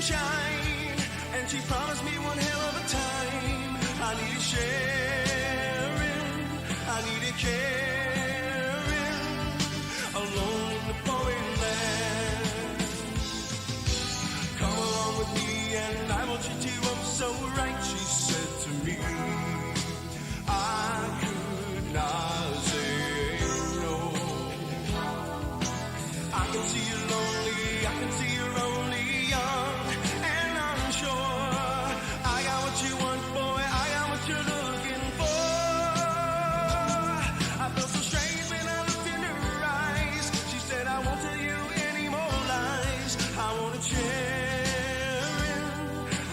shine, and she promised me one hell of a time. I needed sharing, I needed caring, alone in the foreign land. Come along with me and I will treat you up so right, she said to me. I could not say no. I can see you're lonely, I can see you're only young, and I'm sure I got what you want, boy, I got what you're looking for. I felt so strange when I looked in her eyes. She said, I won't tell you any more lies. I wanna cherish,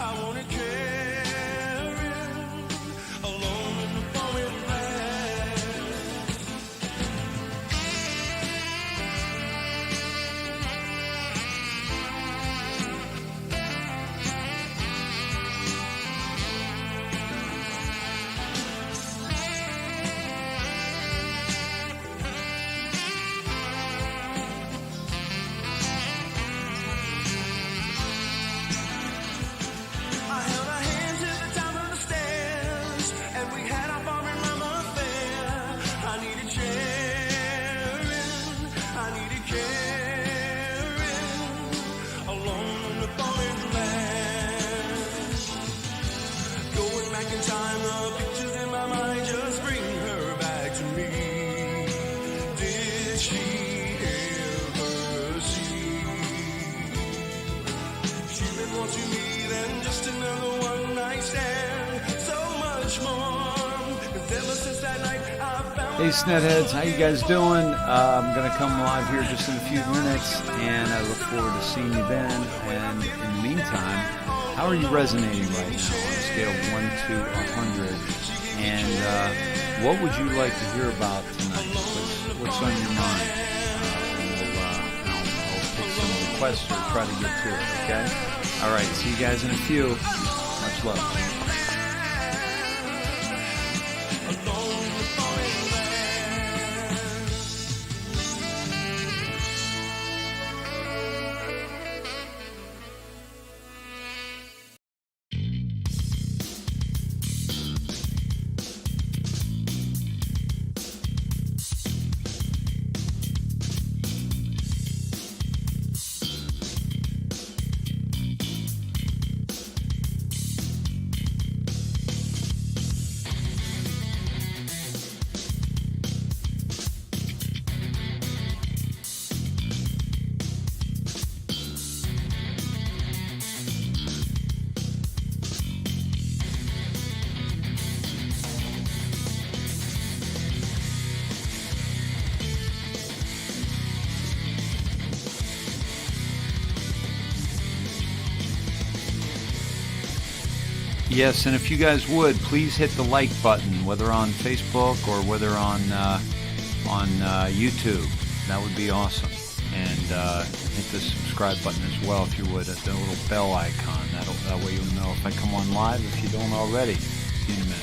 I wanna carry, alone in the foreign land. I held her hand to the top of the stairs, and we had our farming mama affair. I needed sharing, I needed caring, alone in the foreign land. Going back in time, the pictures in my mind just bring her back to me. Did she ever see? She meant more to me than just another one night stand. So much more, 'cause ever since that night I found. Hey Snetheads, how you guys doing? I'm going to come live here just in a few minutes, and I look forward to seeing you then. And in the meantime, how are you resonating right now on a scale of 1 to 100? And what would you like to hear about tonight? What's on your mind? I'll pick some requests or try to get to it, okay? All right, see you guys in a few. Much love. Yes, and if you guys would, please hit the like button, whether on Facebook or whether on YouTube. That would be awesome. And hit the subscribe button as well, if you would, at the little bell icon. That way you'll know if I come on live, if you don't already. See you in a minute.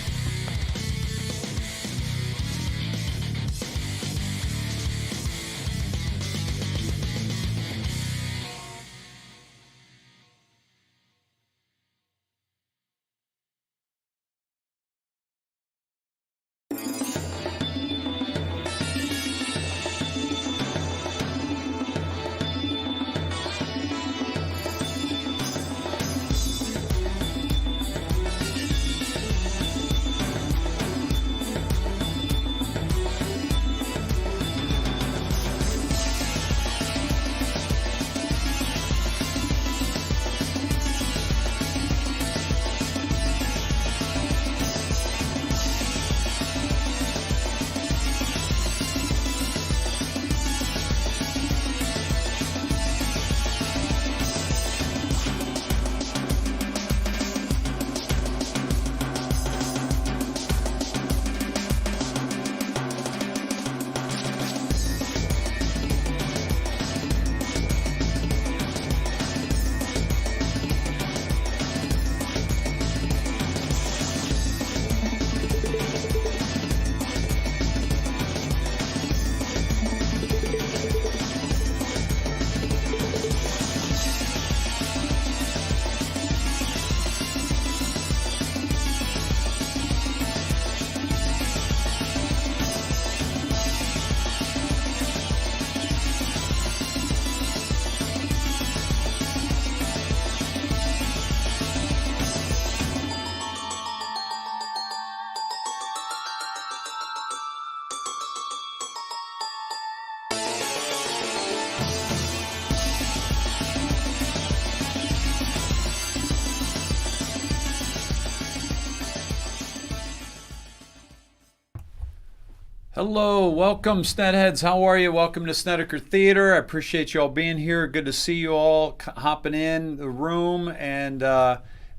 Hello, welcome Snedheads. How are you? Welcome to Snedeker Theater. I appreciate you all being here. Good to see you all hopping in the room, and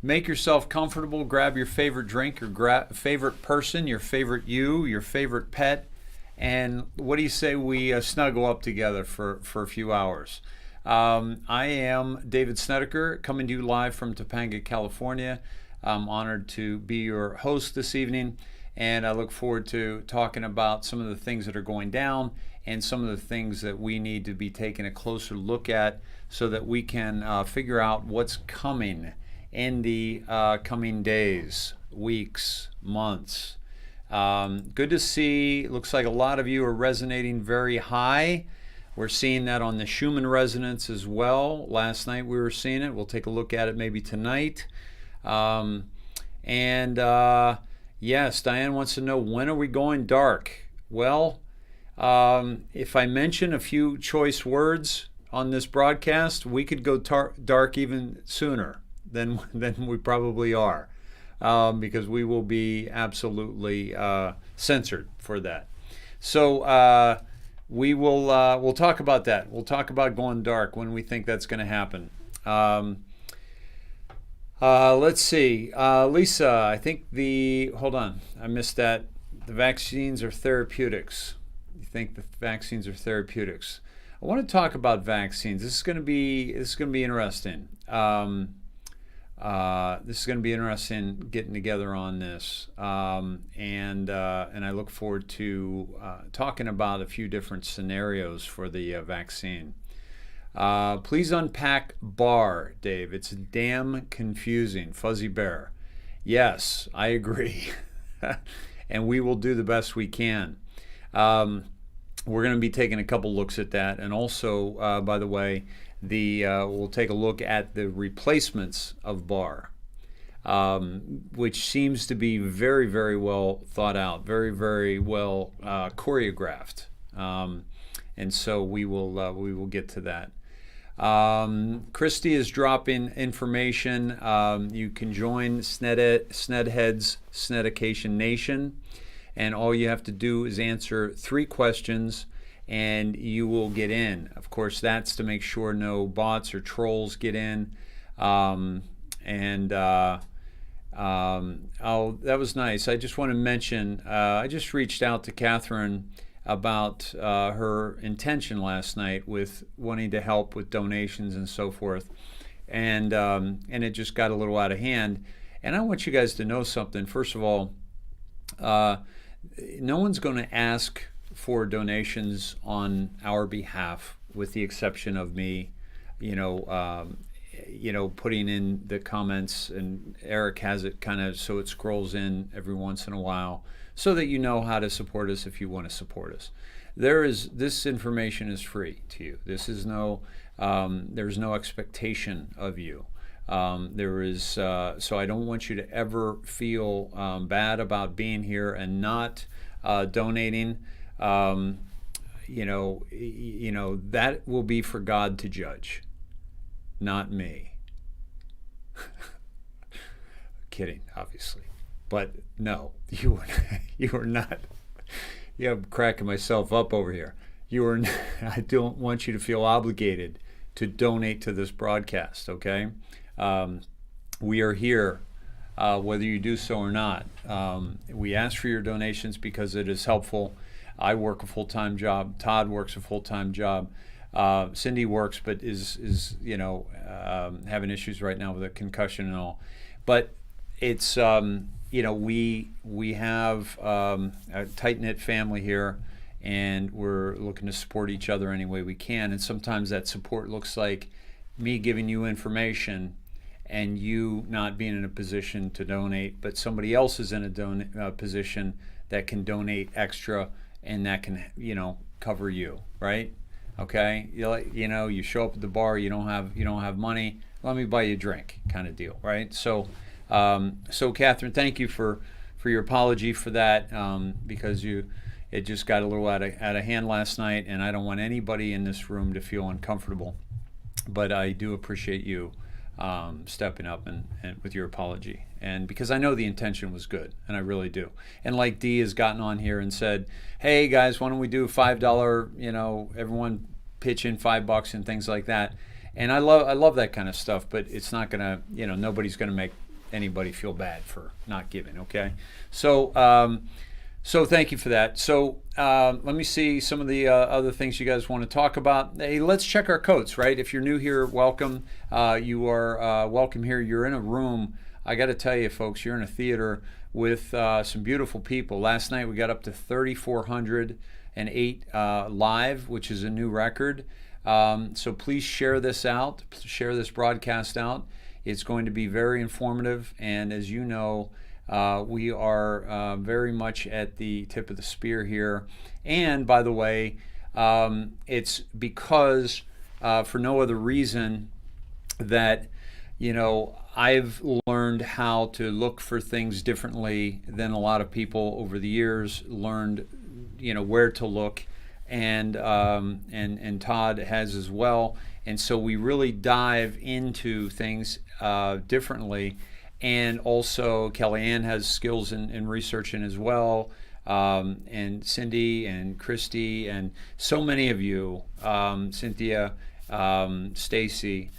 make yourself comfortable. Grab your favorite drink, your favorite person, your favorite your favorite pet, and what do you say we snuggle up together for a few hours? I am David Snedeker, coming to you live from Topanga, California. I'm honored to be your host this evening, and I look forward to talking about some of the things that are going down and some of the things that we need to be taking a closer look at so that we can figure out what's coming in the coming days, weeks, months. Good to see. Looks like a lot of you are resonating very high. We're seeing that on the Schumann resonance as well. Last night we were seeing it. We'll take a look at it maybe tonight. Yes, Diane wants to know, when are we going dark? Well, if I mention a few choice words on this broadcast, we could go dark even sooner than we probably are, because we will be absolutely censored for that. So we'll talk about that. We'll talk about going dark when we think that's going to happen. Let's see. Lisa, I think hold on, I missed that. The vaccines are therapeutics. You think the vaccines are therapeutics? I want to talk about vaccines. This is going to be interesting. This is going to be interesting getting together on this. And I look forward to talking about a few different scenarios for the vaccine. Please unpack bar, Dave. It's damn confusing. Fuzzy Bear. Yes, I agree. And we will do the best we can. We're going to be taking a couple looks at that. And also, by the way, we'll take a look at the replacements of bar, which seems to be very, very well thought out, very, very well choreographed. And so we will get to that. Christy is dropping information. You can join Snedheads Snedication Nation, and all you have to do is answer 3 questions and you will get in. Of course, that's to make sure no bots or trolls get in. That was nice. I just want to mention, I just reached out to Catherine about her intention last night with wanting to help with donations and so forth, and it just got a little out of hand. And I want you guys to know something. First of all, no one's going to ask for donations on our behalf, with the exception of me, putting in the comments, and Eric has it kind of so it scrolls in every once in a while, so that you know how to support us if you want to support us. This information is free to you. This is there's no expectation of you. So I don't want you to ever feel bad about being here and not donating. That will be for God to judge, not me. Kidding, obviously. But no, you are not. Yeah, I'm cracking myself up over here. I don't want you to feel obligated to donate to this broadcast, okay? We are here, whether you do so or not. We ask for your donations because it is helpful. I work a full-time job. Todd works a full-time job. Cindy works, but is having issues right now with a concussion and all. But it's we have a tight-knit family here, and we're looking to support each other any way we can. And sometimes that support looks like me giving you information and you not being in a position to donate, but somebody else is in a position that can donate extra, and that can cover you, right? Okay, you show up at the bar, you don't have money, let me buy you a drink, kind of deal, right? So Catherine, thank you for your apology for that, because it just got a little out of hand last night, and I don't want anybody in this room to feel uncomfortable. But I do appreciate you stepping up and with your apology. And because I know the intention was good, and I really do. And like Dee has gotten on here and said, hey guys, why don't we do $5, everyone pitch in $5 and things like that. And I love that kind of stuff, but it's not gonna, nobody's gonna make anybody feel bad for not giving, okay? So so thank you for that. So let me see some of the other things you guys want to talk about. Hey, let's check our codes, right? If you're new here, welcome. You are welcome here. You're in a room. I got to tell you, folks, you're in a theater with some beautiful people. Last night we got up to 3,408 live, which is a new record. So please share this out. Share this broadcast out. It's going to be very informative, and as you know, we are very much at the tip of the spear here. And by the way, it's because for no other reason that, I've learned how to look for things differently than a lot of people over the years, learned, where to look, and Todd has as well. And so we really dive into things differently. And also Kellyanne has skills in researching as well, and Cindy and Christy and so many of you, Cynthia, Stacy,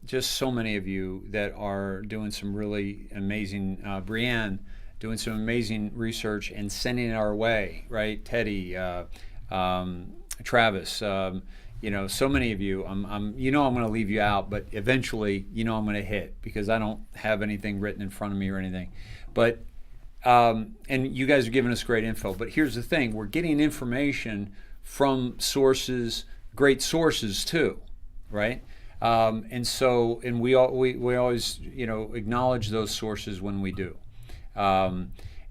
just so many of you that are doing some really amazing, Brianne, doing some amazing research and sending it our way, right? Teddy, Travis, so many of you, I'm going to leave you out, but eventually, I'm going to hit because I don't have anything written in front of me or anything. But, and you guys are giving us great info. But here's the thing: we're getting information from sources, great sources too, right? And we always, acknowledge those sources when we do.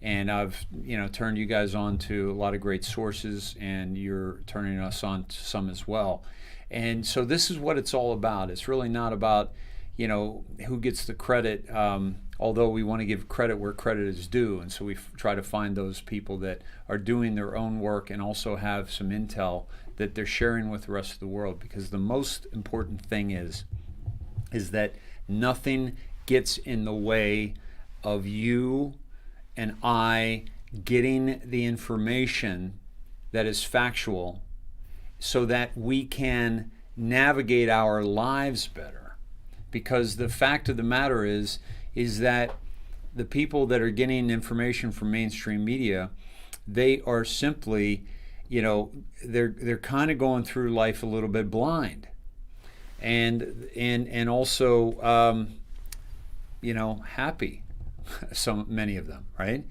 And I've, turned you guys on to a lot of great sources, and you're turning us on to some as well. And so this is what it's all about. It's really not about, who gets the credit, although we want to give credit where credit is due. And so we try to find those people that are doing their own work and also have some intel that they're sharing with the rest of the world. Because the most important thing is that nothing gets in the way of you and I getting the information that is factual so that we can navigate our lives better. Because the fact of the matter is that the people that are getting information from mainstream media, they are simply, they're kind of going through life a little bit blind. And also, happy. So many of them, right?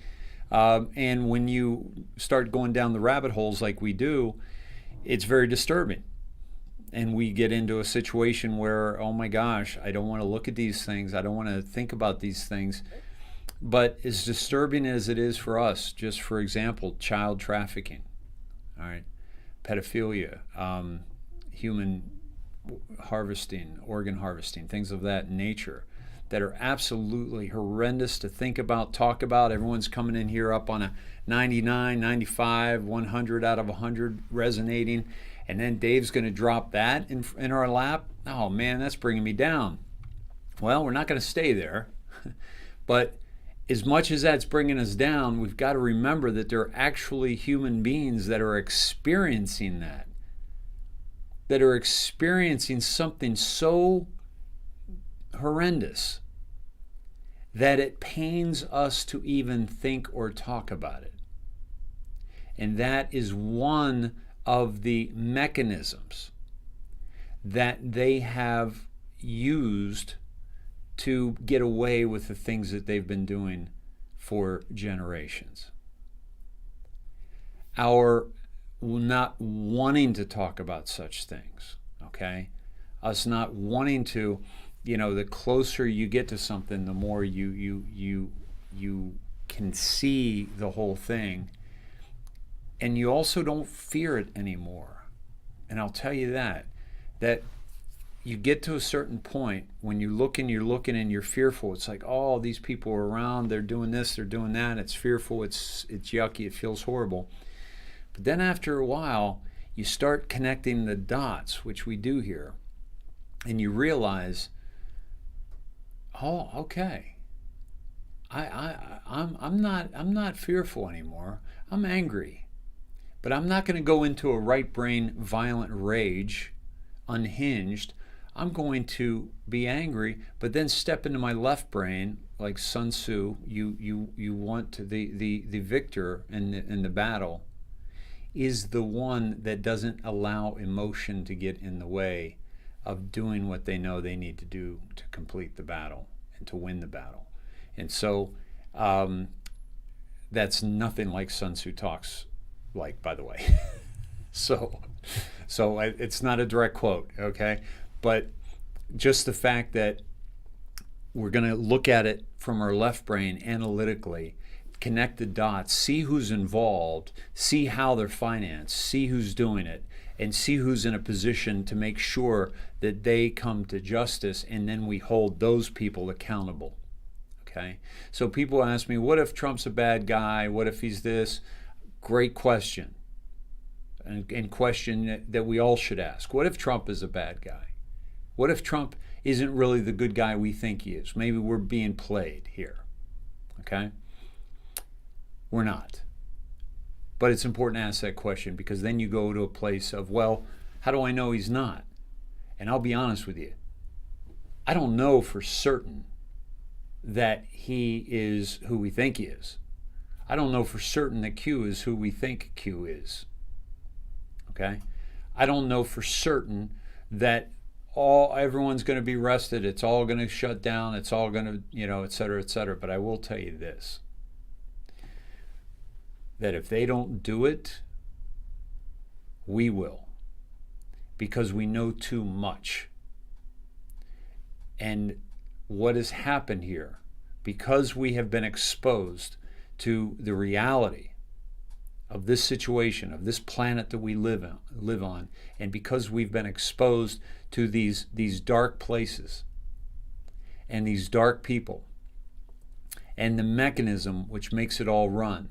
And when you start going down the rabbit holes like we do, it's very disturbing. And we get into a situation where, oh my gosh, I don't want to look at these things. I don't want to think about these things. But as disturbing as it is for us, just for example, child trafficking, all right, pedophilia, human harvesting, organ harvesting, things of that nature, that are absolutely horrendous to think about, talk about. Everyone's coming in here up on a 99, 95, 100 out of 100 resonating. And then Dave's going to drop that in our lap. Oh man, that's bringing me down. Well, we're not going to stay there. But as much as that's bringing us down, we've got to remember that there are actually human beings that are experiencing that are experiencing something so horrendous that it pains us to even think or talk about it. And that is one of the mechanisms that they have used to get away with the things that they've been doing for generations. Our not wanting to talk about such things, okay? Us not wanting to, the closer you get to something, the more you can see the whole thing. And you also don't fear it anymore. And I'll tell you that you get to a certain point when you're looking and you're fearful. It's like, oh, these people are around, they're doing this, they're doing that. It's fearful, it's yucky, it feels horrible. But then after a while, you start connecting the dots, which we do here, and you realize Oh, okay. I'm not fearful anymore. I'm angry. But I'm not going to go into a right brain violent rage, unhinged. I'm going to be angry, but then step into my left brain, like Sun Tzu. You want to, the victor in the battle is the one that doesn't allow emotion to get in the way of doing what they know they need to do to complete the battle and to win the battle. And so that's nothing like Sun Tzu talks like, by the way. so it's not a direct quote, okay? But just the fact that we're going to look at it from our left brain analytically, connect the dots, see who's involved, see how they're financed, see who's doing it, and see who's in a position to make sure that they come to justice, and then we hold those people accountable. Okay? So people ask me, what if Trump's a bad guy? What if he's this? Great question. And question that we all should ask. What if Trump is a bad guy? What if Trump isn't really the good guy we think he is? Maybe we're being played here. Okay? We're not. But it's important to ask that question, because then you go to a place of, well, how do I know he's not? And I'll be honest with you. I don't know for certain that he is who we think he is. I don't know for certain that Q is who we think Q is. Okay? I don't know for certain that everyone's going to be arrested, it's all going to shut down, it's all going to, et cetera, et cetera. But I will tell you this, that if they don't do it, we will, because we know too much. And what has happened here, because we have been exposed to the reality of this situation, of this planet that we live on, and because we've been exposed to these dark places and these dark people and the mechanism which makes it all run,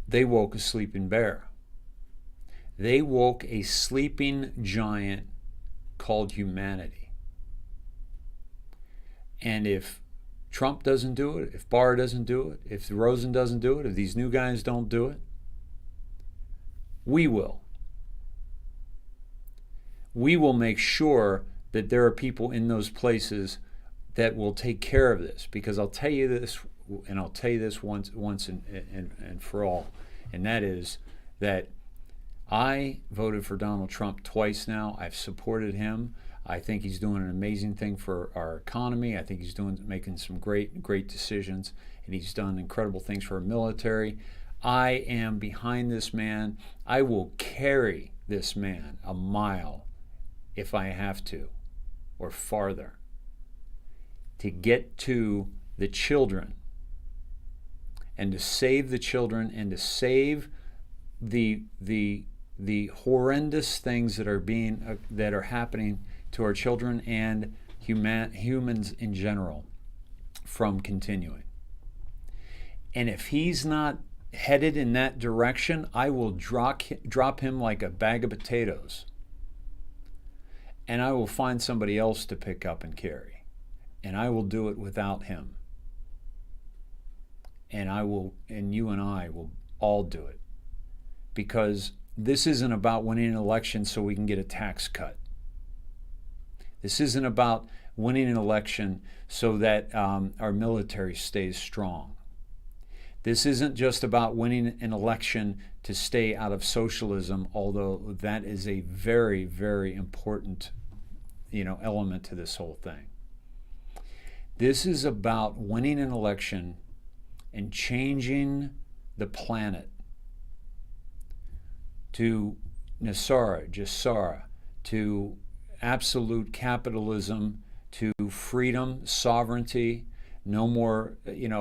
they woke a sleeping bear. They woke a sleeping giant called humanity. And if Trump doesn't do it, if Barr doesn't do it, if Rosen doesn't do it, if these new guys don't do it, we will. We will make sure that there are people in those places that will take care of this. Because I'll tell you this, and I'll tell you this once and for all, and that is that I voted for Donald Trump twice now. I've supported him. I think he's doing an amazing thing for our economy. I think he's making some great decisions, and he's done incredible things for our military. I am behind this man. I will carry this man a mile if I have to, or farther, to get to the children, and to save the children, and to save the horrendous things that are happening to our children and humans in general from continuing. And if he's not headed in that direction, I will drop him like a bag of potatoes, and I will find somebody else to pick up and carry, and I will do it without him. And you and I will all do it, because this isn't about winning an election so we can get a tax cut. This isn't about winning an election so that our military stays strong. This isn't just about winning an election to stay out of socialism, although that is a very, very important, element to this whole thing. This is about winning an election and changing the planet to Nasara, Jasara, to absolute capitalism, to freedom, sovereignty, no more,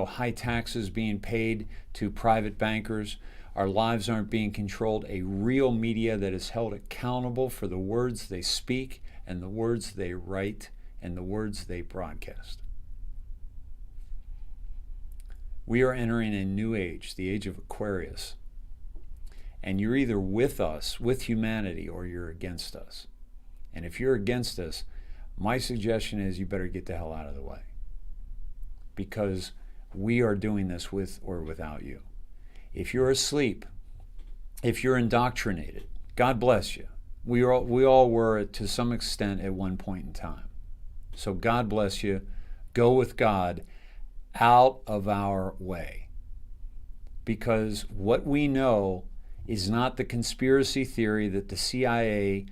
high taxes being paid to private bankers. Our lives aren't being controlled. A real media that is held accountable for the words they speak and the words they write and the words they broadcast. We are entering a new age, the age of Aquarius. And you're either with us, with humanity, or you're against us. And if you're against us, My suggestion is you better get the hell out of the way, because we are doing this with or without you. If you're asleep, if you're indoctrinated, God bless you. We all were to some extent at one point in time. So God bless you. Go with God out of our way. Because what we know is not the conspiracy theory that the CIA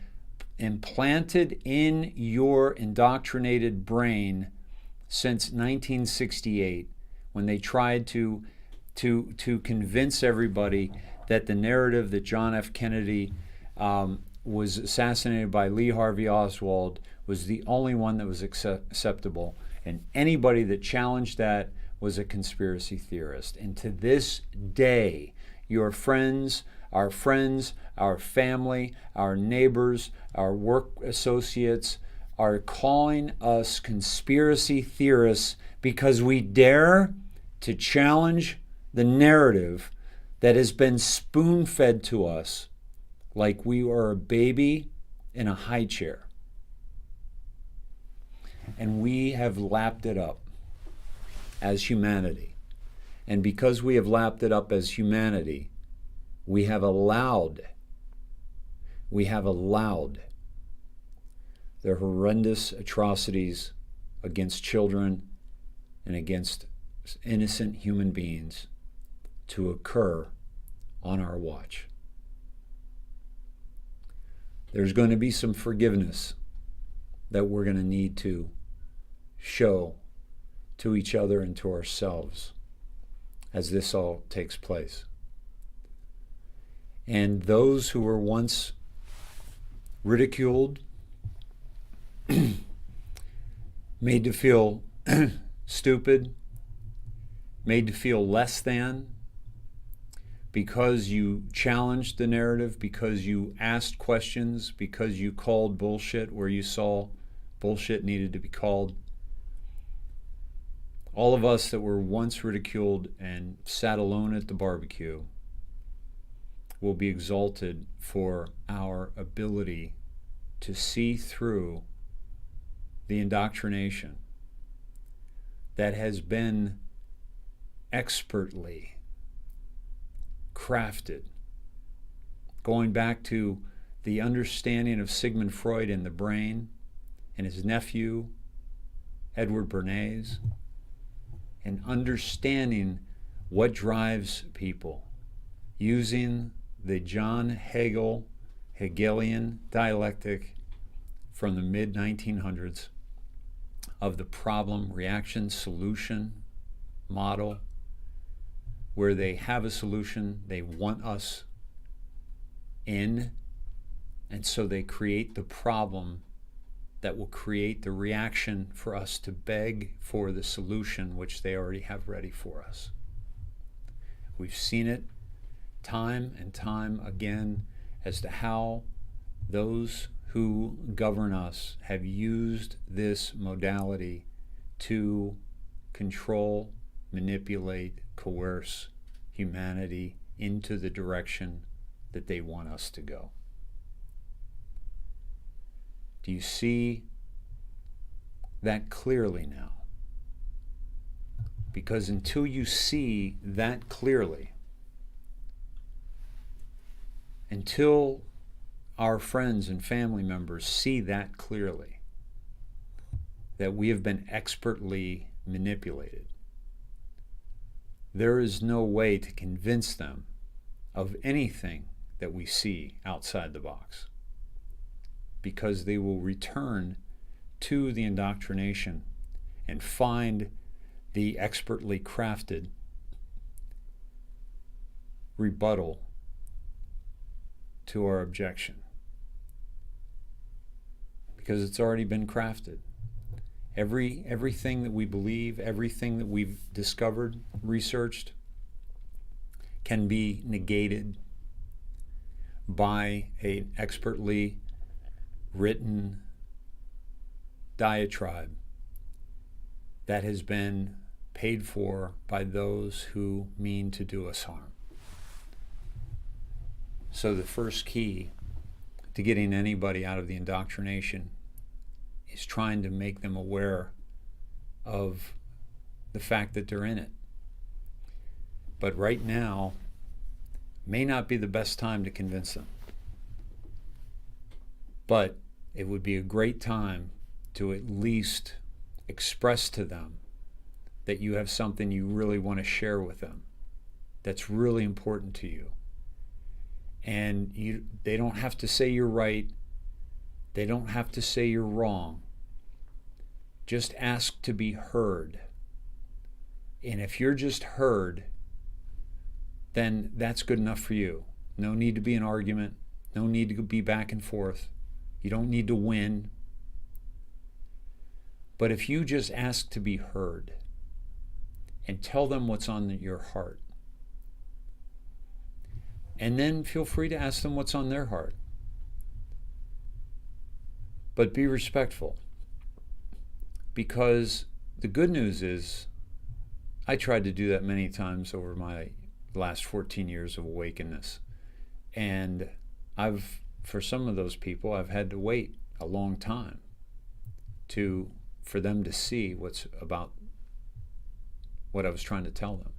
implanted in your indoctrinated brain since 1968, when they tried to convince everybody that the narrative that John F. Kennedy was assassinated by Lee Harvey Oswald was the only one that was acceptable, and anybody that challenged that was a conspiracy theorist. And to this day, your friends, our family, our neighbors, our work associates are calling us conspiracy theorists because we dare to challenge the narrative that has been spoon-fed to us like we are a baby in a high chair. And we have lapped it up as humanity. And because we have lapped it up as humanity, we have allowed the horrendous atrocities against children and against innocent human beings to occur on our watch. There's going to be some forgiveness that we're going to need to show to each other and to ourselves as this all takes place. And those who were once ridiculed, made to feel stupid, made to feel less than, because you challenged the narrative, because you asked questions, because you called bullshit where you saw bullshit needed to be called. All of us that were once ridiculed and sat alone at the barbecue will be exalted for our ability to see through the indoctrination that has been expertly crafted, going back to the understanding of Sigmund Freud and the brain and his nephew, Edward Bernays, and understanding what drives people using the John Hegelian dialectic from the mid-1900s of the problem, reaction, solution model, where they have a solution they want us in, and so they create the problem that will create the reaction for us to beg for the solution which they already have ready for us. We've seen it time and time again as to how those who govern us have used this modality to control, manipulate, coerce humanity into the direction that they want us to go. Do you see that clearly now? Because until you see that clearly, until our friends and family members see that clearly, that we have been expertly manipulated, there is no way to convince them of anything that we see outside the box, because they will return to the indoctrination and find the expertly crafted rebuttal to our objection, because it's already been crafted. Everything that we believe, everything that we've discovered, researched, can be negated by an expertly written diatribe that has been paid for by those who mean to do us harm. So the first key to getting anybody out of the indoctrination is trying to make them aware of the fact that they're in it. But right now may not be the best time to convince them. But it would be a great time to at least express to them that you have something you really want to share with them that's really important to you. And they don't have to say you're right. They don't have to say you're wrong. Just ask to be heard. And if you're just heard, then that's good enough for you. No need to be an argument. No need to be back and forth. You don't need to win. But if you just ask to be heard and tell them what's on your heart, and then feel free to ask them what's on their heart. But be respectful. Because the good news is, I tried to do that many times over my last 14 years of awakenness. And for some of those people, I've had to wait a long time for them to see what I was trying to tell them.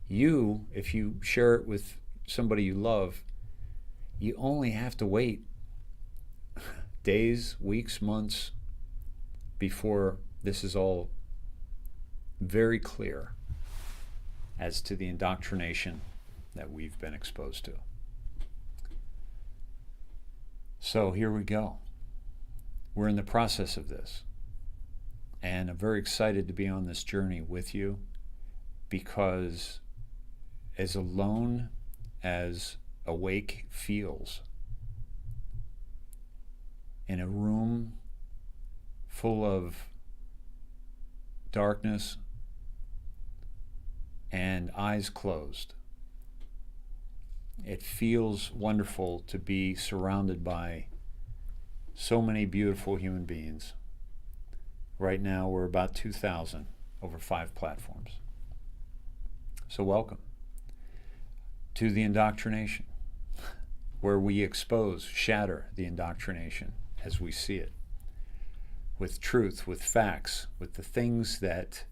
You, if you share it with somebody you love, you only have to wait days, weeks, months before this is all very clear as to the indoctrination that we've been exposed to. So here we go. We're in the process of this. And I'm very excited to be on this journey with you, because as alone as Awake feels, in a room full of darkness and eyes closed, it feels wonderful to be surrounded by so many beautiful human beings. Right now we're about 2,000 over 5 platforms. So welcome to the indoctrination, where we expose, shatter the indoctrination as we see it, with truth, with facts, with the things that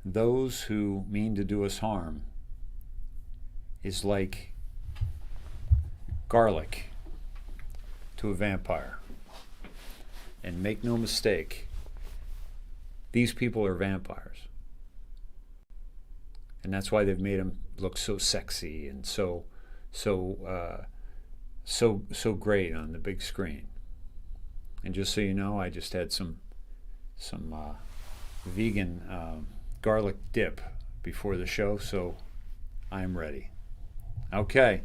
those who mean to do us harm is like garlic to a vampire. And make no mistake, these people are vampires. And that's why they've made them look so sexy and so great on the big screen. And just so you know, I just had some vegan garlic dip before the show, so I'm ready. Okay.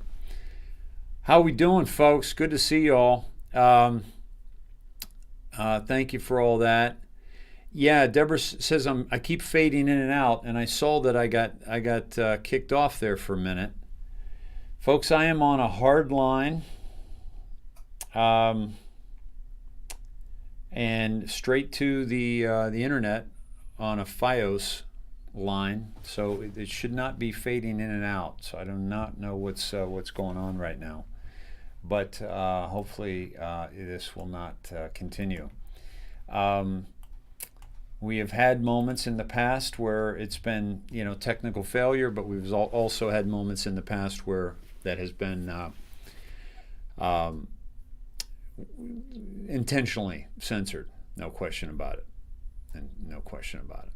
How we doing, folks? Good to see you all. Thank you for all that. Yeah, Deborah says I keep fading in and out, and I saw that I got kicked off there for a minute. Folks, I am on a hard line, and straight to the internet on a FiOS line, so it should not be fading in and out. So I do not know what's going on right now, but hopefully this will not continue. We have had moments in the past where it's been, technical failure, but we've also had moments in the past where that has been intentionally censored. No question about it. And no question about it.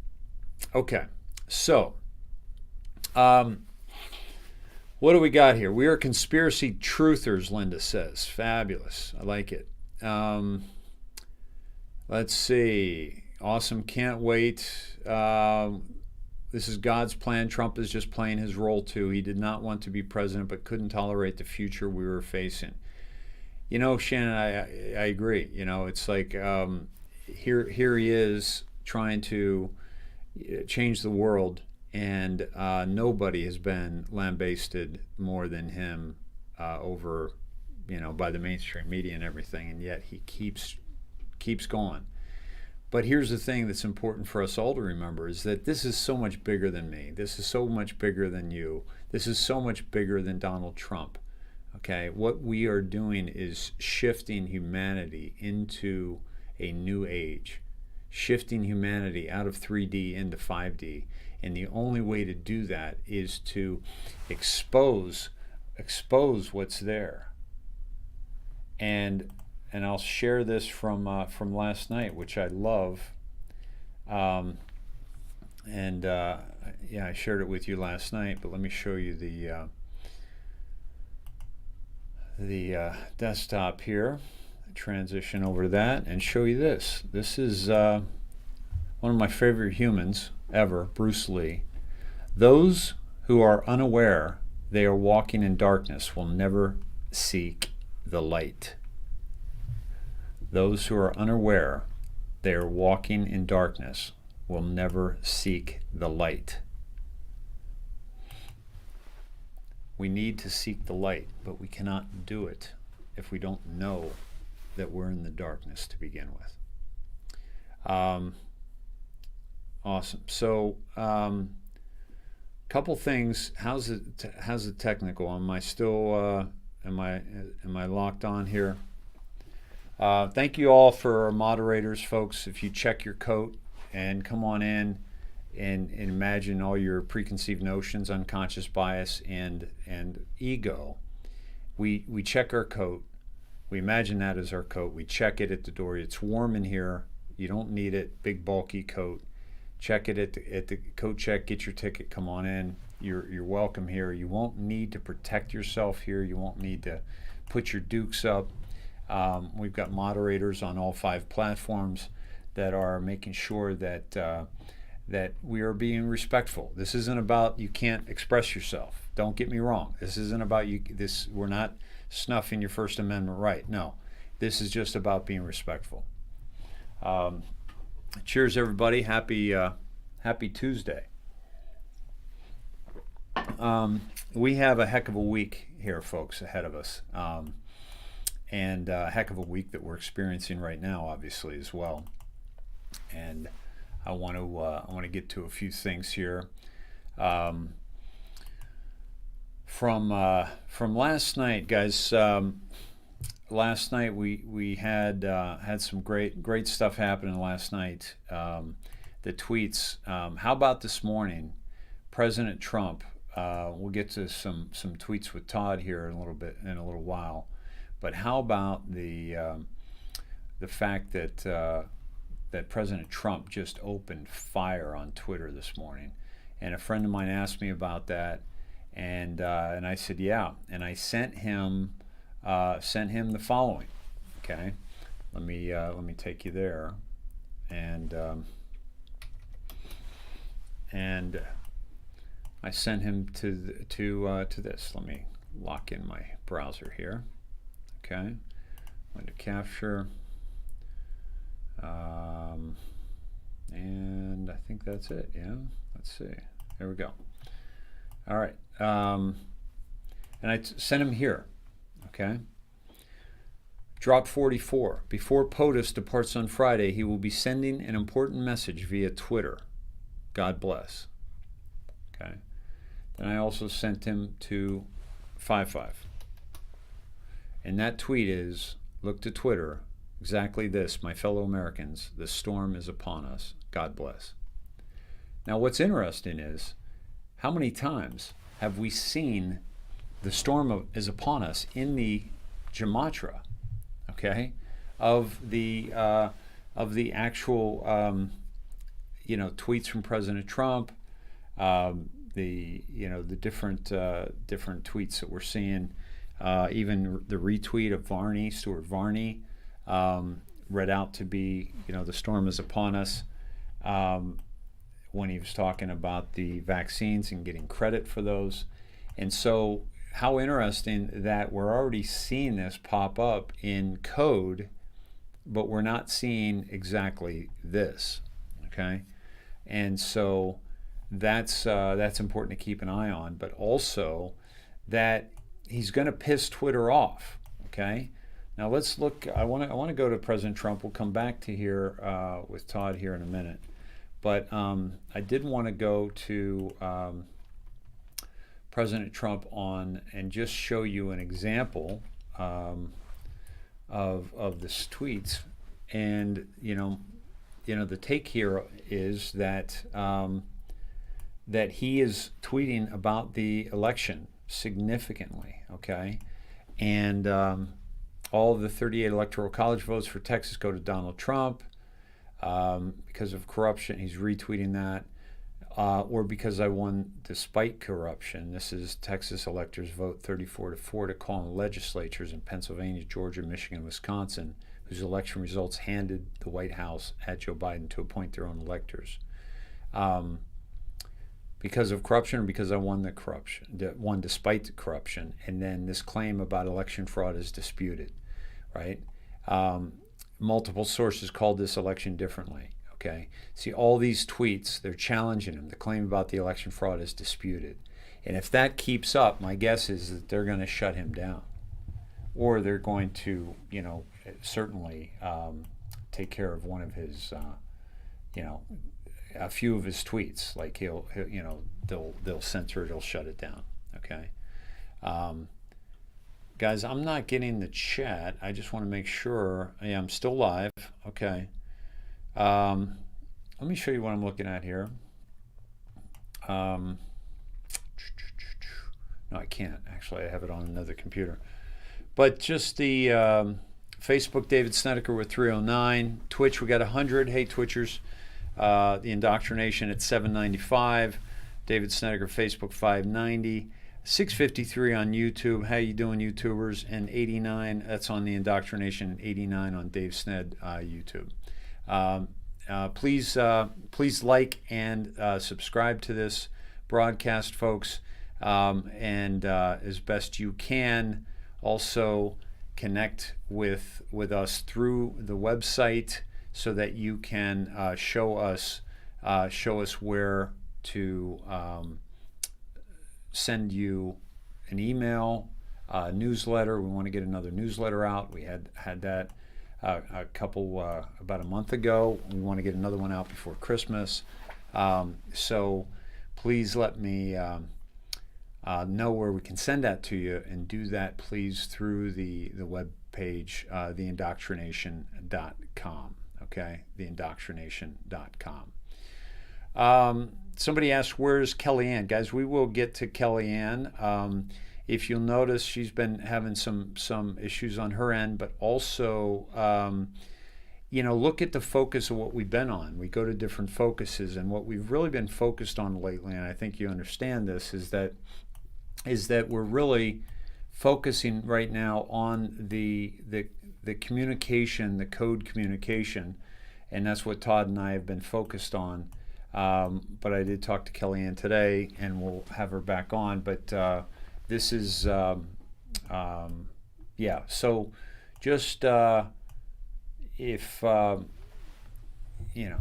Okay, so what do we got here? We are conspiracy truthers, Linda says. Fabulous. I like it. Let's see. Awesome. Can't wait. This is God's plan. Trump is just playing his role too. He did not want to be president, but couldn't tolerate the future we were facing. Shannon, I agree. It's like here he is trying to change the world, and nobody has been lambasted more than him over, by the mainstream media and everything, and yet he keeps going. But here's the thing that's important for us all to remember, is that this is so much bigger than me. This is so much bigger than you. This is so much bigger than Donald Trump. Okay, what we are doing is shifting humanity into a new age, shifting humanity out of 3D into 5D. And the only way to do that is to expose what's there. And I'll share this from last night, which I love. Yeah, I shared it with you last night, but let me show you the desktop here. Transition over to that and show you this. This is one of my favorite humans ever, Bruce Lee. Those who are unaware they are walking in darkness will never seek the light. Those who are unaware they are walking in darkness will never seek the light. We need to seek the light, but we cannot do it if we don't know that we're in the darkness to begin with. Awesome. So, couple things. How's it technical? Am I still? Am I locked on here? Thank you all for our moderators, folks. If you check your coat and come on in and imagine all your preconceived notions, unconscious bias, and ego. We check our coat. We imagine that as our coat. We check it at the door. It's warm in here. You don't need it. Big bulky coat. Check it at the coat check. Get your ticket. Come on in. You're welcome here. You won't need to protect yourself here. You won't need to put your dukes up. We've got moderators on all 5 platforms that are making sure that that we are being respectful. This isn't about you can't express yourself. Don't get me wrong. This isn't about you. We're not snuffing your First Amendment right. No, this is just about being respectful. Cheers, everybody. Happy Tuesday. We have a heck of a week here, folks, ahead of us, and a heck of a week that we're experiencing right now, obviously, as well. And I want to get to a few things here. From last night, guys. Last night we had some great stuff happening last night. The tweets. How about this morning, President Trump? We'll get to some tweets with Todd here in a little while. But how about the fact that that President Trump just opened fire on Twitter this morning, and a friend of mine asked me about that, and I said yeah, and I sent him the following. Okay, let me take you there, and I sent him to this. Let me lock in my browser here. Okay, I'm going to capture, and I think that's it. Yeah, let's see. There we go. All right, and I sent him here. Okay. Drop 44. Before POTUS departs on Friday, he will be sending an important message via Twitter. God bless. Okay. Then I also sent him to 55. And that tweet is, look to Twitter, exactly this, my fellow Americans, the storm is upon us. God bless. Now what's interesting is, how many times have we seen the storm is upon us in the gematria, okay, of the actual tweets from President Trump, the different tweets that we're seeing, even the retweet of Stuart Varney, read out to be the storm is upon us, when he was talking about the vaccines and getting credit for those. And so how interesting that we're already seeing this pop up in code, but we're not seeing exactly this, okay? And so that's important to keep an eye on, but also that he's going to piss Twitter off, okay? Now let's look. I want to go to President Trump. We'll come back to here with Todd here in a minute, but I did want to go to President Trump and just show you an example of this tweets and the take here is that that he is tweeting about the election significantly, okay? And all of the 38 electoral college votes for Texas go to Donald Trump because of corruption. He's retweeting that. Or because I won despite corruption. This is Texas electors vote 34-4 to call on legislatures in Pennsylvania, Georgia, Michigan, Wisconsin, whose election results handed the White House at Joe Biden to appoint their own electors. Because of corruption, or because I won the corruption, won despite the corruption, and then this claim about election fraud is disputed, right? Multiple sources called this election differently. Okay. See, all these tweets, they're challenging him. The claim about the election fraud is disputed. And if that keeps up, my guess is that they're going to shut him down. Or they're going to, certainly take care of one of his, a few of his tweets. Like they'll censor it, they'll shut it down. Okay. Guys, I'm not getting the chat. I just want to make sure. Yeah, I'm still live. Okay. Let me show you what I'm looking at here. No, I can't. Actually, I have it on another computer. But just the Facebook, David Snedeker with 309. Twitch, we got 100. Hey, Twitchers. The InoctriNATION at 795. David Snedeker, Facebook, 590. 653 on YouTube. How you doing, YouTubers? And 89. That's on the InoctriNATION. 89 on Dave Sned YouTube. Please like and subscribe to this broadcast, folks, and as best you can, also connect with us through the website so that you can show us where to send you an email, newsletter. We want to get another newsletter out. We had that a couple about a month ago. We want to get another one out before Christmas. So please let me know where we can send that to you, and do that please through the web page, theindoctrination.com. Okay, theindoctrination.com. Somebody asked, where's Kellyanne? Guys, we will get to Kellyanne. If you'll notice, she's been having some issues on her end, but also, look at the focus of what we've been on. We go to different focuses, and what we've really been focused on lately, and I think you understand this, is that we're really focusing right now on the communication, the code communication, and that's what Todd and I have been focused on. But I did talk to Kellyanne today, and we'll have her back on. But this is, So just if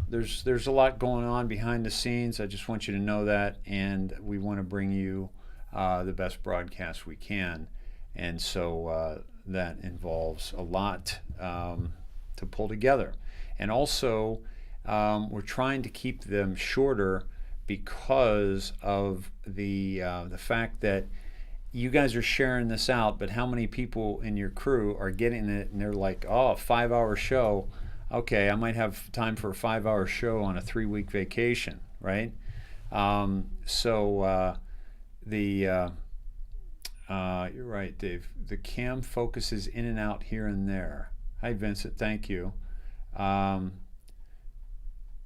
there's a lot going on behind the scenes. I just want you to know that, and we want to bring you the best broadcast we can, and so that involves a lot to pull together, and also we're trying to keep them shorter because of the fact that you guys are sharing this out, but how many people in your crew are getting it and they're like, oh, a 5-hour show. Okay, I might have time for a 5-hour show on a 3-week vacation, right? You're right, Dave. The cam focuses in and out here and there. Hi, Vincent. Thank you.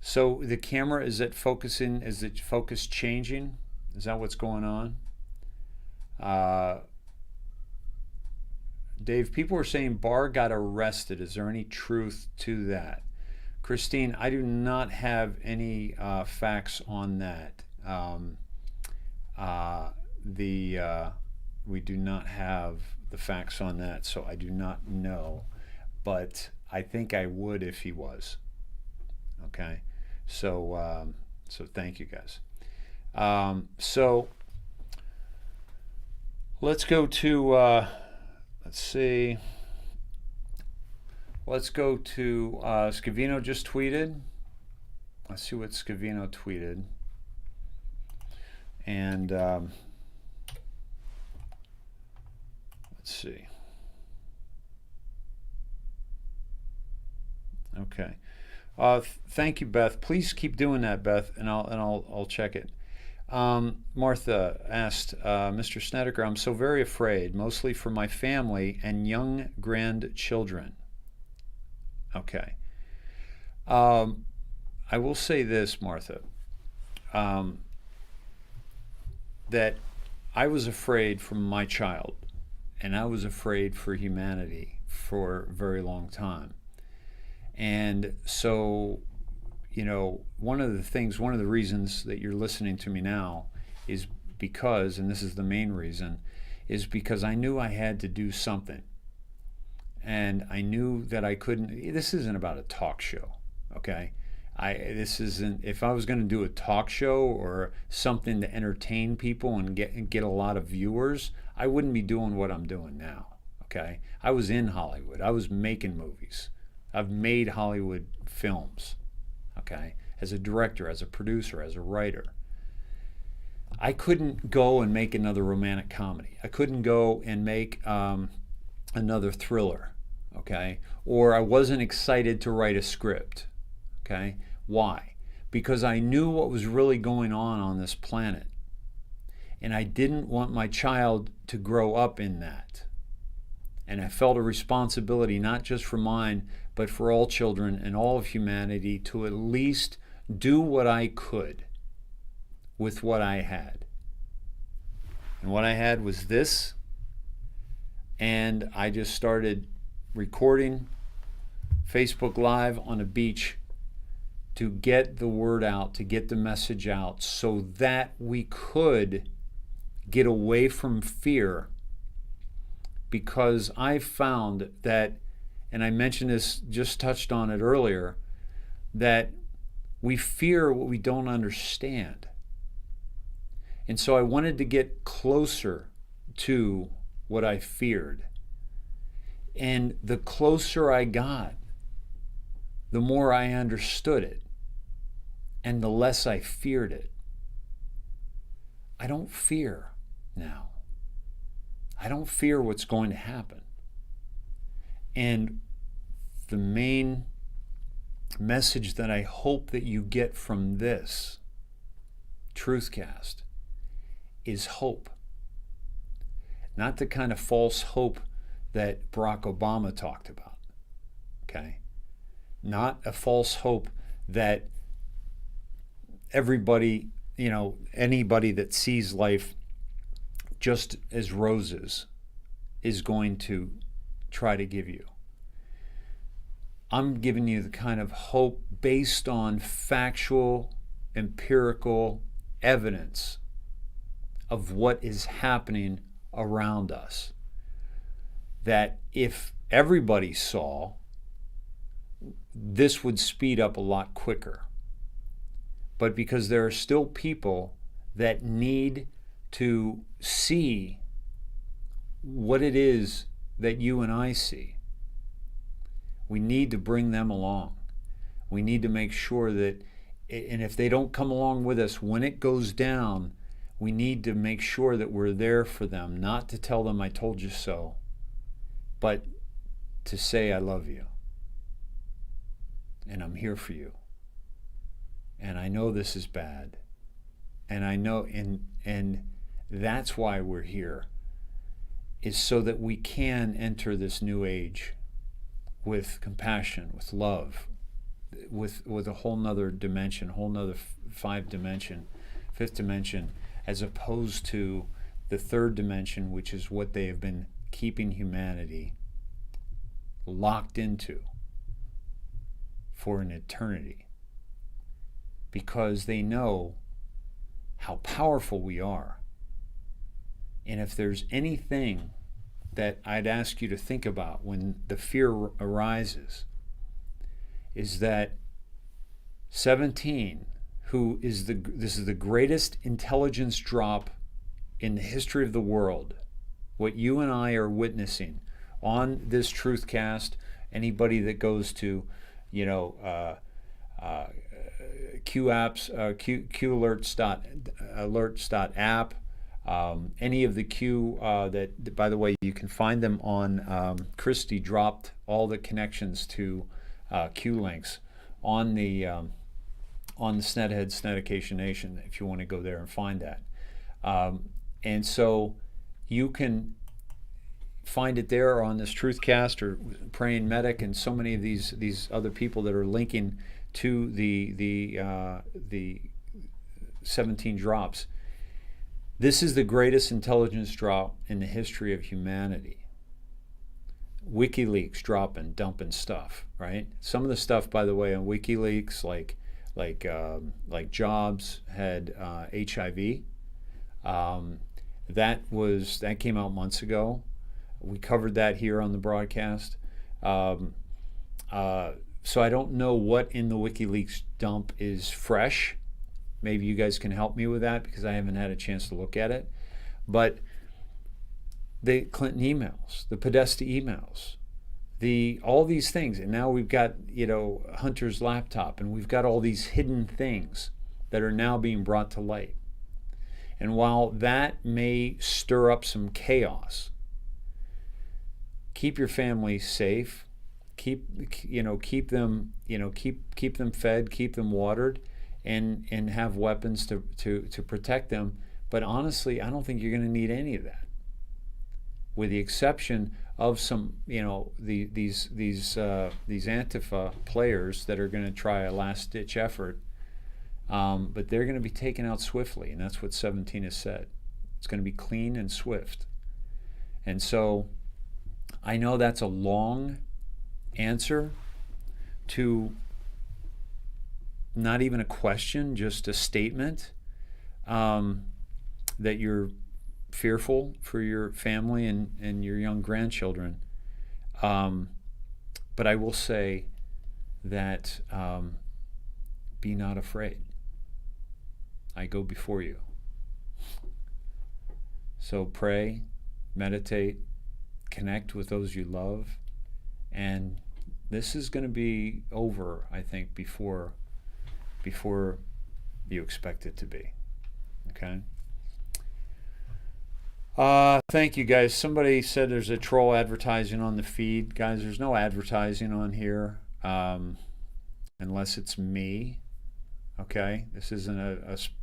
So the camera, is it focusing? Is it focus changing? Is that what's going on? Dave, people are saying Barr got arrested. Is there any truth to that? Christine, I do not have any facts on that. We do not have the facts on that, so I do not know. But I think I would if he was. Okay, so thank you guys. So let's go to let's see. Let's go to Scavino just tweeted. Let's see what Scavino tweeted. And let's see. Okay. Thank you, Beth. Please keep doing that, Beth, and I'll check it. Martha asked, Mr. Snedeker, I'm so very afraid, mostly for my family and young grandchildren. Okay. I will say this, Martha, that I was afraid for my child, and I was afraid for humanity for a very long time. And so, one of the reasons that you're listening to me now is because, and this is the main reason, is because I knew I had to do something. And I knew that I couldn't, this isn't about a talk show, okay? If I was going to do a talk show or something to entertain people and get a lot of viewers, I wouldn't be doing what I'm doing now, okay? I was in Hollywood. I was making movies. I've made Hollywood films, okay, as a director, as a producer, as a writer. I couldn't go and make another romantic comedy. I couldn't go and make another thriller, okay? Or I wasn't excited to write a script, okay? Why? Because I knew what was really going on this planet. And I didn't want my child to grow up in that. And I felt a responsibility not just for mine, but for all children and all of humanity to at least do what I could with what I had. And what I had was this, and I just started recording Facebook Live on a beach to get the word out, to get the message out, so that we could get away from fear. Because I found that, and I mentioned this, just touched on it earlier, that we fear what we don't understand. And so I wanted to get closer to what I feared. And the closer I got, the more I understood it, and the less I feared it. I don't fear now. I don't fear what's going to happen. And the main message that I hope that you get from this Truthcast is hope. Not the kind of false hope that Barack Obama talked about, okay? Not a false hope that everybody, anybody that sees life just as roses is going to try to give you. I'm giving you the kind of hope based on factual, empirical evidence of what is happening around us. That if everybody saw, this would speed up a lot quicker. But because there are still people that need to see what it is that you and I see, we need to bring them along. We need to make sure that, and if they don't come along with us when it goes down, we need to make sure that we're there for them, not to tell them I told you so, but to say I love you and I'm here for you. And I know this is bad. And I know, and that's why we're here, is so that we can enter this new age with compassion, with love, with a whole nother dimension, whole nother fifth dimension, as opposed to the third dimension, which is what they have been keeping humanity locked into for an eternity. Because they know how powerful we are. And if there's anything that I'd ask you to think about when the fear arises, is that 17, this is the greatest intelligence drop in the history of the world, what you and I are witnessing on this Truthcast. Anybody that goes to, QAlerts.app, any of the Q that, by the way, you can find them on, Christy dropped all the connections to Q links on the Snedehead Nation if you want to go there and find that. And so you can find it there on this Truthcast or Praying Medic and so many of these other people that are linking to the 17 drops. This is the greatest intelligence drop in the history of humanity. WikiLeaks dropping, dumping stuff, right? Some of the stuff, by the way, on WikiLeaks, like Jobs had HIV. That came out months ago. We covered that here on the broadcast. So I don't know what in the WikiLeaks dump is fresh. Maybe you guys can help me with that because I haven't had a chance to look at it. But the Clinton emails, the Podesta emails, all these things, and now we've got Hunter's laptop, and we've got all these hidden things that are now being brought to light. And while that may stir up some chaos, keep your family safe. Keep them fed, keep them watered, and have weapons to protect them. But honestly, I don't think you're going to need any of that, with the exception of some these Antifa players that are going to try a last-ditch effort. But they're going to be taken out swiftly, and that's what 17 has said. It's going to be clean and swift. And so I know that's a long answer to not even a question, just a statement that you're fearful for your family and your young grandchildren. But I will say that be not afraid. I go before you. So pray, meditate, connect with those you love, and this is going to be over, I think, before you expect it to be. Okay? Thank you, guys. Somebody said there's a troll advertising on the feed. Guys, there's no advertising on here unless it's me. Okay? This isn't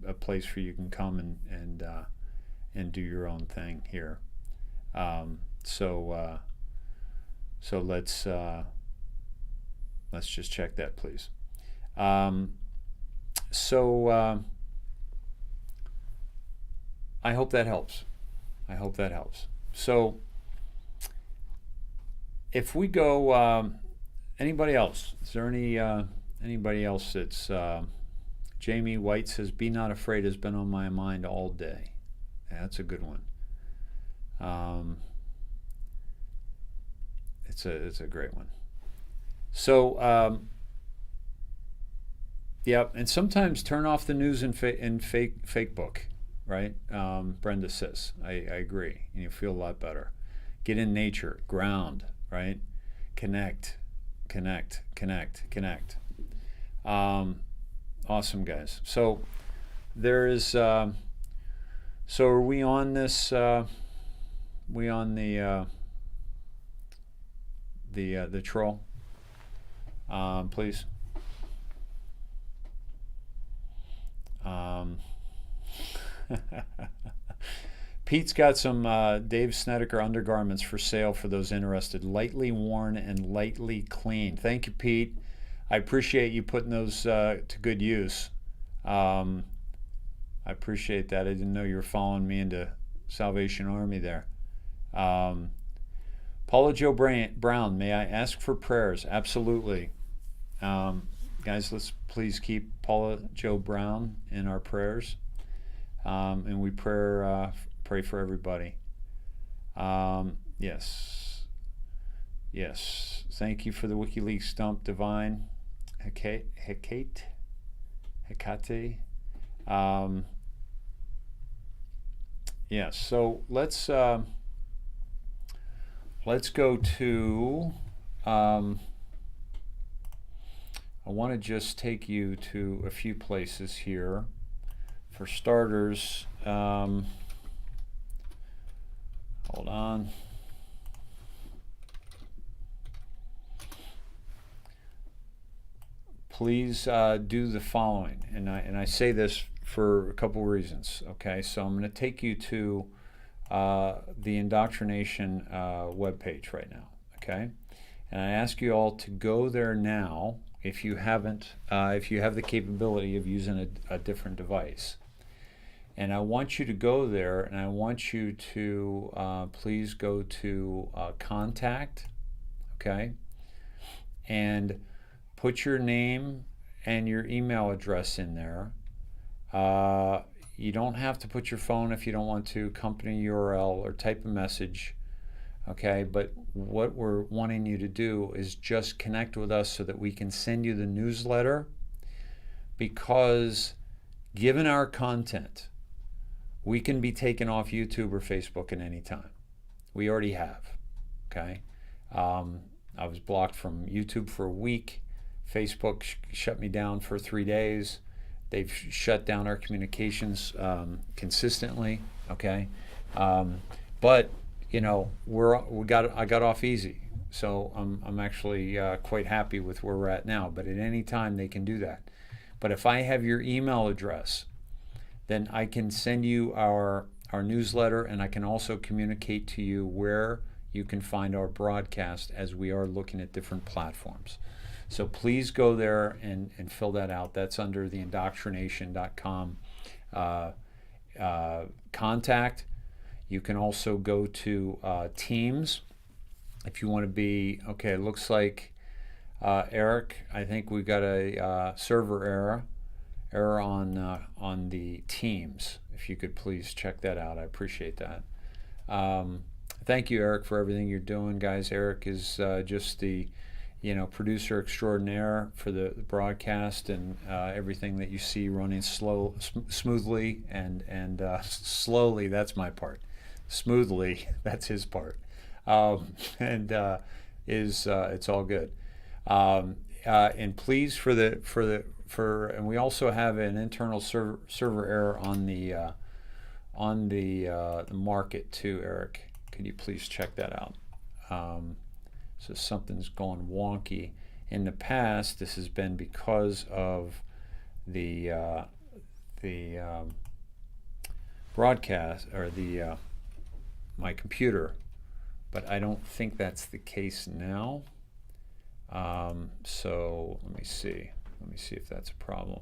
a place where you can come and do your own thing here. So let's just check that, please. I hope that helps. So if we go, anybody else? Is there anybody else that's? Jamie White says, "Be not afraid" has been on my mind all day. Yeah, that's a good one. It's a great one. So yeah, and sometimes turn off the news and fake book, right? Brenda says, I agree, and you feel a lot better. Get in nature, ground, right? Connect. Awesome, guys. So there is. So are we on this? We on the troll? Please. Pete's got some Dave Snedeker undergarments for sale for those interested. Lightly worn and lightly clean. Thank you, Pete. I appreciate you putting those to good use. I appreciate that. I didn't know you were following me into Salvation Army there. Paula Joe Brown, may I ask for prayers? Absolutely. Guys, let's please keep Paula Joe Brown in our prayers. And we pray for everybody. Yes. Thank you for the WikiLeaks dump, Divine Hecate. Yes. So let's go to. I want to just take you to a few places here. For starters, hold on. please do the following, and I say this for a couple reasons. Okay, so I'm going to take you to the InoctriNATION webpage right now. Okay, and I ask you all to go there now if you haven't, if you have the capability of using a different device. And I want you to go there, and I want you to please go to contact, okay, and put your name and your email address in there. You don't have to put your phone if you don't want to, company URL, or type a message, okay? But what we're wanting you to do is just connect with us so that we can send you the newsletter, because given our content, we can be taken off YouTube or Facebook at any time. We already have, okay? I was blocked from YouTube for a week. Facebook shut me down for 3 days. They've shut down our communications consistently, okay? But you know, I got off easy, so I'm actually quite happy with where we're at now. But at any time they can do that. But if I have your email address, then I can send you our newsletter, and I can also communicate to you where you can find our broadcast as we are looking at different platforms. So please go there and fill that out. That's under the InoctriNATION.com contact. You can also go to Teams if you want to be, okay, it looks like Eric, I think we've got a server error on the Teams. If you could please check that out, I appreciate that. Thank you, Eric, for everything you're doing, guys. Eric is just the producer extraordinaire for the broadcast, and everything that you see running smoothly and slowly. That's my part. Smoothly, that's his part, and it's all good. And please and we also have an internal server error on the market too, Eric. Could you please check that out? So something's going wonky. In the past, this has been because of the broadcast, or my computer, but I don't think that's the case now. So let me see if that's a problem.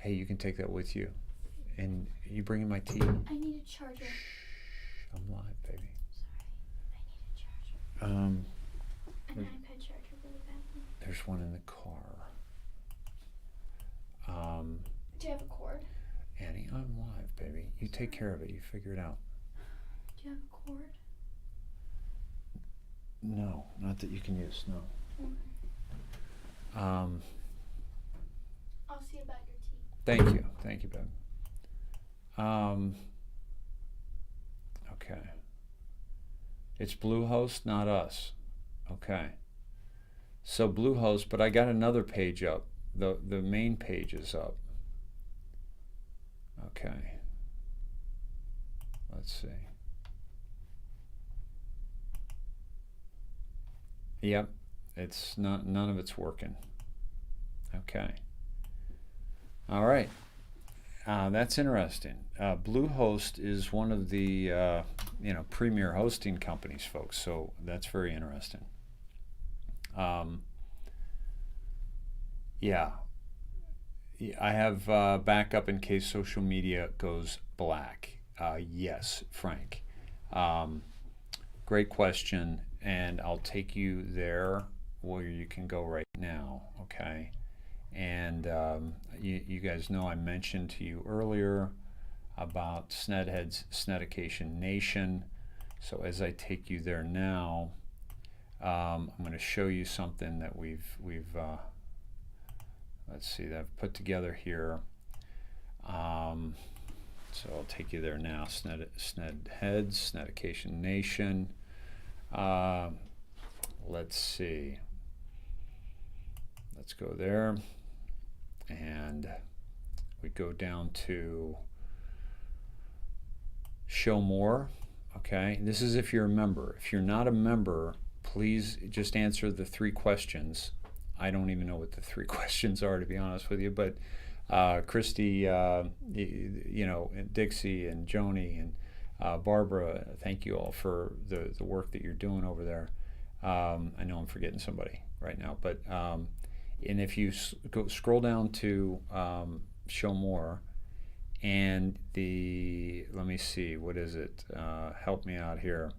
Hey, you can take that with you. And you bringing my tea? I need a charger. Shh, I'm live, baby. Sorry, I need a charger. An iPad charger really badly. There's one in the car. Do you have a cord? Annie, I'm live, baby. You take care of it. You figure it out. Do you have a cord? No, not that you can use. No. I'll see about your tea. Thank you, babe. Okay. It's Bluehost, not us. Okay. So Bluehost, but I got another page up. The main page is up. Okay. Let's see. Yep, it's not. None of it's working. Okay. All right. That's interesting. Bluehost is one of the premier hosting companies, folks. So that's very interesting. Yeah. I have backup in case social media goes black. Yes, Frank. Great question, and I'll take you there where you can go right now, okay? And you guys know I mentioned to you earlier about Snedhead's Snedication Nation. So as I take you there now, I'm going to show you something that we've let's see, that I've put together here. So I'll take you there now. Snedheads, Snedication Nation. Let's see. Let's go there, and we go down to show more. Okay, this is if you're a member. If you're not a member, please just answer the 3 questions I don't even know what the 3 questions are, to be honest with you. But Christy, and Dixie and Joni and Barbara, thank you all for the work that you're doing over there. I know I'm forgetting somebody right now, but and if you scroll down to show more, and let me see, what is it? Help me out here.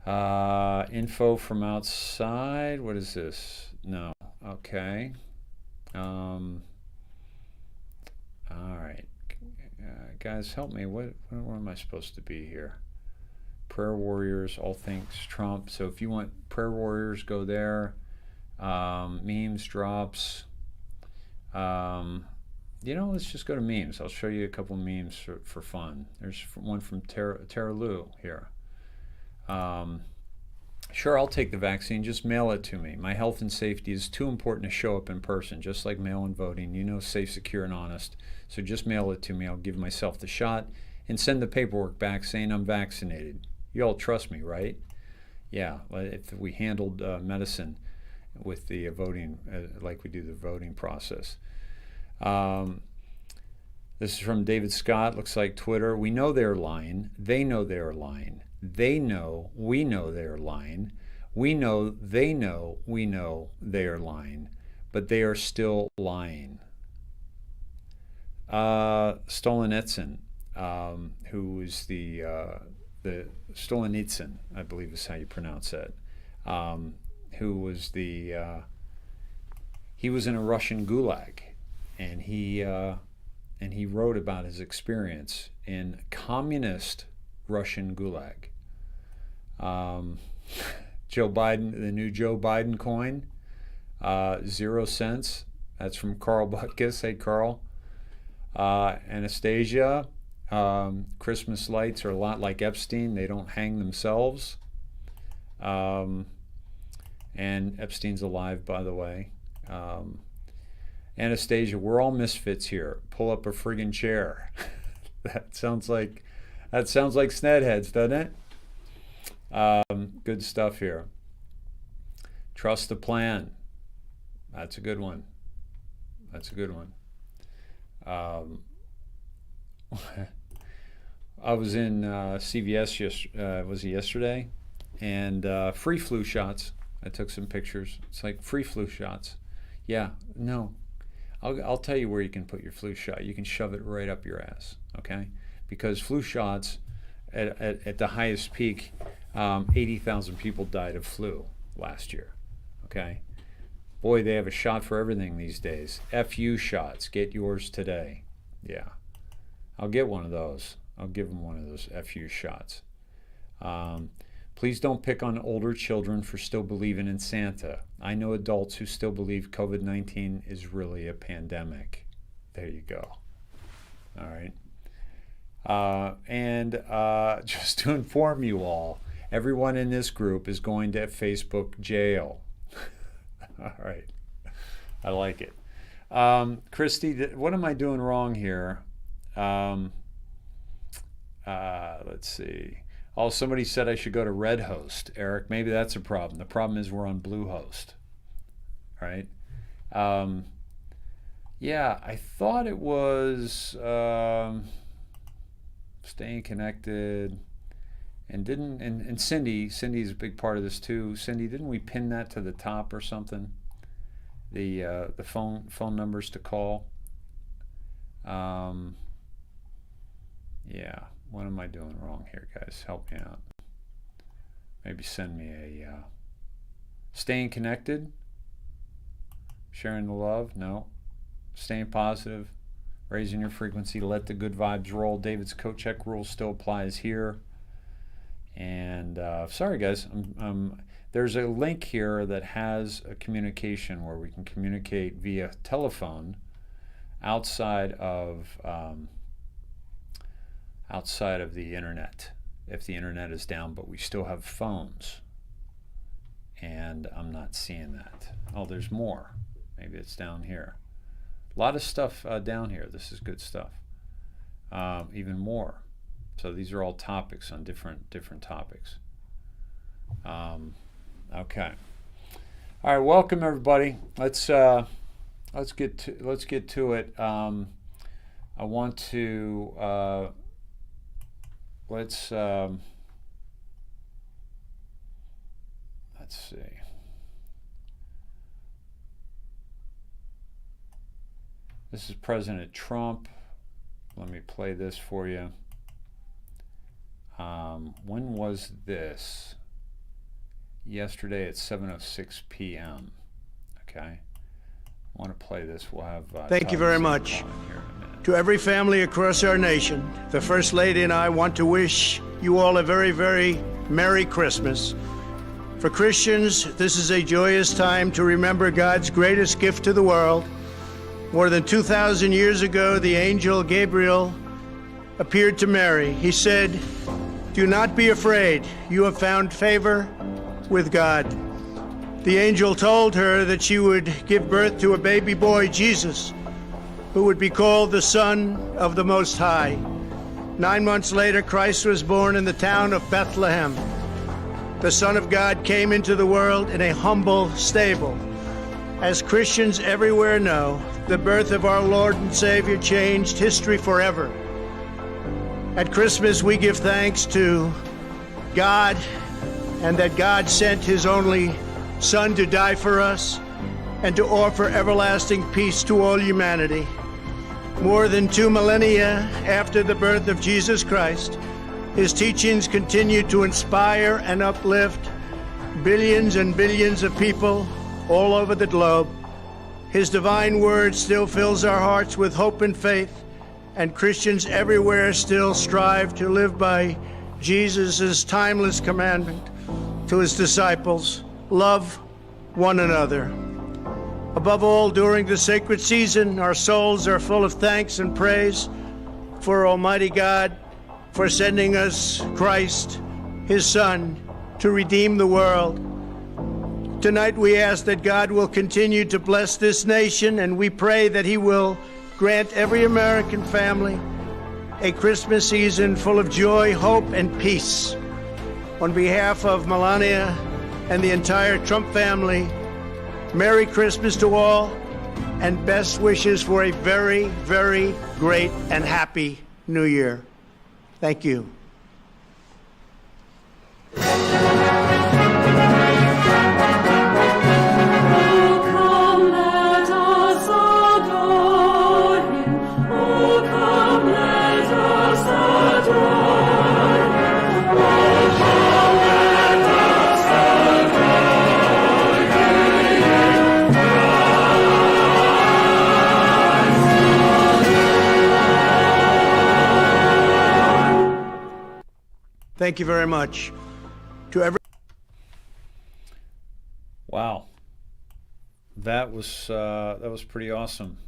Info from outside. What is this? No. Okay. All right. Guys, help me. Where am I supposed to be here? Prayer Warriors, all things Trump. So if you want Prayer Warriors, go there. Memes, drops. Let's just go to memes. I'll show you a couple memes for fun. There's one from Tara Lou here. Sure, I'll take the vaccine. Just mail it to me. My health and safety is too important to show up in person, just like mail-in voting. Safe, secure, and honest. So just mail it to me. I'll give myself the shot and send the paperwork back saying I'm vaccinated. You all trust me, right? Yeah, if we handled medicine with the voting like we do the voting process. This is from David Scott. Looks like Twitter. We know they're lying. They know they're lying. They know, we know they're lying. We know, they know, we know they are lying. But they are still lying. Stolenitsin, who is the Stolenitsin, I believe is how you pronounce it, who was he was in a Russian gulag, and he wrote about his experience in communist Russian gulag. Joe Biden, the new Joe Biden coin, 0 cents. That's from Carl Butkus. Hey, Carl. Anastasia, Christmas lights are a lot like Epstein. They don't hang themselves. And Epstein's alive, by the way. Anastasia, we're all misfits here. Pull up a friggin' chair. That sounds like Snedheads, doesn't it? Good stuff here. Trust the plan. That's a good one. I was in CVS yesterday, and free flu shots. I took some pictures. It's like free flu shots. Yeah, no. I'll tell you where you can put your flu shot. You can shove it right up your ass, okay? Because flu shots, at the highest peak, 80,000 people died of flu last year, okay? Boy, they have a shot for everything these days. FU shots. Get yours today. Yeah. I'll get one of those. I'll give them one of those FU shots. Please don't pick on older children for still believing in Santa. I know adults who still believe COVID-19 is really a pandemic. There you go. All right. And just to inform you all, everyone in this group is going to Facebook jail. All right. I like it. Christy, what am I doing wrong here? Let's see. Oh, somebody said I should go to Red Host. Eric, maybe that's a problem. The problem is we're on Bluehost. Right? Yeah, I thought it was staying connected. And Cindy's a big part of this too. Cindy, didn't we pin that to the top or something? The phone numbers to call. Yeah, what am I doing wrong here, guys? Help me out. Maybe send me a staying connected. Sharing the love. No. Staying positive. Raising your frequency. Let the good vibes roll. David's coat check rule still applies here. And sorry guys, there's a link here that has a communication where we can communicate via telephone outside of the internet, if the internet is down, but we still have phones. And I'm not seeing that. Oh, there's more. Maybe it's down here. A lot of stuff down here. This is good stuff. Even more. So these are all topics on different topics. Okay. All right, welcome everybody. Let's get to it. I want to let's see. This is President Trump. Let me play this for you. When was this? Yesterday at 7:06 p.m. Okay. I want to play this. We'll have. Thank you very much. To every family across our nation, the First Lady and I want to wish you all a very, very Merry Christmas. For Christians, this is a joyous time to remember God's greatest gift to the world. More than 2,000 years ago, the angel Gabriel appeared to Mary. He said, "Do not be afraid. You have found favor with God." The angel told her that she would give birth to a baby boy, Jesus, who would be called the Son of the Most High. 9 months later, Christ was born in the town of Bethlehem. The Son of God came into the world in a humble stable. As Christians everywhere know, the birth of our Lord and Savior changed history forever. At Christmas, we give thanks to God and that God sent his only Son to die for us and to offer everlasting peace to all humanity. More than 2 millennia after the birth of Jesus Christ, his teachings continue to inspire and uplift billions and billions of people all over the globe. His divine word still fills our hearts with hope and faith, and Christians everywhere still strive to live by Jesus' timeless commandment to his disciples: love one another. Above all, during the sacred season, our souls are full of thanks and praise for Almighty God for sending us Christ, his Son, to redeem the world. Tonight we ask that God will continue to bless this nation, and we pray that he will grant every American family a Christmas season full of joy, hope, and peace. On behalf of Melania and the entire Trump family, Merry Christmas to all, and best wishes for a very, very great and happy New Year. Thank you. Thank you very much. To every Wow, that was pretty awesome.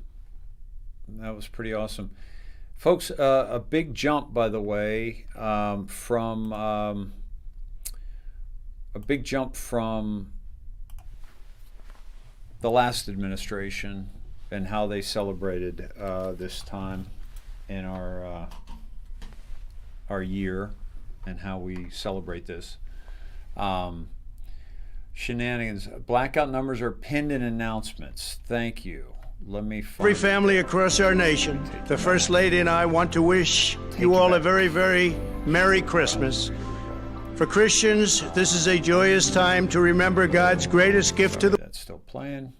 That was pretty awesome, folks. A big jump, by the way, from the last administration and how they celebrated this time in our year, and how we celebrate this. Shenanigans. Blackout numbers are pinned in announcements. Thank you. Let me find every family across our nation, the First Lady and I want to wish you all a very, very Merry Christmas. For Christians, this is a joyous time to remember God's greatest gift to the... That's still playing.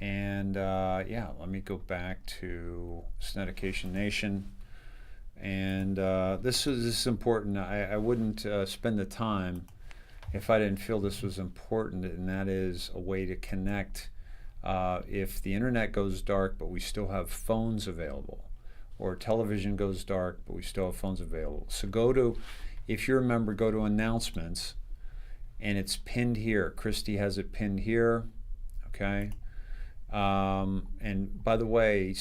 And yeah, let me go back to Snedeker Nation. And this is important. I wouldn't spend the time if I didn't feel this was important, and that is a way to connect if the internet goes dark but we still have phones available, or television goes dark but we still have phones available. So go to, if you're a member, go to announcements, and it's pinned here. Christy has it pinned here, okay? And by the way,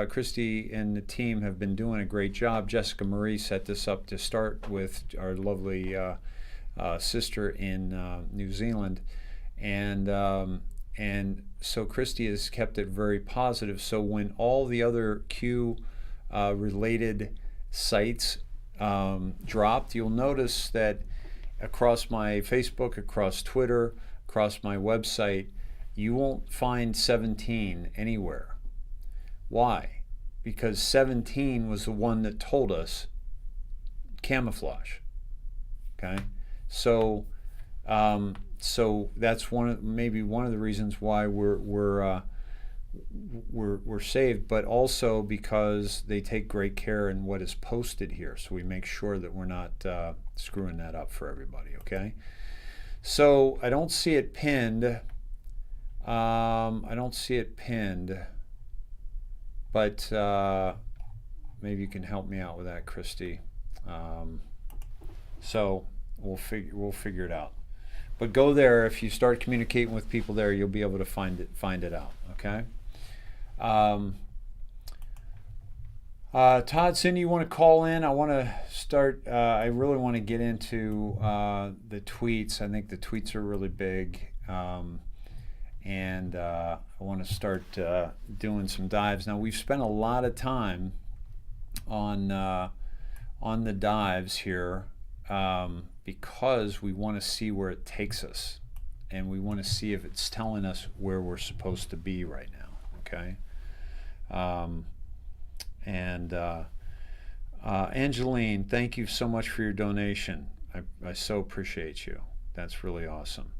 Christy and the team have been doing a great job. Jessica Marie set this up to start with, our lovely sister in New Zealand, and so Christy has kept it very positive. So when all the other Q related sites dropped, you'll notice that across my Facebook, across Twitter, across my website, you won't find 17 anywhere. Why? Because 17 was the one that told us camouflage. Okay, so that's maybe one of the reasons why we're saved, but also because they take great care in what is posted here, so we make sure that we're not screwing that up for everybody. Okay, so I don't see it pinned. I don't see it pinned, but maybe you can help me out with that, Christy. So we'll figure it out. But go there. If you start communicating with people there, you'll be able to find it out. Okay. Todd, Cindy, you want to call in? I want to start. I really want to get into the tweets. I think the tweets are really big. And I want to start doing some dives. Now, we've spent a lot of time on the dives here because we want to see where it takes us, and we want to see if it's telling us where we're supposed to be right now. Okay. Angeline, thank you so much for your donation. I so appreciate you. That's really awesome.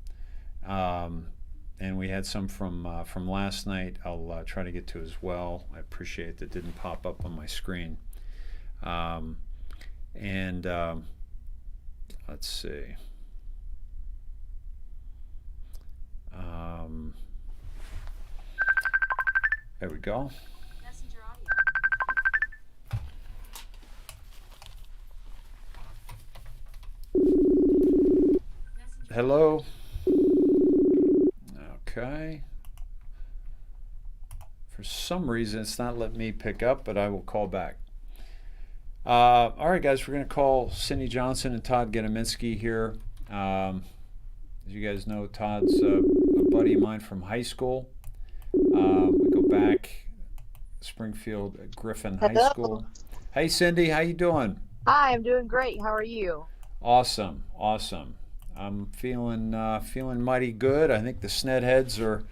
And we had some from last night. I'll try to get to as well. I appreciate that didn't pop up on my screen. Let's see. There we go. Messenger audio. Hello. Okay. For some reason, it's not letting me pick up, but I will call back. All right, guys, we're going to call Cindy Johnson and Todd Gedominski here. As you guys know, Todd's a buddy of mine from high school. We go back Springfield Griffin High School. Hey, Cindy, how you doing? Hi, I'm doing great. How are you? Awesome. I'm feeling mighty good. I think the Snedheads are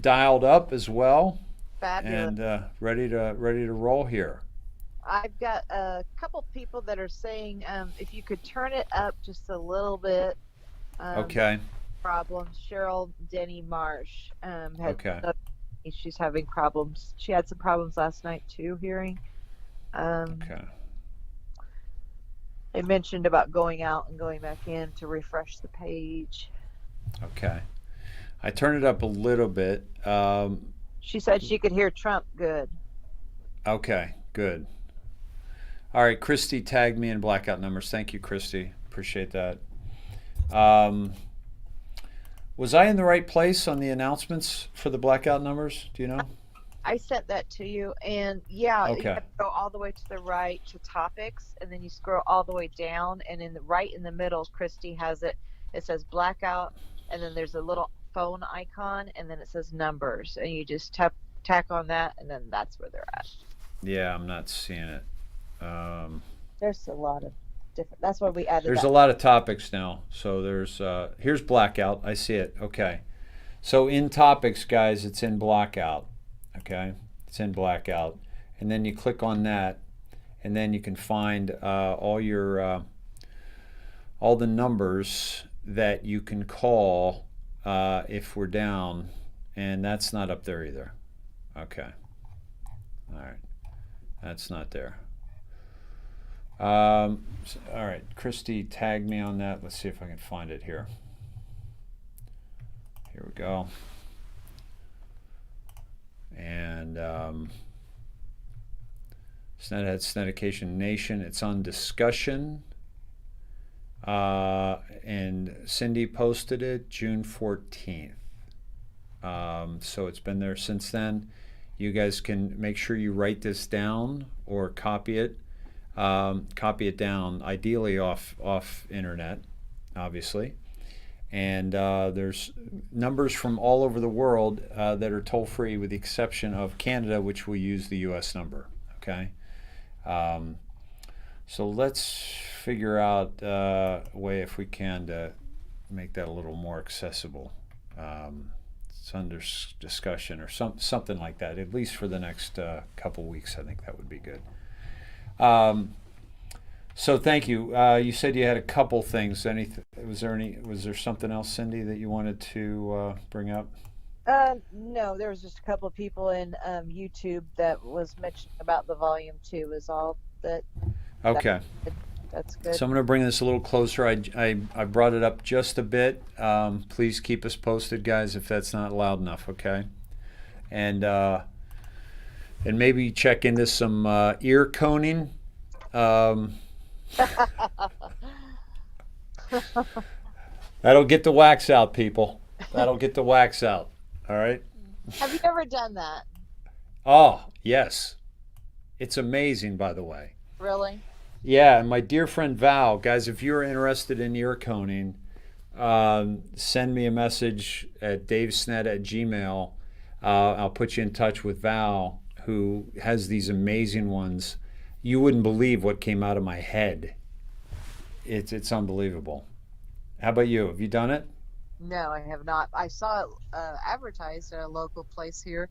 dialed up as well. Fabulous. And ready to roll here. I've got a couple people that are saying if you could turn it up just a little bit. Okay. Problems. Cheryl Denny Marsh had Okay. She's having problems. She had some problems last night too, hearing. Okay. They mentioned about going out and going back in to refresh the page. Okay. I turned it up a little bit. She said she could hear Trump good. Okay, good. All right, Christy tagged me in blackout numbers. Thank you, Christy. Appreciate that. Was I in the right place on the announcements for the blackout numbers? Do you know? I sent that to you, and yeah, Okay. you have to go all the way to the right to topics, and then you scroll all the way down, and right in the middle, Christy has it. It says blackout, and then there's a little phone icon, and then it says numbers, and you just tack on that, and then that's where they're at. Yeah, I'm not seeing it. There's a lot of different. That's why we added. There's that. a lot of topics now. So there's here's blackout. I see it. Okay. So in topics, guys, it's in blackout. Okay, it's in blackout, and then you click on that, and then you can find all the numbers that you can call if we're down, and that's not up there either. Okay. All right, that's not there. All right, Christy tagged me on that. Let's see if I can find it here. Here we go. And Snedication Nation, it's on discussion. And Cindy posted it June 14th. So it's been there since then. You guys can make sure you write this down or copy it. Copy it down, ideally off internet, obviously. And there's numbers from all over the world that are toll-free, with the exception of Canada, which will use the U.S. number. Okay. So let's figure out a way, if we can, to make that a little more accessible. it's under discussion or something like that. At least for the next couple weeks, I think that would be good. So thank you. You said you had a couple things. Was there something else, Cindy, that you wanted to bring up? No, there was just a couple of people in YouTube that was mentioning about the volume 2 is all that. Okay. That's good. So I'm going to bring this a little closer. I brought it up just a bit. Please keep us posted, guys, if that's not loud enough, okay? And maybe check into some ear coning. That'll get the wax out, people. That'll get the wax out. All right? Have you ever done that? Oh, yes. It's amazing, by the way. Really? Yeah, and my dear friend Val, guys, if you're interested in ear coning, send me a message at davesned@gmail. I'll put you in touch with Val, who has these amazing ones. You wouldn't believe what came out of my head. It's unbelievable. How about you? Have you done it? No, I have not. I saw it advertised at a local place here.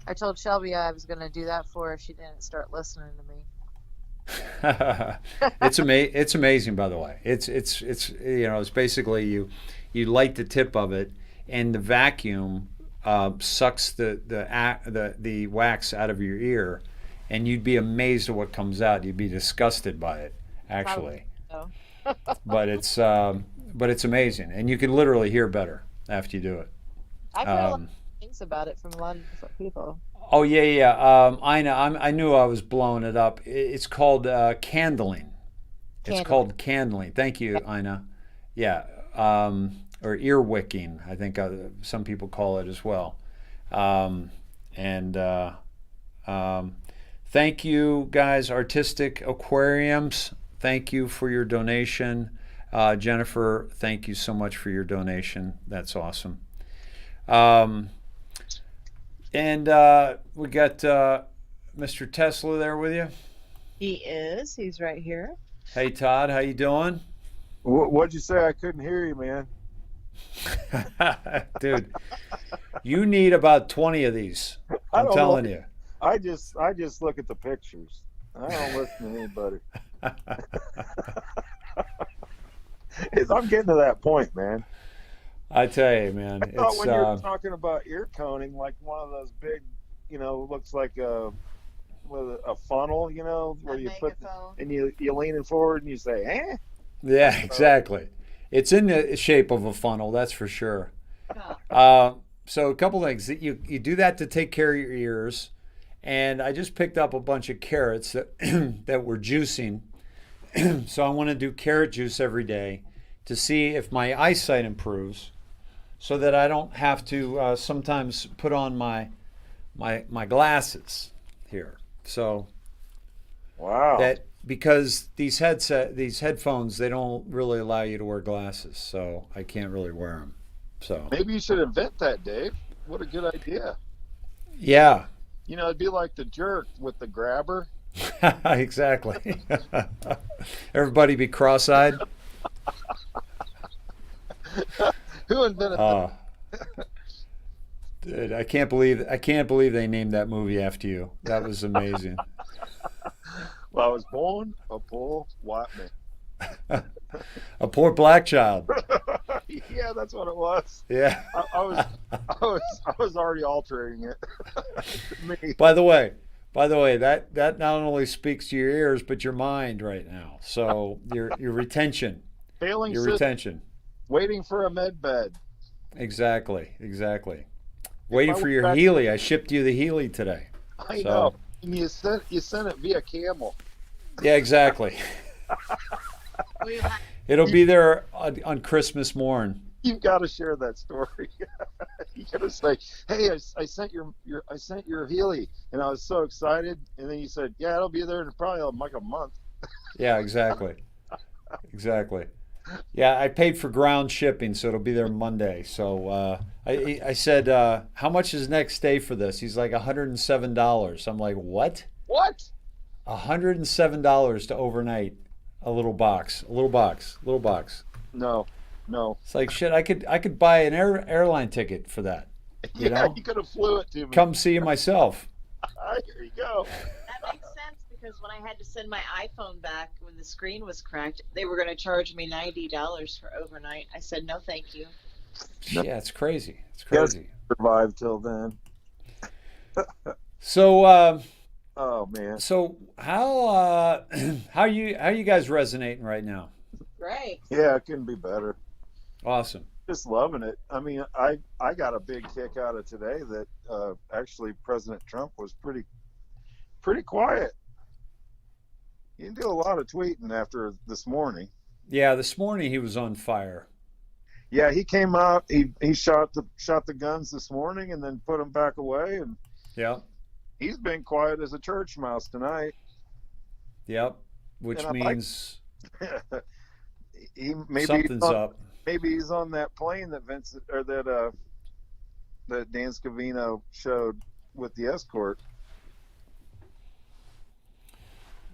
I told Shelby I was going to do that for her if she didn't start listening to me. It's amazing, by the way. It's it's basically you light the tip of it, and the vacuum sucks the wax out of your ear, and you'd be amazed at what comes out. You'd be disgusted by it, actually. So. but it's amazing, and you can literally hear better after you do it. I've heard a lot of things about it from a lot of different people. Oh yeah. I knew I was blowing it up. It's called candling. It's called candling. Thank you, Ina. Yeah, or ear wicking. I think some people call it as well. Thank you, guys. Artistic Aquariums. Thank you for your donation. Jennifer, thank you so much for your donation. That's awesome. And we got Mr. Tesla there with you. He is. He's right here. Hey, Todd, how you doing? What'd you say? I couldn't hear you, man. Dude, you need about 20 of these. I'm telling you. I just look at the pictures. I don't listen to anybody. I'm getting to that point, man. I tell you, man. I thought when you're talking about ear coning, like one of those big, looks like a funnel, where you put and you lean forward and you say, eh? Yeah, exactly. It's in the shape of a funnel, that's for sure. So a couple things. You do that to take care of your ears. And I just picked up a bunch of carrots that that were juicing. So I want to do carrot juice every day to see if my eyesight improves, so that I don't have to sometimes put on my glasses here. So wow. That because these headphones, they don't really allow you to wear glasses, so I can't really wear them. So maybe you should invent that, Dave. What a good idea. Yeah. It'd be like the jerk with the grabber. Exactly. Everybody be cross-eyed. Who invented that? Dude, I can't believe they named that movie after you. That was amazing. Well, I was born a poor white man. A poor black child. Yeah, that's what it was. Yeah. I was already altering it. Me. By the way, that not only speaks to your ears but your mind right now. So your retention. Failing your retention. Waiting for a med bed. Exactly. Waiting for your Healy. I shipped you the Healy today. I know. And you sent it via camel. Yeah, exactly. It'll be there on Christmas morn. You've got to share that story. You got to say, "Hey, I sent your Healy, and I was so excited." And then you said, "Yeah, it'll be there in probably like a month." Yeah, exactly. Yeah, I paid for ground shipping, so it'll be there Monday. So I said, "How much is next day for this?" He's like, $107. I'm like, "What?" What? $107 to overnight a little box. No. No. It's like shit. I could buy an airline ticket for that. You Yeah, know, you could have flew it to me. come see you myself. Here you go. That makes sense because when I had to send my iPhone back when the screen was cracked, they were going to charge me $90 for overnight. I said no, thank you. Yeah, it's crazy. It's Guess crazy. survive till then. So, Oh man. so how you guys resonating right now? Right. Yeah, it couldn't be better. Awesome. Just loving it. I mean, I got a big kick out of today that actually President Trump was pretty quiet. He didn't do a lot of tweeting after this morning. Yeah, this morning he was on fire. Yeah, he came out. He shot the guns this morning and then put them back away. And Yeah. he's been quiet as a church mouse tonight. Yep. Which And I like- means Maybe something's up. Maybe he's on that plane that Vincent or that Dan Scavino showed with the escort.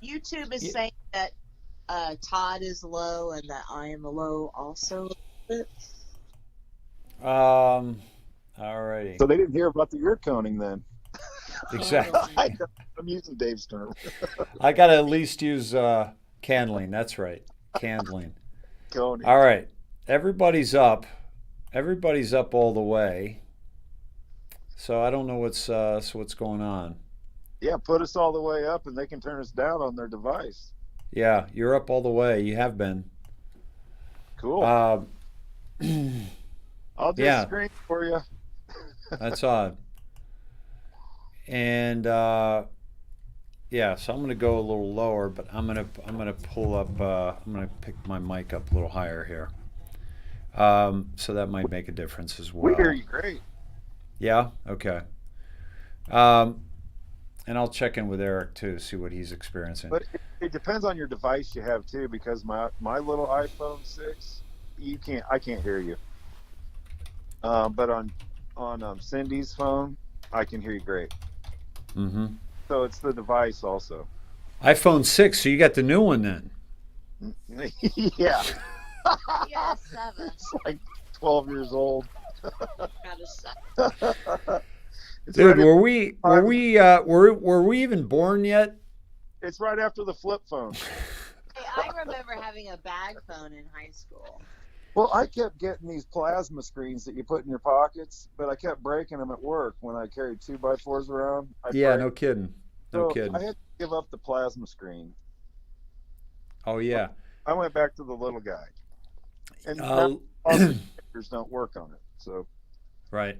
YouTube is Yeah. saying that Todd is low and that I am low also. Alrighty. So they didn't hear about the ear coning then. Exactly. I'm using Dave's term. I gotta at least use candling. That's right. Candling. Coning. All right. Everybody's up. Everybody's up all the way. So I don't know what's going on. Yeah, put us all the way up and they can turn us down on their device. Yeah, you're up all the way. You have been. Cool. Uh, I'll do yeah. a screen for you. That's odd. And yeah, so I'm gonna go a little lower, but I'm gonna pull up. I'm gonna pick my mic up a little higher here. So that might make a difference as well. We hear you great. Yeah. Okay. And I'll check in with Eric too, see what he's experiencing. But it depends on your device you have too, because my little iPhone 6, I can't hear you. But on Cindy's phone, I can hear you great. Mm-hmm. So it's the device also. iPhone 6, so you got the new one then. Yeah, Yeah, 7. it's like 12 years old. Got a 7. It's Dude, right were we even born yet? It's right after the flip phone. Hey, I remember having a bag phone in high school. Well, I kept getting these plasma screens that you put in your pockets, but I kept breaking them at work when I carried 2x4s around. Yeah, no kidding. No So kidding. I had to give up the plasma screen. Oh yeah. I went back to the little guy. And stickers don't work on it. So Right.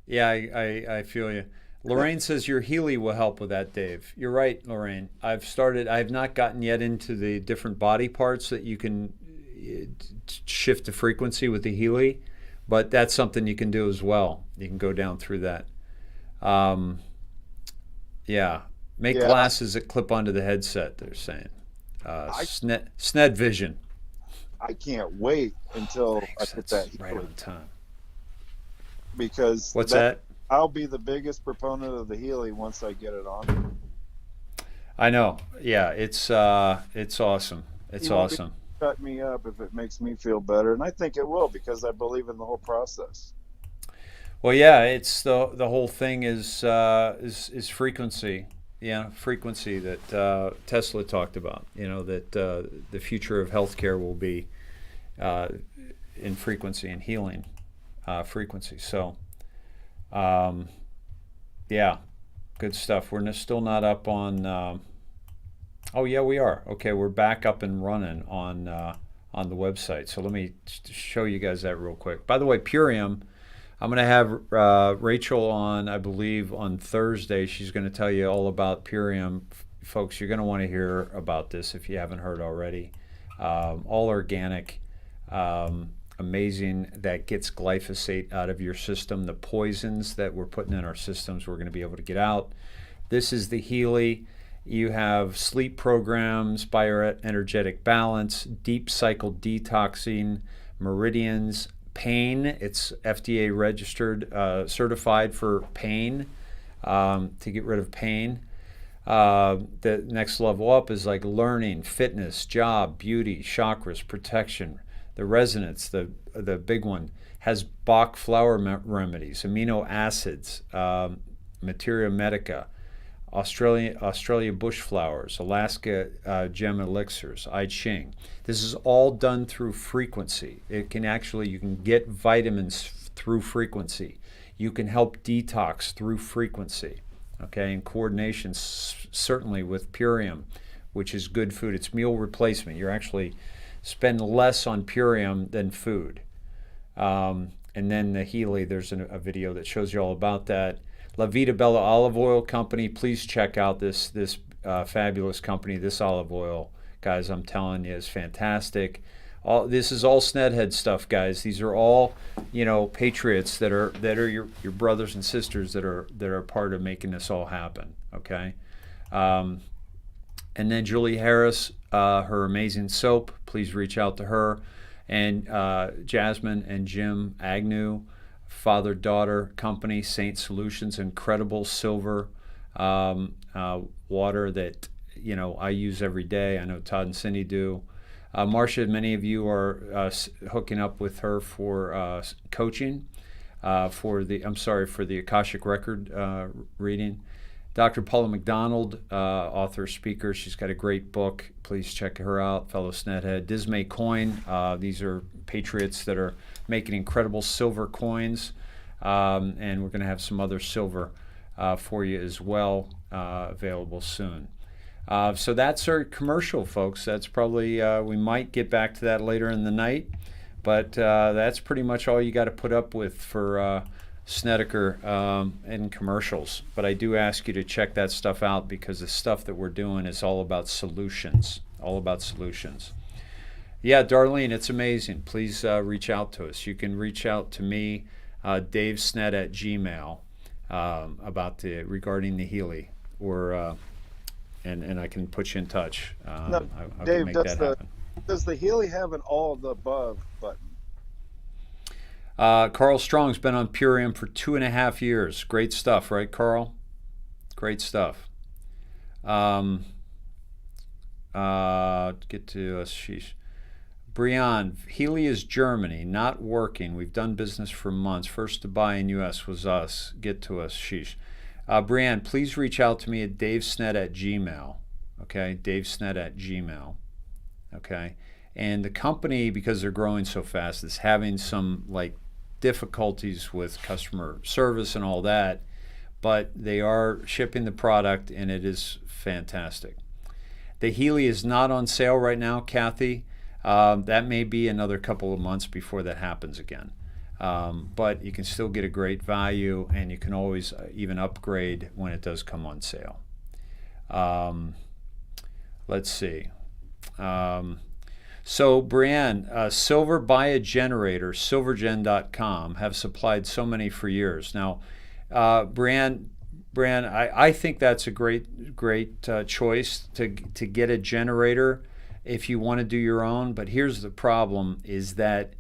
Yeah, I feel you. Lorraine says your Healy will help with that, Dave. You're right, Lorraine. I have not gotten yet into the different body parts that you can shift the frequency with the Healy, but that's something you can do as well. You can go down through that. Yeah. Make glasses that clip onto the headset, they're saying. Sned Vision. I can't wait until I put that right Healy, on time. because What's that? I'll be the biggest proponent of the Healy once I get it on. I know. Yeah, it's awesome. It's You won't be awesome. Shut me up if it makes me feel better, and I think it will because I believe in the whole process. Well, yeah, it's the whole thing is frequency. Yeah, frequency that Tesla talked about. You know that the future of healthcare will be in frequency and healing frequency. So, yeah, good stuff. We're still not up on. Oh yeah, we are. Okay, we're back up and running on the website. So let me show you guys that real quick. By the way, Purium. I'm going to have Rachel on, I believe, on Thursday. She's going to tell you all about Purium. Folks, you're going to want to hear about this if you haven't heard already. All organic, amazing, that gets glyphosate out of your system. The poisons that we're putting in our systems, we're going to be able to get out. This is the Healy. You have sleep programs, bioenergetic balance, deep cycle detoxing, meridians, pain. It's FDA registered, certified for pain, to get rid of pain. The next level up is like learning, fitness, job, beauty, chakras, protection, The Resonance, the big one, has Bach flower remedies, amino acids, materia medica, Australia bush flowers, Alaska gem elixirs, I Ching. This is all done through frequency. You can get vitamins through frequency. You can help detox through frequency. Okay, in coordination certainly with Purium, which is good food. It's meal replacement. You're actually spend less on Purium than food. And then the Healy, there's a video that shows you all about that. La Vita Bella Olive Oil Company, please check out this fabulous company. This olive oil, guys, I'm telling you, is fantastic. This is all Snedhead stuff, guys. These are all, patriots that are your brothers and sisters that are part of making this all happen. Okay, and then Julie Harris, her amazing soap. Please reach out to her, and Jasmine and Jim Agnew, father-daughter company, Saint Solutions, incredible silver water that I use every day. I know Todd and Cindy do. Marcia, many of you are hooking up with her for coaching for the Akashic Record reading. Dr. Paula McDonald, author, speaker, she's got a great book. Please check her out, fellow Snedhead. Dismay Coin, these are patriots that are making incredible silver coins, and we're going to have some other silver for you as well, available soon. So that's our commercial, folks. That's probably, we might get back to that later in the night, but that's pretty much all you got to put up with for Snedeker and commercials. But I do ask you to check that stuff out, because the stuff that we're doing is all about solutions. Yeah, Darlene, it's amazing. Please reach out to us. You can reach out to me, DaveSned@gmail, regarding the Healy, or and I can put you in touch. No, I Dave, can make that happen. does the Healy have an all of the above button? Carl Strong's been on Purium for 2.5 years. Great stuff, right, Carl? Great stuff. Get to us. Sheesh. Brian, Healy is Germany, not working. We've done business for months. First to buy in U.S. was us. Get to us. Sheesh. Brian, please reach out to me at davesned@gmail. Okay, davesned@gmail. Okay, and the company, because they're growing so fast, is having some difficulties with customer service and all that, but they are shipping the product, and it is fantastic. The Healy is not on sale right now, Kathy. That may be another couple of months before that happens again. But you can still get a great value, and you can always even upgrade when it does come on sale. Let's see. So, Brienne, silver buy a generator, silvergen.com, have supplied so many for years. Now, Brienne, I think that's a great choice to get a generator if you want to do your own. But here's the problem, is that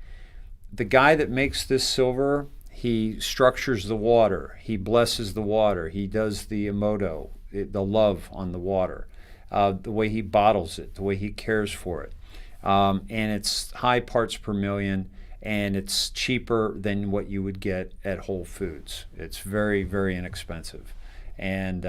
the guy that makes this silver, he structures the water, he blesses the water, he does the emoto, the love on the water, the way he bottles it, the way he cares for it. And it's high parts per million, and it's cheaper than what you would get at Whole Foods. It's very, very inexpensive, and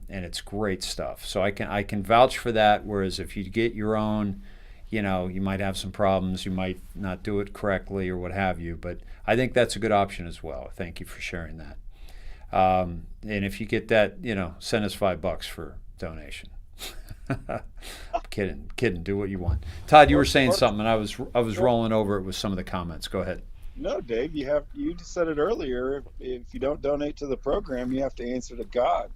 it's great stuff. So I can vouch for that. Whereas if you get your own, you might have some problems. You might not do it correctly or what have you. But I think that's a good option as well. Thank you for sharing that. And if you get that, send us $5 for donation. Kidding. Do what you want. Todd, you were saying something, and I was rolling over it with some of the comments. Go ahead. No, Dave, you said it earlier. If you don't donate to the program, you have to answer to God.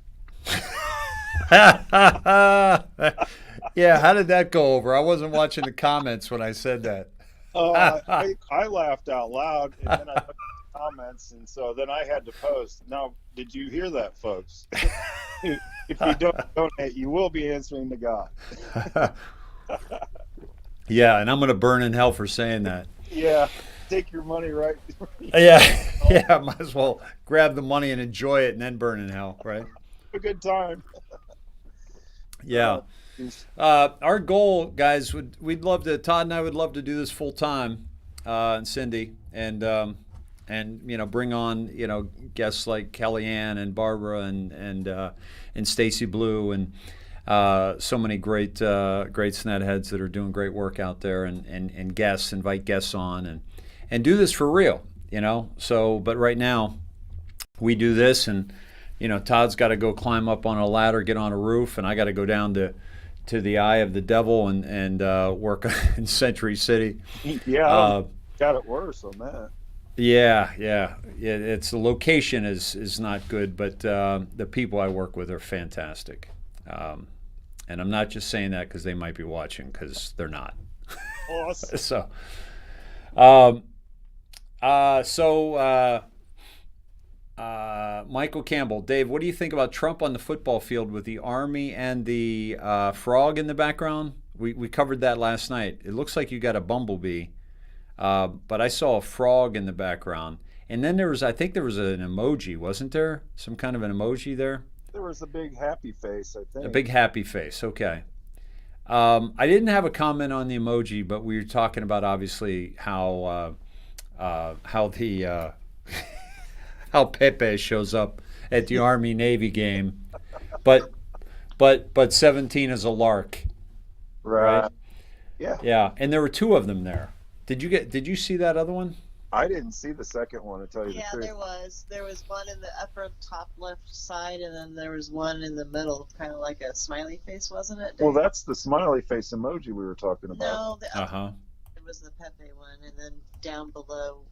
Yeah, how did that go over? I wasn't watching the comments when I said that. Oh, I laughed out loud, and then I looked at the comments, and so then I had to post. Now, did you hear that, folks? If you don't donate, you will be answering to God. Yeah, and I'm going to burn in hell for saying that. Yeah, take your money right. Yeah, might as well grab the money and enjoy it and then burn in hell, right? A good time. Yeah. Our goal, guys, Todd and I would love to do this full time. and Cindy, and bring on guests like Kellyanne and Barbara and Stacy Blue and so many great SNED heads that are doing great work out there, and guests, invite guests on and do this for real, So, but right now we do this, and Todd's got to go climb up on a ladder, get on a roof, and I got to go down to the eye of the devil and work in Century City. Yeah, got it worse on that. Yeah. It's the location is not good, but the people I work with are fantastic. And I'm not just saying that because they might be watching, because they're not. Awesome. Michael Campbell, Dave, what do you think about Trump on the football field with the Army and the frog in the background? We covered that last night. It looks like you got a bumblebee, but I saw a frog in the background. And then I think there was an emoji, wasn't there? Some kind of an emoji there? There was a big happy face, I think. A big happy face, okay. I didn't have a comment on the emoji, but we were talking about obviously how Pepe shows up at the Army Navy game, but 17 is a lark, Right. Yeah. Yeah, and there were two of them there. Did you see that other one? I didn't see the second one, to tell you the Yeah, truth. there was one in the upper top left side, and then there was one in the middle, kind of like a smiley face, wasn't it, Dave? Well, that's the smiley face emoji we were talking about. No, the upper Uh-huh. it was the Pepe one, and then down below,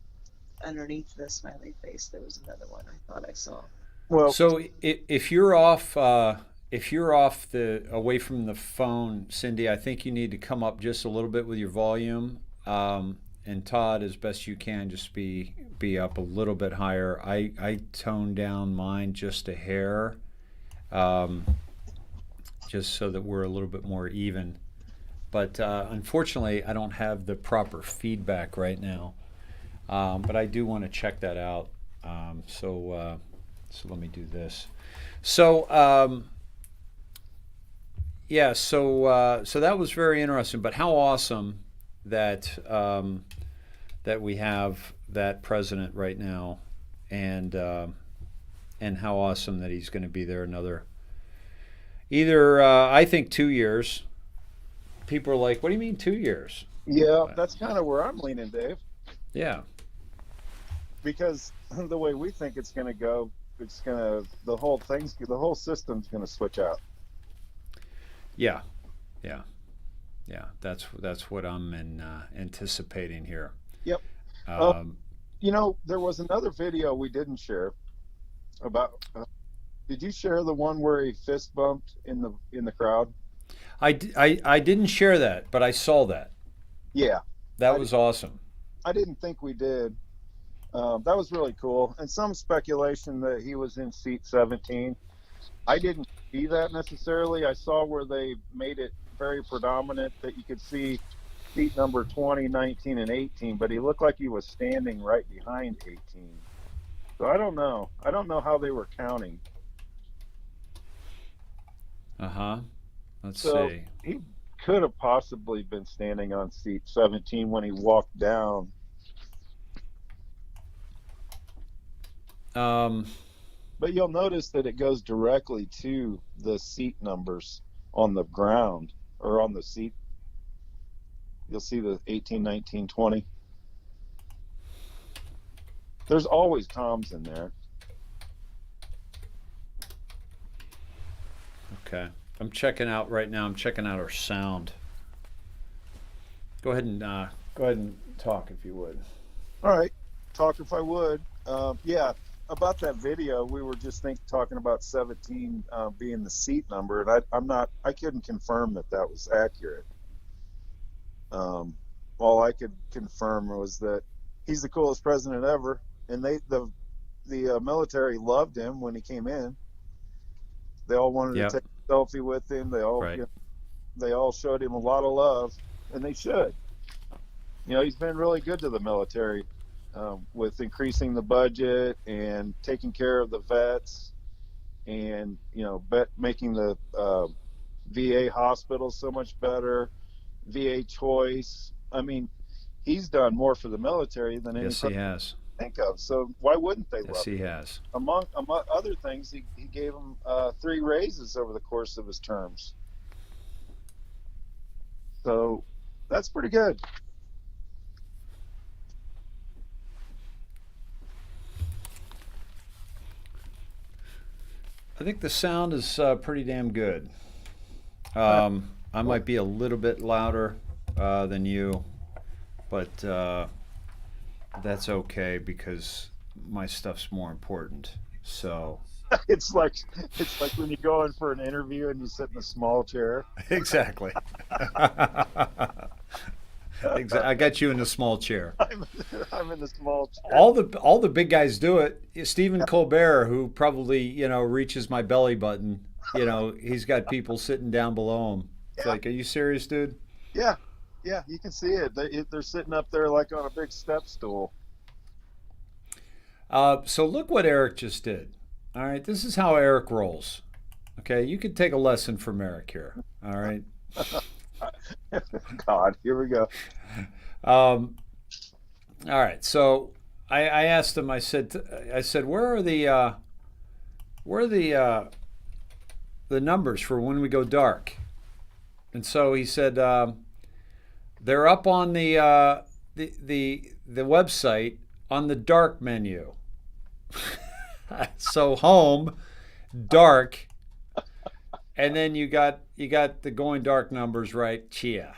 underneath the smiley face, there was another one I thought I saw. Well, So if you're off away from the phone, Cindy, I think you need to come up just a little bit with your volume. And Todd, as best you can, just be up a little bit higher. I toned down mine just a hair, just so that we're a little bit more even. But unfortunately, I don't have the proper feedback right now. But I do want to check that out. So let me do this. So so that was very interesting. But how awesome that we have that president right now, and how awesome that he's going to be there either I think 2 years. People are like, what do you mean 2 years? yeah, that's kind of where I'm leaning, Dave. Yeah. Because the way we think it's going to go, the whole system's going to switch out. Yeah. That's what I'm anticipating here. Yep. There was another video we didn't share about. Did you share the one where he fist bumped in the crowd? I didn't share that, but I saw that. Yeah. That was awesome. I didn't think we did. That was really cool. And some speculation that he was in seat 17. I didn't see that necessarily. I saw where they made it very predominant that you could see seat number 20, 19, and 18, but he looked like he was standing right behind 18. So I don't know. I don't know how they were counting. Uh-huh. Let's So see. he could have possibly been standing on seat 17 when he walked down. But you'll notice that it goes directly to the seat numbers on the ground or on the seat. You'll see the 18, 19, 20. There's always comms in there. Okay. I'm checking out right now. I'm checking out our sound. Go ahead and talk if you would. All right, talk if I would. Yeah, about that video, we were just talking about 17 being the seat number, and I couldn't confirm that was accurate. All I could confirm was that he's the coolest president ever, and the military loved him when he came in. They all wanted to take a selfie with him. They all they all showed him a lot of love, and they should. He's been really good to the military with increasing the budget and taking care of the vets, and making the VA hospitals so much better, VA choice. I mean, he's done more for the military than any Yes, he president has. I think of. So why wouldn't they Yes, love he him? has. Among other things, he gave him 3 raises over the course of his terms. So that's pretty good. I think the sound is pretty damn good. I might be a little bit louder than you, but that's okay because my stuff's more important. So It's like when you go in for an interview and you sit in a small chair. exactly. I got you in a small chair. I'm in the small chair. All the big guys do it. Stephen Colbert, who probably reaches my belly button, he's got people sitting down below him. It's like, are you serious, dude? Yeah, you can see it. They're sitting up there like on a big step stool. So look what Eric just did. All right, this is how Eric rolls. Okay, you could take a lesson from Eric here. All right. God, here we go. All right, so I asked him. I said, where are the numbers for when we go dark? And so he said, they're up on the website on the dark menu. So home, dark, and then you got the going dark numbers, right? Chia.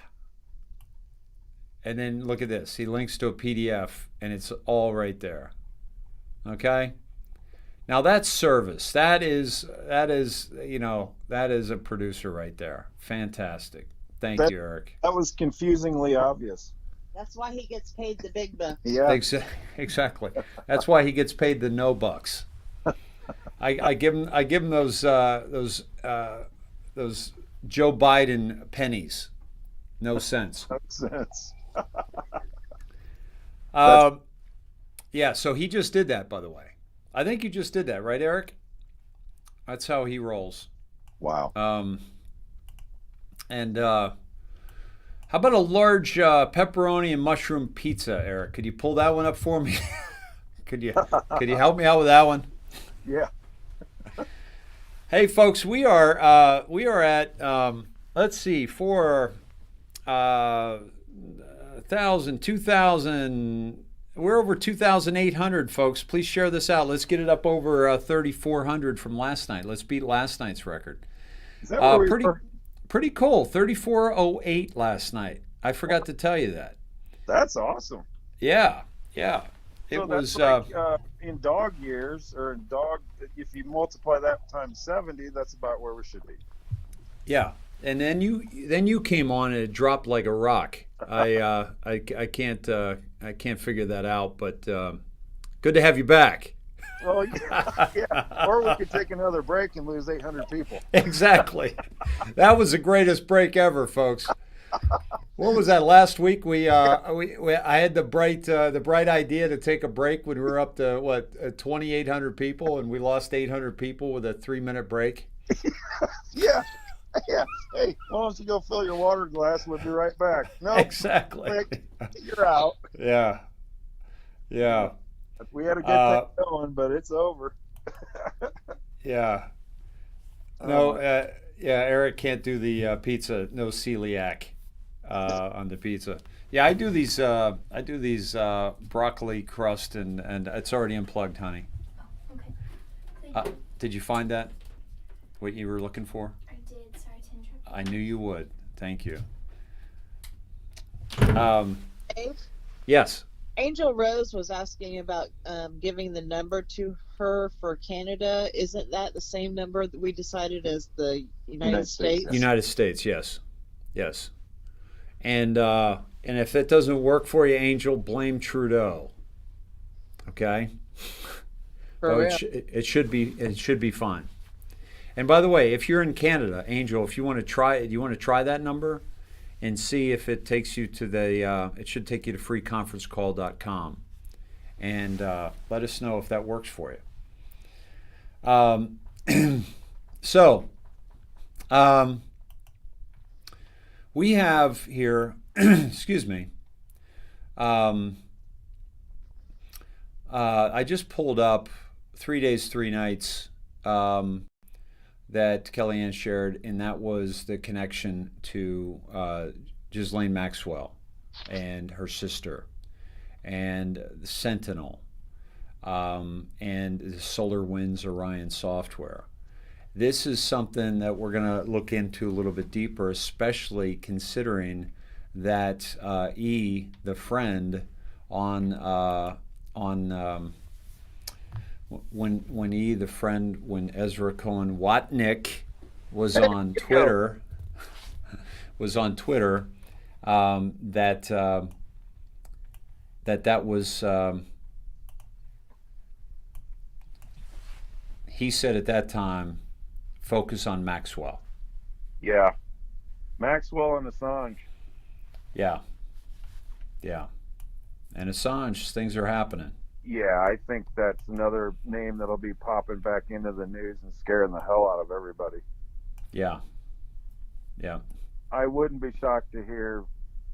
And then look at this. He links to a PDF, and it's all right there. Okay. Now that's service. That is a producer right there. Fantastic. Thank you, Eric. That was confusingly obvious. That's why he gets paid the big bucks. Yeah. Exactly. That's why he gets paid the no bucks. I give him those Joe Biden pennies. No sense. Makes sense. Yeah, so he just did that, by the way. I think you just did that, right, Eric? That's how he rolls. Wow. And how about a large pepperoni and mushroom pizza, Eric? Could you pull that one up for me? Could you help me out with that one? Yeah. Hey, folks, we are at let's see, for 1,000, 2,000. We're over 2,800, folks. Please share this out. Let's get it up over 3,400 from last night. Let's beat last night's record. Is that where we were? Pretty cool. 3,408 last night. I forgot to tell you that. That's awesome. Yeah. It So was that's like, in dog years, or in dog, if you multiply that times 70, that's about where we should be. yeah. And then you came on and it dropped like a rock. I can't figure that out, but good to have you back. Well, yeah. Or we could take another break and lose 800 people. Exactly. That was the greatest break ever, folks. What was that last week? I had the bright idea to take a break when we were up to 2,800 people, and we lost 800 people with a 3-minute break. Yeah. Hey, why don't you go fill your water glass? We'll be right back. No, Exactly. break. You're out. Yeah. We had a good thing going, but it's over. Yeah. No. Eric can't do the pizza. No celiac on the pizza. Yeah, I do these broccoli crust, and it's already unplugged, honey. Oh, okay. Thank you. Did you find that? What you were looking for? I did. Sorry to interrupt. I knew you would. Thank you. Dave, Yes. Angel Rose was asking about giving the number to her for Canada. Isn't that the same number that we decided as the United States? United States, yes. And if it doesn't work for you, Angel, blame Trudeau. Okay? For real? It should be fine. And by the way, if you're in Canada, Angel, if you want to try that number and see if it takes you to it should take you to freeconferencecall.com, and let us know if that works for you. So we have here, excuse me, Um, I just pulled up 3 days, 3 nights that Kellyanne shared, and that was the connection to Ghislaine Maxwell and her sister, and the Sentinel, and the Solar Winds Orion software. This is something that we're going to look into a little bit deeper, especially considering that E, the friend, on when E, the friend, when Ezra Cohen Watnick was on Twitter, that was he said at that time, focus on Maxwell. Yeah, Maxwell and Assange. Yeah, and Assange, things are happening. Yeah, I think that's another name that'll be popping back into the news and scaring the hell out of everybody. Yeah. I wouldn't be shocked to hear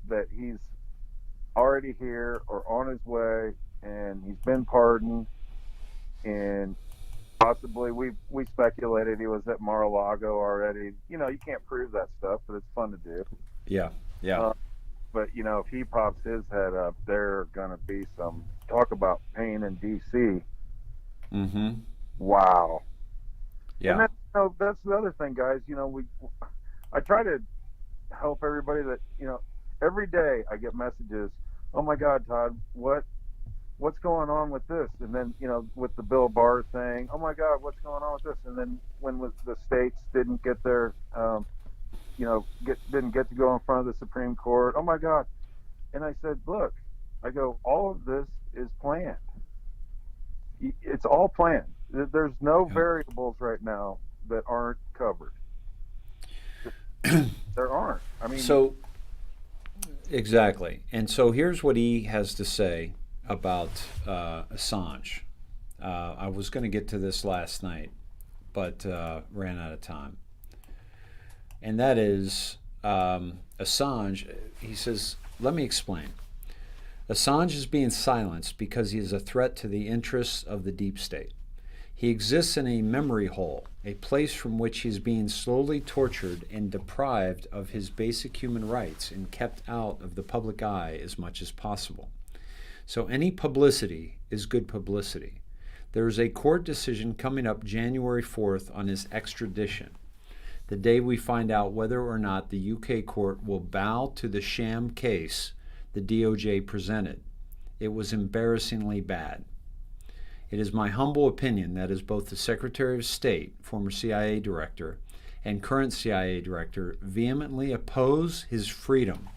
that he's already here or on his way, and he's been pardoned, and possibly we speculated he was at Mar-a-Lago already. You know, you can't prove that stuff, but it's fun to do. Yeah. But you know, if he pops his head up, there are gonna be some talk about pain in DC. Mm-hmm. Wow. Yeah. And that's the other thing, guys. You know, I try to help everybody that, you know, every day I get messages. Oh my God, Todd, what's going on with this? And then, you know, with the Bill Barr thing, oh my God, what's going on with this? And then when the states didn't get their, didn't get to go in front of the Supreme Court, oh my God. And I said, look, I go, all of this is planned. It's all planned. There's no variables right now that aren't covered. There aren't. I mean, so exactly. And so here's what he has to say about Assange. I was going to get to this last night, but ran out of time. And that is Assange. He says, let me explain. Assange is being silenced because he is a threat to the interests of the deep state. He exists in a memory hole, a place from which he is being slowly tortured and deprived of his basic human rights and kept out of the public eye as much as possible. So any publicity is good publicity. There is a court decision coming up January 4th on his extradition, the day we find out whether or not the UK court will bow to the sham case the DOJ presented. It was embarrassingly bad. It is my humble opinion that as both the Secretary of State, former CIA director, and current CIA director vehemently oppose his freedom,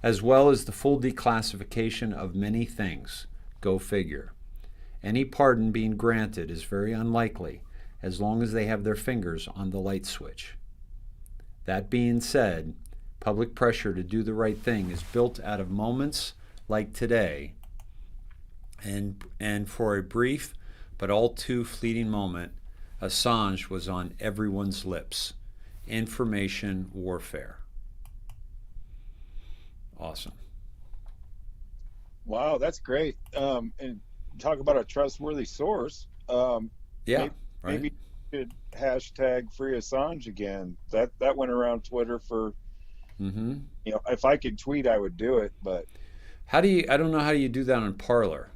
as well as the full declassification of many things, go figure. Any pardon being granted is very unlikely as long as they have their fingers on the light switch. That being said, public pressure to do the right thing is built out of moments like today, and for a brief but all too fleeting moment, Assange was on everyone's lips. Information warfare. Awesome. wow, that's great. And talk about a trustworthy source. Yeah, right. Maybe you should hashtag free Assange again. That went around Twitter for, Mm-hmm. you know, if I could tweet, I would do it. But I don't know how you do that on Parler.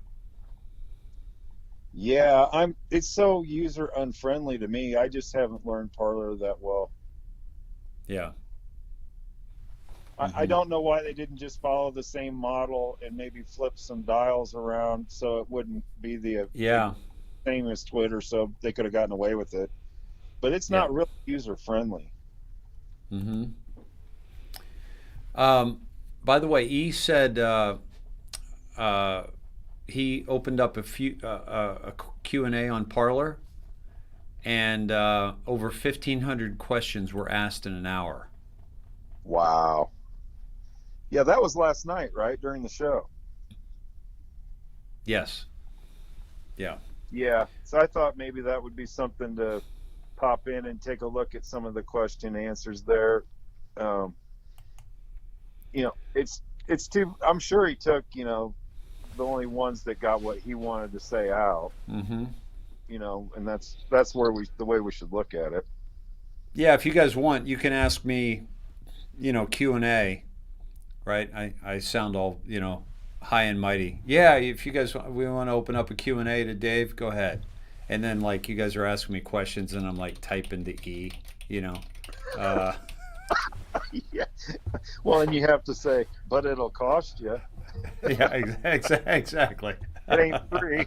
yeah, it's so user unfriendly to me. I just haven't learned Parler that well. Yeah. I don't know why they didn't just follow the same model and maybe flip some dials around so it wouldn't be the same as Twitter, so they could have gotten away with it. But it's not really user friendly. Mm-hmm. By the way, E said he opened up a Q&A on Parler, and over 1,500 questions were asked in an hour. Wow. Yeah, that was last night, right? During the show. Yes. Yeah. Yeah. So I thought maybe that would be something to pop in and take a look at some of the question answers there. You know, it's it's too. I'm sure he took, the only ones that got what he wanted to say out. Mm-hmm. And that's the way we should look at it. Yeah, if you guys want, you can ask me, Q&A, right? I sound all, high and mighty. Yeah, if you guys we want to open up a Q&A to Dave, go ahead. And then like you guys are asking me questions and I'm like typing the E, Yeah. Well, and you have to say, but it'll cost you. Yeah, exactly. It ain't free.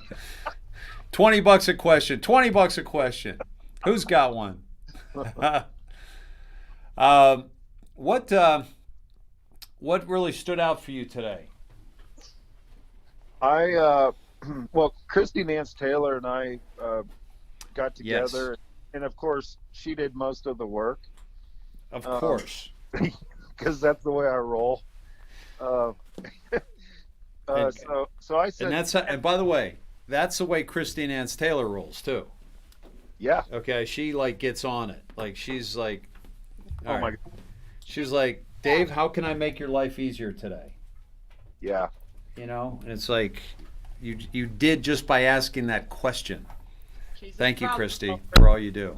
$20 a question. $20 a question. Who's got one? What really stood out for you today? Well, Christy Nance Taylor and I got together, Yes. and of course she did most of the work. Of course. Because that's the way I roll. So I said, And by the way, that's the way Christine Nance Taylor rolls too. yeah. Okay, she like gets on it. Like she's like, all Oh my right. She's like, Dave, how can I make your life easier today? Yeah. And it's like, you did just by asking that question. She's a Thank you, problem Christy, solver. for all you do.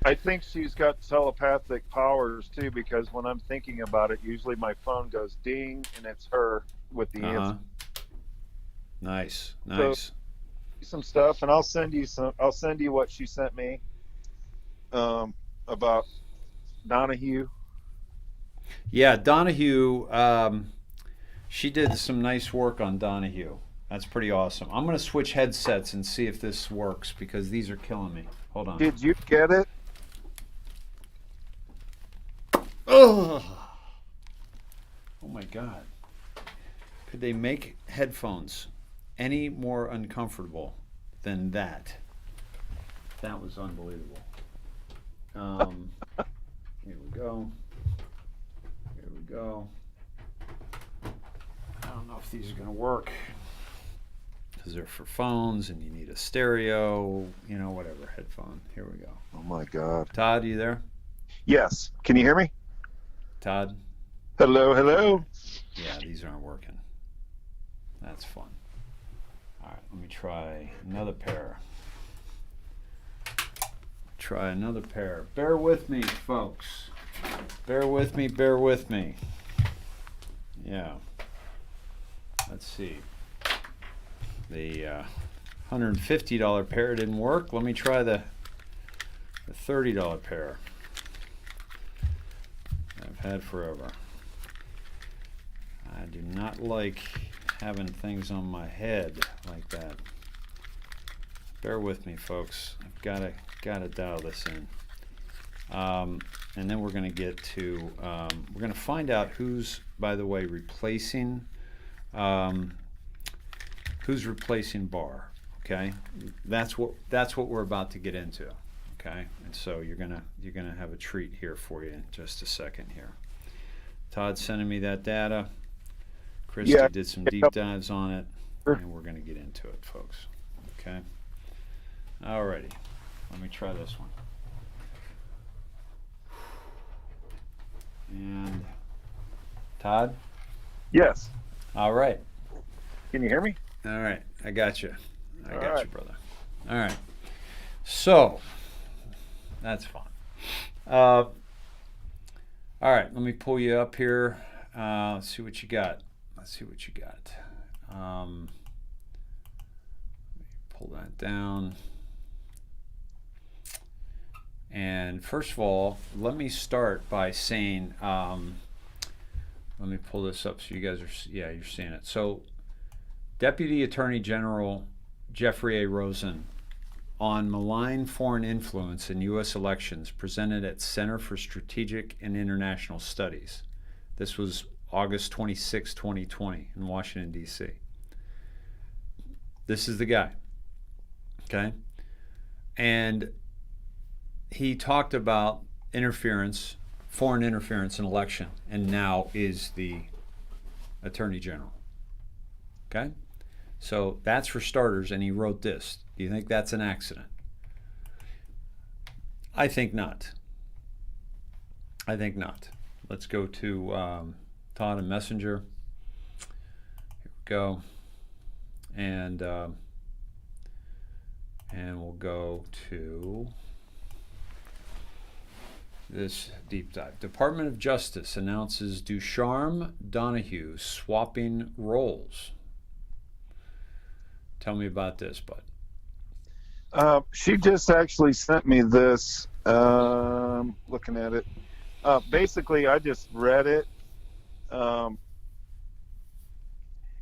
I think she's got telepathic powers too, because when I'm thinking about it, usually my phone goes ding and it's her with the Uh-huh. answer. Nice. Some stuff, and I'll send you what she sent me about Donahue. Yeah, Donahue, she did some nice work on Donahue. That's pretty awesome. I'm going to switch headsets and see if this works because these are killing me. Hold on. Did you get it? Oh my God. Could they make headphones any more uncomfortable than that? That was unbelievable. Here we go. I don't know if these are going to work because they're for phones and you need a stereo, whatever, headphone. Here we go. Oh my God. Todd, you there? Yes. Can you hear me? Todd? Hello. Yeah, these aren't working. That's fun. All right, let me try another pair. Bear with me, folks. Bear with me. Yeah. Let's see. The $150 pair didn't work. Let me try the $30 pair. I've had forever. I do not like having things on my head like that. Bear with me, folks. I've gotta dial this in. And then we're going to get to, we're going to find out who's, by the way, replacing Barr. Okay, that's what we're about to get into. Okay, and so you're gonna have a treat here for you in just a second here. Todd's sending me that data. Christy did some deep dives on it, and we're gonna get into it, folks. Okay. Alrighty, let me try this one. And Todd? Yes. All right. Can you hear me? All right. I got you. I All got right. you, brother. All right. So, that's fun. All right. Let me pull you up here. Let's see what you got. Let me pull that down. And first of all, let me start by saying, let me pull this up so you guys are, you're seeing it. So, Deputy Attorney General Jeffrey A. Rosen on malign foreign influence in U.S. elections presented at Center for Strategic and International Studies. This was August 26, 2020 in Washington, D.C. This is the guy, okay? And he talked about foreign interference in election, and now is the Attorney General. Okay? So that's for starters, and he wrote this. Do you think that's an accident? I think not. Let's go to Todd and Messenger. go. And we'll go to this deep dive. Department of Justice announces Ducharme Donahue swapping roles. Tell me about this, bud. She just actually sent me this. Looking at it. Basically, I just read it.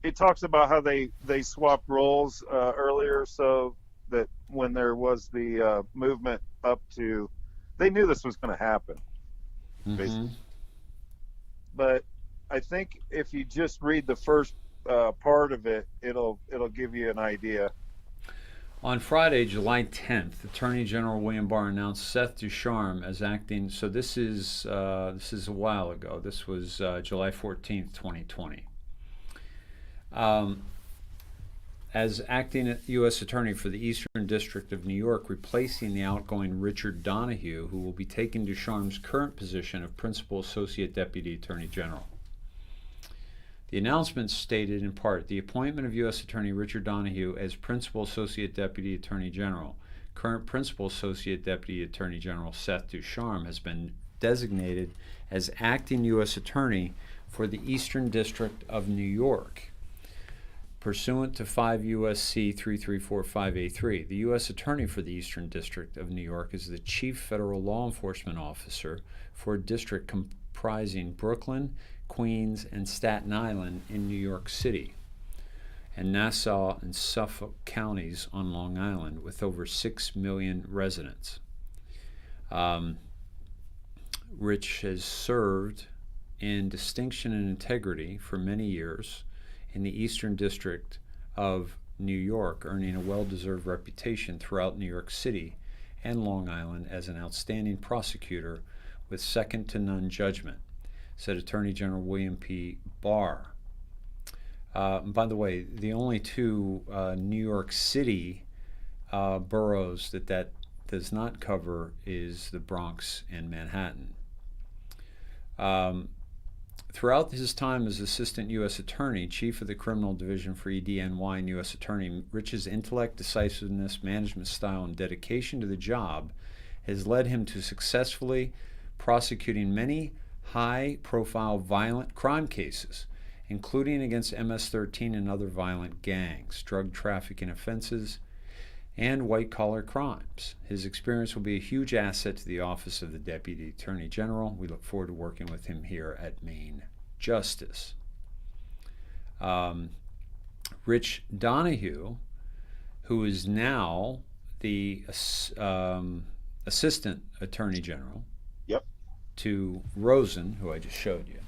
It talks about how they swapped roles earlier, so that when there was the movement up to, they knew this was going to happen. Basically. But I think if you just read the first part of it, it'll give you an idea. On Friday, July 10th, Attorney General William Barr announced Seth Ducharme as acting. So this is a while ago. This was July 14th, 2020. As acting U.S. Attorney for the Eastern District of New York, replacing the outgoing Richard Donahue, who will be taking Ducharme's current position of Principal Associate Deputy Attorney General. The announcement stated in part, the appointment of U.S. Attorney Richard Donahue as Principal Associate Deputy Attorney General. Current Principal Associate Deputy Attorney General Seth Ducharme has been designated as acting U.S. Attorney for the Eastern District of New York. Pursuant to 5 U.S.C. 3345A3, the U.S. Attorney for the Eastern District of New York is the Chief Federal Law Enforcement Officer for a district comprising Brooklyn, Queens, and Staten Island in New York City, and Nassau and Suffolk counties on Long Island, with over 6 million residents. Rich has served in distinction and integrity for many years in the Eastern District of New York, earning a well-deserved reputation throughout New York City and Long Island as an outstanding prosecutor with second-to-none judgment, said Attorney General William P. Barr. By the way, the only two New York City boroughs that does not cover is the Bronx and Manhattan. Throughout his time as Assistant U.S. Attorney, Chief of the Criminal Division for EDNY and U.S. Attorney, Rich's intellect, decisiveness, management style, and dedication to the job has led him to successfully prosecuting many high-profile violent crime cases, including against MS-13 and other violent gangs, drug trafficking offenses, and white-collar crimes. His experience will be a huge asset to the Office of the Deputy Attorney General. We look forward to working with him here at Maine Justice. Rich Donahue, who is now the Assistant Attorney General, to Rosen, who I just showed you,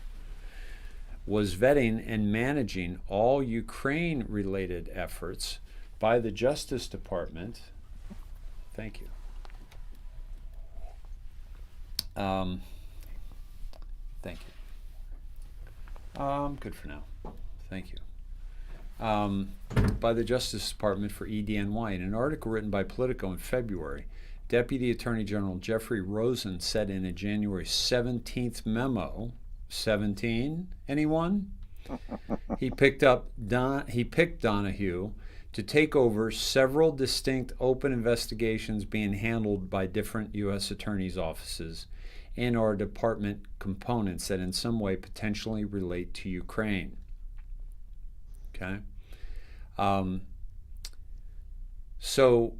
was vetting and managing all Ukraine-related efforts by the Justice Department. Thank you. Thank you. Good for now. Thank you. By the Justice Department for EDNY. In an article written by Politico in February, Deputy Attorney General Jeffrey Rosen said in a January 17th memo, 17, anyone? He picked Donahue to take over several distinct open investigations being handled by different U.S. attorneys' offices and or department components that in some way potentially relate to Ukraine. Okay? So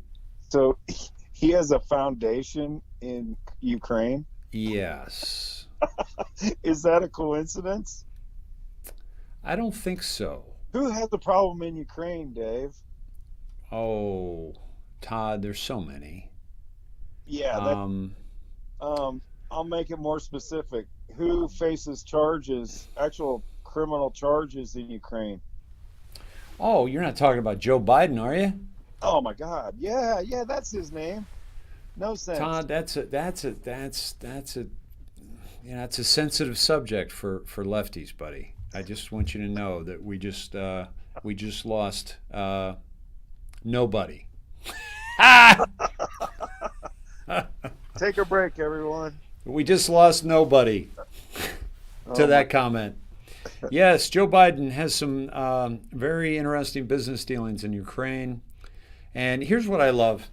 he has a foundation in Ukraine? Yes. Is that a coincidence? I don't think so. Who has a problem in Ukraine, Dave? Oh, Todd, there's so many. Yeah. I'll make it more specific. Who faces charges, actual criminal charges in Ukraine? Oh, you're not talking about Joe Biden, are you? Oh my God! Yeah, that's his name. No sense. Todd, that's a it's a sensitive subject for lefties, buddy. I just want you to know that we just lost nobody. Take a break, everyone. We just lost nobody to that comment. Yes, Joe Biden has some very interesting business dealings in Ukraine. And here's what I love.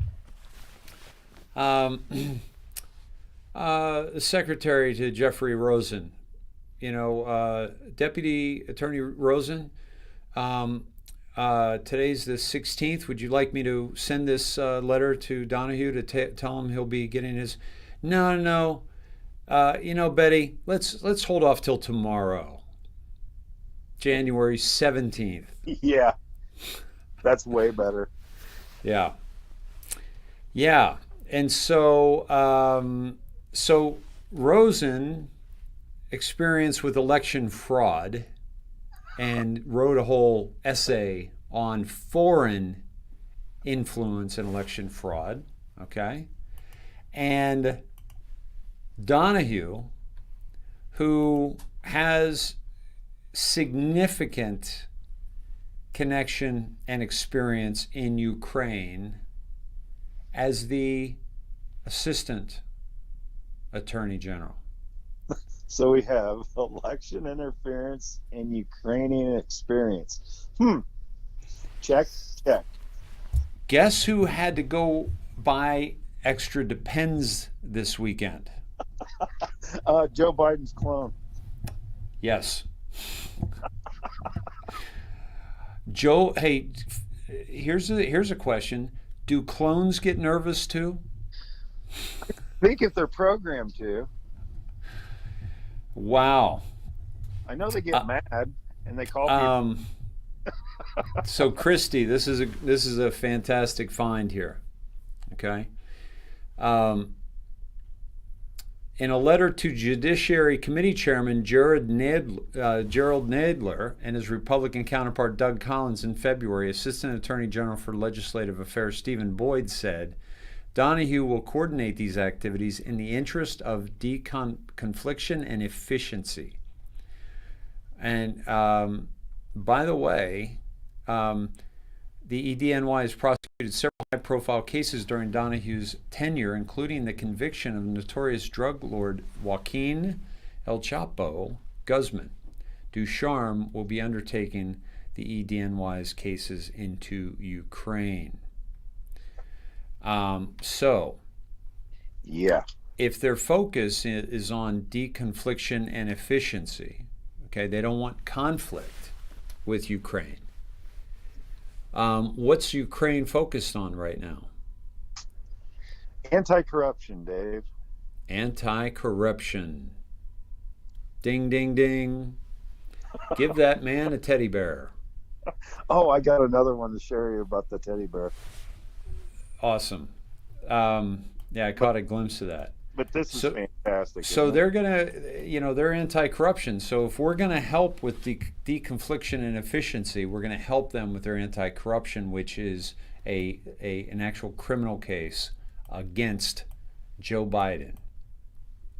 The secretary to Jeffrey Rosen, Deputy Attorney Rosen, today's the 16th. Would you like me to send this letter to Donahue to tell him he'll be getting his... No. Betty, let's hold off till tomorrow, January 17th. Yeah, that's way better. Yeah. And so Rosen experienced with election fraud and wrote a whole essay on foreign influence in election fraud, okay? And Donahue, who has significant connection and experience in Ukraine as the Assistant Attorney General. So we have election interference and Ukrainian experience. Check. Guess who had to go buy extra Depends this weekend? Joe Biden's clone. Yes. Joe, hey, here's a question. Do clones get nervous too? I think if they're programmed to. Wow. I know they get mad and they call people. So Christy, this is a fantastic find here. Okay. In a letter to Judiciary Committee Chairman Gerald Nadler and his Republican counterpart Doug Collins in February, Assistant Attorney General for Legislative Affairs Stephen Boyd said, Donahue will coordinate these activities in the interest of deconfliction and efficiency. And by the way, the EDNY has prosecuted several high-profile cases during Donahue's tenure, including the conviction of notorious drug lord Joaquin El Chapo Guzman. Ducharme will be undertaking the EDNY's cases into Ukraine. If their focus is on deconfliction and efficiency, okay, they don't want conflict with Ukraine. What's Ukraine focused on right now? Anti-corruption, Dave. Anti-corruption. Ding, ding, ding. Give that man a teddy bear. Oh, I got another one to share you about the teddy bear. Awesome. I caught a glimpse of that. But this is fantastic. So they're going to, they're anti-corruption. So if we're going to help with the deconfliction and efficiency, we're going to help them with their anti-corruption, which is an actual criminal case against Joe Biden.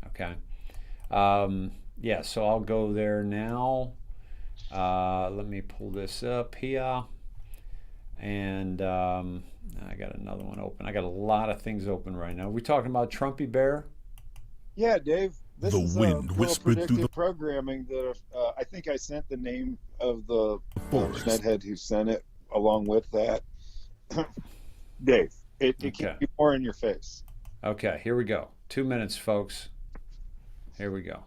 Okay. So I'll go there now. Let me pull this up here. And I got another one open. I got a lot of things open right now. Are we talking about Trumpy Bear? Yeah, Dave. This the is wind whispered predictive through the programming that I think I sent the name of the forest. Snedhead who sent it along with that. Dave, it can be more in your face. Okay, here we go. 2 minutes, folks. Here we go.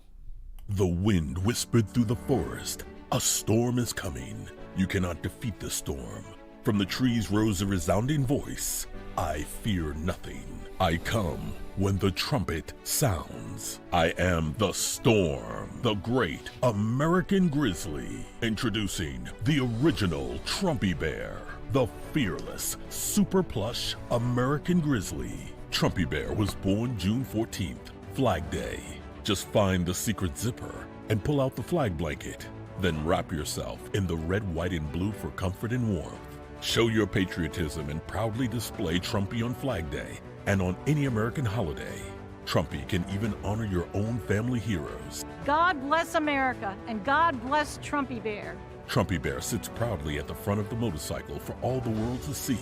The wind whispered through the forest. A storm is coming. You cannot defeat the storm. From the trees rose a resounding voice. I fear nothing. I come when the trumpet sounds. I am the storm, the great American grizzly. Introducing the original Trumpy Bear, the fearless, super plush American grizzly. Trumpy Bear was born June 14th, Flag Day. Just find the secret zipper and pull out the flag blanket. Then wrap yourself in the red, white, and blue for comfort and warmth. Show your patriotism and proudly display Trumpy on Flag Day and on any American holiday. Trumpy can even honor your own family heroes. God bless America and God bless Trumpy Bear. Trumpy Bear sits proudly at the front of the motorcycle for all the world to see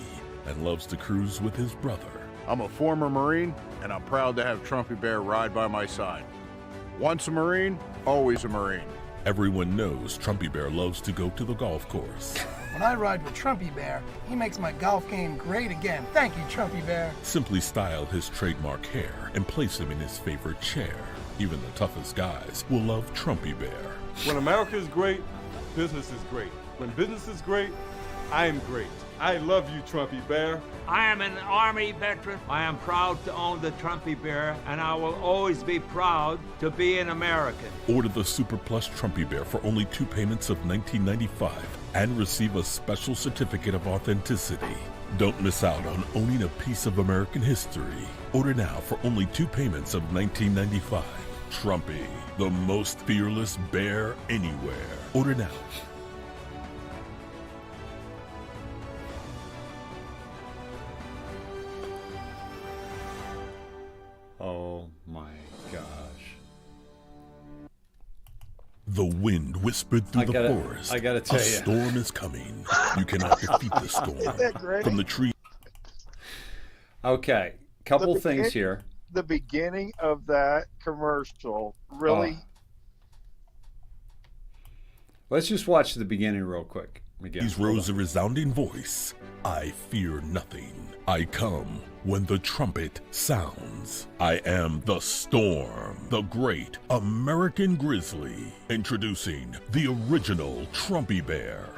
and loves to cruise with his brother. I'm a former Marine and I'm proud to have Trumpy Bear ride by my side. Once a Marine, always a Marine. Everyone knows Trumpy Bear loves to go to the golf course. When I ride with Trumpy Bear, he makes my golf game great again. Thank you, Trumpy Bear. Simply style his trademark hair and place him in his favorite chair. Even the toughest guys will love Trumpy Bear. When America is great, business is great. When business is great, I am great. I love you, Trumpy Bear. I am an Army veteran. I am proud to own the Trumpy Bear, and I will always be proud to be an American. Order the Super Plus Trumpy Bear for only 2 payments of $19.95 and receive a special certificate of authenticity. Don't miss out on owning a piece of American history. Order now for only 2 payments of $19.95. Trumpy, the most fearless bear anywhere. Order now. Oh my gosh. The wind whispered through the forest. I gotta tell a you. storm is coming. You cannot defeat the storm. Isn't that great? From the tree. Okay, couple things here. The beginning of that commercial really. Let's just watch the beginning real quick. Again. These rose a resounding voice. I fear nothing. I come when the trumpet sounds. I am the storm, the great American grizzly. Introducing the original Trumpy Bear.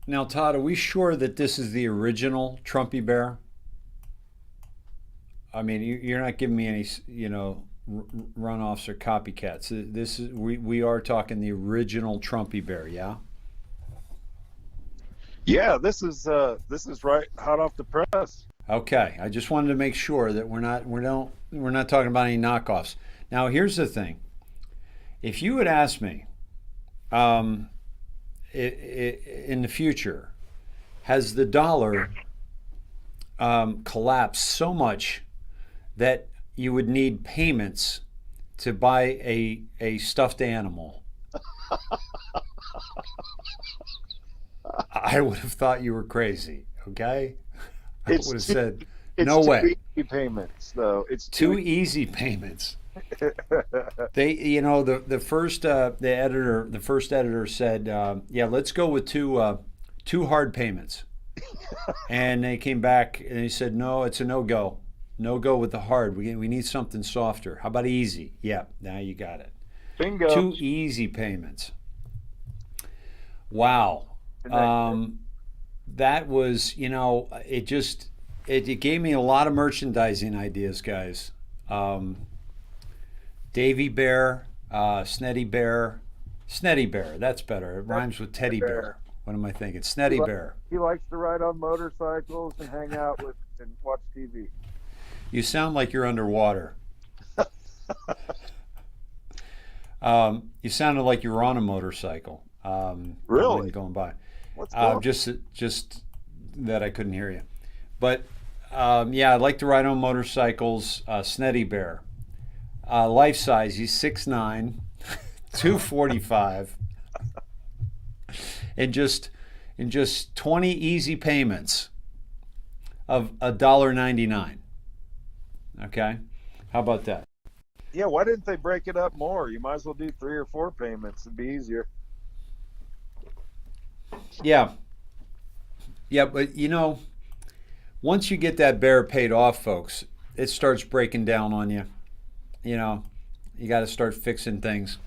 Now, Todd, are we sure that this is the original Trumpy Bear? I mean, you're not giving me any, runoffs or copycats. This is we are talking the original Trumpy Bear, yeah? Yeah, this is right hot off the press. Okay, I just wanted to make sure that we're not talking about any knockoffs. Now, here's the thing: if you had asked me, in the future, has the dollar collapsed so much that you would need payments to buy a stuffed animal, I would have thought you were crazy, okay? I would have said, no way. It's too easy payments, though. It's too easy payments. They, the first editor said, yeah, let's go with two hard payments. And they came back and they said, no, it's a no-go. No-go with the hard. We need something softer. How about easy? Yeah, now you got it. Bingo. 2 easy payments. Wow. That was, it gave me a lot of merchandising ideas, guys. Davy Bear, Sneddy Bear, that's better. It rhymes with Teddy Bear. What am I thinking? Sneddy Bear. He likes to ride on motorcycles and hang out with and watch TV. You sound like you're underwater. You sounded like you were on a motorcycle. Really? Going by. What's going just that I couldn't hear you. But yeah, I like to ride on motorcycles. Sneddy Bear. Life size, he's 6'9", 245. In just 20 easy payments of $1.99. Okay? How about that? Yeah, why didn't they break it up more? You might as well do 3 or 4 payments. It'd be easier. Yeah. Yeah, but once you get that bear paid off, folks, it starts breaking down on you. You got to start fixing things.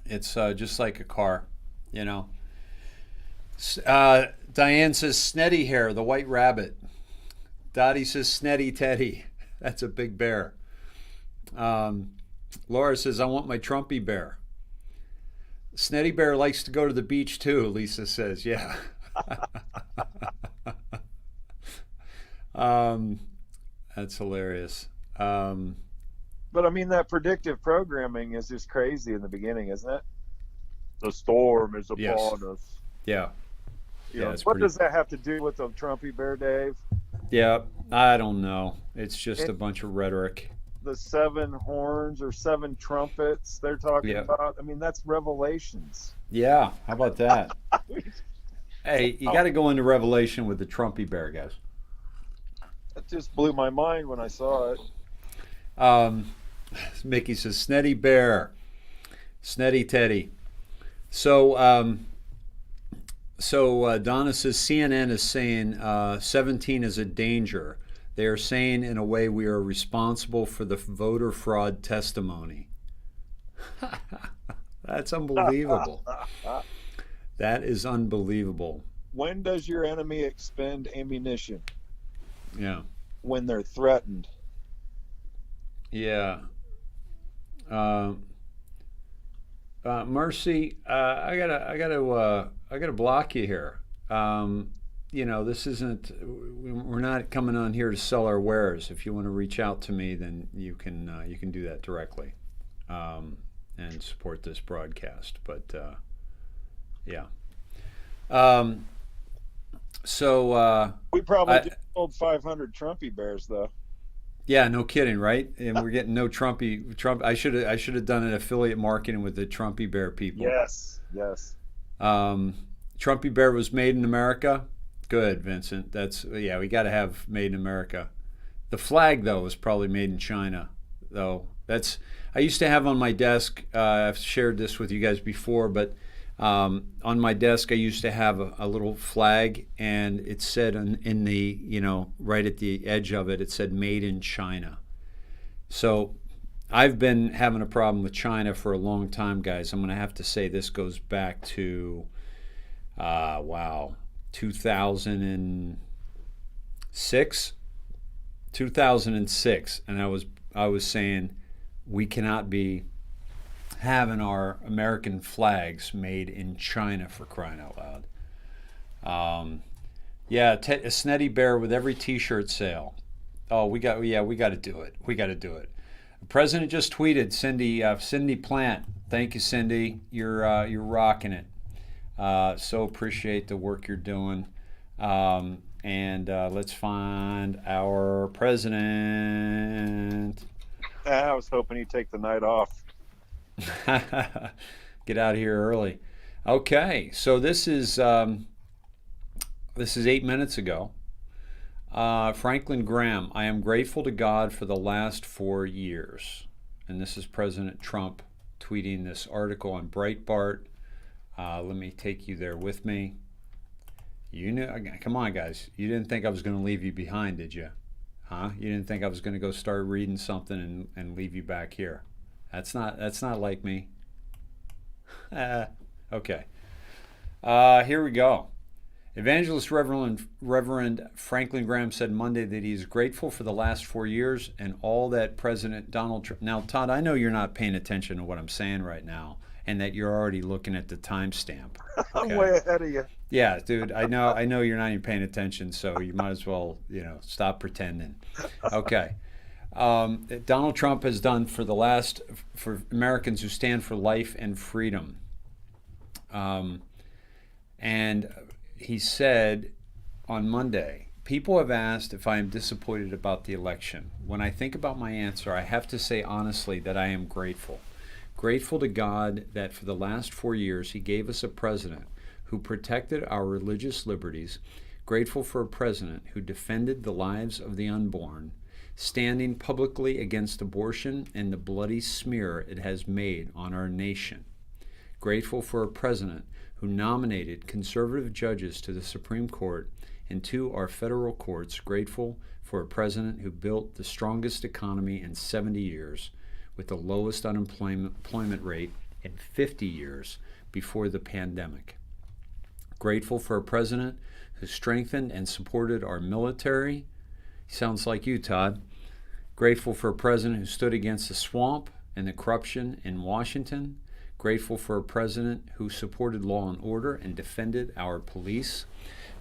It's just like a car, Diane says Sneddy hair, the white rabbit. Dottie says Sneddy Teddy. That's a big bear. Laura says, I want my Trumpy Bear. Sneddy Bear likes to go to the beach too, Lisa says. Yeah. That's hilarious. But I mean, that predictive programming is just crazy in the beginning, isn't it? The storm is upon us. Yeah. What does that have to do with the Trumpy Bear, Dave? Yeah, I don't know. It's just a bunch of rhetoric. The 7 horns or 7 trumpets they're talking about. I mean, that's Revelations. Yeah, how about that? Hey, you got to go into Revelation with the Trumpy Bear, guys. That just blew my mind when I saw it. Mickey says, Sneddy Bear. Sneddy Teddy. So, Donna says CNN is saying 17 is a danger. They are saying in a way we are responsible for the voter fraud testimony. That's unbelievable. That is unbelievable. When does your enemy expend ammunition? Yeah. When they're threatened. Yeah. Mercy, I gotta block you here. This isn't. We're not coming on here to sell our wares. If you want to reach out to me, then you can do that directly, and support this broadcast. But yeah. We probably just sold 500 Trumpy bears, though. Yeah, no kidding, right? And we're getting no Trump. I should have done an affiliate marketing with the Trumpy Bear people. Yes. Trumpy Bear was made in America. Good, Vincent. We got to have made in America. The flag, though, was probably made in China. Though I used to have on my desk. I've shared this with you guys before, but on my desk I used to have a little flag, and it said in the right at the edge of it, it said "Made in China." So I've been having a problem with China for a long time, guys. I'm going to have to say this goes back to 2006, and I was saying we cannot be having our American flags made in China, for crying out loud. A Sneddy Bear with every T-shirt sale. Oh, we got to do it. We got to do it. The president just tweeted, Cindy Plant. Thank you, Cindy. You're rocking it. So appreciate the work you're doing. And let's find our president. I was hoping he'd take the night off. Get out of here early. Okay, so this is 8 minutes ago. Franklin Graham, I am grateful to God for the last 4 years. And this is President Trump tweeting this article on Breitbart. Let me take you there with me. Come on, guys. You didn't think I was going to leave you behind, did you? Huh? You didn't think I was going to go start reading something and leave you back here? That's not like me. Okay. Here we go. Evangelist Reverend Franklin Graham said Monday that he is grateful for the last 4 years and all that President Donald Trump. Now, Todd, I know you're not paying attention to what I'm saying right now, and that you're already looking at the timestamp. Okay? I'm way ahead of you. Yeah, dude, I know you're not even paying attention, so you might as well, stop pretending. Okay. Donald Trump has done for Americans who stand for life and freedom. And he said on Monday, people have asked if I am disappointed about the election. When I think about my answer, I have to say honestly that I am grateful. Grateful to God that for the last 4 years he gave us a president who protected our religious liberties. Grateful for a president who defended the lives of the unborn, standing publicly against abortion and the bloody smear it has made on our nation. Grateful for a president who nominated conservative judges to the Supreme Court and to our federal courts. Grateful for a president who built the strongest economy in 70 years with the lowest unemployment rate in 50 years before the pandemic. Grateful for a president who strengthened and supported our military. Sounds like you, Todd. Grateful for a president who stood against the swamp and the corruption in Washington. Grateful for a president who supported law and order and defended our police.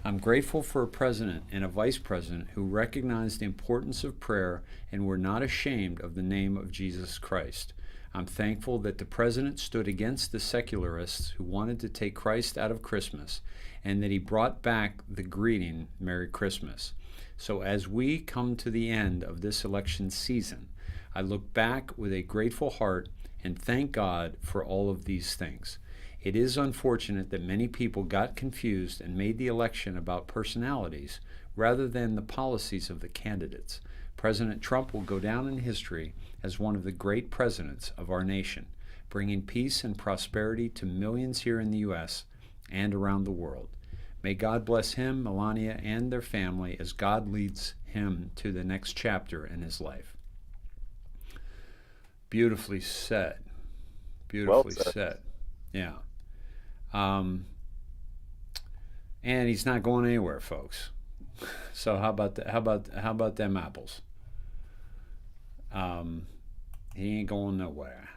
I'm grateful for a president and a vice president who recognized the importance of prayer and were not ashamed of the name of Jesus Christ. I'm thankful that the president stood against the secularists who wanted to take Christ out of Christmas, and that he brought back the greeting, Merry Christmas. So as we come to the end of this election season, I look back with a grateful heart and thank God for all of these things. It is unfortunate that many people got confused and made the election about personalities rather than the policies of the candidates. President Trump will go down in history as one of the great presidents of our nation. bringing peace and prosperity to millions here in the U.S. and around the world. May God bless him, Melania, and their family as God leads him to the next chapter in his life. Beautifully said. Beautifully said. Yeah. And he's not going anywhere, folks. So how about that? How about them apples? He ain't going nowhere.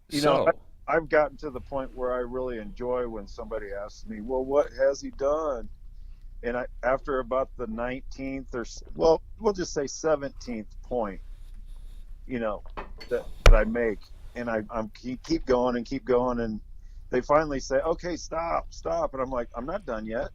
You know, I've gotten to the point where I really enjoy when somebody asks me, "Well, what has he done?" And after about the 19th or we'll just say 17th point, you know, that I make, and I'm keep going and keep going, and they finally say, "Okay, stop," and I'm like, "I'm not done yet."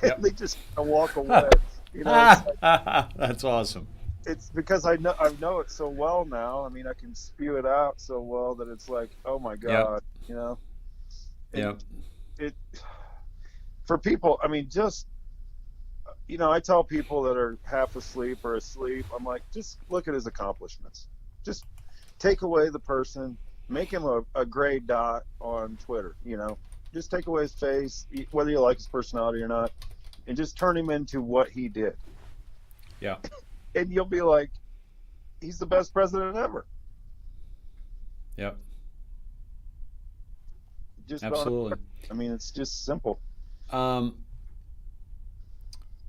Yep. And they just walk away. You know, it's like, that's awesome. It's because I know it so well now. I mean, I can spew it out so well that it's like, oh my God, you know. It for people. I mean, just, you know, I tell people that are half asleep or asleep, I'm like, just look at his accomplishments. Just take away the person, make him a gray dot on Twitter. You know, just take away his face, whether you like his personality or not, and just turn him into what he did. Yeah. And you'll be like, he's the best president ever. Yep. Just absolutely. I mean, it's just simple.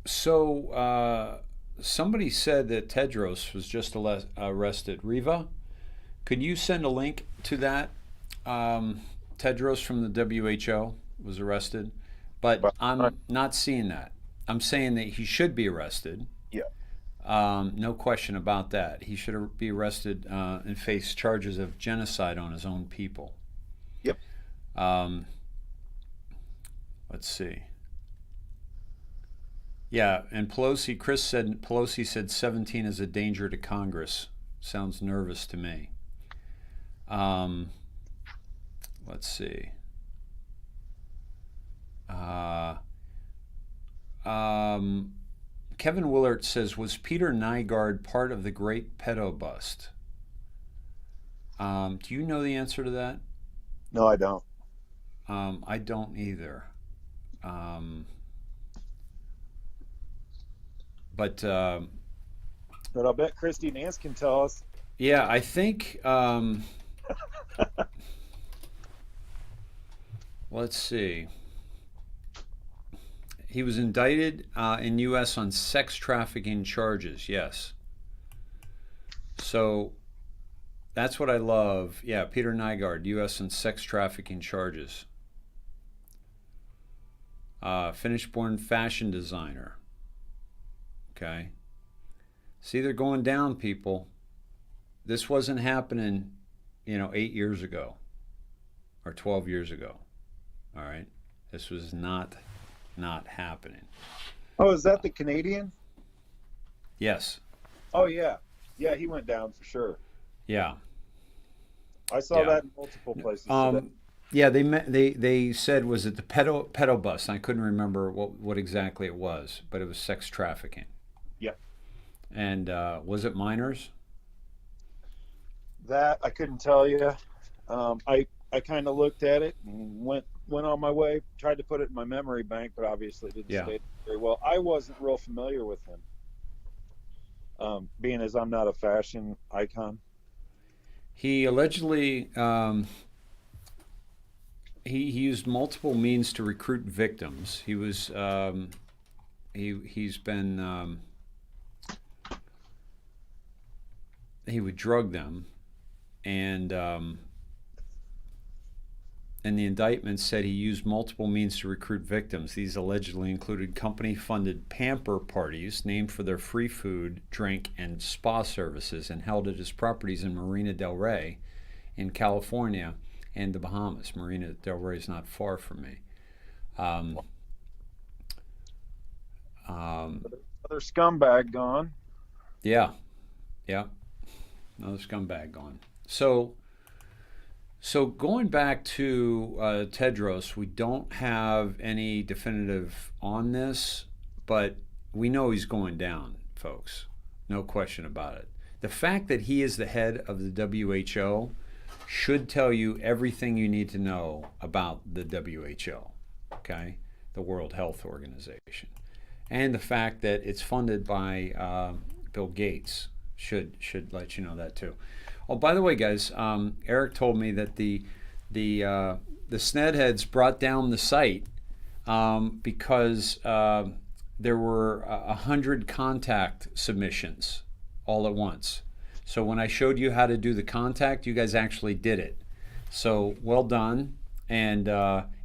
So somebody said that Tedros was just arrested. Riva, could you send a link to that? Tedros from the WHO was arrested, but I'm not seeing that. I'm saying that he should be arrested. Yeah. No question about that. He should be arrested and face charges of genocide on his own people. Yep. Let's see. Yeah, and Chris said Pelosi said 17 is a danger to Congress. Sounds nervous to me. Let's see. Kevin Willard says, was Peter Nygaard part of the Great Pedo Bust? Do you know the answer to that? No, I don't. I don't either. But I'll bet Christy Nance can tell us. Yeah, I think. Let's see. He was indicted in U.S. on sex trafficking charges. Yes. So that's what I love. Yeah, Peter Nygaard, U.S. on sex trafficking charges. Finnish-born fashion designer. Okay. See, they're going down, people. This wasn't happening, 8 years ago or 12 years ago. All right. This was not happening. Oh, is that the Canadian? Yes. Oh, yeah. Yeah, he went down for sure. Yeah. I saw that in multiple places. Yeah, they said, was it the pedo bus? I couldn't remember what exactly it was, but it was sex trafficking. Yeah. And was it minors? That I couldn't tell you. I kind of looked at it and went on my way, tried to put it in my memory bank, but obviously didn't stay very well. I wasn't real familiar with him, being as I'm not a fashion icon. He allegedly he used multiple means to recruit victims. He was he's been he would drug them, and the indictment said he used multiple means to recruit victims. These allegedly included company-funded pamper parties named for their free food, drink, and spa services, and held at his properties in Marina del Rey in California and the Bahamas. Marina del Rey is not far from me. Another scumbag gone. Yeah. Another scumbag gone. So going back to Tedros, we don't have any definitive on this, but we know he's going down, folks. No question about it. The fact that he is the head of the WHO should tell you everything you need to know about the WHO, okay, the World Health Organization, and the fact that it's funded by Bill Gates should let you know that too. Oh, by the way, guys, Eric told me that the Snedheads brought down the site because there were 100 contact submissions all at once. So when I showed you how to do the contact, you guys actually did it. So well done, and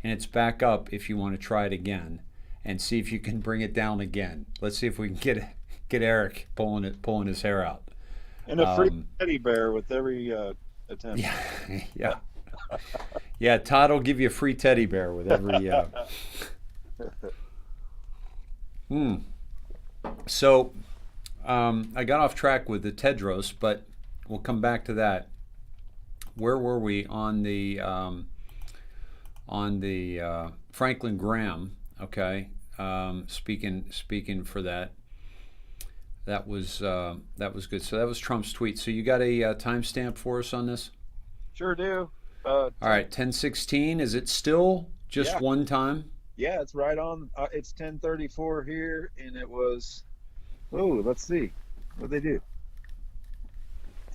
it's back up if you want to try it again and see if you can bring it down again. Let's see if we can get Eric pulling his hair out. And a free teddy bear with every attempt. Yeah. Yeah, Todd will give you a free teddy bear with every. So, I got off track with the Tedros, but we'll come back to that. Where were we on the Franklin Graham? Okay, speaking for that. That was good. So that was Trump's tweet. So you got a timestamp for us on this? Sure do. All right, 10:16. Is it still just one time? Yeah, it's right on. It's 10:34 here, and it was. Oh, let's see. What did they do?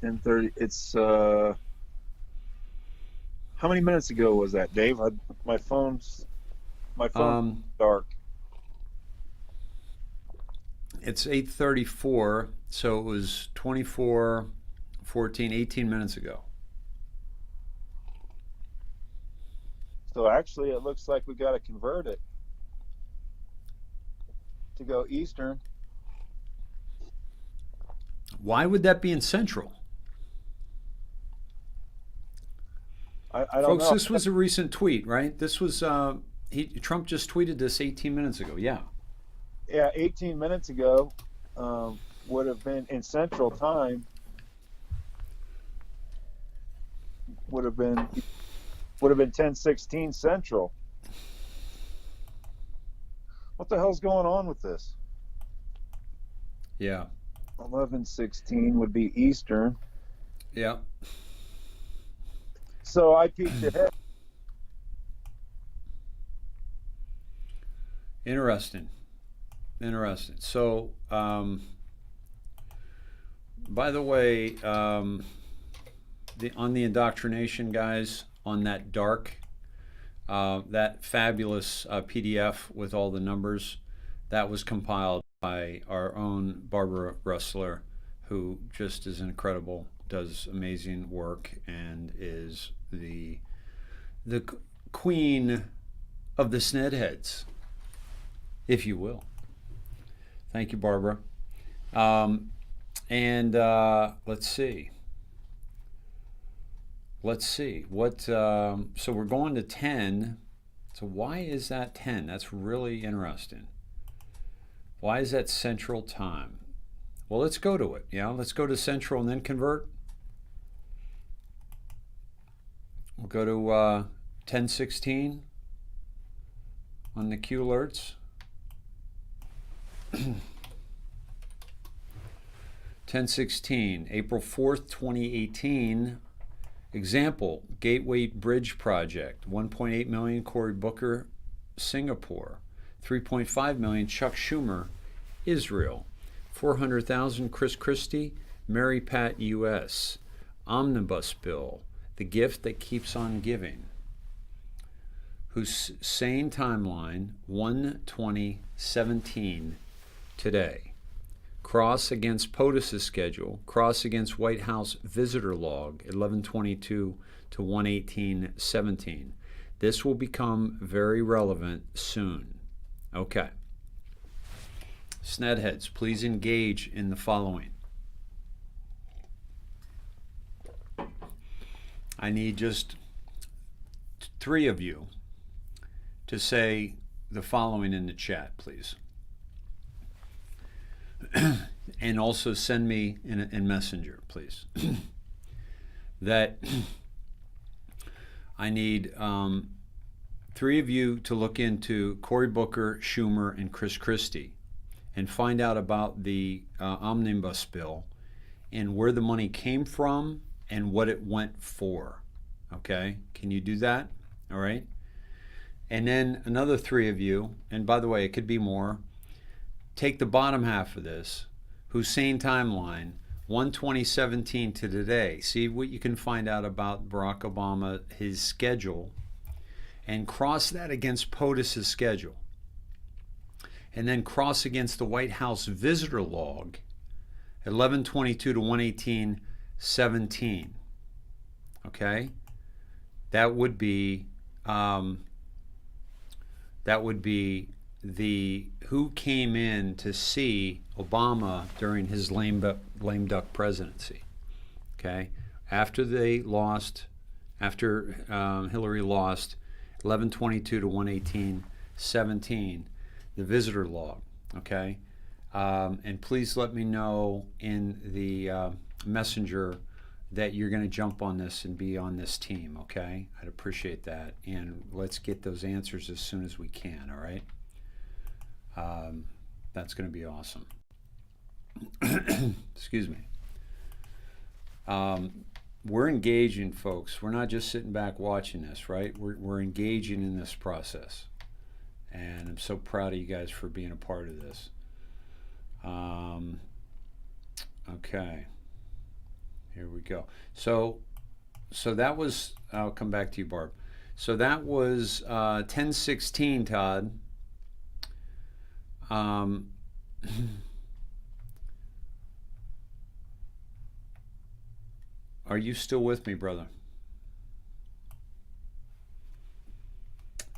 10:30. It's. How many minutes ago was that, Dave? My phone's dark. It's 8:34, so it was 24:14, 18 minutes ago. So actually, it looks like we got to convert it to go Eastern. Why would that be in Central? I don't Folks, know. this was a recent tweet, right? This was Trump just tweeted this 18 minutes ago. Yeah. Yeah, 18 minutes ago would have been in Central Time. Would have been 10:16 Central. What the hell's going on with this? Yeah. 11:16 would be Eastern. Yeah. So I peeked ahead. Interesting. So, by the way, on the InoctriNATION guys, on that dark, that fabulous PDF with all the numbers, that was compiled by our own Barbara Rustler, who just is incredible, does amazing work, and is the queen of the Snedheads, if you will. Thank you, Barbara. And let's see what. So we're going to 10. So why is that 10? That's really interesting. Why is that Central Time? Well, let's go to it. Let's go to Central and then convert. We'll go to 10:16 on the Q alerts. 10:16, April 4th, 2018. Example, Gateway Bridge Project, 1.8 million, Cory Booker, Singapore. 3.5 million, Chuck Schumer, Israel. 400,000, Chris Christie, Mary Pat, U.S. Omnibus Bill, the gift that keeps on giving. Hussein timeline, 1/20/17 today. Cross against POTUS's schedule. Cross against White House visitor log, 11/22 to 1/18/17. This will become very relevant soon. Okay. Snedheads, please engage in the following. I need just 3 of you to say the following in the chat, please. And also send me in Messenger, please. That I need 3 of you to look into Cory Booker, Schumer, and Chris Christie and find out about the omnibus bill and where the money came from and what it went for. Okay, can you do that? All right. And then another 3 of you, and by the way, it could be more, take the bottom half of this, Hussein timeline, 1/2017 to today. See what you can find out about Barack Obama, his schedule, and cross that against POTUS's schedule. And then cross against the White House visitor log, 11/22 to 1/18/17. Okay? That would be the who came in to see Obama during his lame duck presidency. Okay, after they lost, after Hillary lost, 11/22 to 1/18/17, the visitor log. Okay, and please let me know in the messenger that you're going to jump on this and be on this team, okay? I'd appreciate that. And let's get those answers as soon as we can, all right? That's going to be awesome. Excuse me. We're engaging, folks. We're not just sitting back watching this, right? We're engaging in this process. And I'm so proud of you guys for being a part of this. Okay. Here we go. So that was, I'll come back to you, Barb. So that was 10/16, Todd. Are you still with me, brother?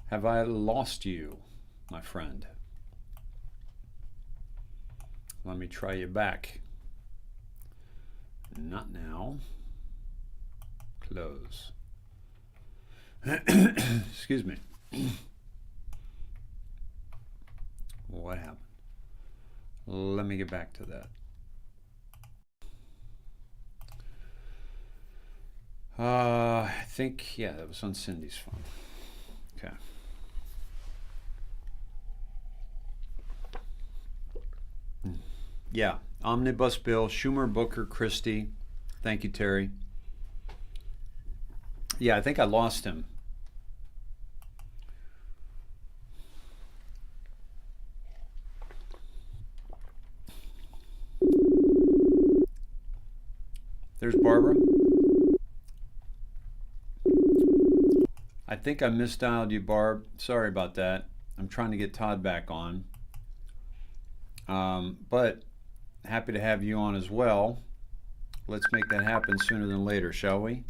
Have I lost you, my friend? Let me try you back. Not now. Close. Excuse me. What happened? Let me get back to that. I think, yeah, that was on Cindy's phone. Okay. Yeah, Omnibus Bill, Schumer, Booker, Christie. Thank you, Terry. Yeah, I think I lost him. There's Barbara. I think I misdialed you, Barb. Sorry about that. I'm trying to get Todd back on. But happy to have you on as well. Let's make that happen sooner than later, shall we?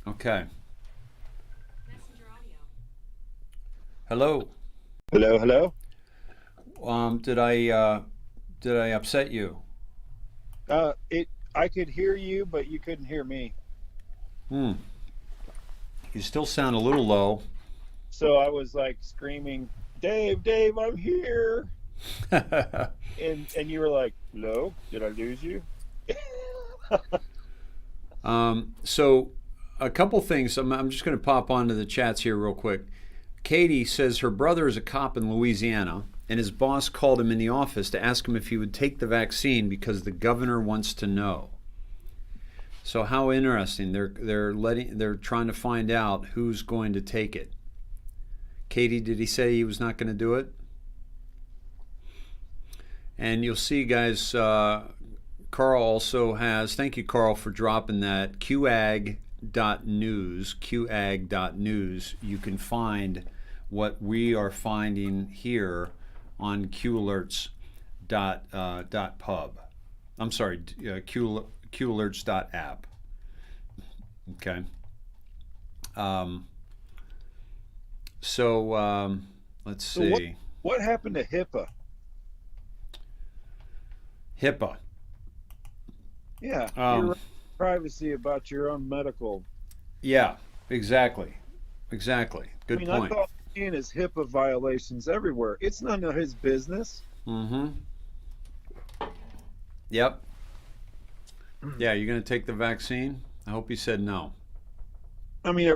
Okay. Hello. Hello, hello. Did I upset you? I could hear you, but you couldn't hear me. You still sound a little low. So I was like screaming, Dave, I'm here. and you were like, no, did I lose you? So a couple things. I'm just going to pop onto the chats here real quick. Katie says her brother is a cop in Louisiana, and his boss called him in the office to ask him if he would take the vaccine because the governor wants to know. So how interesting. They're trying to find out who's going to take it. Katie, did he say he was not going to do it? And you'll see, guys, Carl also has, thank you, Carl, for dropping that, qag.news. You can find what we are finding here on qalerts.pub. I'm sorry, qalerts.app. Okay. Let's see. So what happened to HIPAA? HIPAA. Yeah. Your privacy about your own medical. Yeah, exactly. Good point. I thought seeing his HIPAA violations everywhere. It's none of his business. Mm-hmm. Yep. Yeah, you're going to take the vaccine? I hope he said no. I mean,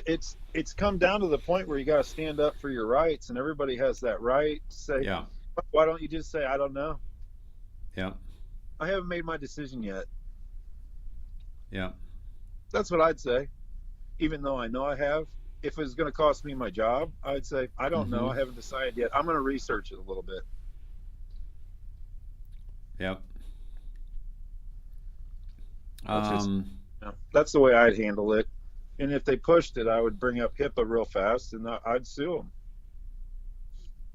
it's come down to the point where you got to stand up for your rights, and everybody has that right to say, yeah. Why don't you just say, I don't know? Yeah. I haven't made my decision yet. Yeah. That's what I'd say. Even though I know I have, if it was going to cost me my job, I'd say, I don't know. I haven't decided yet. I'm going to research it a little bit. Yep. That's the way I'd handle it. And if they pushed it, I would bring up HIPAA real fast and I'd sue them.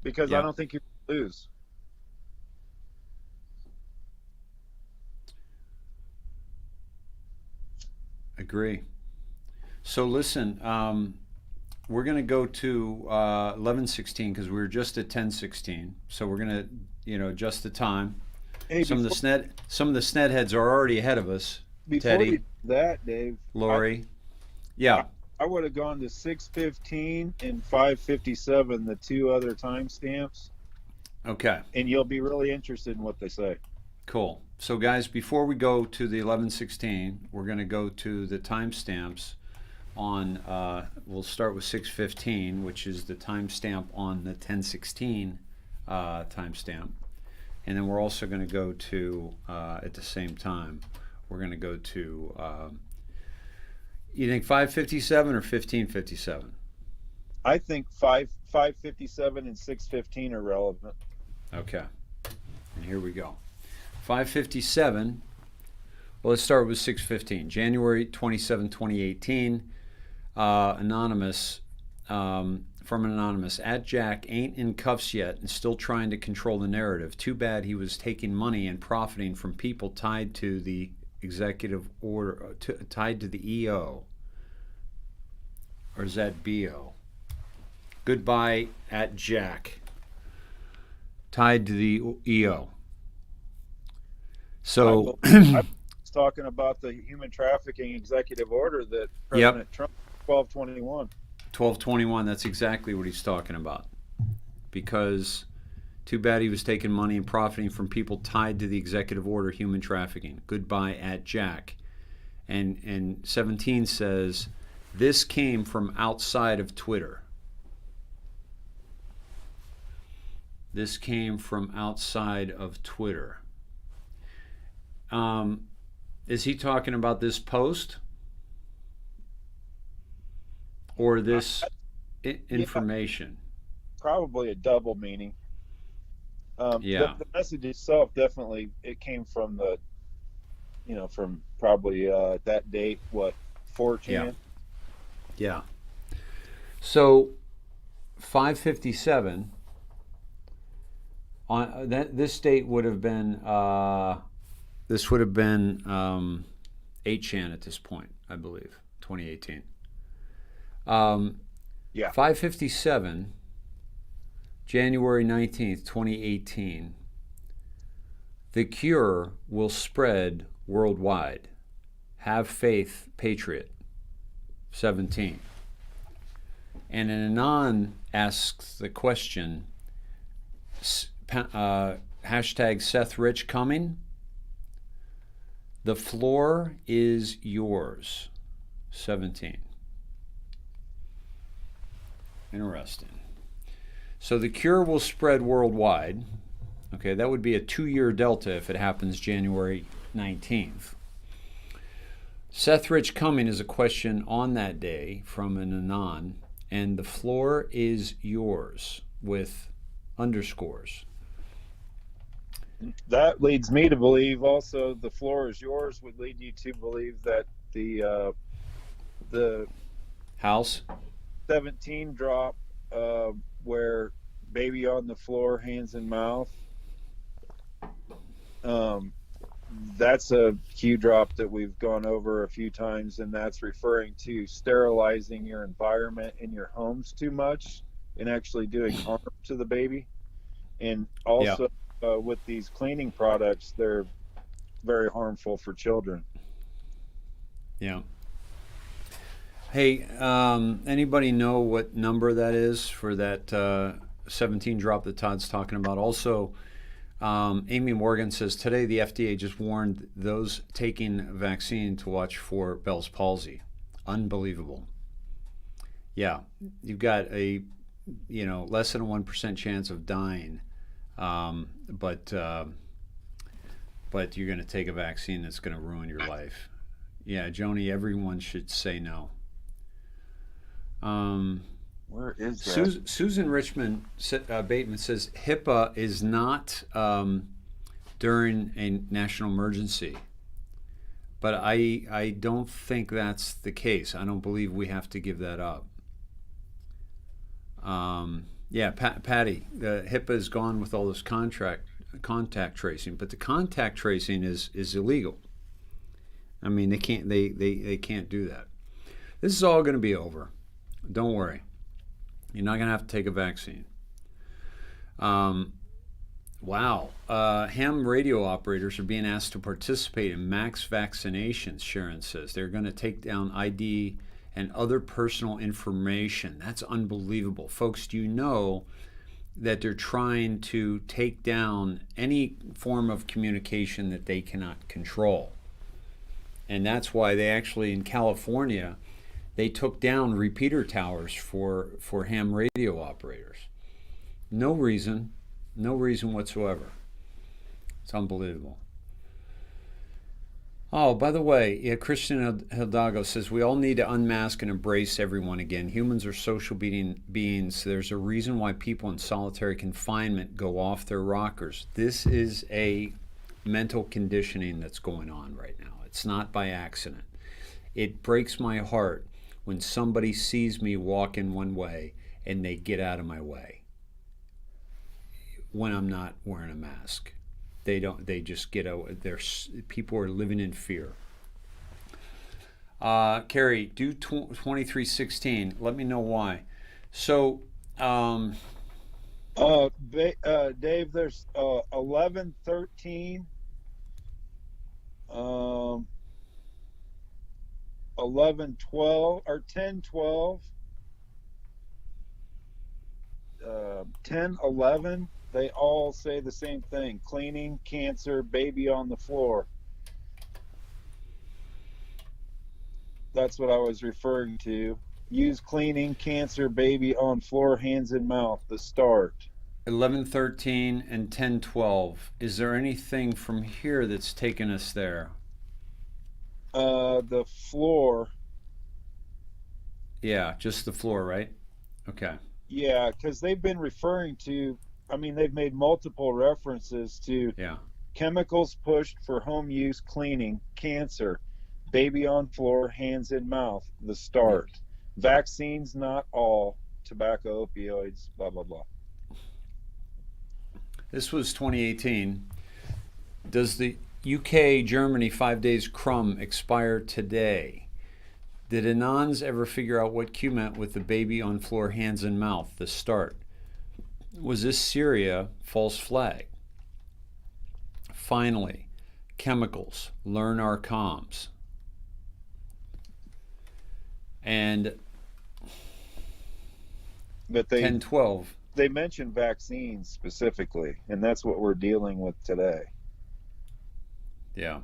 Because I don't think you lose. Agree. So listen, we're going to go to 11:16 because we were just at 10:16. So we're going to, adjust the time. Hey, some of the Sned heads are already ahead of us. Before Teddy, you do that, Dave, Lori, I would have gone to 6:15 and 5:57, the two other timestamps. Okay. And you'll be really interested in what they say. Cool. So guys, before we go to the 11:16, we're going to go to the timestamps on. We'll start with 6:15, which is the timestamp on the 10:16 timestamp, and then we're also going to go to at the same time. We're going to go to. You think 5:57 or 15:57? I think 5:57 and 6:15 are relevant. Okay. And here we go. 5:57. Well, let's start with 6:15. January 27, 2018. Anonymous. From an anonymous. At Jack ain't in cuffs yet and still trying to control the narrative. Too bad he was taking money and profiting from people tied to the executive order, tied to the EO. Or is that BO? Goodbye at Jack. Tied to the EO. So I was talking about the human trafficking executive order that President Trump 1221. 1221, that's exactly what he's talking about. Because too bad he was taking money and profiting from people tied to the executive order human trafficking. Goodbye at Jack. And 17 says, this came from outside of Twitter. This came from outside of Twitter. Is he talking about this post? Or this information? Probably a double meaning. The message itself definitely, it came from the, from probably that date, 4chan? Yeah. So 5:57 on that. This date would have been 8chan at this point, I believe, 2018. 5:57, January 19th, 2018. The cure will spread worldwide. Have faith, patriot. 17. And an anon asks the question, hashtag Seth Rich coming? The floor is yours. 17. Interesting. So the cure will spread worldwide. Okay, that would be a 2-year delta if it happens January 19th. Seth Rich coming is a question on that day from an anon, and the floor is yours with underscores. That leads me to believe also the floor is yours would lead you to believe that the house 17 drop where baby on the floor, hands in mouth. That's a cue drop that we've gone over a few times, and that's referring to sterilizing your environment in your homes too much and actually doing harm to the baby. And also with these cleaning products, they're very harmful for children. Yeah. Hey, anybody know what number that is for that 17 drop that Todd's talking about? Also, Amy Morgan says, today the FDA just warned those taking vaccine to watch for Bell's palsy. Unbelievable. Yeah, you've got a, less than a 1% chance of dying, but you're going to take a vaccine that's going to ruin your life. Yeah, Joni, everyone should say no. Where is that? Susan Richmond Bateman says HIPAA is not during a national emergency. But I don't think that's the case. I don't believe we have to give that up. Patty, the HIPAA is gone with all this contact tracing, but the contact tracing is illegal. I mean, they can't do that. This is all going to be over. Don't worry. You're not going to have to take a vaccine. Wow. Ham radio operators are being asked to participate in max vaccinations, Sharon says. They're going to take down ID and other personal information. That's unbelievable. Folks, do you know that they're trying to take down any form of communication that they cannot control? And that's why they actually, in California, they took down repeater towers for ham radio operators. No reason whatsoever. It's unbelievable. Oh, by the way, Christian Hidalgo says we all need to unmask and embrace everyone again. Humans are social beings. There's a reason why people in solitary confinement go off their rockers. This is a mental conditioning that's going on right now. It's not by accident. It breaks my heart when somebody sees me walk in one way and they get out of my way when I'm not wearing a mask. They just get out. People are living in fear. Carrie, do 2316. Let me know why. So, Dave, there's 1113, 1112 or 1012, 1011. They all say the same thing: cleaning, cancer, baby on the floor. That's what I was referring to. Use cleaning, cancer, baby on floor, hands and mouth. The start. 1113 and 1012. Is there anything from here that's taken us there? The floor. Yeah, just the floor, right? Okay. Yeah, because they've been referring to, I mean, they've made multiple references to chemicals pushed for home use, cleaning, cancer, baby on floor, hands and mouth, the start. Vaccines, not all, tobacco, opioids, blah, blah, blah. This was 2018. Does the UK Germany 5 days crumb expire today? Did Anons ever figure out what Q meant with the baby on floor, hands and mouth, the start? Was this Syria false flag? Finally, chemicals, learn our comms. And but 1012. They mentioned vaccines specifically, and that's what we're dealing with today. Yeah.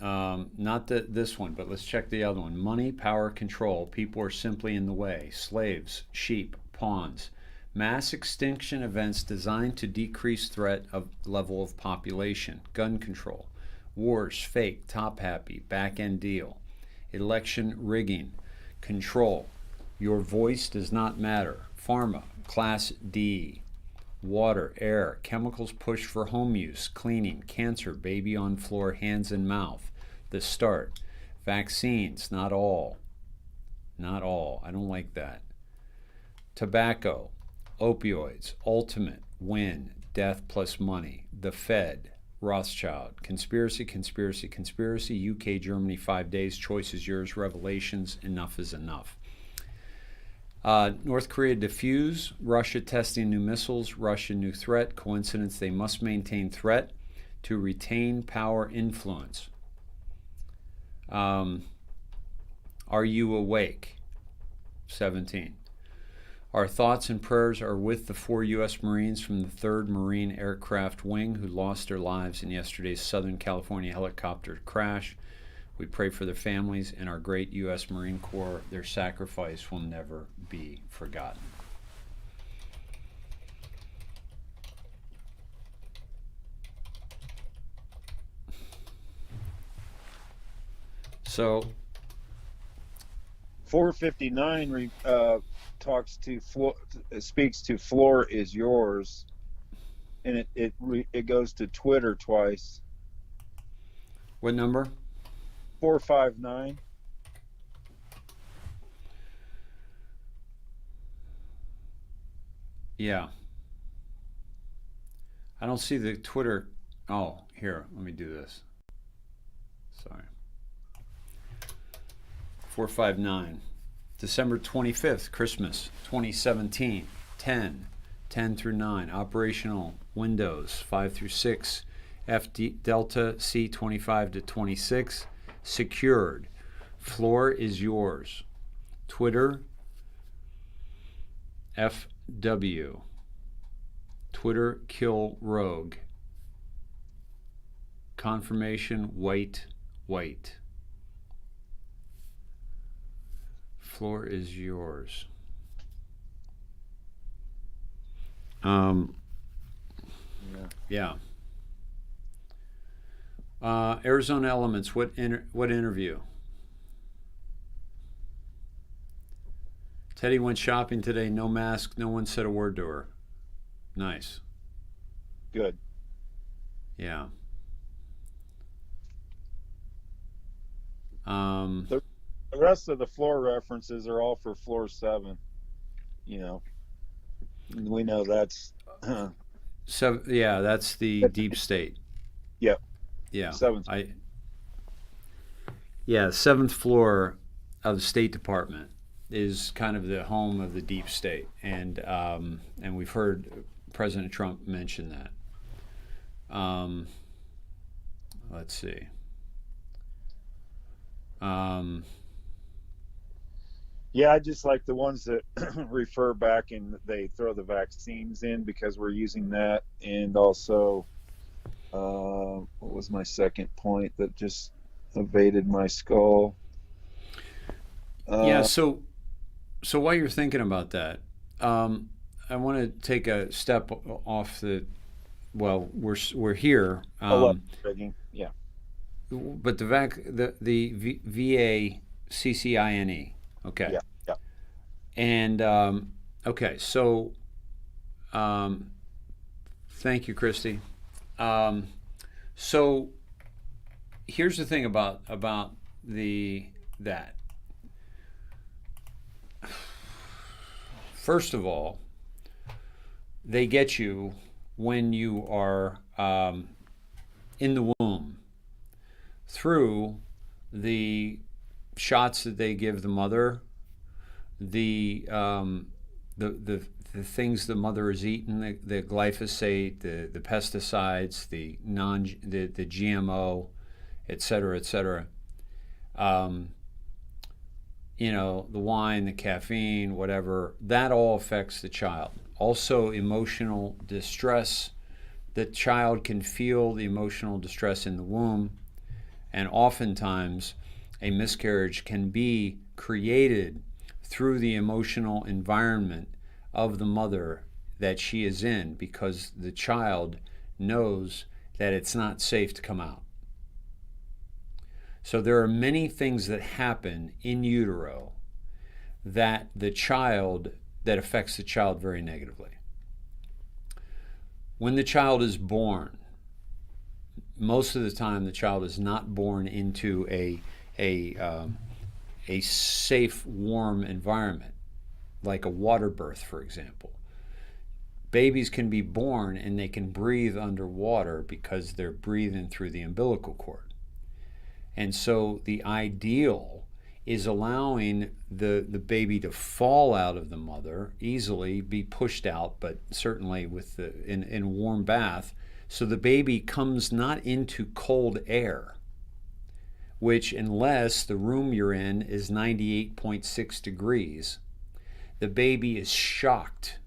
Not this one, but let's check the other one. Money, power, control. People are simply in the way. Slaves, sheep, pawns. Mass extinction events designed to decrease threat of level of population. Gun control. Wars, fake, top happy, back end deal. Election rigging. Control. Your voice does not matter. Pharma, class D. Water, air, chemicals pushed for home use, cleaning, cancer, baby on floor, hands and mouth. The start. Vaccines, not all. Not all. I don't like that. Tobacco, opioids, ultimate, win, death plus money. The Fed, Rothschild, conspiracy, conspiracy, conspiracy, UK, Germany, 5 days, choice is yours, revelations, enough is enough. North Korea defuse, Russia testing new missiles, Russia new threat, coincidence they must maintain threat to retain power influence. Are you awake? 17. Our thoughts and prayers are with the 4 U.S. Marines from the 3rd Marine Aircraft Wing who lost their lives in yesterday's Southern California helicopter crash. We pray for their families and our great U.S. Marine Corps. Their sacrifice will never be forgotten. So 459 speaks to floor is yours, and it goes to Twitter twice. What number? 459. Yeah. I don't see the Twitter. Oh, here, let me do this. Sorry. 459. December 25th, Christmas 2017. 10 through 9. Operational Windows 5 through 6. Delta C25 to 26. Secured. Floor is yours. Twitter FW. Twitter kill rogue. Confirmation white. Floor is yours. Yeah. Arizona Elements. What interview? Teddy went shopping today. No mask. No one said a word to her. Nice. Good. Yeah. The rest of the floor references are all for floor 7. You know, we know that's. So yeah, that's the deep state. Yep. Yeah. 7th. Yeah, 7th floor of the State Department is kind of the home of the deep state, and we've heard President Trump mention that. Let's see. Yeah, I just like the ones that refer back and they throw the vaccines in, because we're using that. And also, what was my second point that just evaded my skull? Yeah, so while you're thinking about that, I want to take a step off the. Well, we're here. Yeah. But the VACCINE. Okay. Yeah. And okay, so thank you, Christy. So here's the thing about that. First of all, they get you when you are in the womb through the shots that they give the mother, the things the mother has eaten, the glyphosate, the pesticides, the GMO, et cetera. You know, the wine, the caffeine, whatever, that all affects the child. Also, emotional distress. The child can feel the emotional distress in the womb, and oftentimes a miscarriage can be created through the emotional environment of the mother that she is in, because the child knows that it's not safe to come out. So there are many things that happen in utero that affects the child very negatively. When the child is born, most of the time the child is not born into a safe, warm environment, like a water birth, for example. Babies can be born and they can breathe underwater because they're breathing through the umbilical cord. And so the ideal is allowing the baby to fall out of the mother easily, be pushed out, but certainly in a warm bath, so the baby comes not into cold air, which, unless the room you're in is 98.6 degrees, the baby is shocked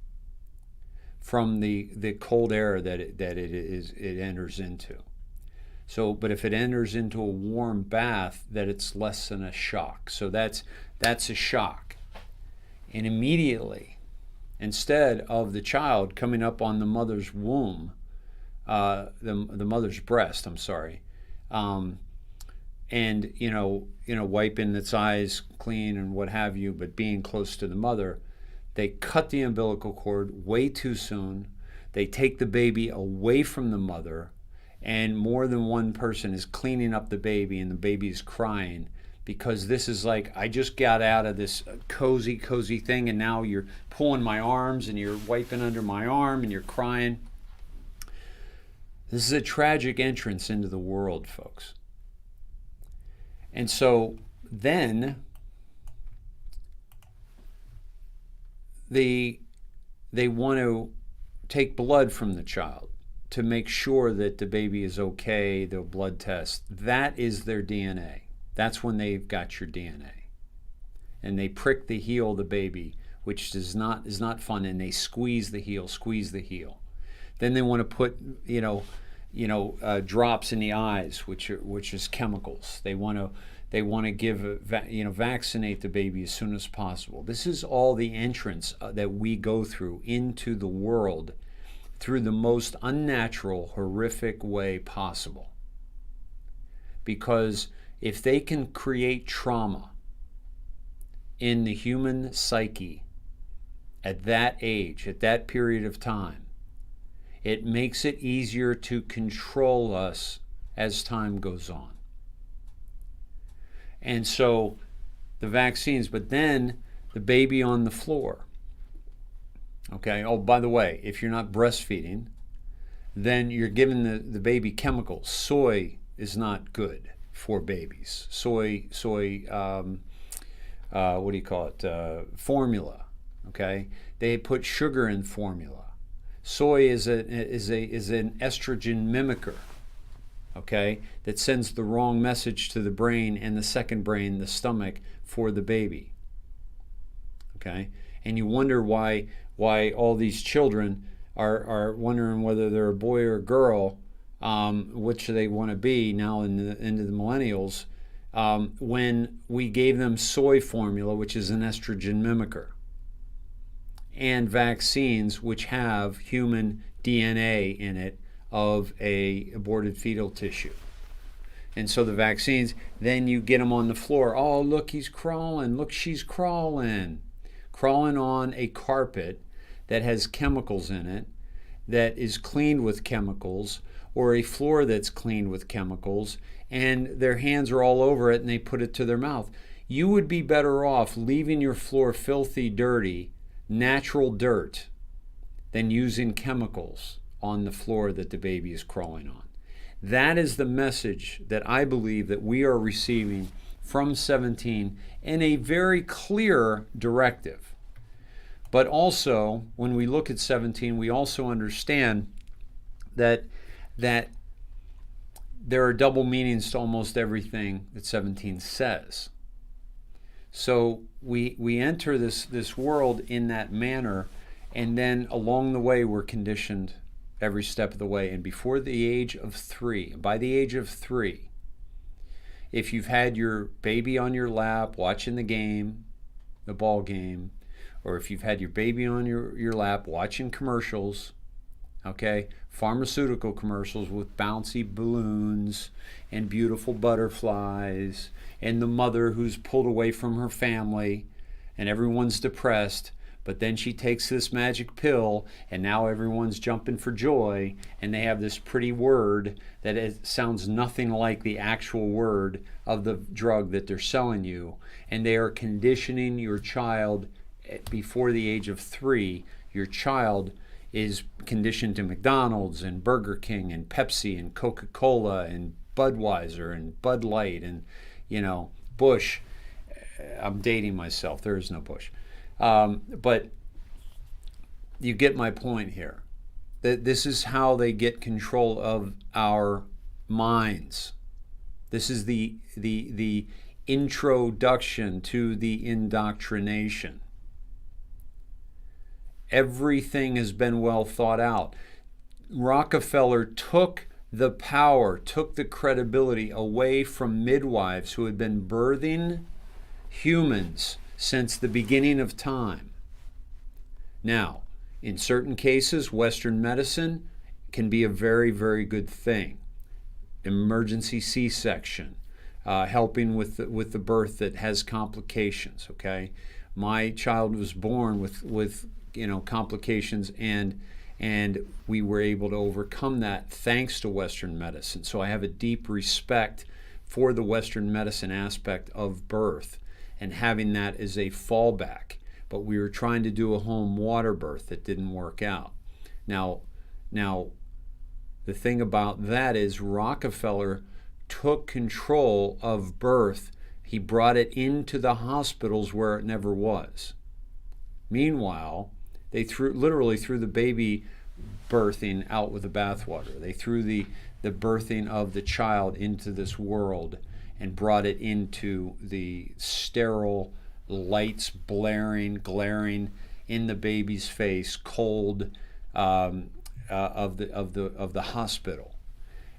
from the cold air that it enters into. So, but if it enters into a warm bath, that it's less than a shock. So that's a shock. And immediately, instead of the child coming up on the mother's womb, the mother's breast, I'm sorry, and wiping its eyes clean and what have you, but being close to the mother, they cut the umbilical cord way too soon. They take the baby away from the mother, and more than one person is cleaning up the baby, and the baby is crying because this is like, I just got out of this cozy thing, and now you're pulling my arms and you're wiping under my arm and you're crying. This is a tragic entrance into the world, folks. And so then they want to take blood from the child to make sure that the baby is okay. They'll blood test. That is their DNA. That's when they've got your DNA. And they prick the heel of the baby, which is not fun, and they squeeze the heel. Then they want to put, drops in the eyes, which is chemicals. They want to give, vaccinate the baby as soon as possible. This is all the entrance that we go through into the world through the most unnatural, horrific way possible. Because if they can create trauma in the human psyche at that age, at that period of time, it makes it easier to control us as time goes on. And so the vaccines, but then the baby on the floor. Okay, oh, by the way, if you're not breastfeeding, then you're giving the baby chemicals. Soy is not good for babies. Soy, what do you call it? Formula, okay? They put sugar in formula. Soy is an estrogen mimicker, okay, that sends the wrong message to the brain and the second brain, the stomach, for the baby, okay? And you wonder why all these children are wondering whether they're a boy or a girl, which they want to be now into the millennials, when we gave them soy formula, which is an estrogen mimicker, and vaccines which have human DNA in it of a aborted fetal tissue. And so the vaccines, then you get them on the floor. Oh, look, he's crawling. Look, she's crawling. Crawling on a carpet that has chemicals in it, that is cleaned with chemicals, or a floor that's cleaned with chemicals, and their hands are all over it and they put it to their mouth. You would be better off leaving your floor filthy, dirty, natural dirt, than using chemicals on the floor that the baby is crawling on. That is the message that I believe that we are receiving from 17 in a very clear directive. But also, when we look at 17, we also understand that there are double meanings to almost everything that 17 says. So we enter this world in that manner, and then along the way we're conditioned every step of the way. And before the age of 3, by the age of 3, if you've had your baby on your lap watching the game, the ball game, or if you've had your baby on your lap watching commercials, okay, pharmaceutical commercials with bouncy balloons and beautiful butterflies, and the mother who's pulled away from her family, and everyone's depressed, but then she takes this magic pill, and now everyone's jumping for joy, and they have this pretty word that it sounds nothing like the actual word of the drug that they're selling you, and they are conditioning your child before the age of 3. Your child is conditioned to McDonald's and Burger King and Pepsi and Coca-Cola and Budweiser and Bud Light and, Bush. I'm dating myself. There is no Bush. But you get my point here. That this is how they get control of our minds. This is the introduction to the indoctrination. Everything has been well thought out. Rockefeller took the power, took the credibility away from midwives who had been birthing humans since the beginning of time. Now, in certain cases, Western medicine can be a very, very good thing. Emergency C-section, helping with the birth that has complications. Okay, my child was born with complications, and we were able to overcome that thanks to Western medicine. So I have a deep respect for the Western medicine aspect of birth and having that as a fallback. But we were trying to do a home water birth that didn't work out. Now, the thing about that is Rockefeller took control of birth. He brought it into the hospitals where it never was. Meanwhile, they literally threw the baby birthing out with the bathwater. They threw the birthing of the child into this world and brought it into the sterile lights glaring in the baby's face, cold of the hospital,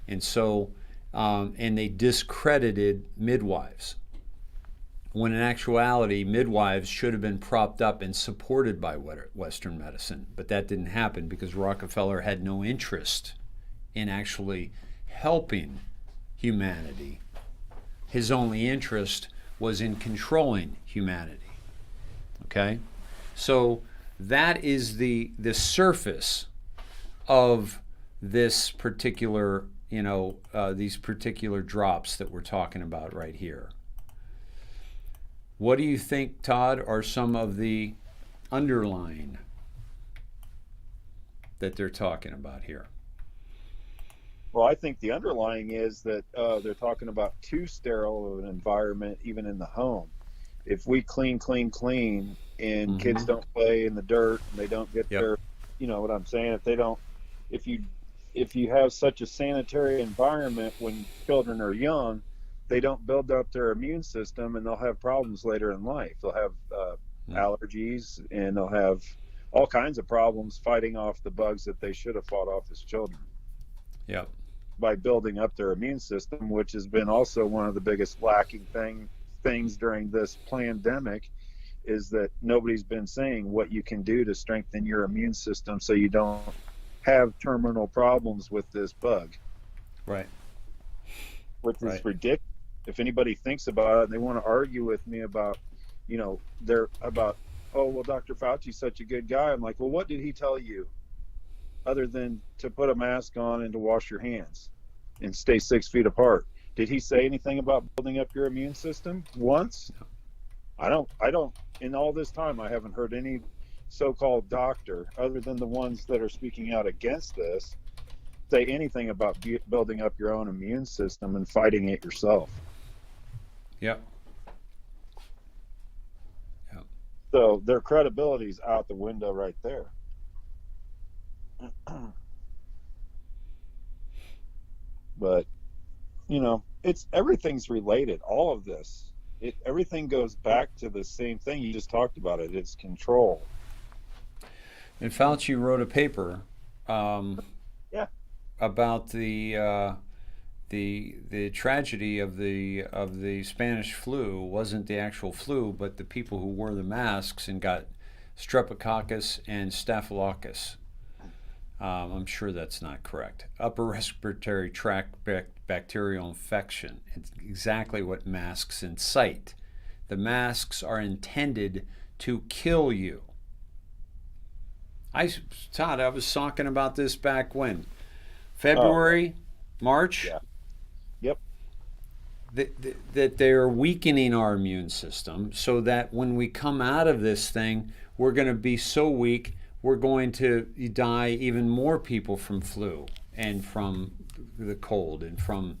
and so and they discredited midwives, when in actuality midwives should have been propped up and supported by Western medicine. But that didn't happen because Rockefeller had no interest in actually helping humanity. His only interest was in controlling humanity. Okay? So that is the surface of this particular, these particular drops that we're talking about right here. What do you think, Todd, are some of the underlying that they're talking about here? Well, I think the underlying is that they're talking about too sterile of an environment, even in the home. If we clean, and kids don't play in the dirt, and they don't get their, you know what I'm saying? If you have such a sanitary environment when children are young, they don't build up their immune system, and they'll have problems later in life. They'll have allergies, and they'll have all kinds of problems fighting off the bugs that they should have fought off as children. Yep. By building up their immune system, which has been also one of the biggest lacking things during this pandemic, is that nobody's been saying what you can do to strengthen your immune system so you don't have terminal problems with this bug. Right. Which is ridiculous. If anybody thinks about it and they want to argue with me about, oh, well, Dr. Fauci's such a good guy. I'm like, well, what did he tell you other than to put a mask on and to wash your hands and stay 6 feet apart? Did he say anything about building up your immune system once? I don't, in all this time, I haven't heard any so-called doctor, other than the ones that are speaking out against this, say anything about building up your own immune system and fighting it yourself. Yep. So their credibility's out the window right there. But, everything's related. All of this, everything goes back to the same thing. You just talked about it. It's control. And Fauci wrote a paper about the tragedy of the Spanish flu. Wasn't the actual flu, but the people who wore the masks and got streptococcus and staphylococcus. I'm sure that's not correct. Upper respiratory tract bacterial infection. It's exactly what masks incite. The masks are intended to kill you. Todd, I was talking about this back when? February, March? Yeah. Yep. That they're weakening our immune system so that when we come out of this thing, we're going to be so weak, we're going to die even more people from flu and from the cold and from,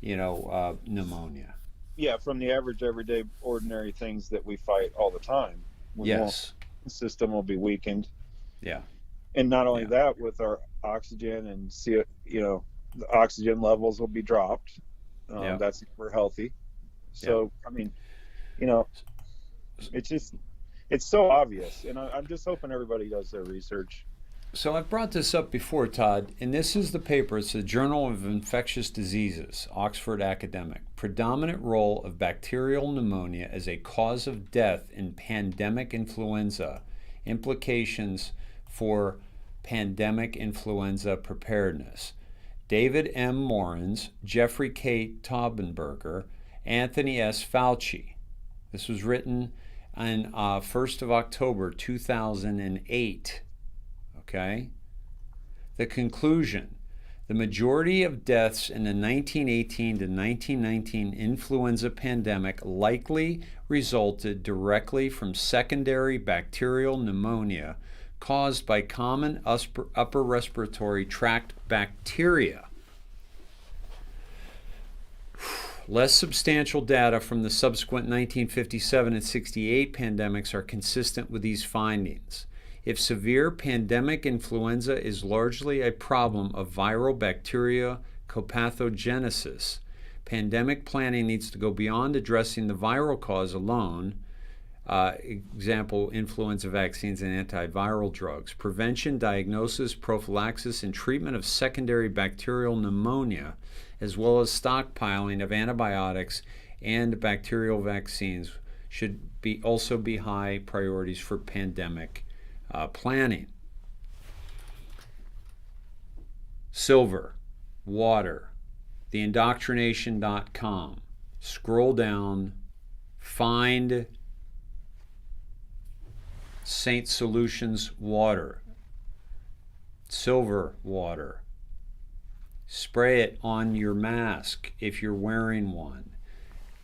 pneumonia. Yeah, from the average, everyday, ordinary things that we fight all the time. Yes. The system will be weakened. Yeah. And not only that, with our oxygen and the oxygen levels will be dropped. That's never healthy. So, it's so obvious. And I'm just hoping everybody does their research. So I've brought this up before, Todd, and this is the paper. It's the Journal of Infectious Diseases, Oxford Academic. Predominant role of bacterial pneumonia as a cause of death in pandemic influenza. Implications for pandemic influenza preparedness. David M. Morans, Jeffrey K. Taubenberger, Anthony S. Fauci. This was written on 1st of October 2008. Okay? The conclusion: the majority of deaths in the 1918 to 1919 influenza pandemic likely resulted directly from secondary bacterial pneumonia caused by common upper respiratory tract bacteria. Less substantial data from the subsequent 1957 and 68 pandemics are consistent with these findings. If severe pandemic influenza is largely a problem of viral bacteria copathogenesis, pandemic planning needs to go beyond addressing the viral cause alone. Example, influenza vaccines and antiviral drugs. Prevention, diagnosis, prophylaxis, and treatment of secondary bacterial pneumonia, as well as stockpiling of antibiotics and bacterial vaccines, should also be high priorities for pandemic planning. Silver, water, theindoctrination.com. Scroll down, find Saint Solutions water, silver water. Spray it on your mask if you're wearing one.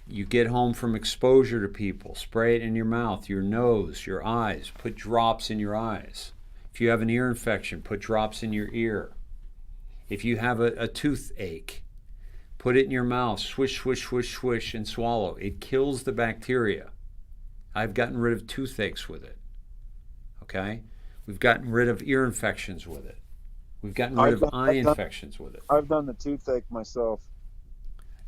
You get home from exposure to people, spray it in your mouth, your nose, your eyes. Put drops in your eyes. If you have an ear infection, put drops in your ear. If you have a toothache, put it in your mouth, swish, swish, swish, swish, and swallow. It kills the bacteria. I've gotten rid of toothaches with it. Okay? We've gotten rid of ear infections with it. We've gotten rid of eye infections with it. I've done the toothache myself.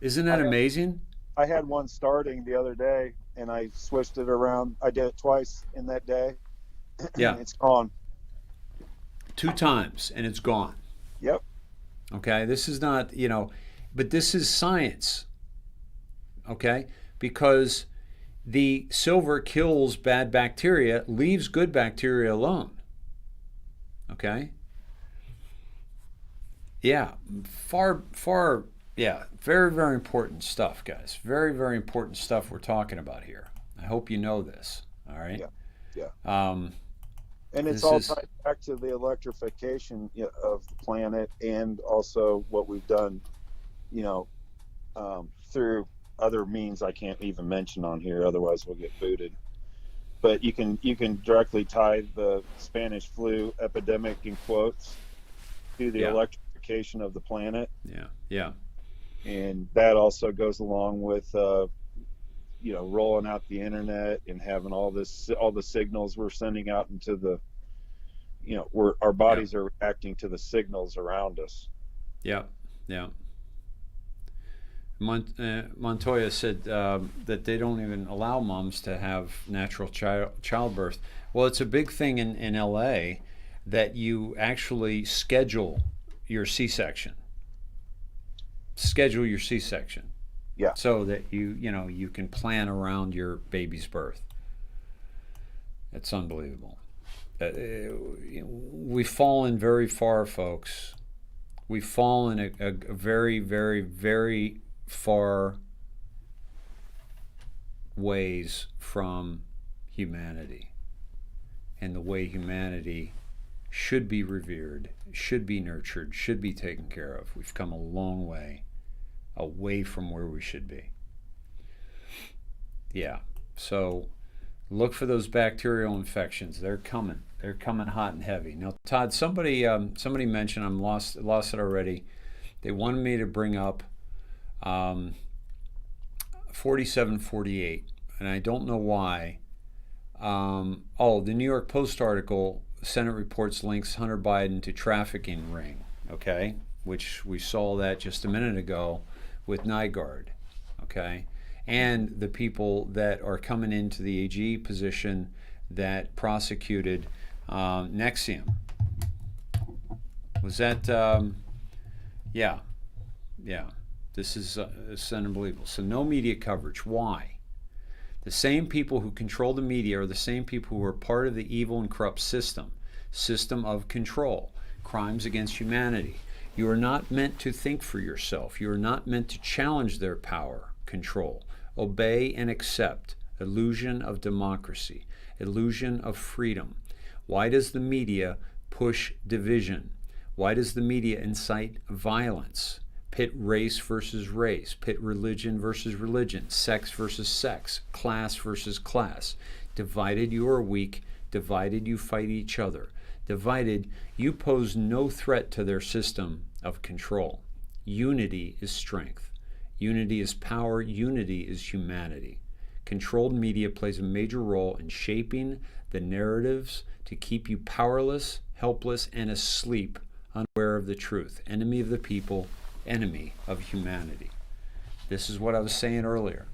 Isn't that amazing? I had one starting the other day, and I switched it around. I did it twice in that day. Yeah. It's gone. 2 times, and it's gone. Yep. Okay? This is not, but this is science. Okay? Because the silver kills bad bacteria, leaves good bacteria alone. Okay? Yeah, very, very important stuff, guys. Very, very important stuff we're talking about here. I hope you know this, all right? Yeah. And it's all tied back to the electrification of the planet, and also what we've done, through other means I can't even mention on here, otherwise we'll get booted. But you can directly tie the Spanish flu epidemic, in quotes, to the electrification of the planet. Yeah. And that also goes along with rolling out the internet and having all the signals we're sending out into the our bodies are reacting to the signals around us. Yeah. Montoya said that they don't even allow moms to have natural childbirth. Well, it's a big thing in LA that you actually schedule your C-section. Yeah. So that you can plan around your baby's birth. It's unbelievable. We've fallen very far, folks. We've fallen a very, very, very far ways from humanity and the way humanity should be revered, should be nurtured, should be taken care of. We've come a long way away from where we should be. Yeah, so look for those bacterial infections. They're coming hot and heavy. Now, Todd, somebody mentioned, I'm lost it already. They wanted me to bring up 4748, and I don't know why. The New York Post article, Senate reports links Hunter Biden to trafficking ring, okay, which we saw that just a minute ago with Nygaard, okay, and the people that are coming into the AG position that prosecuted Nexium. Was that, yeah. This is unbelievable. So no media coverage. Why? The same people who control the media are the same people who are part of the evil and corrupt system of control, crimes against humanity. You are not meant to think for yourself. You are not meant to challenge their power. control. Obey and accept. Illusion of democracy. Illusion of freedom. Why does the media push division? Why does the media incite violence? Pit race versus race, pit religion versus religion, sex versus sex, class versus class. Divided you are weak, divided you fight each other. Divided, you pose no threat to their system of control. Unity is strength. Unity is power. Unity is humanity. Controlled media plays a major role in shaping the narratives to keep you powerless, helpless, and asleep, unaware of the truth. Enemy of the people, enemy of humanity. This is what I was saying earlier.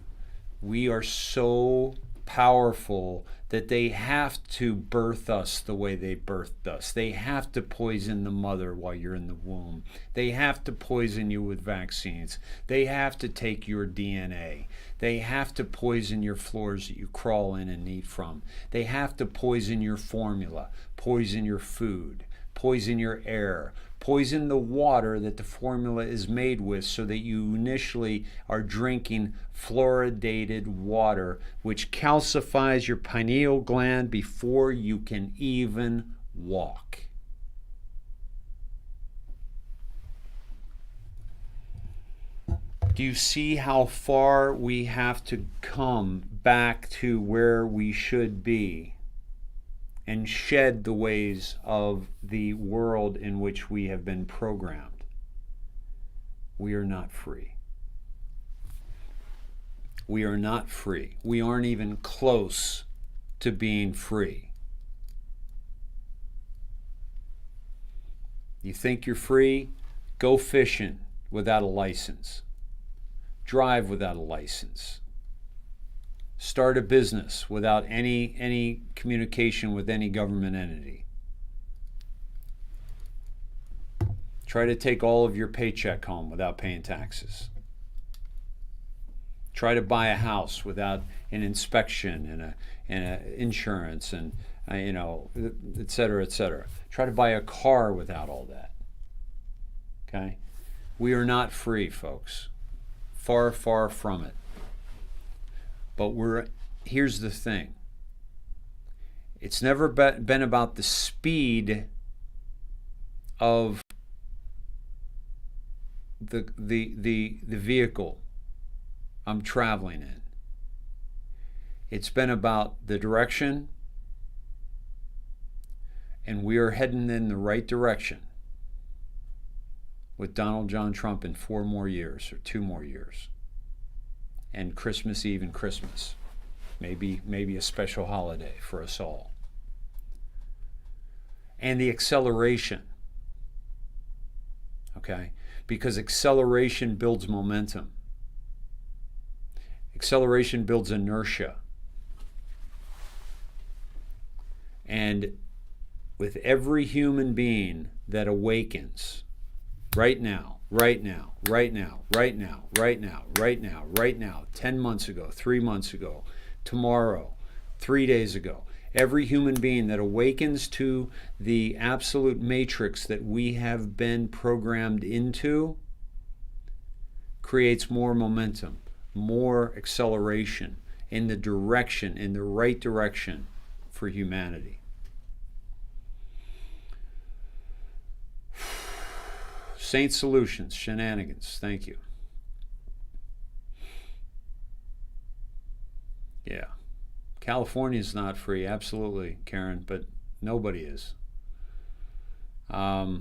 We are so powerful that they have to birth us the way they birthed us. They have to poison the mother while you're in the womb. They have to poison you with vaccines. They have to take your DNA. They have to poison your floors that you crawl in and eat from. They have to poison your formula, poison your food, poison your air, poison the water that the formula is made with, so that you initially are drinking fluoridated water, which calcifies your pineal gland before you can even walk. Do you see how far we have to come back to where we should be and shed the ways of the world in which we have been programmed? We are not free. We are not free. We aren't even close to being free. You think you're free? Go fishing without a license. Drive without a license. Start a business without any communication with any government entity. Try to take all of your paycheck home without paying taxes. Try to buy a house without an inspection and a insurance and et cetera, et cetera. Try to buy a car without all that. Okay? We are not free, folks. Far, far from it. But here's the thing. It's never been about the speed of the vehicle I'm traveling in. It's been about the direction, and we are heading in the right direction with Donald John Trump in 4 more years or 2 more years. And Christmas Eve and Christmas. Maybe a special holiday for us all. And the acceleration. Okay? Because acceleration builds momentum. Acceleration builds inertia. And with every human being that awakens right now, 10 months ago, 3 months ago, tomorrow, 3 days ago, every human being that awakens to the absolute matrix that we have been programmed into creates more momentum, more acceleration in the right direction for humanity. Saint Solutions, shenanigans, thank you. Yeah. California's not free, absolutely, Karen, but nobody is. Okay.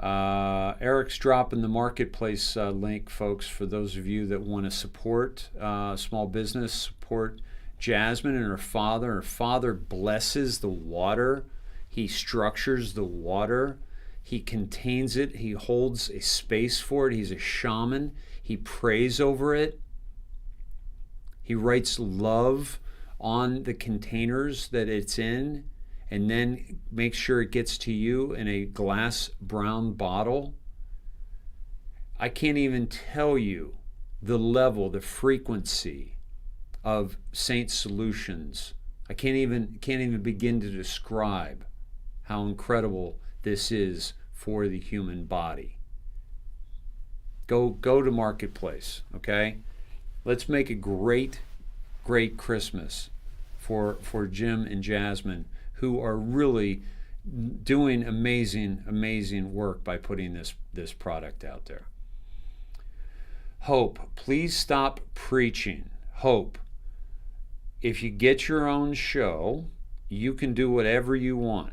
Eric's dropping the marketplace link, folks, for those of you that want to support small business, support Jasmine and her father. Her father blesses the water. He structures the water. He contains it. He holds a space for it. He's a shaman. He prays over it. He writes love on the containers that it's in, and then makes sure it gets to you in a glass brown bottle. I can't even tell you the level, the frequency of Saint Solutions. I can't even begin to describe how incredible this is for the human body. Go to Marketplace, okay? Let's make a great Christmas for Jim and Jasmine, who are really doing amazing work by putting this product out there. Hope, please stop preaching. Hope, if you get your own show, you can do whatever you want.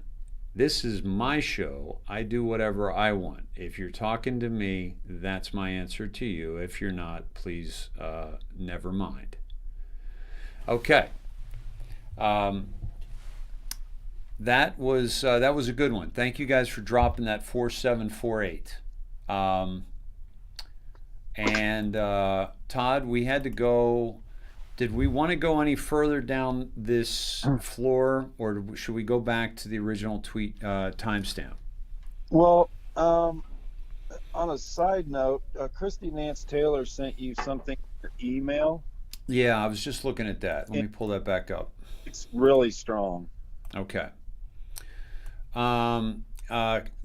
This is my show. I do whatever I want. If you're talking to me, that's my answer to you. If you're not, please never mind. Okay. That was a good one. Thank you guys for dropping that 4748. Todd, we had to go. Did we want to go any further down this floor, or should we go back to the original tweet timestamp? Well, on a side note, Christy Nance Taylor sent you something in your email. Yeah, I was just looking at that. Let me pull that back up. It's really strong. Okay.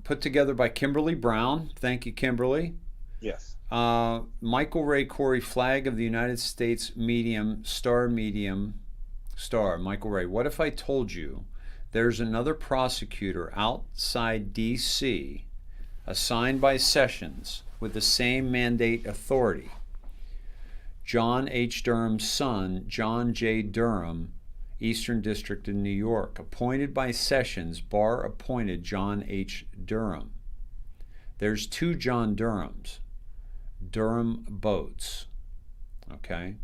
Put together by Kimberly Brown. Thank you, Kimberly. Yes. Michael Ray Corey, Flag of the United States Star. Michael Ray, what if I told you there's another prosecutor outside D.C. assigned by Sessions with the same mandate authority? John H. Durham's son, John J. Durham, Eastern District of New York, appointed by Sessions, Barr appointed John H. Durham. There's two John Durhams. Durham boats. Okay?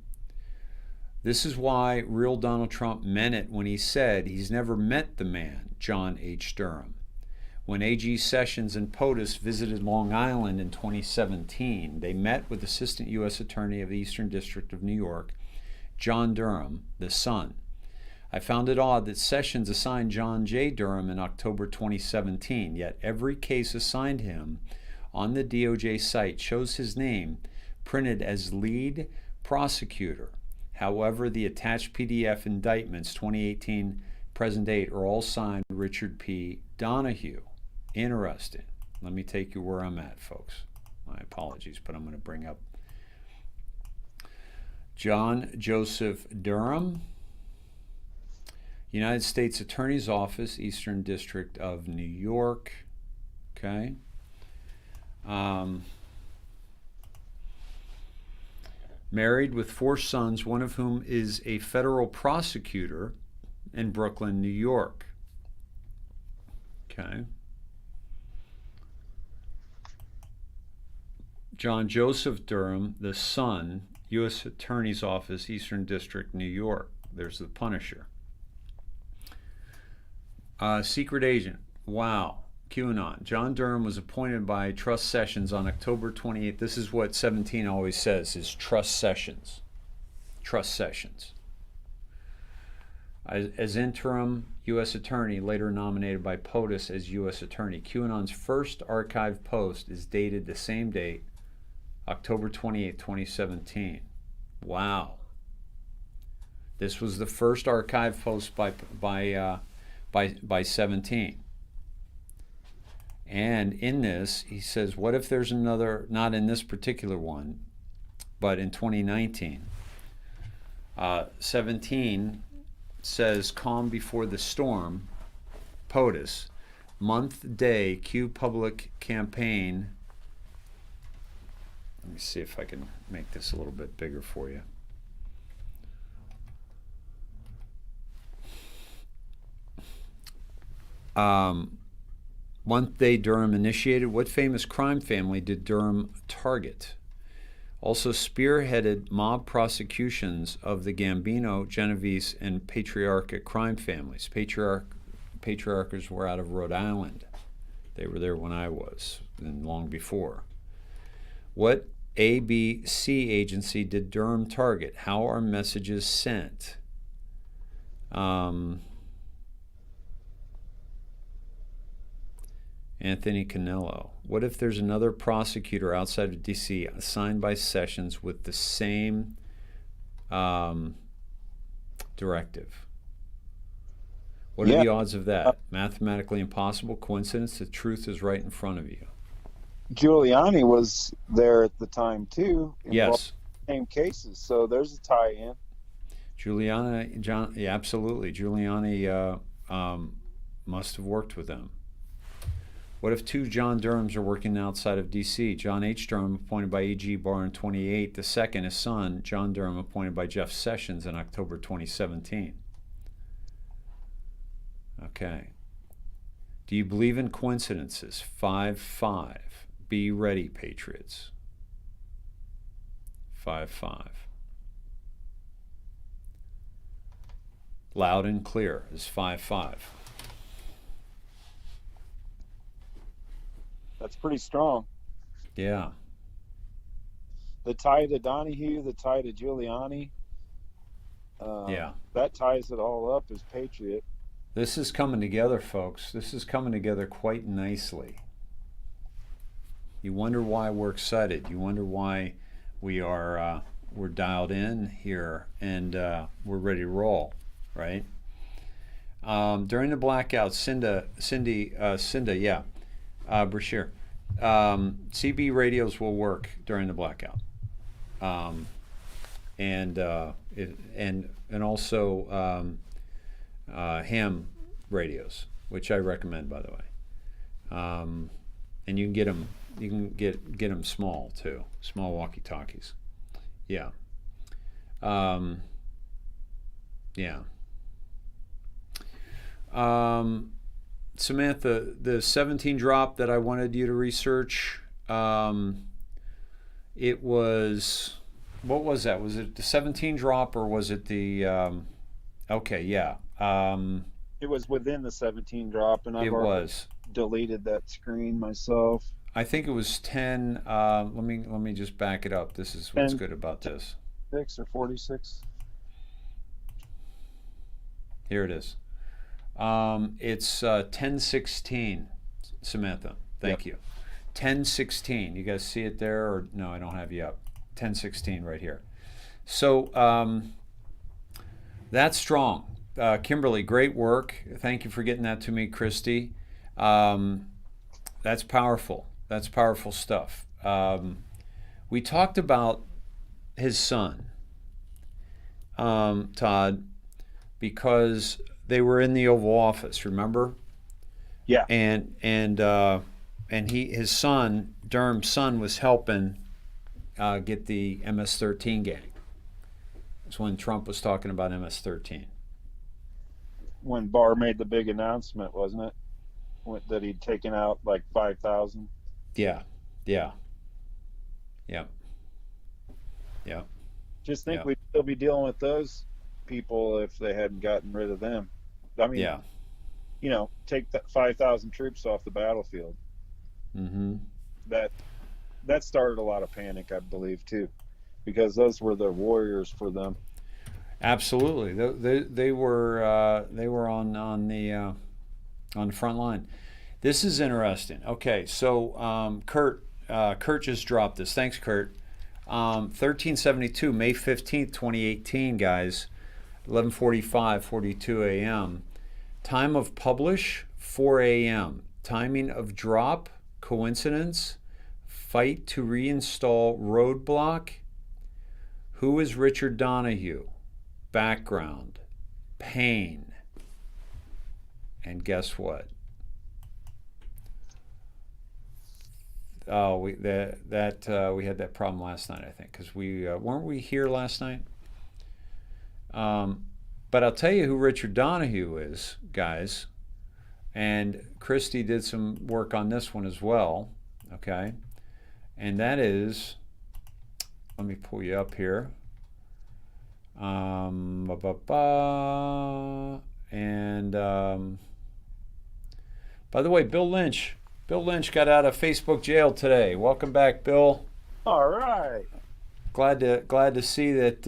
This is why real Donald Trump meant it when he said he's never met the man, John H. Durham. When A.G. Sessions and POTUS visited Long Island in 2017, they met with Assistant U.S. Attorney of the Eastern District of New York, John Durham, the son. I found it odd that Sessions assigned John J. Durham in October 2017, yet every case assigned him on the DOJ site shows his name printed as lead prosecutor. However, the attached PDF indictments 2018 present date are all signed Richard P. Donahue. Interesting. Let me take you where I'm at, folks. My apologies, but I'm going to bring up John Joseph Durham, United States Attorney's Office, Eastern District of New York. Okay. Married with 4 sons, one of whom is a federal prosecutor in Brooklyn, New York. Okay. John Joseph Durham, the son, U.S. Attorney's Office, Eastern District, New York. There's the Punisher. Secret agent. Wow. QAnon. John Durham was appointed by Trust Sessions on October 28th. This is what 17 always says, is Trust Sessions. Trust Sessions. As interim U.S. Attorney, later nominated by POTUS as U.S. Attorney. QAnon's first archived post is dated the same date, October 28th, 2017. Wow. This was the first archived post by 17. And in this, he says, what if there's another, not in this particular one, but in 2019. 17 says, calm before the storm, POTUS, month, day, Q public campaign. Let me see if I can make this a little bit bigger for you. Month day Durham initiated. What famous crime family did Durham target? Also spearheaded mob prosecutions of the Gambino, Genovese, and Patriarcha crime families. Patriarchas were out of Rhode Island. They were there when I was, and long before. What ABC agency did Durham target? How are messages sent? Anthony Canello. What if there's another prosecutor outside of D.C. assigned by Sessions with the same directive? What are the odds of that? Mathematically impossible. Coincidence? The truth is right in front of you. Giuliani was there at the time too. Yes. Same cases, so there's a tie-in. Yeah, absolutely. Giuliani must have worked with them. What if two John Durhams are working outside of D.C.? John H. Durham, appointed by E.G. Barr in 28. The second, his son, John Durham, appointed by Jeff Sessions in October 2017. Okay. Do you believe in coincidences? 5-5. Be ready, Patriots. 5-5. Loud and clear is 5-5. That's pretty strong. Yeah. The tie to Donahue, the tie to Giuliani. Yeah. That ties it all up as Patriot. This is coming together, folks. This is coming together quite nicely. You wonder why we're excited. You wonder why we're dialed in here and we're ready to roll, right? During the blackout, Cinda, yeah, Brashear, CB radios will work during the blackout, and also ham radios, which I recommend, by the way. And you can get them. You can get them small too, small walkie-talkies. Yeah. Yeah. Samantha, the 17 drop that I wanted you to research, it was, what was that? Was it the 17 drop or was it the, okay, yeah. It was within the 17 drop, and I've already deleted that screen myself. I think it was 10. Let me just back it up. This is what's good about this. 6 or 46. Here it is. It's 1016, Samantha. Thank you. 1016. You guys see it there, or no? I don't have you up. 1016 right here. So that's strong. Kimberly, great work. Thank you for getting that to me, Christy. That's powerful. That's powerful stuff. We talked about his son, Todd, because they were in the Oval Office, remember? Yeah. And his son, Durham's son, was helping get the MS-13 gang. It's when Trump was talking about MS-13. When Barr made the big announcement, wasn't it? That he'd taken out like 5,000. Yeah. Just think we'd still be dealing with those people if they hadn't gotten rid of them. I mean, you know, take that 5,000 troops off the battlefield. Mm-hmm. That started a lot of panic, I believe, too, because those were the warriors for them. Absolutely, they were on the front line. This is interesting. Okay, so Kurt just dropped this. Thanks, Kurt. 1372, May 15th, 2018, guys. 11:45:42 a.m. Time of publish 4 a.m. Timing of drop, coincidence. Fight to reinstall roadblock. Who is Richard Donahue? Background, pain, and guess what? Oh, we had that problem last night, I think, because we weren't we here last night. But I'll tell you who Richard Donahue is, guys, and Christy did some work on this one as well. Okay, and that is, let me pull you up here. And by the way, Bill Lynch got out of Facebook jail today. Welcome back, Bill. All right. Glad to see that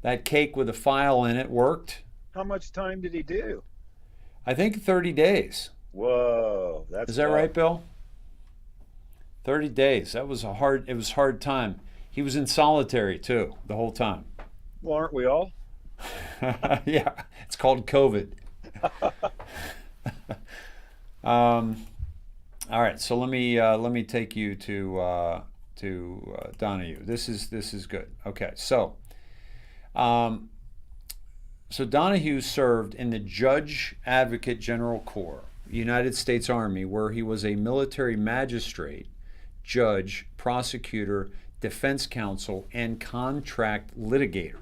that cake with a file in it worked. How much time did he do? I think 30 days. Whoa, is that right, Bill? 30 days. It was hard time. He was in solitary too the whole time. Well, aren't we all? Yeah, it's called COVID. All right, so let me take you to Donahue. This is good. Okay, so Donahue served in the Judge Advocate General Corps, United States Army, where he was a military magistrate, judge, prosecutor, defense counsel, and contract litigator.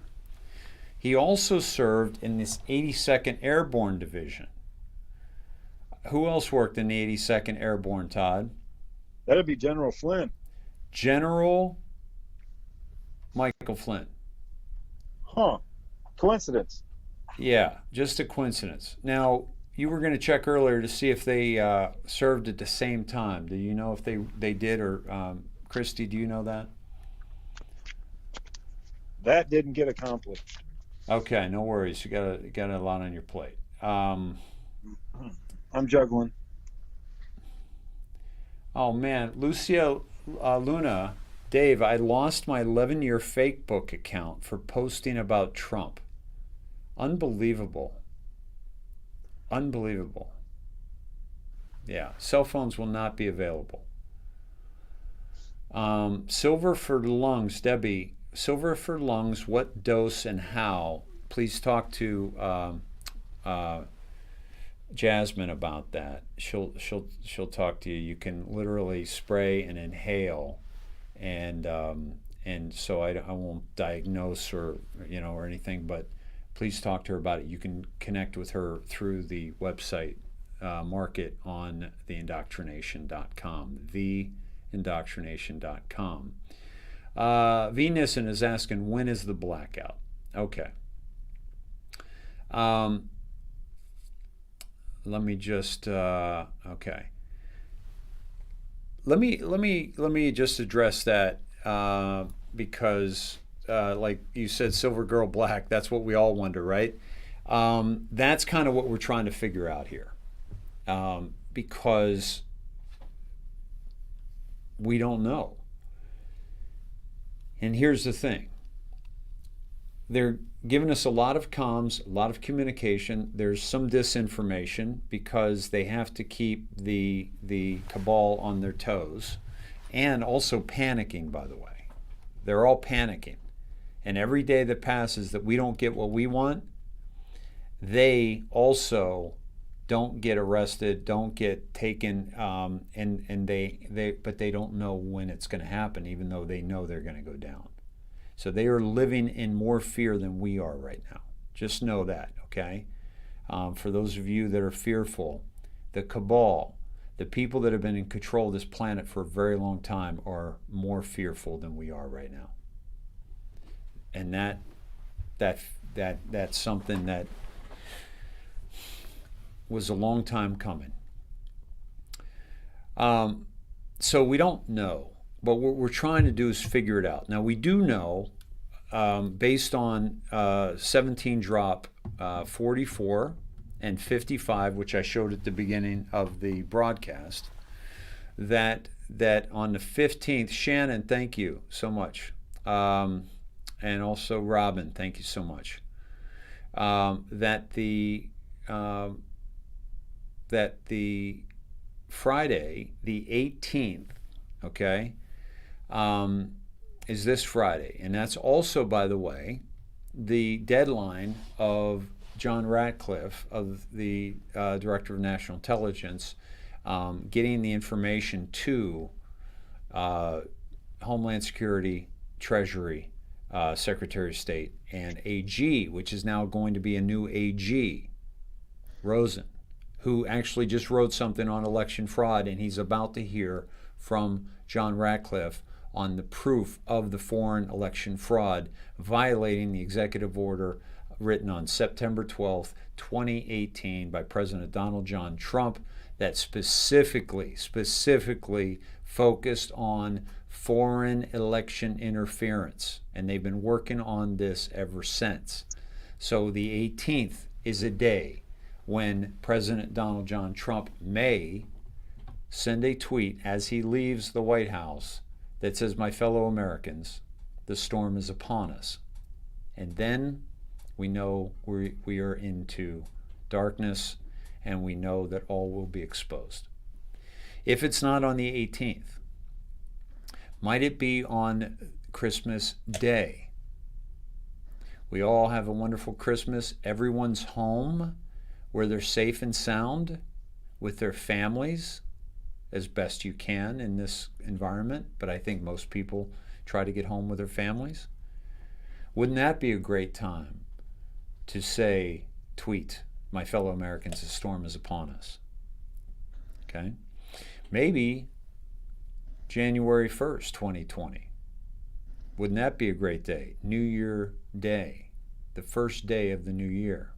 He also served in this 82nd Airborne Division. Who else worked in the 82nd Airborne, Todd? That'd be General Flynn. General Michael Flynn. Huh. Coincidence. Yeah, just a coincidence. Now, you were going to check earlier to see if they served at the same time. Do you know if they did, or Christy, do you know that? That didn't get accomplished. Okay, no worries. You got a lot on your plate. I'm juggling. Oh man, Lucia Luna, Dave, I lost my 11-year fake book account for posting about Trump. Unbelievable. Unbelievable. Yeah, cell phones will not be available. Silver for lungs, Debbie. Silver for lungs, what dose and how? Please talk to Jasmine about that. She'll talk to you. You can literally spray and inhale, and so I won't diagnose or or anything, but please talk to her about it. You can connect with her through the website, market on theindoctrination.com, theindoctrination.com. V. Nissen is asking, when is the blackout? Okay. Let me just okay. Let me just address that because like you said, Silver Girl Black. That's what we all wonder, right? That's kind of what we're trying to figure out here, because we don't know. And here's the thing. They're giving us a lot of comms, a lot of communication. There's some disinformation because they have to keep the cabal on their toes, and also panicking, by the way. They're all panicking. And every day that passes that we don't get what we want, they also don't get arrested, don't get taken, and they don't know when it's going to happen, even though they know they're going to go down. So they are living in more fear than we are right now. Just know that, okay? For those of you that are fearful, the cabal, the people that have been in control of this planet for a very long time, are more fearful than we are right now. And that's something that was a long time coming. So we don't know. But what we're trying to do is figure it out. Now, we do know, based on 17 drop 44 and 55, which I showed at the beginning of the broadcast, that on the 15th, Shannon, thank you so much. And also Robin, thank you so much. That the Friday, the 18th, okay, is this Friday. And that's also, by the way, the deadline of John Ratcliffe, of the Director of National Intelligence, getting the information to Homeland Security, Treasury, Secretary of State, and AG, which is now going to be a new AG, Rosen, who actually just wrote something on election fraud, and he's about to hear from John Ratcliffe on the proof of the foreign election fraud, violating the executive order written on September 12th, 2018 by President Donald John Trump, that specifically focused on foreign election interference. And they've been working on this ever since. So the 18th is a day when President Donald John Trump may send a tweet as he leaves the White House that says, "My fellow Americans, the storm is upon us." And then we know we are into darkness, and we know that all will be exposed. If it's not on the 18th, might it be on Christmas Day? We all have a wonderful Christmas. Everyone's home where they're safe and sound with their families as best you can in this environment. But I think most people try to get home with their families. Wouldn't that be a great time to say, tweet, my fellow Americans, a storm is upon us? Okay? Maybe January 1st, 2020. Wouldn't that be a great day? New Year Day, the first day of the new year.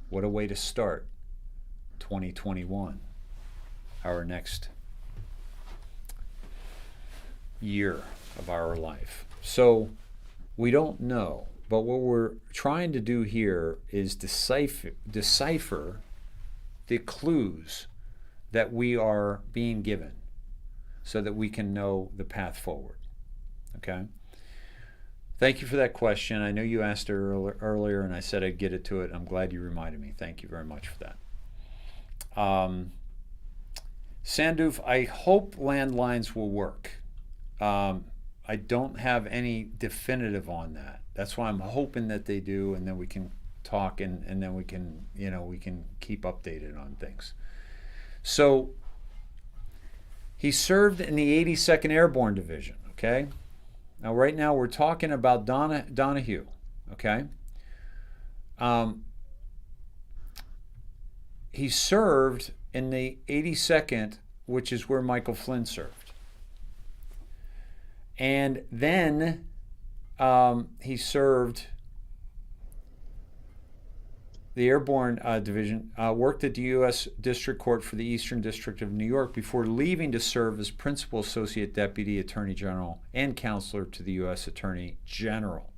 What a way to start 2021, our next year of our life. So we don't know, but what we're trying to do here is decipher the clues that we are being given so that we can know the path forward. Okay? Thank you for that question. I know you asked it earlier, and I said I'd get it to it. I'm glad you reminded me. Thank you very much for that. Sandoof, I hope landlines will work. I don't have any definitive on that. That's why I'm hoping that they do, and then we can talk, and then we can, we can keep updated on things. So he served in the 82nd Airborne Division, okay? Now, right now, we're talking about Donahue, okay? He served in the 82nd, which is where Michael Flynn served. And then he served the Airborne Division, worked at the U.S. District Court for the Eastern District of New York before leaving to serve as Principal Associate Deputy Attorney General and Counselor to the U.S. Attorney General.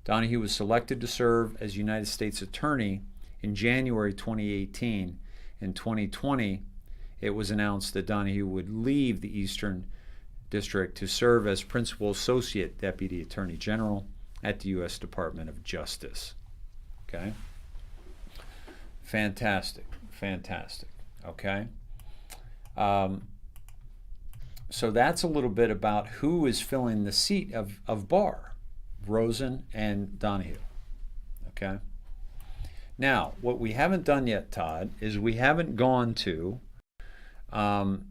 Donahue was selected to serve as United States Attorney in January 2018. In 2020, it was announced that Donahue would leave the Eastern District to serve as Principal Associate Deputy Attorney General at the U.S. Department of Justice. Okay? Fantastic. Okay? So that's a little bit about who is filling the seat of Barr, Rosen and Donahue. Okay? Now, what we haven't done yet, Todd, is we haven't gone to, and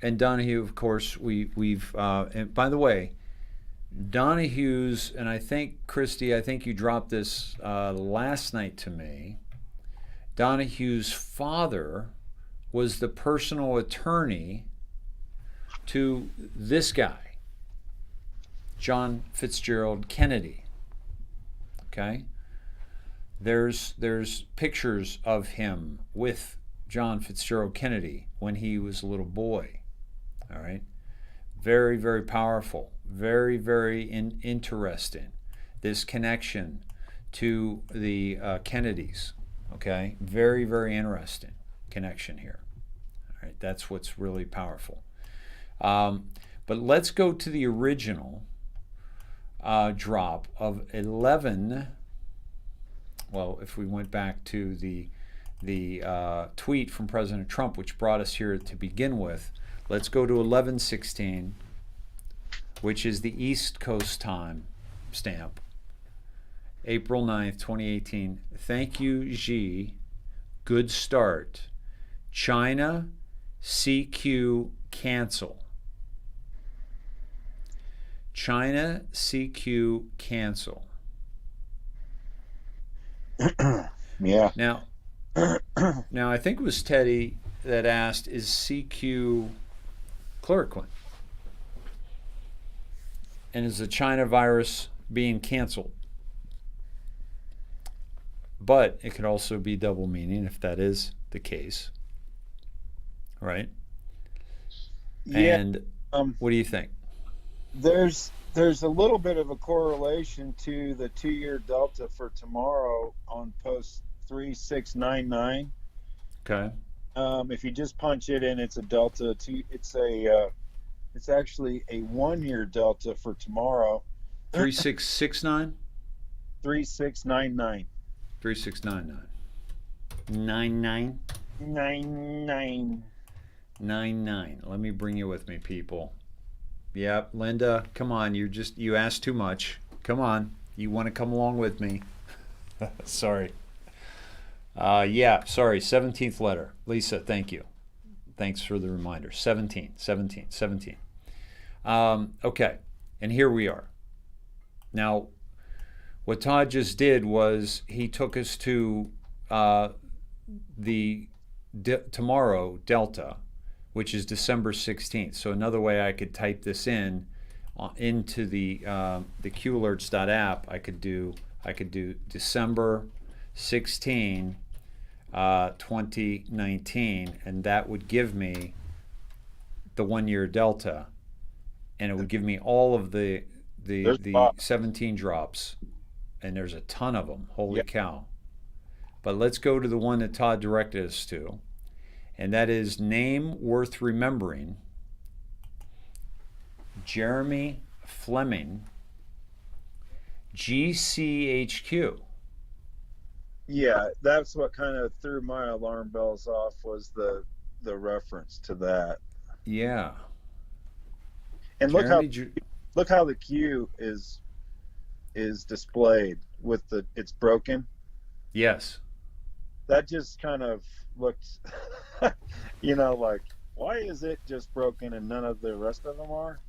Donahue, of course, we've and by the way, Donahue's, and I think, Christy, I think you dropped this last night to me, Donahue's father was the personal attorney to this guy, John Fitzgerald Kennedy. Okay? There's pictures of him with John Fitzgerald Kennedy when he was a little boy. All right? Very, very powerful. Very, very interesting. This connection to the Kennedys. Okay? Very, very interesting connection here. All right? That's what's really powerful. But let's go to the original drop of 11. Well, if we went back to the tweet from President Trump, which brought us here to begin with, let's go to 11:16, which is the East Coast time stamp, April 9th, 2018. Thank you, Xi. Good start. China, CQ, cancel. China, CQ, cancel. Yeah. Now, I think it was Teddy that asked, is CQ chloroquine? And is the China virus being canceled? But it could also be double meaning if that is the case. Right? Yeah. And what do you think? There's a little bit of a correlation to the 2-year delta for tomorrow on post 3699. Okay. If you just punch it in, it's a delta. It's actually a 1-year delta for tomorrow. 3669. 3699. 3699. 99. 99. 99. Let me bring you with me, people. Yep, Linda, come on. You asked too much. Come on. You want to come along with me? Sorry. Yeah, sorry. 17th letter. Lisa, thank you. Thanks for the reminder. 17. Okay, and here we are. Now, what Todd just did was he took us to tomorrow, Delta, which is December 16th. So another way I could type this into the QAlerts.app, I could do December 16, 2019, and that would give me the 1 year Delta, and it would give me all of the 17 drops, and there's a ton of them. Holy cow. But let's go to the one that Todd directed us to, and that is name worth remembering, Jeremy Fleming, GCHQ. Yeah, that's what kind of threw my alarm bells off, was the reference to that. Yeah. And look how the Q is displayed with it's broken. Yes. That just kind of looked, like, why is it just broken and none of the rest of them are?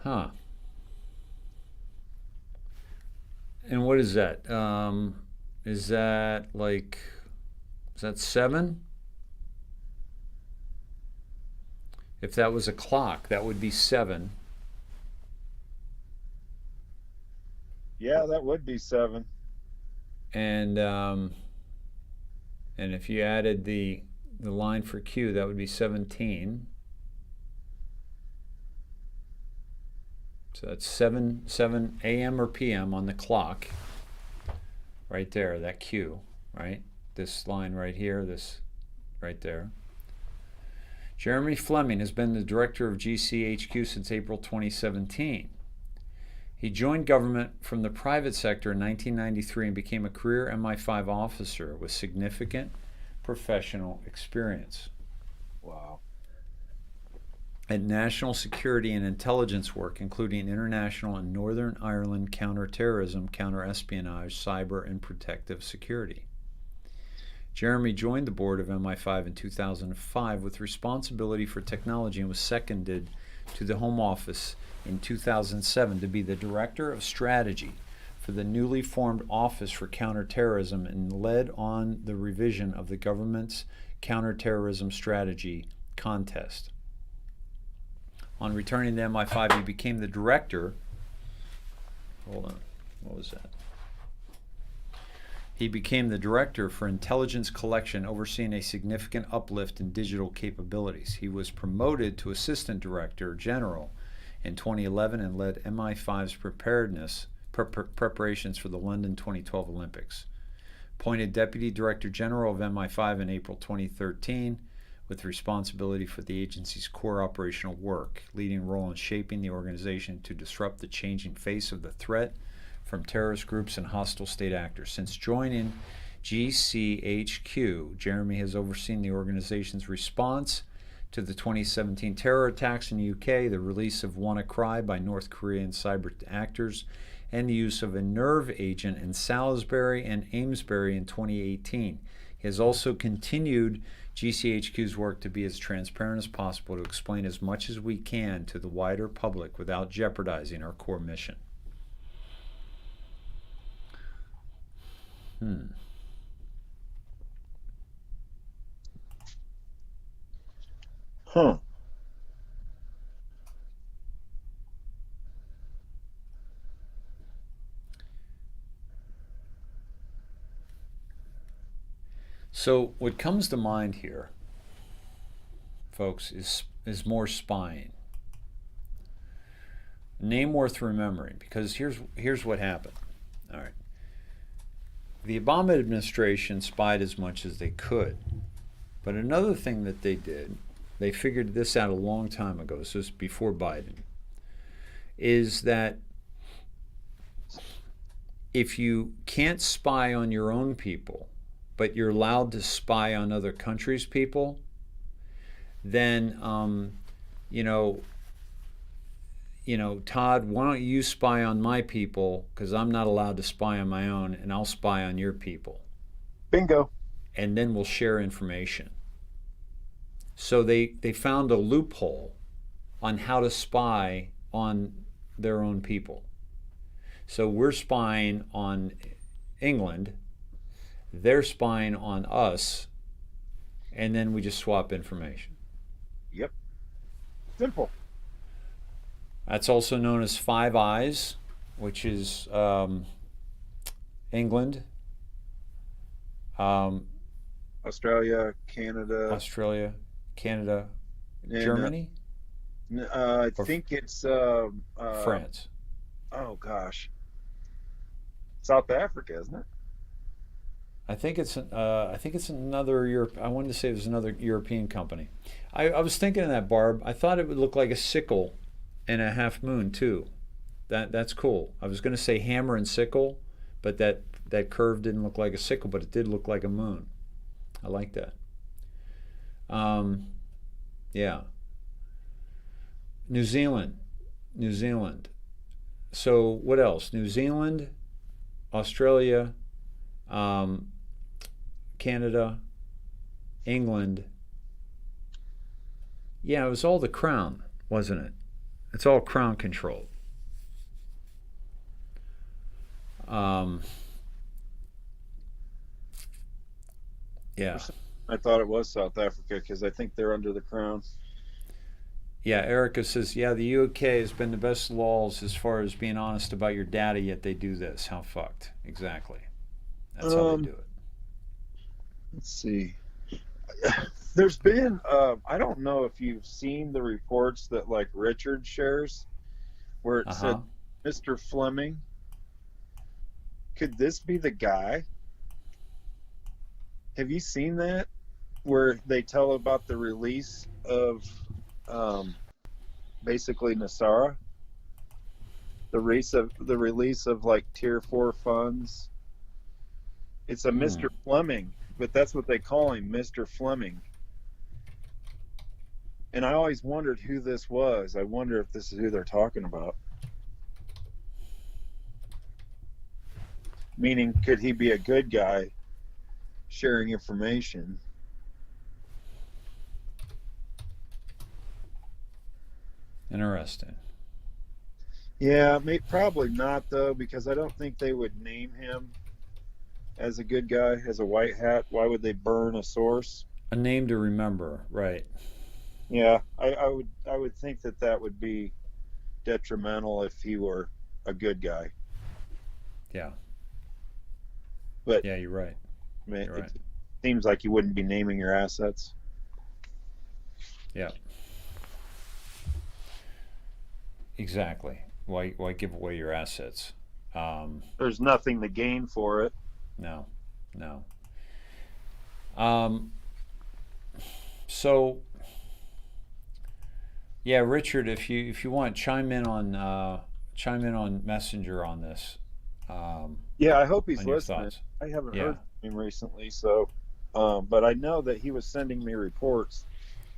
Huh. And what is that? Is that 7? If that was a clock, that would be 7. Yeah, that would be 7. And if you added the line for Q, that would be 17. So that's 7 a.m. or p.m. on the clock. Right there, that Q, right? This line right here, this right there. Jeremy Fleming has been the director of GCHQ since April 2017. He joined government from the private sector in 1993 and became a career MI5 officer with significant professional experience. Wow. At national security and intelligence work, including international and Northern Ireland counterterrorism, counterespionage, cyber, and protective security. Jeremy joined the board of MI5 in 2005 with responsibility for technology and was seconded to the Home Office in 2007 to be the Director of Strategy for the newly formed Office for Counterterrorism and led on the revision of the government's counterterrorism strategy contest. On returning to MI5, he became the director. Hold on, what was that? He became the director for intelligence collection, overseeing a significant uplift in digital capabilities. He was promoted to assistant director general in 2011 and led MI5's preparations for the London 2012 Olympics. Appointed deputy director general of MI5 in April 2013 with responsibility for the agency's core operational work, leading a role in shaping the organization to disrupt the changing face of the threat from terrorist groups and hostile state actors. Since joining GCHQ, Jeremy has overseen the organization's response to the 2017 terror attacks in the UK, the release of WannaCry by North Korean cyber actors, and the use of a nerve agent in Salisbury and Amesbury in 2018. He has also continued GCHQ's work to be as transparent as possible to explain as much as we can to the wider public without jeopardizing our core mission. Huh. So what comes to mind here, folks, is more spying. Name worth remembering, because here's what happened. All right. The Obama administration spied as much as they could. But another thing that they did, they figured this out a long time ago, so it's before Biden, is that if you can't spy on your own people, but you're allowed to spy on other countries' people, then Todd, why don't you spy on my people, because I'm not allowed to spy on my own, and I'll spy on your people. Bingo. And then we'll share information. So they found a loophole on how to spy on their own people. So we're spying on England, they're spying on us, and then we just swap information. Yep. Simple. That's also known as Five Eyes, which is England, Australia, Canada, and, Germany. I think it's France. Oh gosh, South Africa, isn't it? I think it's another Europe. I wanted to say it was another European company. I was thinking of that, Barb. I thought it would look like a sickle and a half moon too. That's cool. I was going to say hammer and sickle, but that curve didn't look like a sickle, but it did look like a moon. I like that. Yeah. New Zealand. So what else? New Zealand, Australia, Canada, England. Yeah, it was all the crown, wasn't it? It's all crown controlled. Yeah. I thought it was South Africa because I think they're under the crown. Yeah, Erica says, yeah, the UK has been the best laws as far as being honest about your data, yet they do this. How fucked. Exactly. That's how they do it. Let's see. There's been, I don't know if you've seen the reports that like Richard shares where it said, Mr. Fleming. Could this be the guy? Have you seen that? Where they tell about the release of basically Nasara? The release of like Tier 4 funds. It's a Mr. Fleming, but that's what they call him, Mr. Fleming. And I always wondered who this was. I wonder if this is who they're talking about. Meaning, could he be a good guy sharing information? Interesting. Yeah, probably not, though, because I don't think they would name him as a good guy, as a white hat. Why would they burn a source? A name to remember, right. Yeah, I would think that would be detrimental if he were a good guy. Yeah. But yeah, you're right. It seems like you wouldn't be naming your assets. Yeah. Exactly. Why give away your assets? There's nothing to gain for it. No. So yeah, Richard, if you want, chime in on Messenger on this. Yeah, I hope he's listening. Thoughts. I haven't heard from him recently, so but I know that he was sending me reports,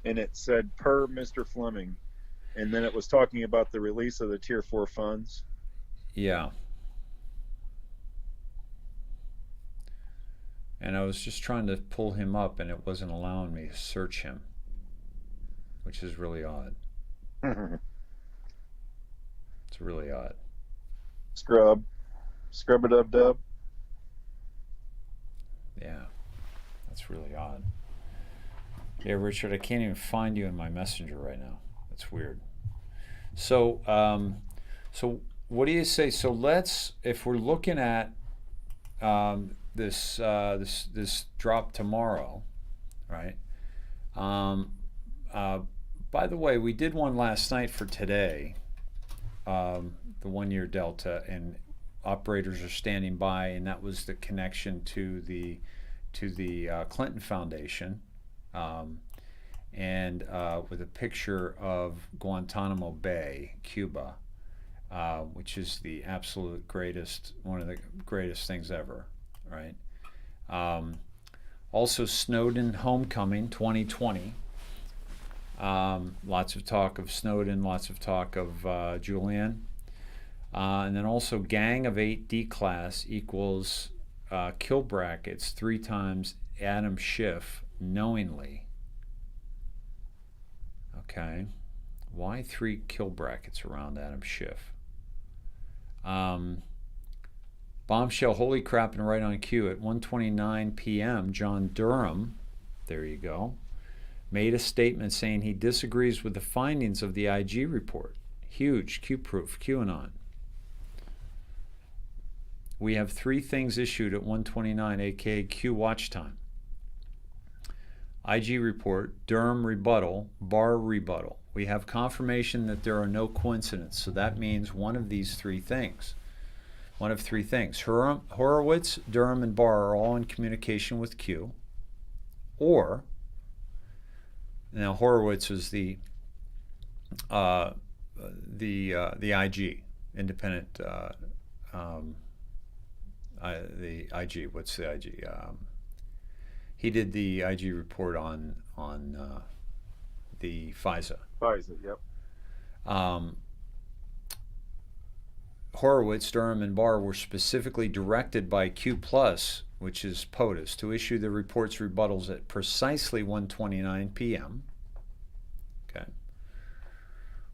and it said per Mr. Fleming, and then it was talking about the release of the Tier 4 funds. Yeah. And I was just trying to pull him up, and it wasn't allowing me to search him, which is really odd. It's really odd. Scrub-a-dub-dub. Yeah, that's really odd. Yeah, Richard, I can't even find you in my messenger right now. That's weird. So, so what do you say? So let's, if we're looking at this drop tomorrow, right? By the way, we did one last night for today, the 1 year delta, and operators are standing by, and that was the connection to the Clinton Foundation, and with a picture of Guantanamo Bay, Cuba, which is the absolute greatest, one of the greatest things ever, right? Also, Snowden homecoming 2020. Lots of talk of Snowden, lots of talk of Julian. And then also gang of 8 D-class equals kill brackets 3 times Adam Schiff knowingly. Okay. Why 3 kill brackets around Adam Schiff? Bombshell, holy crap, and right on cue at 1:29 p.m. John Durham, there you go, made a statement saying he disagrees with the findings of the IG report. Huge, Q-proof, QAnon. We have 3 things issued at 1:29, aka Q watch time. IG report, Durham rebuttal, Barr rebuttal. We have confirmation that there are no coincidences, so that means one of these 3 things. One of 3 things. Horowitz, Durham, and Barr are all in communication with Q. Or, now Horowitz is the IG, independent, the IG. What's the IG? He did the IG report on the FISA. FISA, yep. Horowitz, Durham, and Barr were specifically directed by Q+, which is POTUS, to issue the report's rebuttals at precisely 1:29 p.m. Okay.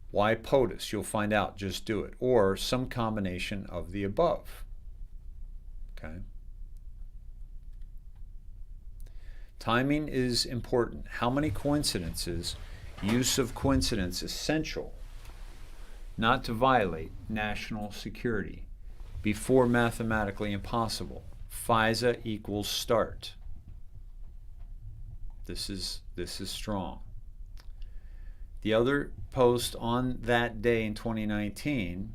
Why POTUS? You'll find out. Just do it. Or some combination of the above. Okay. Timing is important. How many coincidences? Use of coincidence essential. Not to violate national security. Before mathematically impossible. FISA equals start. This is strong. The other post on that day in 2019,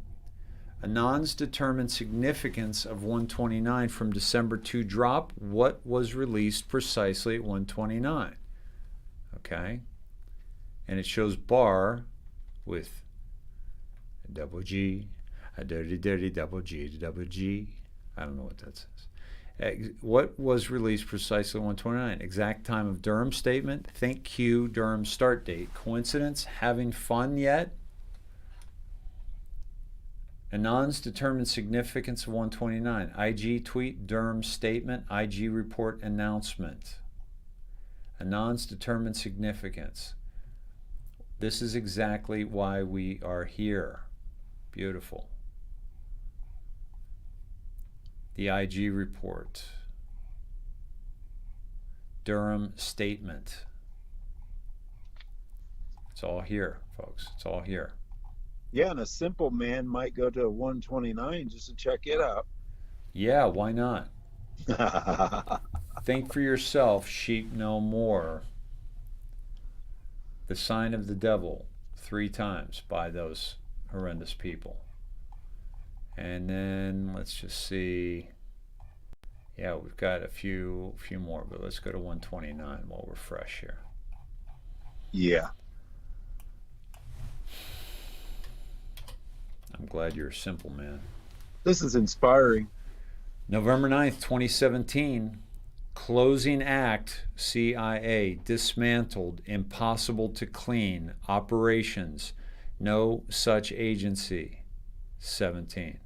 Anon's determined significance of 129 from December 2 drop. What was released precisely at 129? Okay. And it shows Barr with a double G, a dirty, dirty double G, double G. I don't know what that says. What was released precisely 129? Exact time of Durham's statement. Think Q, Durham start date. Coincidence? Having fun yet? Anon's determined significance of 129. IG tweet, Durham statement, IG report announcement. Anon's determined significance. This is exactly why we are here. Beautiful. The IG report. Durham statement. It's all here, folks. It's all here. Yeah, and a simple man might go to 129 just to check it out. Yeah, why not? Think for yourself, sheep no more. The sign of the devil 3 times by those horrendous people. And then let's just see. Yeah, we've got a few more, but let's go to 129 while we're fresh here. Yeah. I'm glad you're a simple man. This is inspiring. November 9th, 2017. Closing act, CIA, dismantled, impossible to clean, operations, no such agency, 17.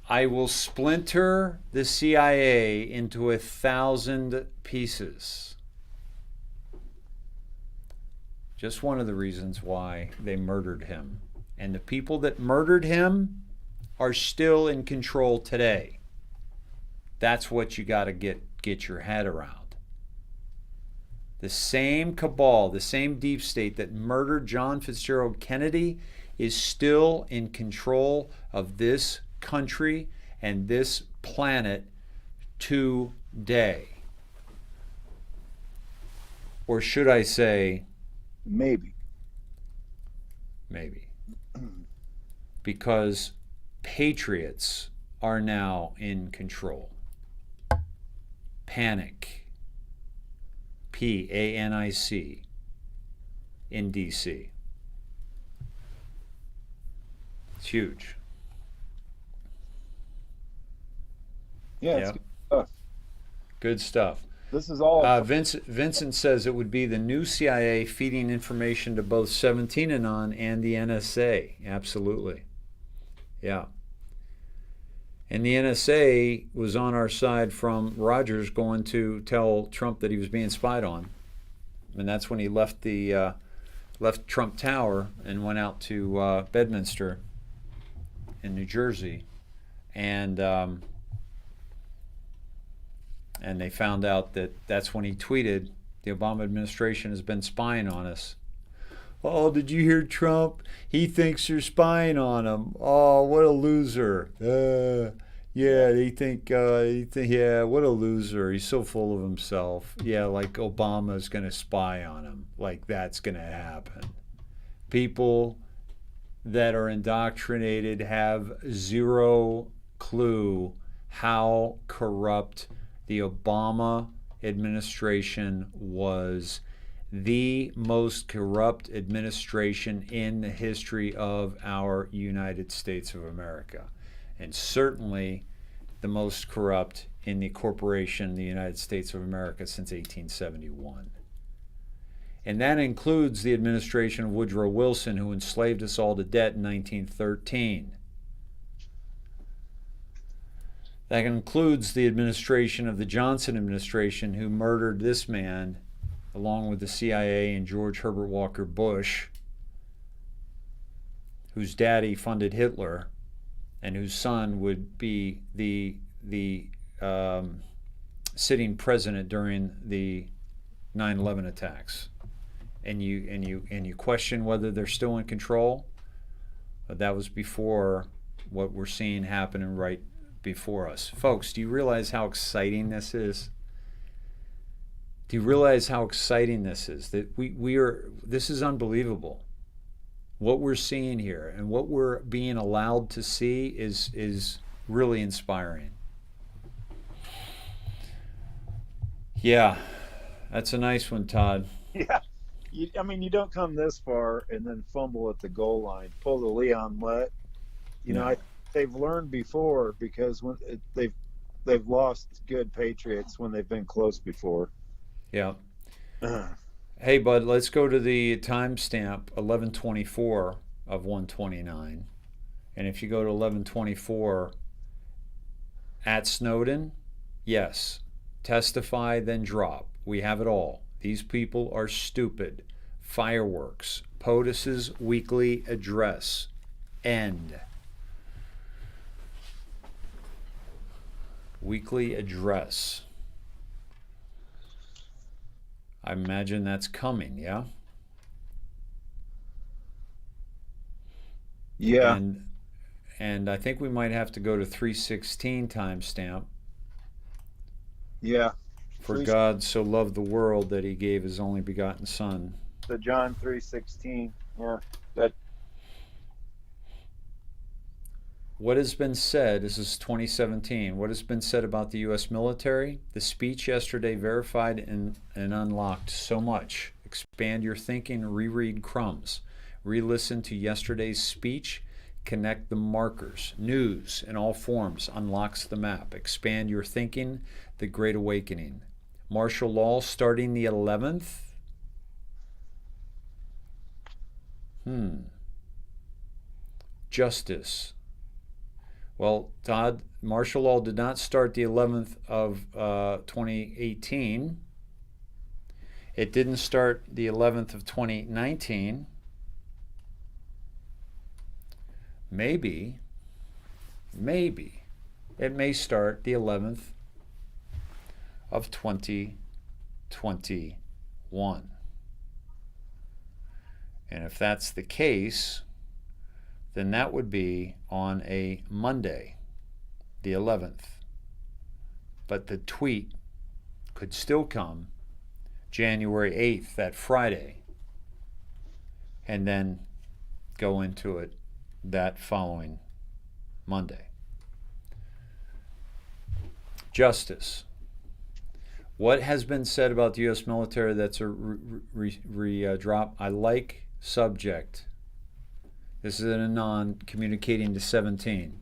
I will splinter the CIA into 1,000 pieces. Just one of the reasons why they murdered him. And the people that murdered him are still in control today. That's what you got to get your head around. The same cabal, the same deep state that murdered John Fitzgerald Kennedy is still in control of this country and this planet today. Or should I say, maybe. Maybe. Because patriots are now in control. Panic. PANIC. In DC. It's huge. Yeah, it's good stuff. Good stuff. This is all. Vincent says it would be the new CIA feeding information to both 17 and the NSA. Absolutely. Yeah. And the NSA was on our side from Rogers going to tell Trump that he was being spied on. And that's when he left Trump Tower and went out to Bedminster in New Jersey. And they found out that that's when he tweeted, the Obama administration has been spying on us. Oh, did you hear Trump? He thinks you're spying on him. Oh, what a loser. Yeah, yeah, what a loser. He's so full of himself. Yeah, like Obama's going to spy on him. Like that's going to happen. People that are indoctrinated have zero clue how corrupt the Obama administration was. The most corrupt administration in the history of our United States of America, and certainly the most corrupt in the corporation, the United States of America, since 1871. And that includes the administration of Woodrow Wilson, who enslaved us all to debt in 1913. That includes the administration of the Johnson administration, who murdered this man along with the CIA and George Herbert Walker Bush, whose daddy funded Hitler and whose son would be the sitting president during the 9/11 attacks. And you question whether they're still in control? But that was before what we're seeing happening right before us. Folks, do you realize how exciting this is? Do you realize how exciting this is? That this is unbelievable. What we're seeing here and what we're being allowed to see is really inspiring. Yeah, that's a nice one, Todd. Yeah. You don't come this far and then fumble at the goal line, pull the Leon Lett. They've learned before, because when they've lost good Patriots when they've been close before. Yeah. Hey, bud, let's go to the timestamp 11:24 of 129. And if you go to 11:24 at Snowden, yes, testify, then drop. We have it all. These people are stupid. Fireworks. POTUS's weekly address. End. Weekly address. I imagine that's coming, yeah? Yeah. And I think we might have to go to 3:16 timestamp. Yeah. For God so loved the world that he gave his only begotten Son. The John 3:16. Yeah. What has been said, this is 2017, what has been said about the U.S. military? The speech yesterday verified and unlocked so much. Expand your thinking, reread crumbs. Re-listen to yesterday's speech, connect the markers. News in all forms unlocks the map. Expand your thinking, the Great Awakening. Martial law starting the 11th? Justice. Well, Todd, martial law did not start the 11th of 2018. It didn't start the 11th of 2019. Maybe it may start the 11th of 2021. And if that's the case, then that would be on a Monday, the 11th. But the tweet could still come January 8th, that Friday, and then go into it that following Monday. Justice. What has been said about the U.S. military that's a drop? I like subject. This is an anon communicating to 17.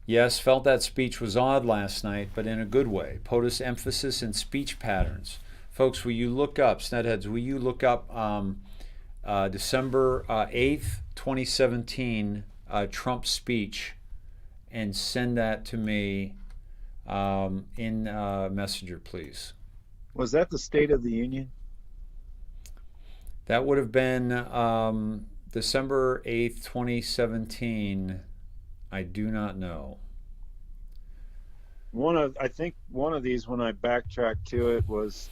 Yes, felt that speech was odd last night, but in a good way. POTUS emphasis and speech patterns. Folks, will you look up, Snedheads, will you look up December 8th, 2017 Trump speech and send that to me in Messenger, please. Was that the State of the Union? That would have been December 8th, 2017. I do not know. I think one of these, when I backtracked to it, was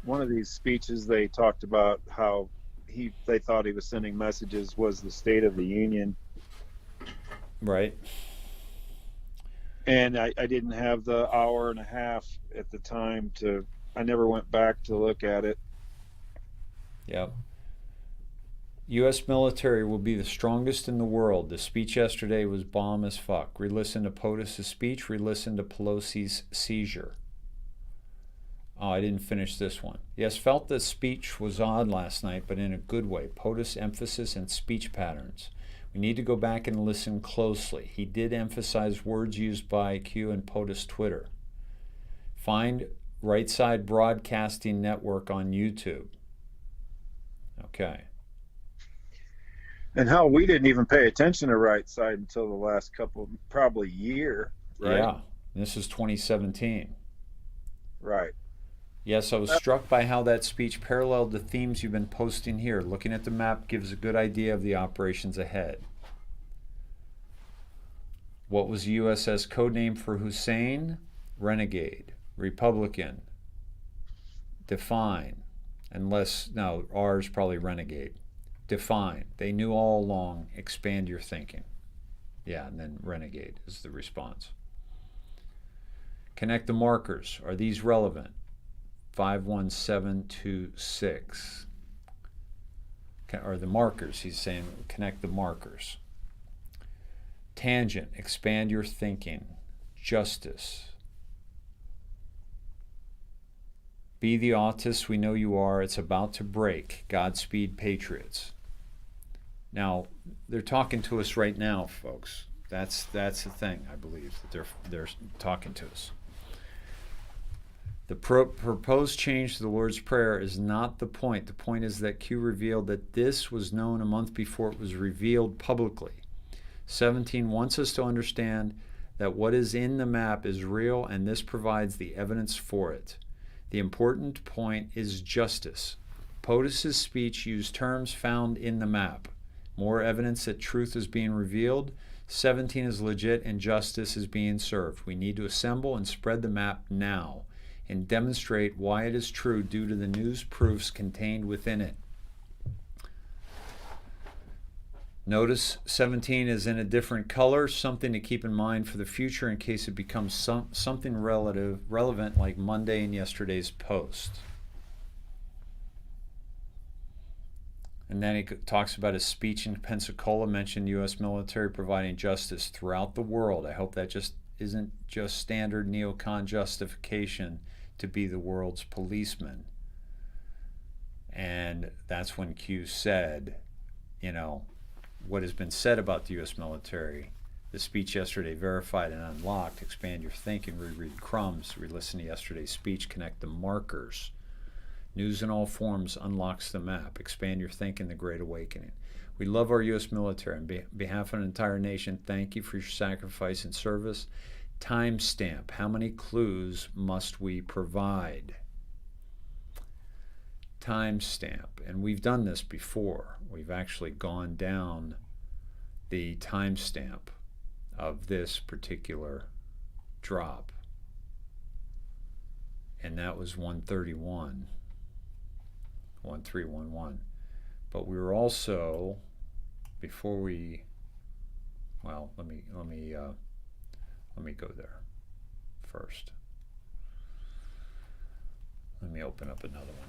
one of these speeches they talked about how they thought he was sending messages was the State of the Union. Right. And I didn't have the hour and a half at the time I never went back to look at it. Yep. U.S. military will be the strongest in the world. The speech yesterday was bomb as fuck. Re-listen to POTUS' speech. Re-listen to Pelosi's seizure. Oh, I didn't finish this one. Yes, felt the speech was odd last night, but in a good way. POTUS emphasis and speech patterns. We need to go back and listen closely. He did emphasize words used by Q and POTUS Twitter. Find Right Side Broadcasting Network on YouTube. Okay. And how we didn't even pay attention to Right Side until the last probably year, right? Yeah, this is 2017. Right. Yes, I was struck by how that speech paralleled the themes you've been posting here. Looking at the map gives a good idea of the operations ahead. What was the USS codename for Hussein? Renegade. Republican. Define. R's probably Renegade. Define. They knew all along. Expand your thinking. Yeah, and then Renegade is the response. Connect the markers. Are these relevant? 51726. Or the markers, he's saying connect the markers. Tangent, expand your thinking. Justice. Be the autist we know you are. It's about to break. Godspeed, patriots. Now, they're talking to us right now, folks. That's the thing, I believe, that they're talking to us. The proposed change to the Lord's Prayer is not the point. The point is that Q revealed that this was known a month before it was revealed publicly. 17 wants us to understand that what is in the map is real, and this provides the evidence for it. The important point is justice. POTUS' speech used terms found in the map. More evidence that truth is being revealed. 17 is legit and justice is being served. We need to assemble and spread the map now and demonstrate why it is true due to the news proofs contained within it. Notice 17 is in a different color, something to keep in mind for the future in case it becomes something relevant like Monday and yesterday's post. And then he talks about his speech in Pensacola, mentioned U.S. military providing justice throughout the world. I hope that just isn't just standard neocon justification to be the world's policeman. And that's when Q said, what has been said about the U.S. military, the speech yesterday verified and unlocked, expand your thinking, reread crumbs, re-listen to yesterday's speech, connect the markers. News in all forms unlocks the map, expand your thinking, the Great Awakening. We love our U.S. military. On behalf of an entire nation, thank you for your sacrifice and service. Timestamp, how many clues must we provide? Timestamp, and we've done this before. We've actually gone down the timestamp of this particular drop, and that was 131, 1311. But we were also, before we, well, let me go there first. Let me open up another one.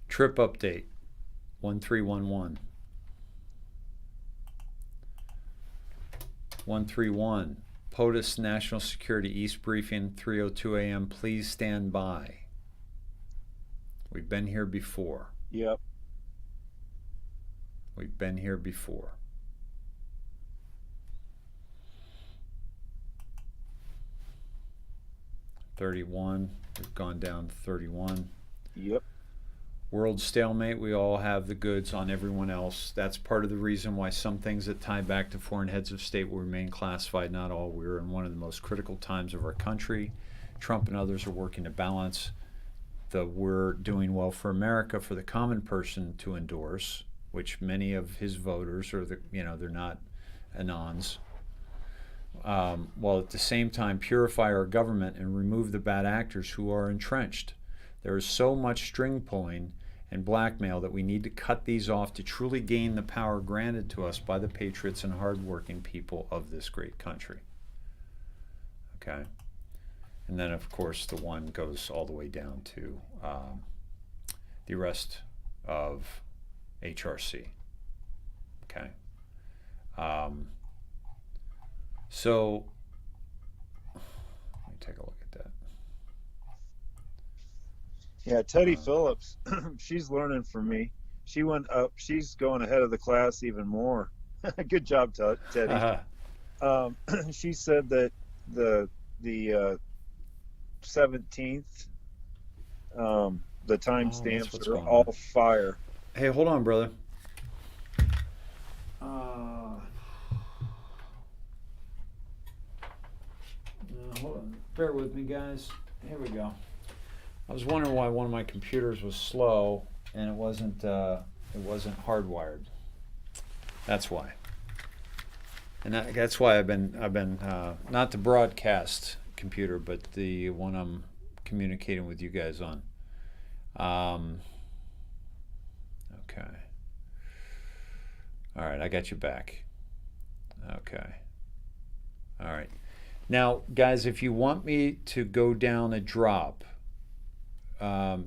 Trip update 1311. 131. POTUS National Security East Briefing 3:02 a.m. Please stand by. We've been here before. Yep. We've been here before. $31. We've gone down to 31. Yep. World stalemate, we all have the goods on everyone else. That's part of the reason why some things that tie back to foreign heads of state will remain classified, not all. We're in one of the most critical times of our country. Trump and others are working to balance the we're doing well for America for the common person to endorse, which many of his voters are, they're not anons. While at the same time purify our government and remove the bad actors who are entrenched. There is so much string pulling and blackmail that we need to cut these off to truly gain the power granted to us by the patriots and hardworking people of this great country. Okay? And then, of course, the one goes all the way down to the arrest of HRC. Okay? So, let me take a look at that. Yeah, Teddy Phillips, she's learning from me. She went up. She's going ahead of the class even more. Good job, Teddy. She said that the 17th, the timestamps are all fire. Hey, hold on, brother. Hold on. Bear with me, guys. Here we go. I was wondering why one of my computers was slow and it wasn't hardwired. That's why. And that's why I've been not the broadcast computer, but the one I'm communicating with you guys on. Okay. All right, I got you back. Okay. All right. Now, guys, if you want me to go down a drop,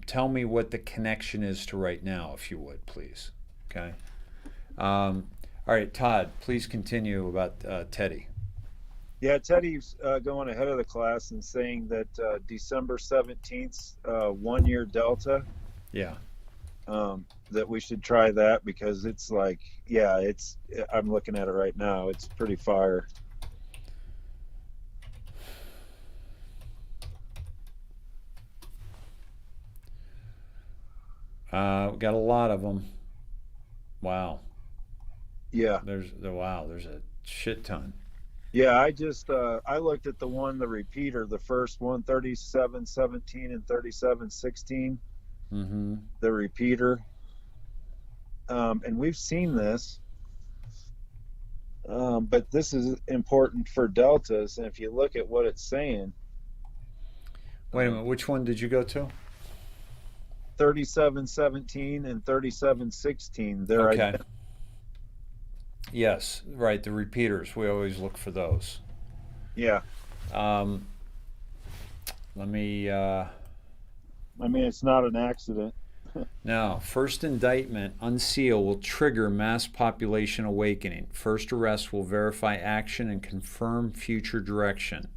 tell me what the connection is to right now, if you would, please. Okay. All right, Todd, please continue about Teddy. Yeah, Teddy's going ahead of the class and saying that December 17th, 1 year Delta. Yeah. That we should try that because it's like, yeah, I'm looking at it right now. It's pretty fire. We got a lot of them. Wow. Yeah. There's a shit ton. Yeah, I looked at the repeater, the first one, 3717 and 3716. Mm-hmm. The repeater. And we've seen this. But this is important for deltas, and if you look at what it's saying. Wait a minute, which one did you go to? 3717 and 3716. They're okay. Yes, right. The repeaters. We always look for those. Yeah. Let me. I mean, it's not an accident. Now, first indictment, unseal, will trigger mass population awakening. First arrest will verify action and confirm future direction.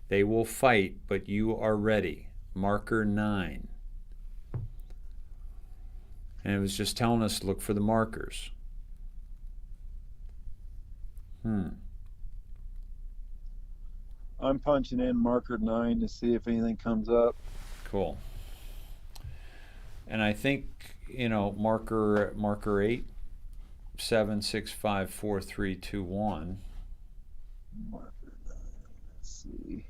They will fight, but you are ready. Marker 9. And it was just telling us to look for the markers. I'm punching in marker 9 to see if anything comes up. Cool. And I think, marker 8, 7654321. Marker 9. Let's see.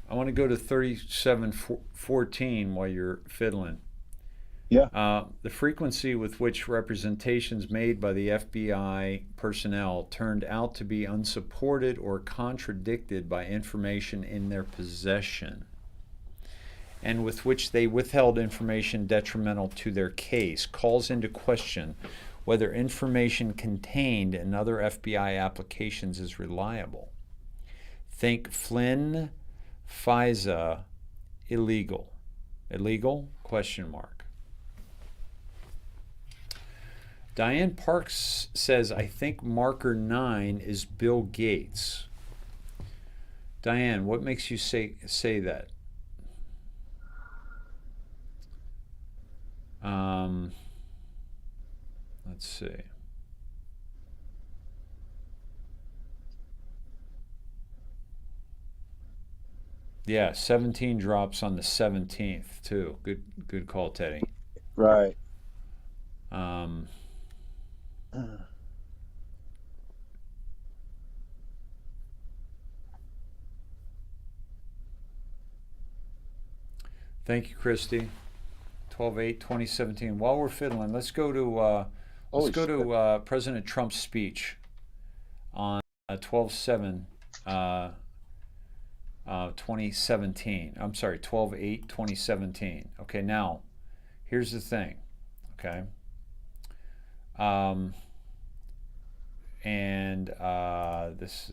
I want to go to 3714 while you're fiddling. Yeah. The frequency with which representations made by the FBI personnel turned out to be unsupported or contradicted by information in their possession, and with which they withheld information detrimental to their case, calls into question whether information contained in other FBI applications is reliable. Think Flynn, FISA, illegal. Illegal? Question mark. Diane Parks says, I think marker 9 is Bill Gates. Diane, what makes you say that? Let's see. Yeah, 17 drops on the 17th too. Good call, Teddy. Right. Thank you, Christy. 12/8/2017. While we're fiddling, let's go to President Trump's speech on 12/7/2017. I'm sorry, 12/8/2017. Okay, now here's the thing. Okay.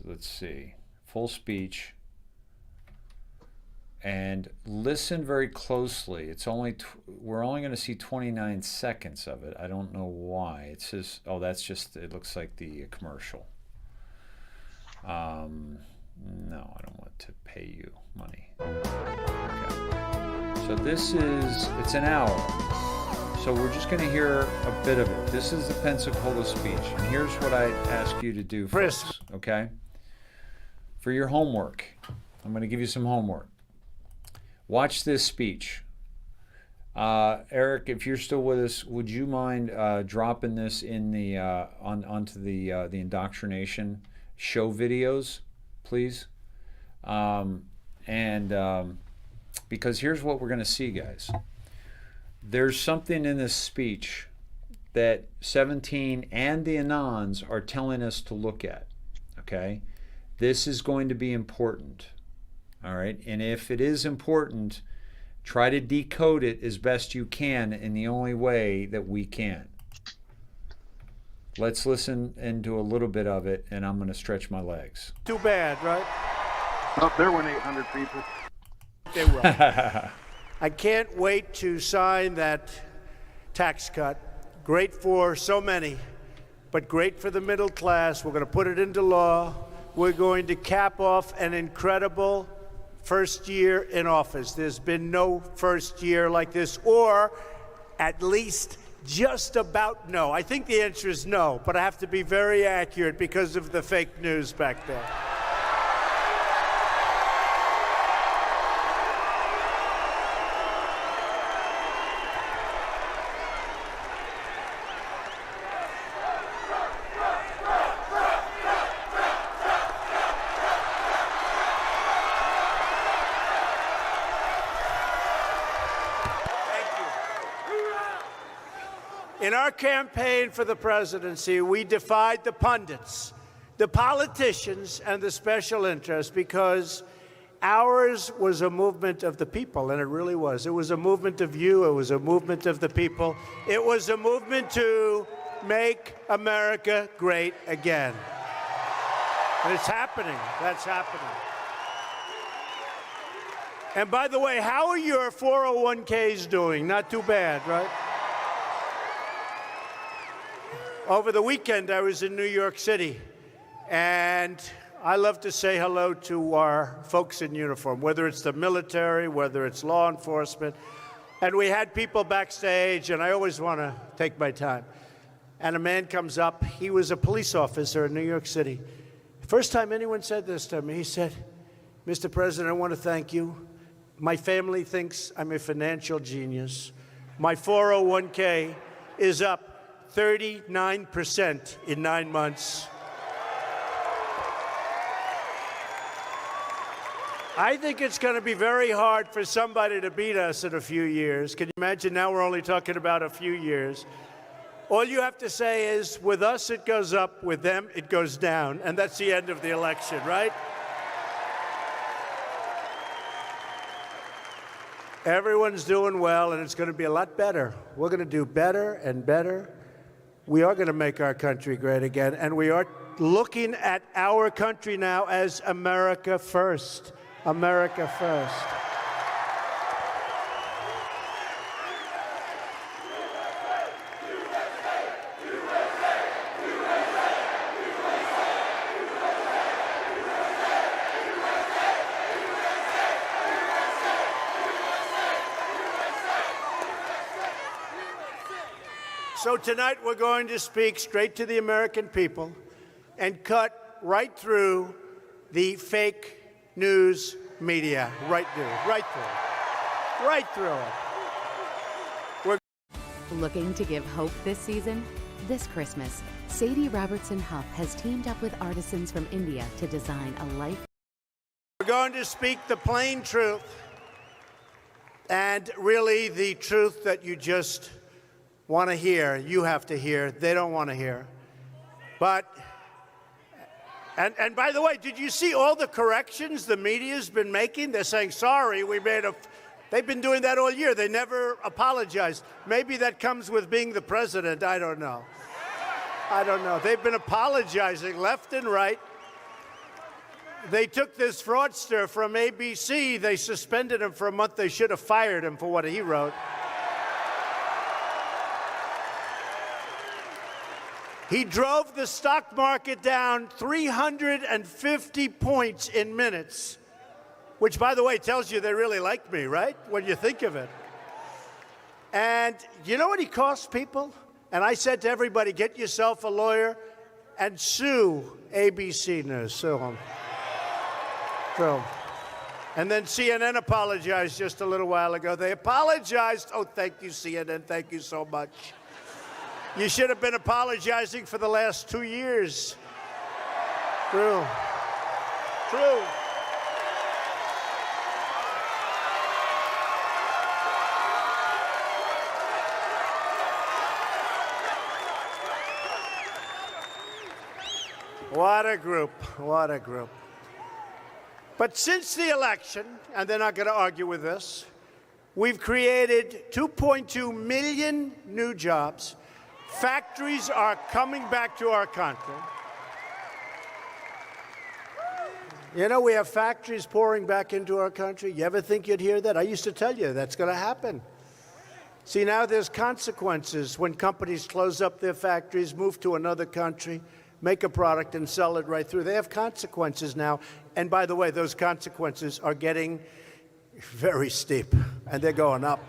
Let's see, full speech. And listen very closely. It's we're only going to see 29 seconds of it. I don't know why. It says, oh, that's just, it looks like the commercial. No, I don't want to pay you money. Okay. So it's an hour. So we're just going to hear a bit of it. This is the Pensacola speech. And here's what I ask you to do, folks, okay? For your homework, I'm going to give you some homework. Watch this speech. Eric, if you're still with us, would you mind dropping this in the onto the InoctriNATION show videos, please? Because here's what we're going to see, guys. There's something in this speech that 17 and the Anons are telling us to look at. Okay, this is going to be important. All right, and if it is important, try to decode it as best you can in the only way that we can. Let's listen into a little bit of it, and I'm going to stretch my legs. Too bad, right? Up there went 800 people. They will. I can't wait to sign that tax cut. Great for so many, but great for the middle class. We're going to put it into law. We're going to cap off an incredible first year in office. There's been no first year like this, or at least just about no. I think the answer is no, but I have to be very accurate because of the fake news back there. In our campaign for the presidency, we defied the pundits, the politicians, and the special interests because ours was a movement of the people, and it really was. It was a movement of you. It was a movement of the people. It was a movement to make America great again. And it's happening. That's happening. And by the way, how are your 401ks doing? Not too bad, right? Over the weekend, I was in New York City, and I love to say hello to our folks in uniform, whether it's the military, whether it's law enforcement. And we had people backstage, and I always want to take my time. And a man comes up. He was a police officer in New York City. First time anyone said this to me, he said, Mr. President, I want to thank you. My family thinks I'm a financial genius. My 401k is up 39% in 9 months. I think it's going to be very hard for somebody to beat us in a few years. Can you imagine? Now we're only talking about a few years. All you have to say is, with us it goes up, with them it goes down, and that's the end of the election, right? Everyone's doing well, and it's going to be a lot better. We're going to do better and better. We are going to make our country great again, and we are looking at our country now as America first. America first. So tonight we're going to speak straight to the American people and cut right through the fake news media. Right through it. Looking to give hope this season? This Christmas, Sadie Robertson Huff has teamed up with artisans from India to design a life. We're going to speak the plain truth, and really the truth that you just want to hear. You have to hear. They don't want to hear. But, and by the way, did you see all the corrections the media's been making? They're saying, sorry, we made a... They've been doing that all year. They never apologized. Maybe that comes with being the president. I don't know. They've been apologizing left and right. They took this fraudster from ABC. They suspended him for a month. They should have fired him for what he wrote. He drove the stock market down 350 points in minutes, which, by the way, tells you they really like me, right? When you think of it. And you know what he cost people? And I said to everybody, get yourself a lawyer and sue ABC News. Sue them. And then CNN apologized just a little while ago. They apologized. Oh, thank you, CNN. Thank you so much. You should have been apologizing for the last 2 years. True. What a group. But since the election, and they're not going to argue with this, we've created 2.2 million new jobs. Factories are coming back to our country. You know, we have factories pouring back into our country. You ever think you'd hear that? I used to tell you that's going to happen. See, now there's consequences when companies close up their factories, move to another country, make a product and sell it right through. They have consequences now. And by the way, those consequences are getting very steep, and they're going up.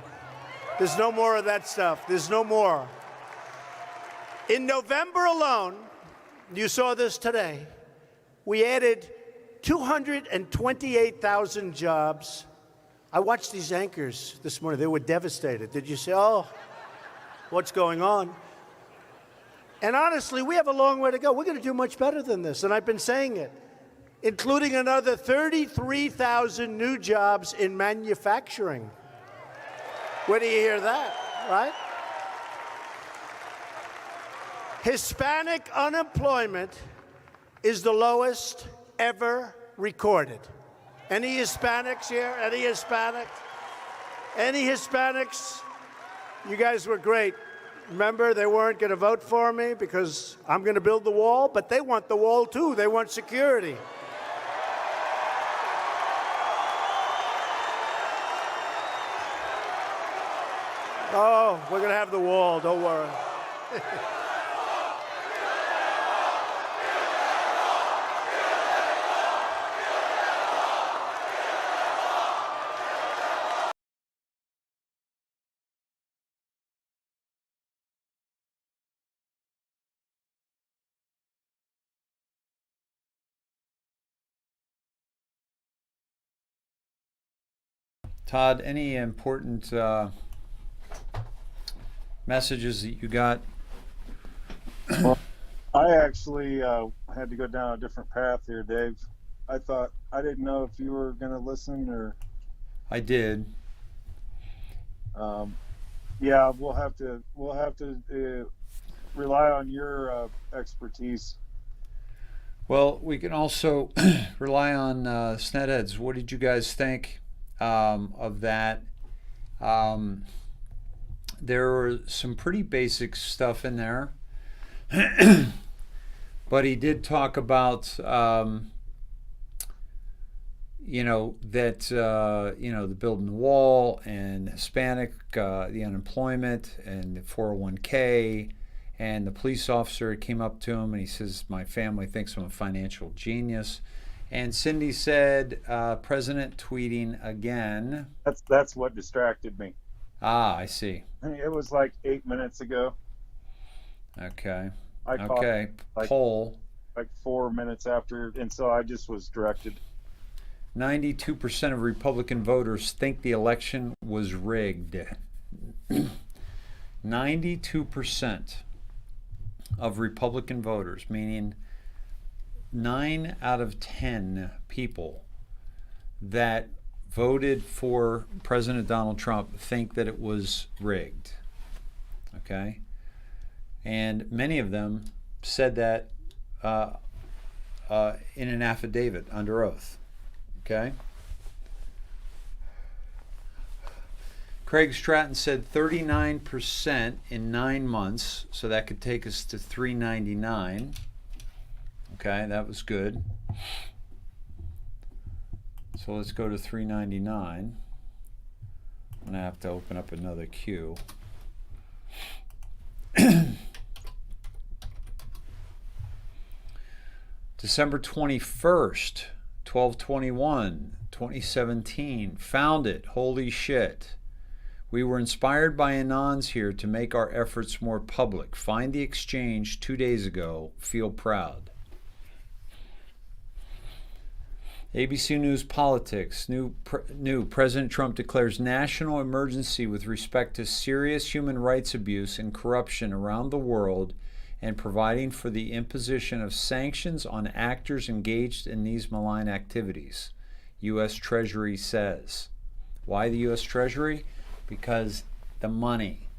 There's no more of that stuff. There's no more. In November alone, you saw this today, we added 228,000 jobs. I watched these anchors this morning. They were devastated. Did you say, oh, what's going on? And honestly, we have a long way to go. We're going to do much better than this, and I've been saying it, including another 33,000 new jobs in manufacturing. Where do you hear that, right? Hispanic unemployment is the lowest ever recorded. Any Hispanics here? Any Hispanics? Any Hispanics? You guys were great. Remember, they weren't going to vote for me because I'm going to build the wall, but they want the wall too. They want security. Oh, we're going to have the wall. Don't worry. Todd, any important messages that you got? Well, I actually had to go down a different path here, Dave. I didn't know if you were going to listen or. I did. Yeah, we'll have to rely on your expertise. Well, we can also rely on Snedeheads. What did you guys think of that? There were some pretty basic stuff in there, but he did talk about the building the wall and Hispanic, the unemployment and the 401k, and the police officer came up to him and he says, my family thinks I'm a financial genius. And Cindy said, President tweeting again. That's what distracted me. Ah, I see. I mean, it was like 8 minutes ago. Okay. I caught Okay. like Poll. like 4 minutes after, and so I just was directed. 92% of Republican voters think the election was rigged. 92% of Republican voters, meaning 9 out of 10 people that voted for President Donald Trump think that it was rigged. Okay? And many of them said that in an affidavit under oath. Okay? Craig Stratton said 39% in 9 months, so that could take us to 399. Okay, that was good. So let's go to 399. I'm going to have to open up another queue. December 21st, 12/21/2017. Found it. Holy shit. We were inspired by Anons here to make our efforts more public. Find the exchange 2 days ago. Feel proud. ABC News Politics. New President Trump declares national emergency with respect to serious human rights abuse and corruption around the world and providing for the imposition of sanctions on actors engaged in these malign activities. U.S. Treasury says. Why the U.S. Treasury? Because the money.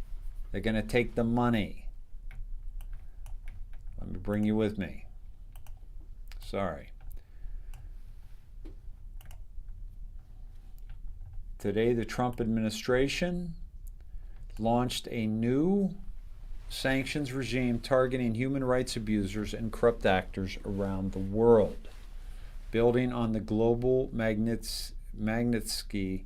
They're going to take the money. Let me bring you with me. Sorry. Today, the Trump administration launched a new sanctions regime targeting human rights abusers and corrupt actors around the world, building on the global Magnitsky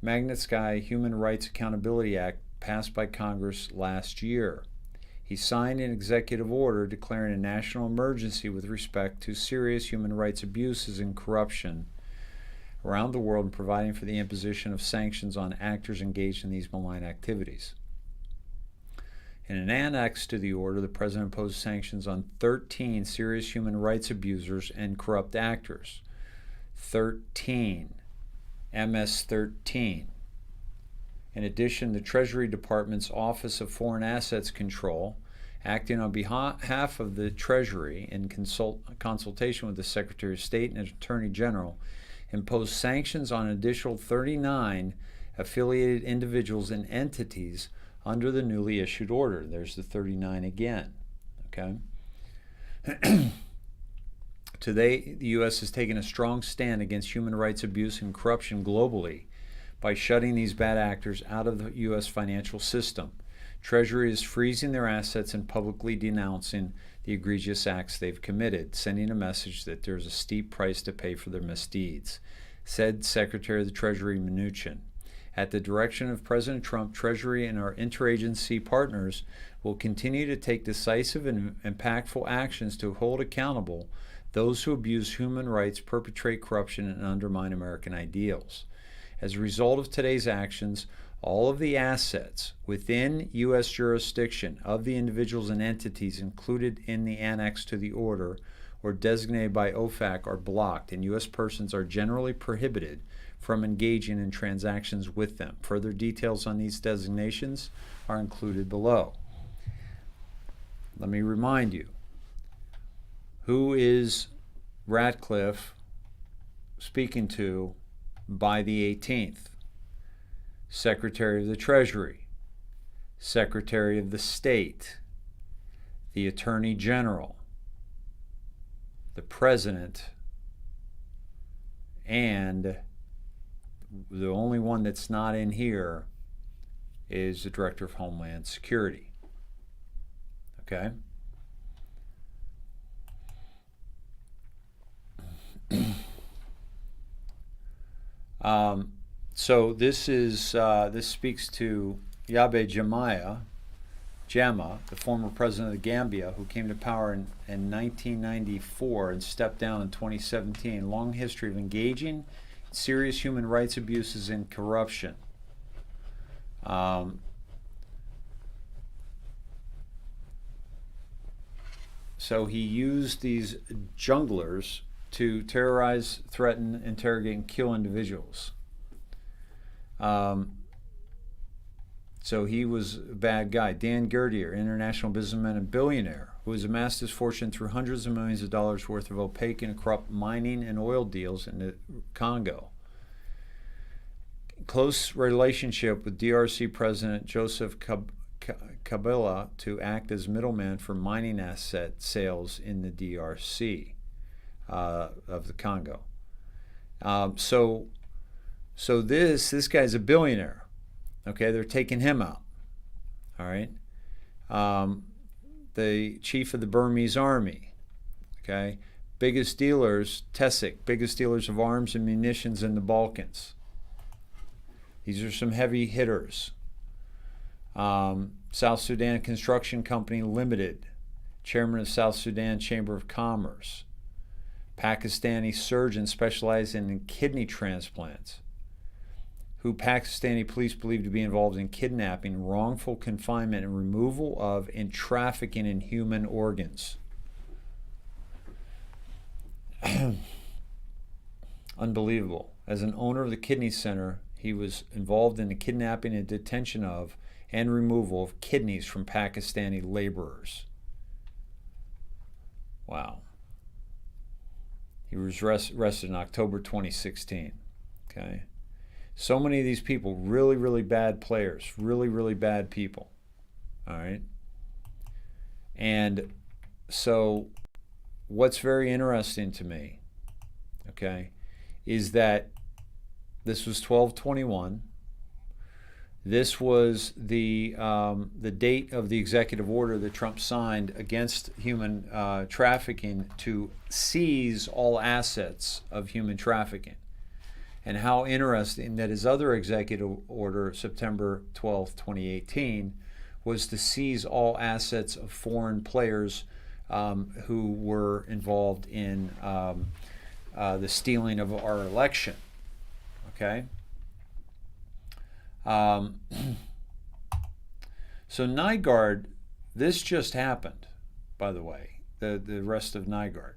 Human Rights Accountability Act passed by Congress last year. He signed an executive order declaring a national emergency with respect to serious human rights abuses and corruption around the world and providing for the imposition of sanctions on actors engaged in these malign activities. In an annex to the order, the president imposed sanctions on 13 serious human rights abusers and corrupt actors. 13. MS-13. In addition, the Treasury Department's Office of Foreign Assets Control, acting on behalf of the Treasury in consultation with the Secretary of State and Attorney General, imposed sanctions on an additional 39 affiliated individuals and entities under the newly issued order. There's the 39 again. Okay. Today, the U.S. has taken a strong stand against human rights abuse and corruption globally by shutting these bad actors out of the U.S. financial system. Treasury is freezing their assets and publicly denouncing the egregious acts they've committed, sending a message that there's a steep price to pay for their misdeeds, said Secretary of the Treasury Mnuchin. At the direction of President Trump, Treasury and our interagency partners will continue to take decisive and impactful actions to hold accountable those who abuse human rights, perpetrate corruption, and undermine American ideals. As a result of today's actions, all of the assets within U.S. jurisdiction of the individuals and entities included in the annex to the order or designated by OFAC are blocked, and U.S. persons are generally prohibited from engaging in transactions with them. Further details on these designations are included below. Let me remind you, who is Ratcliffe speaking to by the 18th? Secretary of the Treasury, Secretary of the State, the Attorney General, the President, and the only one that's not in here is the Director of Homeland Security. Okay? So this speaks to Yahya Jammeh, the former president of the Gambia, who came to power in 1994 and stepped down in 2017. Long history of engaging in serious human rights abuses and corruption. So he used these junglers to terrorize, threaten, interrogate, and kill individuals. So he was a bad guy. Dan Gerdier, international businessman and billionaire, who has amassed his fortune through hundreds of millions of dollars worth of opaque and corrupt mining and oil deals in the Congo. Close relationship with DRC President Joseph Kabila to act as middleman for mining asset sales in the DRC of the Congo. So this guy's a billionaire. Okay, they're taking him out. All right. The chief of the Burmese army. Okay, biggest dealers, Tesik, biggest dealers of arms and munitions in the Balkans. These are some heavy hitters. South Sudan Construction Company Limited, chairman of South Sudan Chamber of Commerce. Pakistani surgeon specializing in kidney transplants, who Pakistani police believe to be involved in kidnapping, wrongful confinement, and removal of and trafficking in human organs. Unbelievable. As an owner of the kidney center, he was involved in the kidnapping and detention of and removal of kidneys from Pakistani laborers. Wow. He was arrested in October 2016. Okay. So many of these people, really, really bad players, really, really bad people. All right. And so what's very interesting to me, okay, is that this was 12/21. This was the date of the executive order that Trump signed against human trafficking to seize all assets of human trafficking. And how interesting that his other executive order, September 12th, 2018, was to seize all assets of foreign players who were involved in the stealing of our election. Okay? So Nygaard, this just happened, by the way, the rest of Nygaard.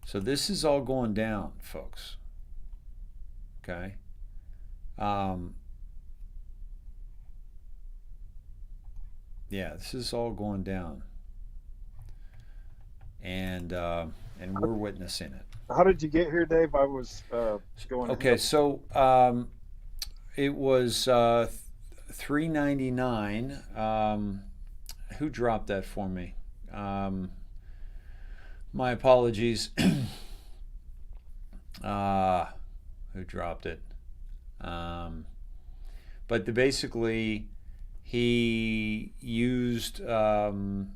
So this is all going down, folks. Okay. Yeah, this is all going down, and we're witnessing it. How did you get here, Dave? I was going. Okay, so it was $3.99. Who dropped that for me? My apologies. Who dropped it? But basically, he used something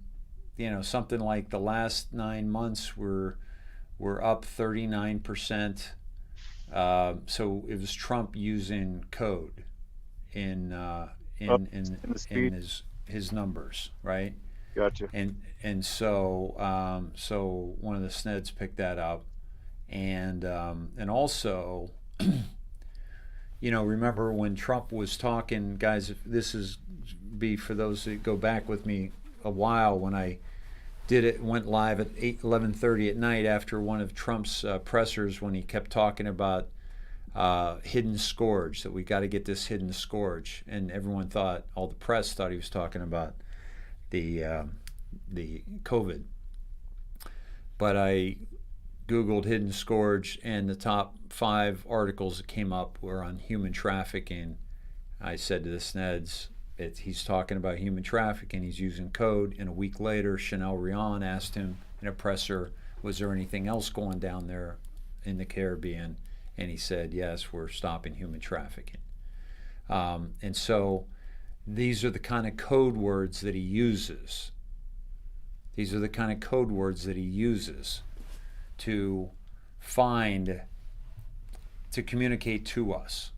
like the last 9 months were up 39%. So it was Trump using code in his numbers, right? Gotcha. And so so one of the Sneds picked that up, and also, remember when Trump was talking, guys? This is be for those that go back with me a while when I went live at 11:30 at night after one of Trump's pressers when he kept talking about hidden scourge, that we got to get this hidden scourge, and everyone thought, all the press thought he was talking about the COVID. But I Googled hidden scourge, and the top 5 articles that came up were on human trafficking. I said to the Sneds, he's talking about human trafficking, he's using code. And a week later, Chanel Rion asked him in a presser, was there anything else going down there in the Caribbean? And he said, yes, we're stopping human trafficking. And so these are the kind of code words that he uses. These are the kind of code words that he uses to communicate to us.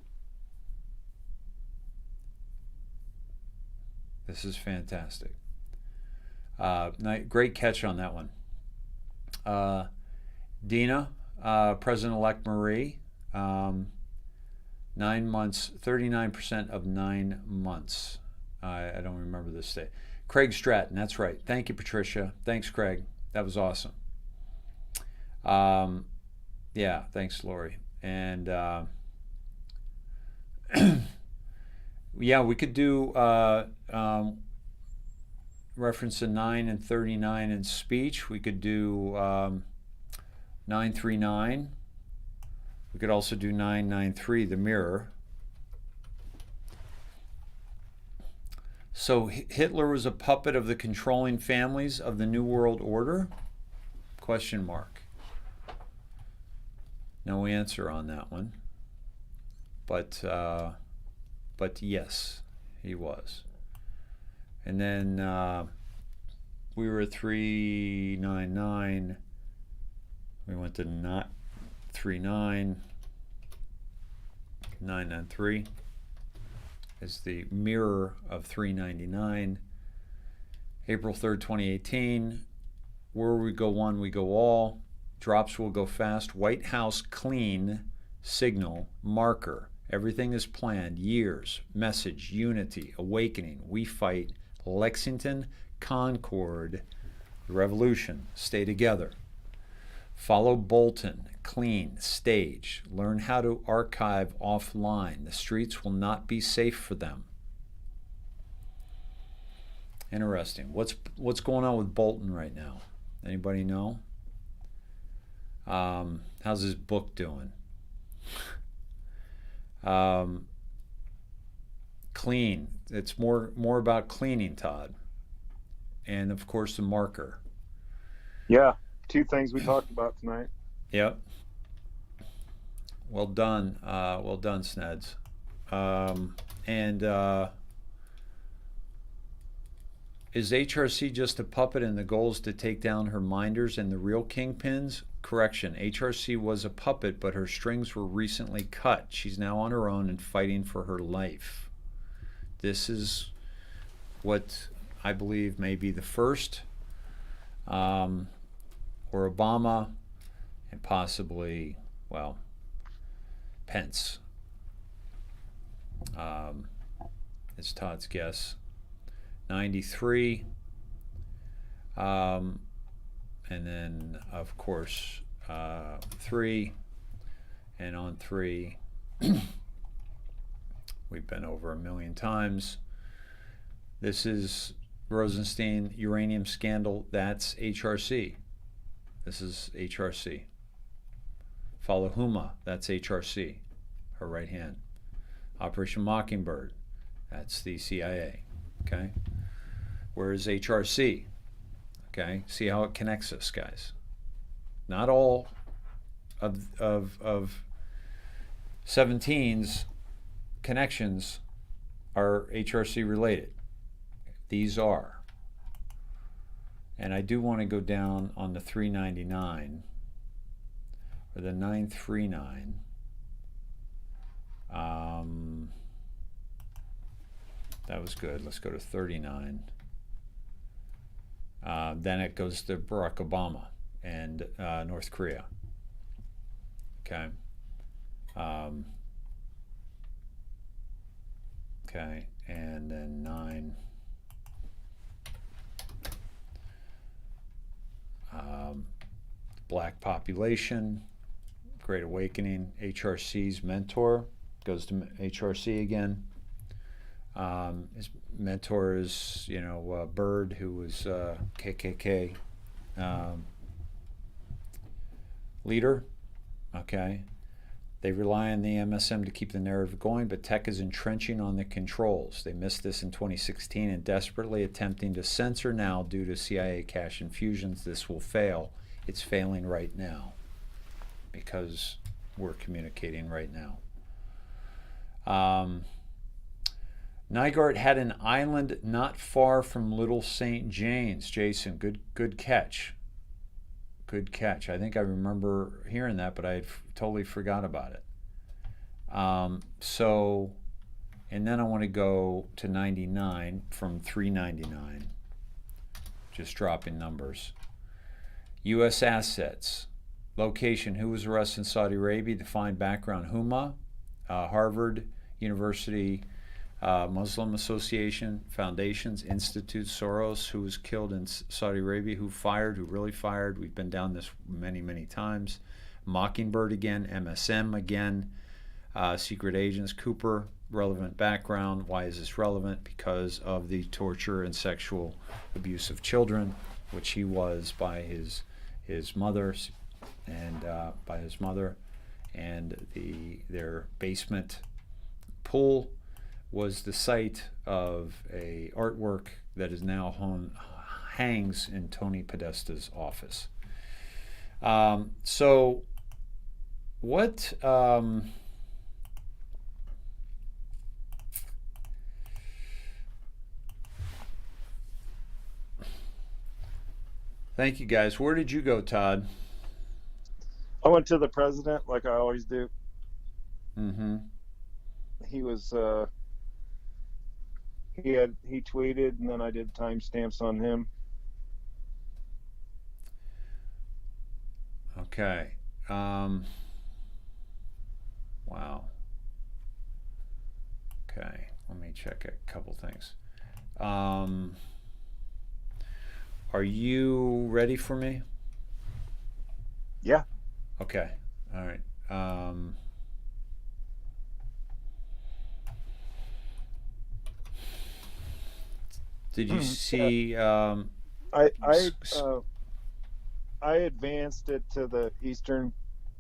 This is fantastic. Great catch on that one. Dina, President-elect Marie, 9 months, 39% of 9 months. I don't remember this date. Craig Stratton, that's right. Thank you, Patricia. Thanks, Craig. That was awesome. Yeah, thanks, Lori. And yeah, we could do reference to 9 and 39 in speech. We could do 939. We could also do 993, the mirror. So Hitler was a puppet of the controlling families of the New World Order? Question mark. No answer on that one. But yes, he was. And then we were at 399. We went to not 39. 993 is the mirror of 399. April 3rd, 2018. Where we go one, we go all. Drops will go fast. White House clean signal marker. Everything is planned. Years. Message. Unity. Awakening. We fight. Lexington. Concord. The revolution. Stay together. Follow Bolton. Clean. Stage. Learn how to archive offline. The streets will not be safe for them. Interesting. What's going on with Bolton right now? Anybody know? How's his book doing? Clean. It's more about cleaning, Todd. And of course the marker. Yeah, 2 things we talked about tonight. Yep. Well done. Well done, Sneds. Is HRC just a puppet and the goal is to take down her minders and the real kingpins? Correction, HRC was a puppet, but her strings were recently cut. She's now on her own and fighting for her life. This is what I believe may be the first, or Obama, and possibly, well, Pence. It's Todd's guess. 93. And then, of course, 3. And on 3, we've been over 1 million times. This is Rosenstein uranium scandal. That's HRC. This is HRC. Follow Huma. That's HRC. Her right hand. Operation Mockingbird. That's the CIA. Okay. Where is HRC? Okay. See how it connects us, guys. Not all of 17's connections are HRC related. These are. And I do want to go down on the 399 or the 939. That was good. Let's go to 39. Then it goes to Barack Obama and North Korea. Okay. Okay, and then 9. Black population, Great Awakening, HRC's mentor, goes to HRC again. His mentor is, Byrd, who was KKK leader. Okay. They rely on the MSM to keep the narrative going, but tech is entrenching on the controls. They missed this in 2016 and desperately attempting to censor now due to CIA cash infusions. This will fail. It's failing right now because we're communicating right now. Nygaard had an island not far from Little St. James. Jason, good catch. Good catch. I think I remember hearing that, but I had totally forgot about it. And then I want to go to 99 from 399. Just dropping numbers. U.S. assets. Location, who was arrested in Saudi Arabia? Defined background, Huma, Harvard University Muslim Association, foundations, institutes, Soros, who was killed in Saudi Arabia, who really fired. We've been down this many, many times. Mockingbird again, MSM again, secret agents, Cooper, relevant background. Why is this relevant? Because of the torture and sexual abuse of children, which he was by his mother, and their basement pool was the site of a artwork that is now hangs in Tony Podesta's office. So what thank you guys. Where did you go, Todd? I went to the president like I always do. Mm-hmm. He was he tweeted, and then I did timestamps on him. Okay. Wow. Okay. Let me check a couple things. Are you ready for me? Yeah. Okay. All right. Did you see? I advanced it to the Eastern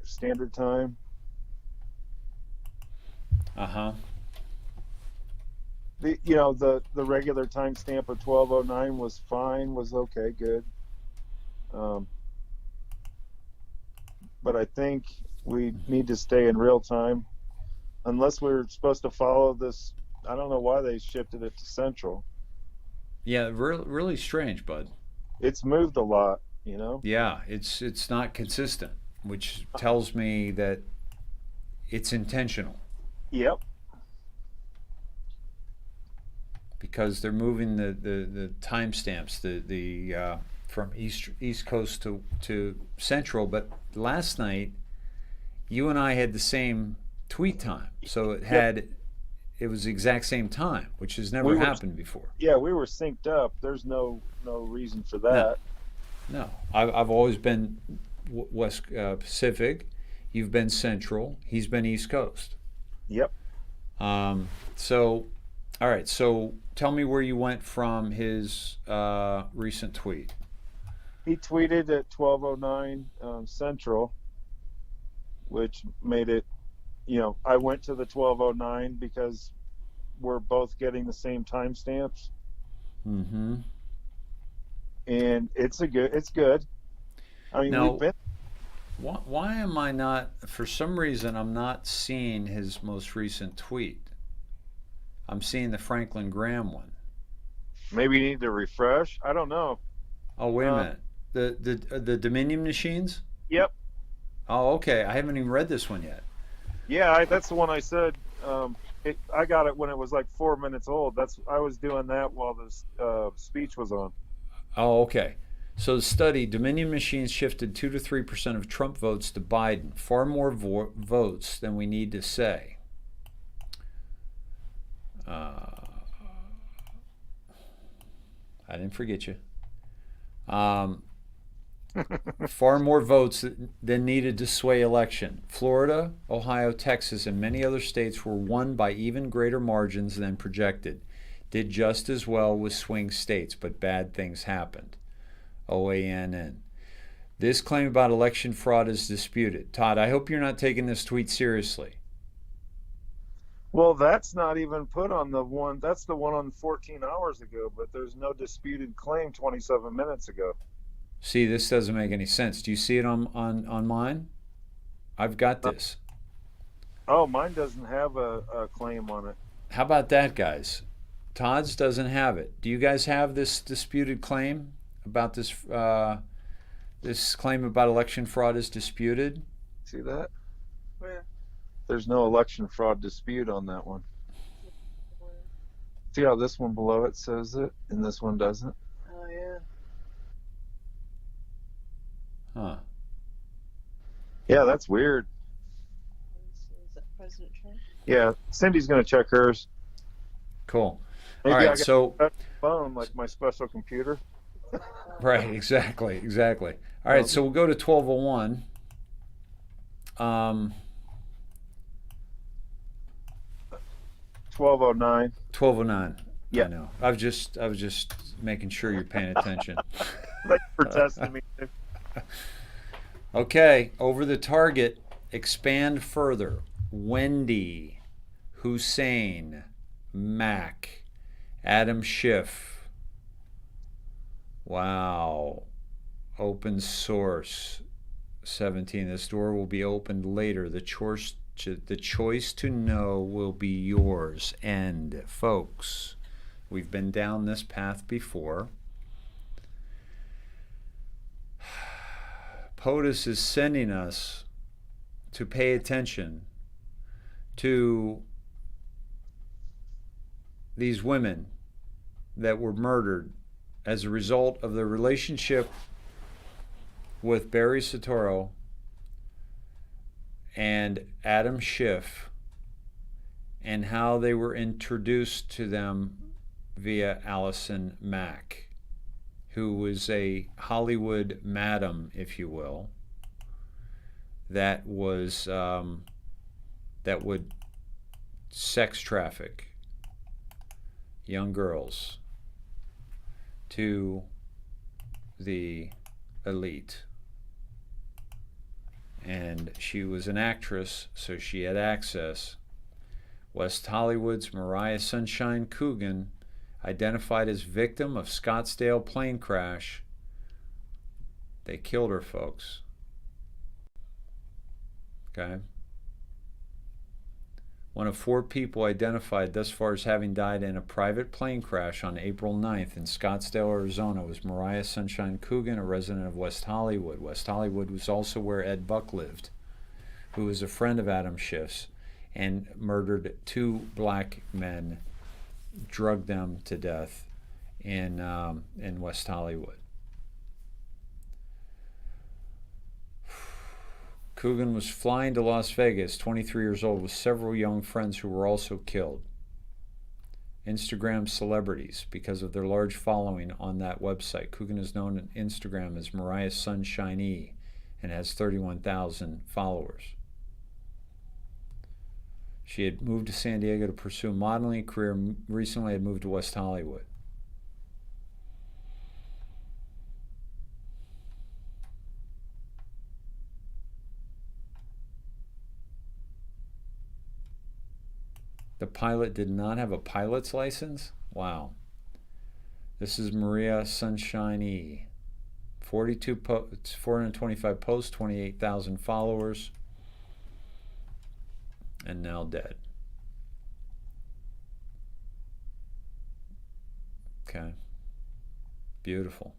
Standard Time. Uh-huh. The regular timestamp of 12:09 was fine, was okay, good. But I think we need to stay in real time, unless we're supposed to follow this. I don't know why they shifted it to Central. Yeah, really strange, bud. It's moved a lot, Yeah, it's not consistent, which tells me that it's intentional. Yep. Because they're moving the timestamps, the from East Coast to Central. But last night, you and I had the same tweet time, so it was the exact same time, which has never happened before. Yeah, we were synced up. There's no reason for that. No. I've always been West Pacific. You've been Central. He's been East Coast. Yep. So, all right. So tell me where you went from his recent tweet. He tweeted at 12:09 Central, which made it, I went to the 12:09 because we're both getting the same timestamps. Mm-hmm. And it's good. I mean, now, we've been. Why am I not? For some reason, I'm not seeing his most recent tweet. I'm seeing the Franklin Graham one. Maybe you need to refresh. I don't know. Oh, wait a minute. The Dominion machines? Yep. Oh, okay. I haven't even read this one yet. Yeah, that's the one I said. I got it when it was like 4 minutes old. I was doing that while this speech was on. Oh, okay. So the study, Dominion machines shifted 2 to 3% of Trump votes to Biden, far more votes than we need to say. I didn't forget you. Far more votes than needed to sway election. Florida, Ohio, Texas, and many other states were won by even greater margins than projected. Did just as well with swing states, but bad things happened. OANN. This claim about election fraud is disputed. Todd, I hope you're not taking this tweet seriously. Well, that's not even put on the one. That's the one on 14 hours ago, but there's no disputed claim 27 minutes ago. See, this doesn't make any sense. Do you see it on mine? I've got this. Oh, mine doesn't have a claim on it. How about that, guys? Todd's doesn't have it. Do you guys have this disputed claim about this? This claim about election fraud is disputed. See that? Where? There's no election fraud dispute on that one. See how this one below it says it, and this one doesn't? Oh, yeah. Huh. Yeah, that's weird. Is that President Trump? Yeah, Cindy's going to check hers. Cool. Maybe All I right, got so a phone like my special computer. right, exactly. All right, so we'll go to 1201. 1209. 1209. Yeah. I know. I was just making sure you're paying attention. Thanks for testing me. Okay, over the target, expand further. Wendy, Hussein, Mac, Adam Schiff. Wow. Open source 17. This door will be opened later. The choice to know will be yours. And folks, we've been down this path before. POTUS is sending us to pay attention to these women that were murdered as a result of their relationship with Barry Soetoro and Adam Schiff, and how they were introduced to them via Allison Mack, who was a Hollywood madam, if you will, that was that would sex traffic young girls to the elite. And she was an actress, so she had access. West Hollywood's Mariah Sunshine Coogan, identified as victim of Scottsdale plane crash. They killed her, folks. Okay? One of 4 people identified thus far as having died in a private plane crash on April 9th in Scottsdale, Arizona was Mariah Sunshine Coogan, a resident of West Hollywood. West Hollywood was also where Ed Buck lived, who was a friend of Adam Schiff's, and murdered 2 black men, drugged them to death in West Hollywood. Coogan was flying to Las Vegas, 23 years old, with several young friends who were also killed. Instagram celebrities, because of their large following on that website. Coogan is known on Instagram as Mariah Sunshine and has 31,000 followers. She had moved to San Diego to pursue a modeling career, recently had moved to West Hollywood. The pilot did not have a pilot's license? Wow. This is Maria Sunshine. 425 posts, 28,000 followers, and now dead. Okay. Beautiful.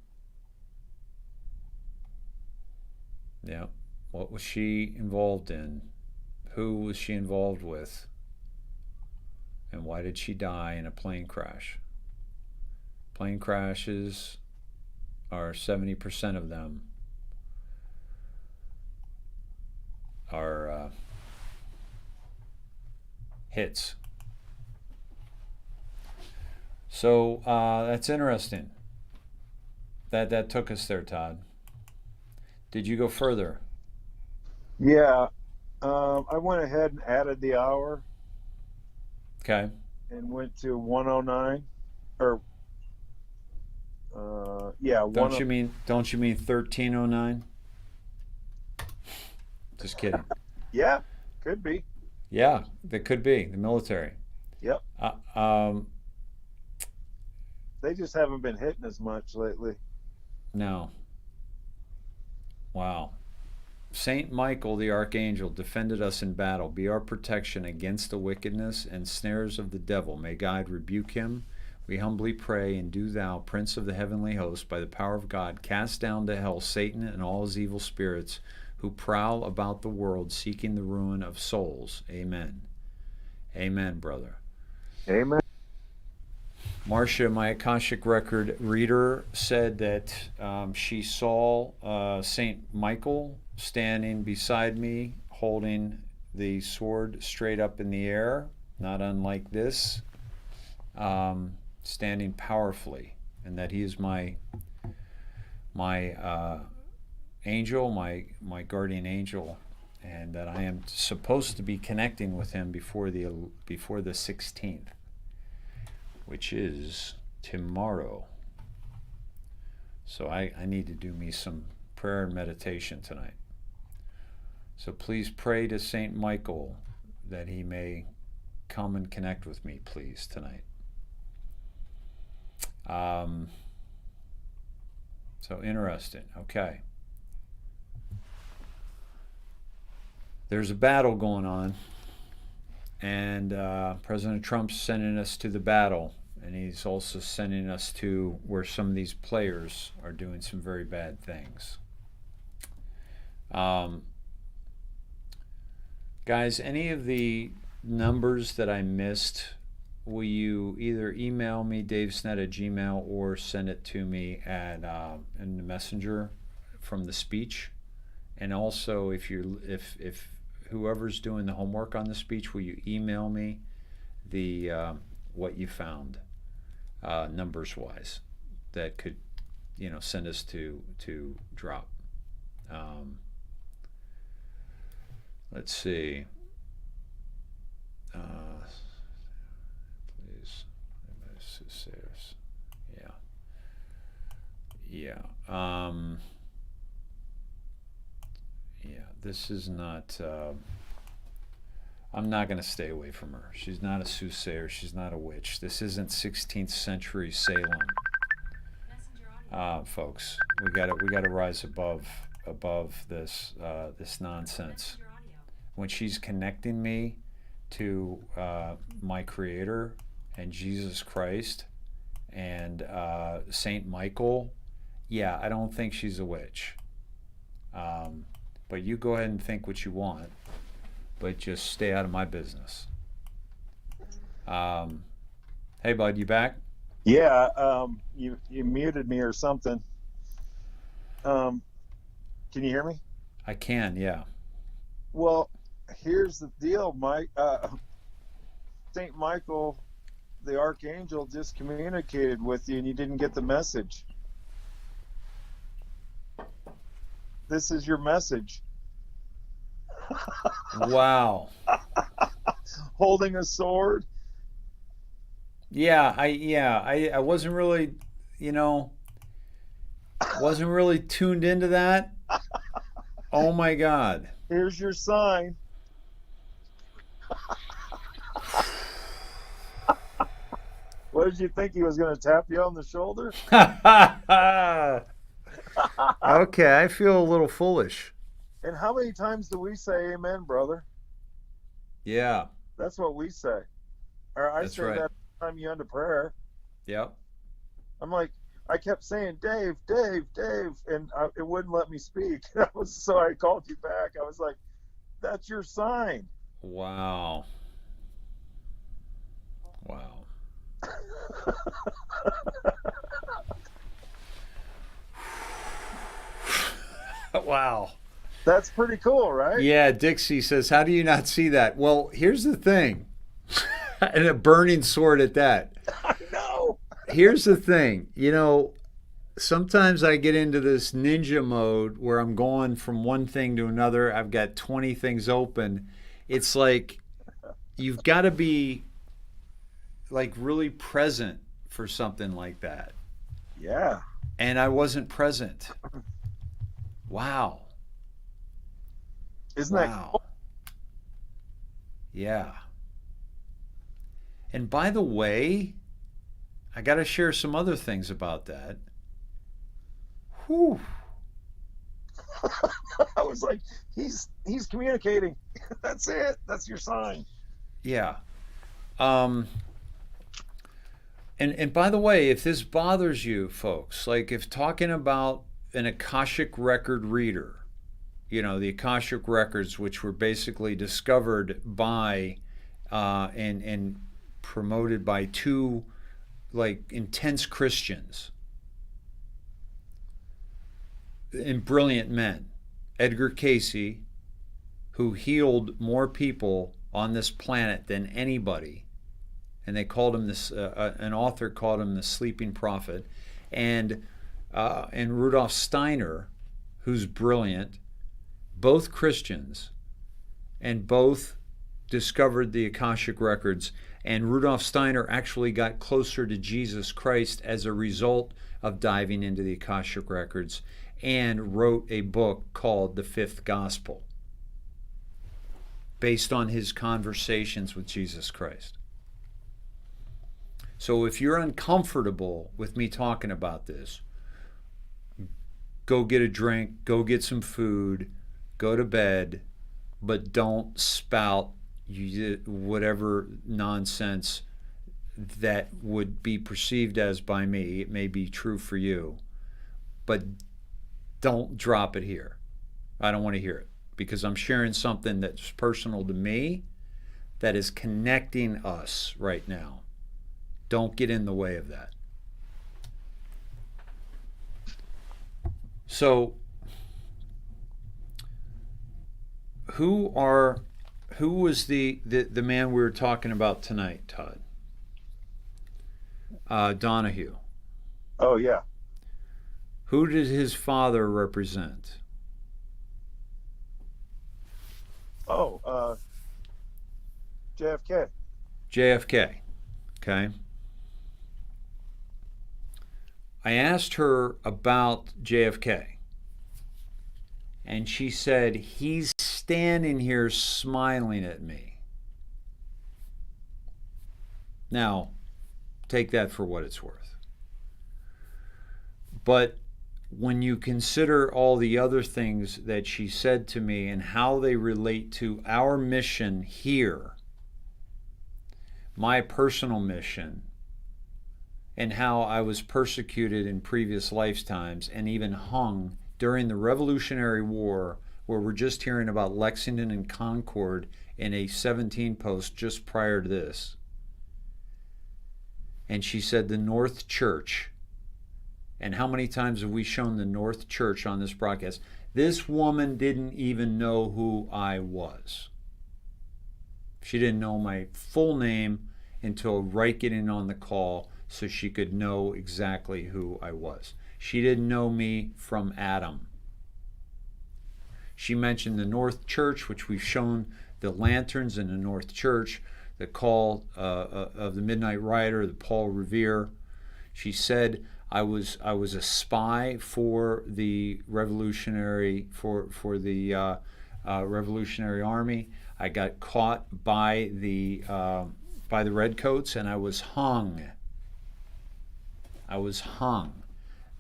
Yeah. What was she involved in? Who was she involved with? And why did she die in a plane crash? Plane crashes are 70% of them are hits. So that's interesting. That took us there, Todd. Did you go further? Yeah, I went ahead and added the hour. Okay. And went to 109, or yeah. Don't you mean 1309? Just kidding. Yeah, could be. Yeah, that could be the military. Yep. They just haven't been hitting as much lately. No. Wow. Saint Michael the Archangel defended us in battle. Be our protection against the wickedness and snares of the devil. May God rebuke him. We humbly pray, and do thou, Prince of the heavenly host, by the power of God, cast down to hell Satan and all his evil spirits who prowl about the world seeking the ruin of souls. Amen. Amen, brother. Amen. Marcia, my Akashic record reader, said that she saw Saint Michael standing beside me, holding the sword straight up in the air, not unlike this. standing powerfully, and that he is my angel, my guardian angel, and that I am supposed to be connecting with him before the 16th, which is tomorrow. So I need to do me some prayer and meditation tonight. So please pray to Saint Michael that he may come and connect with me, please, tonight. So interesting. Okay. There's a battle going on, and President Trump's sending us to the battle, and he's also sending us to where some of these players are doing some very bad things. Guys, any of the numbers that I missed, will you either email me, DavidSnedeker@gmail, or send it to me at in the messenger from the speech? And also, if whoever's doing the homework on the speech, will you email me the what you found numbers wise that could, send us to drop. Let's see. Please. Yeah. Yeah, this is not, I'm not going to stay away from her. She's not a soothsayer. She's not a witch. This isn't 16th century Salem. Folks, we gotta rise above this this nonsense. When she's connecting me to my Creator and Jesus Christ and Saint Michael, yeah, I don't think she's a witch. But you go ahead and think what you want, but just stay out of my business. Hey, bud, you back? Yeah, you muted me or something. Can you hear me? I can, yeah. Well, here's the deal, Mike. Saint Michael, the archangel, just communicated with you, and you didn't get the message. This is your message. Wow. Holding a sword. Yeah, I wasn't really, wasn't really tuned into that. Oh my God. Here's your sign. What did you think? He was going to tap you on the shoulder? Okay, I feel a little foolish. And how many times do we say amen, brother? Yeah. That's what we say. Or I That's say right. right. That every time you end a prayer. Yep. I'm like, I kept saying, Dave, and it wouldn't let me speak. So I called you back. I was like, that's your sign. Wow. Wow. Wow. That's pretty cool, right? Yeah, Dixie says, how do you not see that? Well, here's the thing. And a burning sword at that. I know. Here's the thing. Sometimes I get into this ninja mode where I'm going from one thing to another. I've got 20 things open. It's like you've got to be like really present for something like that. Yeah. And I wasn't present. Wow. Isn't that cool? Yeah. And by the way, I got to share some other things about that. Whew. I was like, he's communicating. That's it. That's your sign. Yeah. And by the way, if this bothers you folks, like if talking about an Akashic record reader, the Akashic records, which were basically discovered by and promoted by two intense Christians and brilliant men, Edgar Casey, who healed more people on this planet than anybody, and they called him this. An author called him the sleeping prophet, and Rudolf Steiner, who's brilliant, both Christians, and both discovered the Akashic records. And Rudolf Steiner actually got closer to Jesus Christ as a result of diving into the Akashic records, and wrote a book called The Fifth Gospel, based on his conversations with Jesus Christ. So if you're uncomfortable with me talking about this, go get a drink, go get some food, go to bed, but don't spout whatever nonsense that would be perceived as by me. It may be true for you, but don't drop it here. I don't want to hear it, because I'm sharing something that's personal to me, that is connecting us right now. Don't get in the way of that. So, who was the man we were talking about tonight, Todd? Donahue. Oh, yeah. Who did his father represent? Oh, JFK. JFK. Okay. I asked her about JFK, and she said, he's standing here smiling at me. Now, take that for what it's worth. But when you consider all the other things that she said to me and how they relate to our mission here, my personal mission, and how I was persecuted in previous lifetimes and even hung during the Revolutionary War, where we're just hearing about Lexington and Concord in a 17 post just prior to this. And she said the North Church. And how many times have we shown the North Church on this broadcast? This woman didn't even know who I was. She didn't know my full name until right getting on the call, so she could know exactly who I was. She didn't know me from Adam. She mentioned the North Church, which we've shown the lanterns in the North Church, the call of the Midnight Rider, the Paul Revere. She said I was a spy for the Revolutionary Revolutionary Army. I got caught by the Redcoats, and I was hung.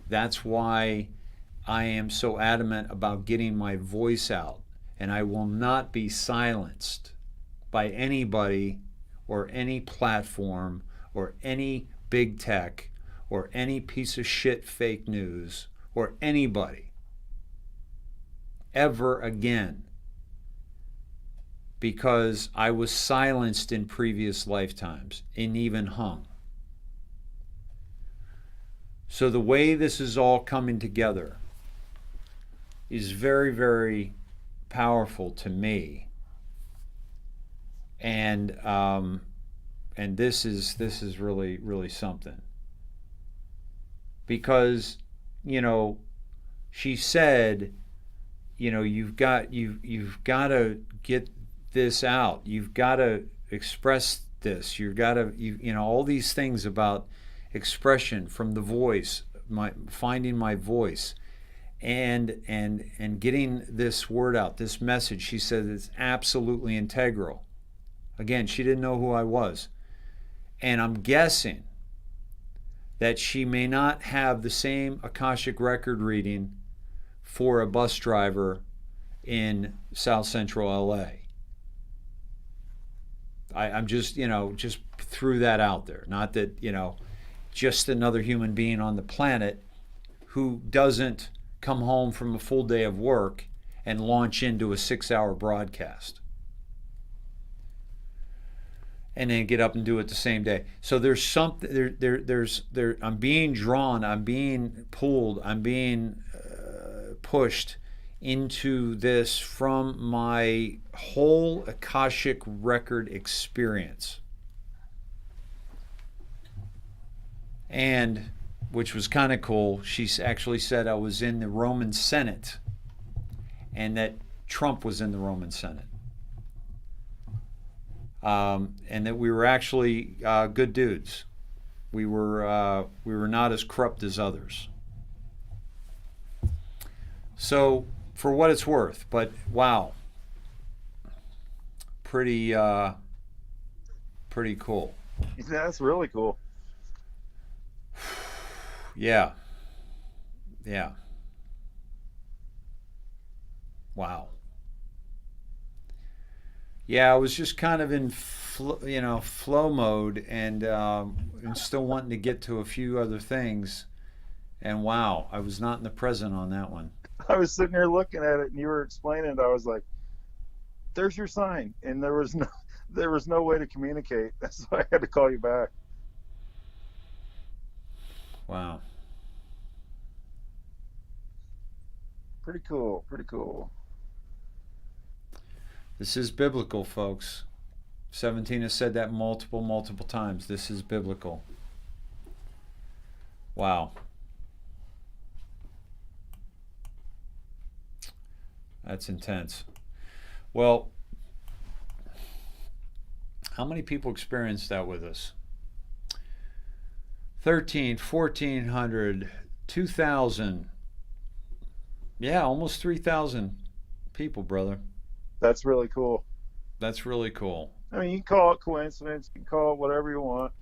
That's why I am so adamant about getting my voice out, and I will not be silenced by anybody or any platform or any big tech or any piece of shit fake news or anybody ever again, because I was silenced in previous lifetimes and even hung. So the way this is all coming together is very, very powerful to me, and this is really, really something. Because, she said, you've got to get this out. You've got to express this. You've got to, all these things about expression from the voice, finding my voice, and getting this word out, this message. She said it's absolutely integral. Again, she didn't know who I was, and I'm guessing that she may not have the same Akashic record reading for a bus driver in South Central LA. I'm just threw that out there. Not that, just another human being on the planet who doesn't come home from a full day of work and launch into a 6-hour broadcast and then get up and do it the same day. So there's something there. I'm being drawn. I'm being pulled. I'm being pushed into this from my whole Akashic record experience. And, which was kind of cool, she actually said I was in the Roman Senate and that Trump was in the Roman Senate. And that we were actually good dudes. We were not as corrupt as others. So, for what it's worth, but wow, pretty cool. That's really cool. Yeah. Wow. Yeah, I was just kind of in flow mode and still wanting to get to a few other things. And wow, I was not in the present on that one. I was sitting here looking at it, and you were explaining it. I was like, "There's your sign," and there was no way to communicate. That's why I had to call you back. Wow. Pretty cool. This is biblical, folks. 17 has said that multiple times. This is biblical. Wow. That's intense. Well, how many people experienced that with us? 1,300, 1,400, 2,000. Yeah, almost 3,000 people, brother. That's really cool. That's really cool. I mean, you can call it coincidence, you can call it whatever you want.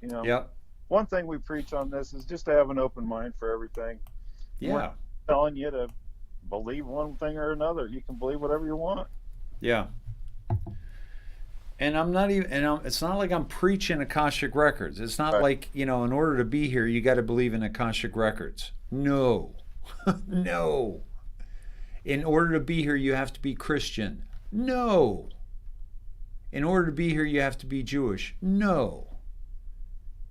Yep. One thing we preach on this is just to have an open mind for everything. Yeah. We're not telling you to believe one thing or another. You can believe whatever you want. Yeah. And I'm not even, it's not like I'm preaching Akashic Records. It's not like, in order to be here, you got to believe in Akashic Records. No. No. In order to be here, you have to be Christian. No. In order to be here, you have to be Jewish. No.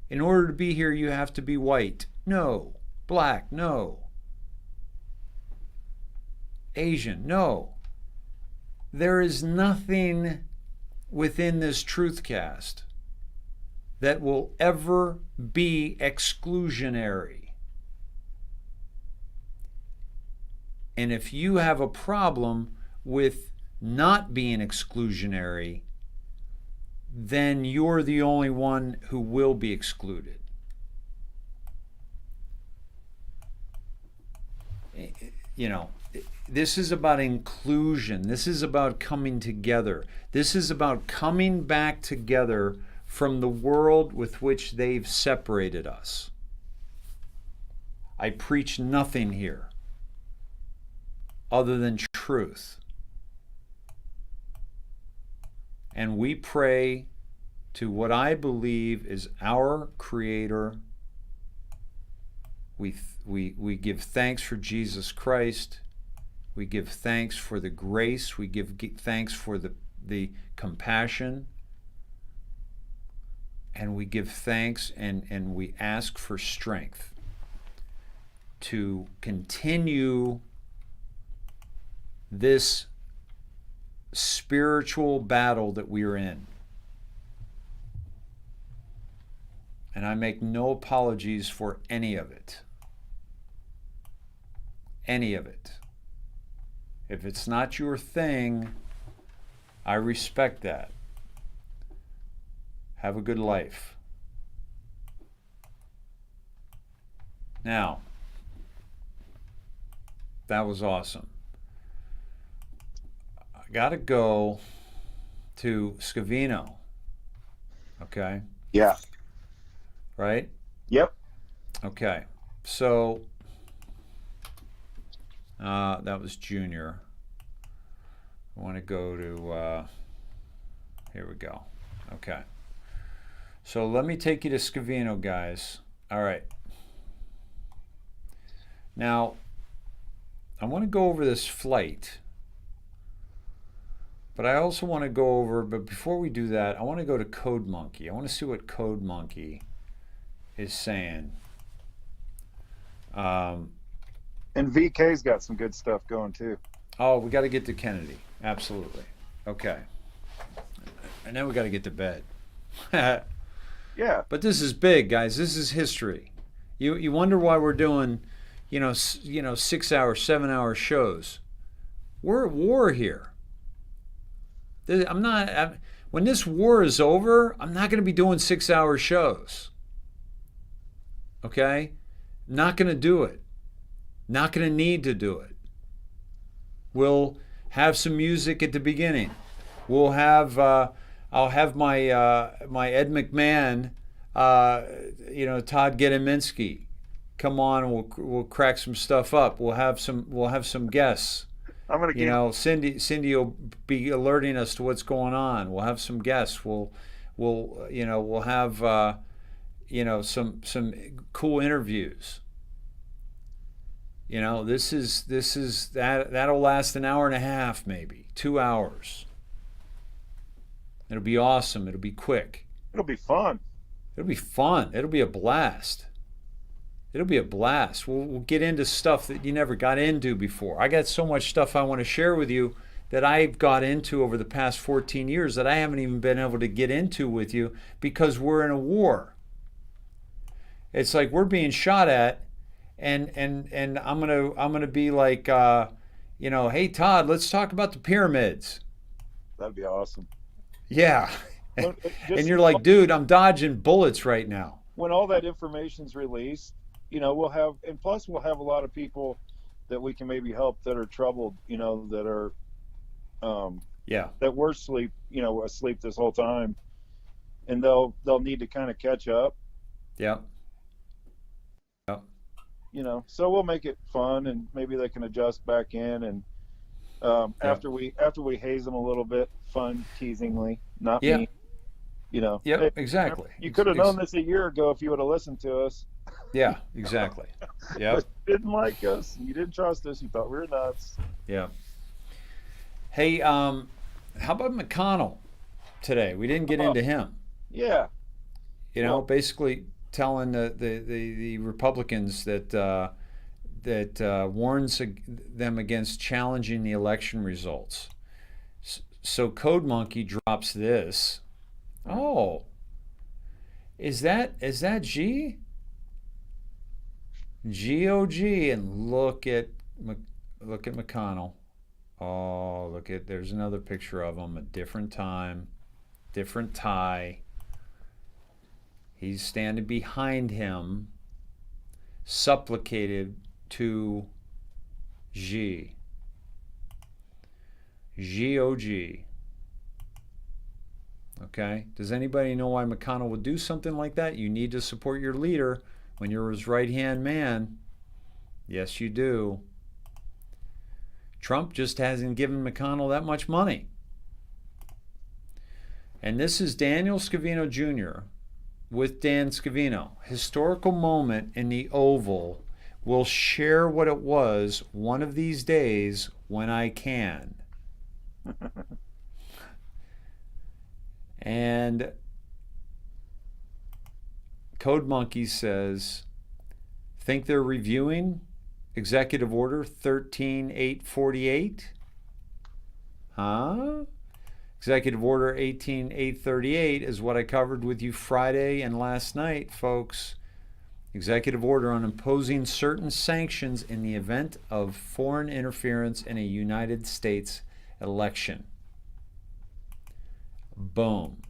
In order to be here, you have to be white. No. Black. No. Asian. No. There is nothing within this Truthcast that will ever be exclusionary. And if you have a problem with not being exclusionary, then you're the only one who will be excluded. This is about inclusion. This is about coming together. This is about coming back together from the world with which they've separated us. I preach nothing here other than truth. And we pray to what I believe is our Creator. We give thanks for Jesus Christ. We give thanks for the grace. We give thanks for the compassion. And we give thanks and we ask for strength to continue this spiritual battle that we are in. And I make no apologies for any of it. Any of it. If it's not your thing, I respect that. Have a good life. Now, that was awesome. I got to go to Scavino. Okay? Yeah. Right? Yep. Okay. So, that was Junior. I want to go to, here we go. Okay. So let me take you to Scavino, guys. All right. Now, I want to go over this flight. But I also want to go over, but before we do that, I want to go to Code Monkey. I want to see what Code Monkey is saying. And VK's got some good stuff going too. Oh, we got to get to Kennedy. Absolutely. Okay. And then we got to get to bed. Yeah. But this is big, guys. This is history. You wonder why we're doing, 6 hour, 7 hour shows. We're at war here. When this war is over, I'm not going to be doing 6 hour shows. Okay? Not going to do it. Not going to need to do it. We'll have some music at the beginning. We'll have, I'll have my Ed McMahon, Todd Gedeminski, come on. And we'll crack some stuff up. We'll have some guests. I'm gonna Cindy will be alerting us to what's going on. We'll have some guests. We'll have some cool interviews. This is that'll last an hour and a half, maybe 2 hours. It'll be awesome. It'll be quick. It'll be fun. It'll be fun. It'll be a blast. It'll be a blast. We'll get into stuff that you never got into before. I got so much stuff I want to share with you that I've got into over the past 14 years that I haven't even been able to get into with you because we're in a war. It's like we're being shot at, and I'm gonna be like, hey Todd, let's talk about the pyramids. That'd be awesome. Yeah. And you're like, dude, I'm dodging bullets right now. When all that information's released, we'll have a lot of people that we can maybe help that are troubled, that are, that were asleep this whole time, and they'll need to kind of catch up. Yeah. So we'll make it fun, and maybe they can adjust back in, and after we haze them a little bit, fun, teasingly, not me. Yeah, hey, exactly. You could have known this a year ago if you would have listened to us. Yeah, exactly. Yeah. You didn't like us. You didn't trust us. You thought we were nuts. Yeah. Hey, how about McConnell today? We didn't get into him. Yeah. Basically telling the Republicans that warns them against challenging the election results. So Code Monkey drops this. Oh, is that G? G-O-G, and look at McConnell. Oh, there's another picture of him, a different time, different tie. He's standing behind him, supplicated to G. G-O-G. Okay? Does anybody know why McConnell would do something like that? You need to support your leader when you're his right-hand man. Yes, you do. Trump just hasn't given McConnell that much money. And this is Daniel Scavino Jr. with Dan Scavino. Historical moment in the Oval. We'll share what it was one of these days when I can. And Code Monkey says, think they're reviewing Executive Order 13848? Huh? Executive Order 18838 is what I covered with you Friday and last night, folks. Executive Order on imposing certain sanctions in the event of foreign interference in a United States election. Boom.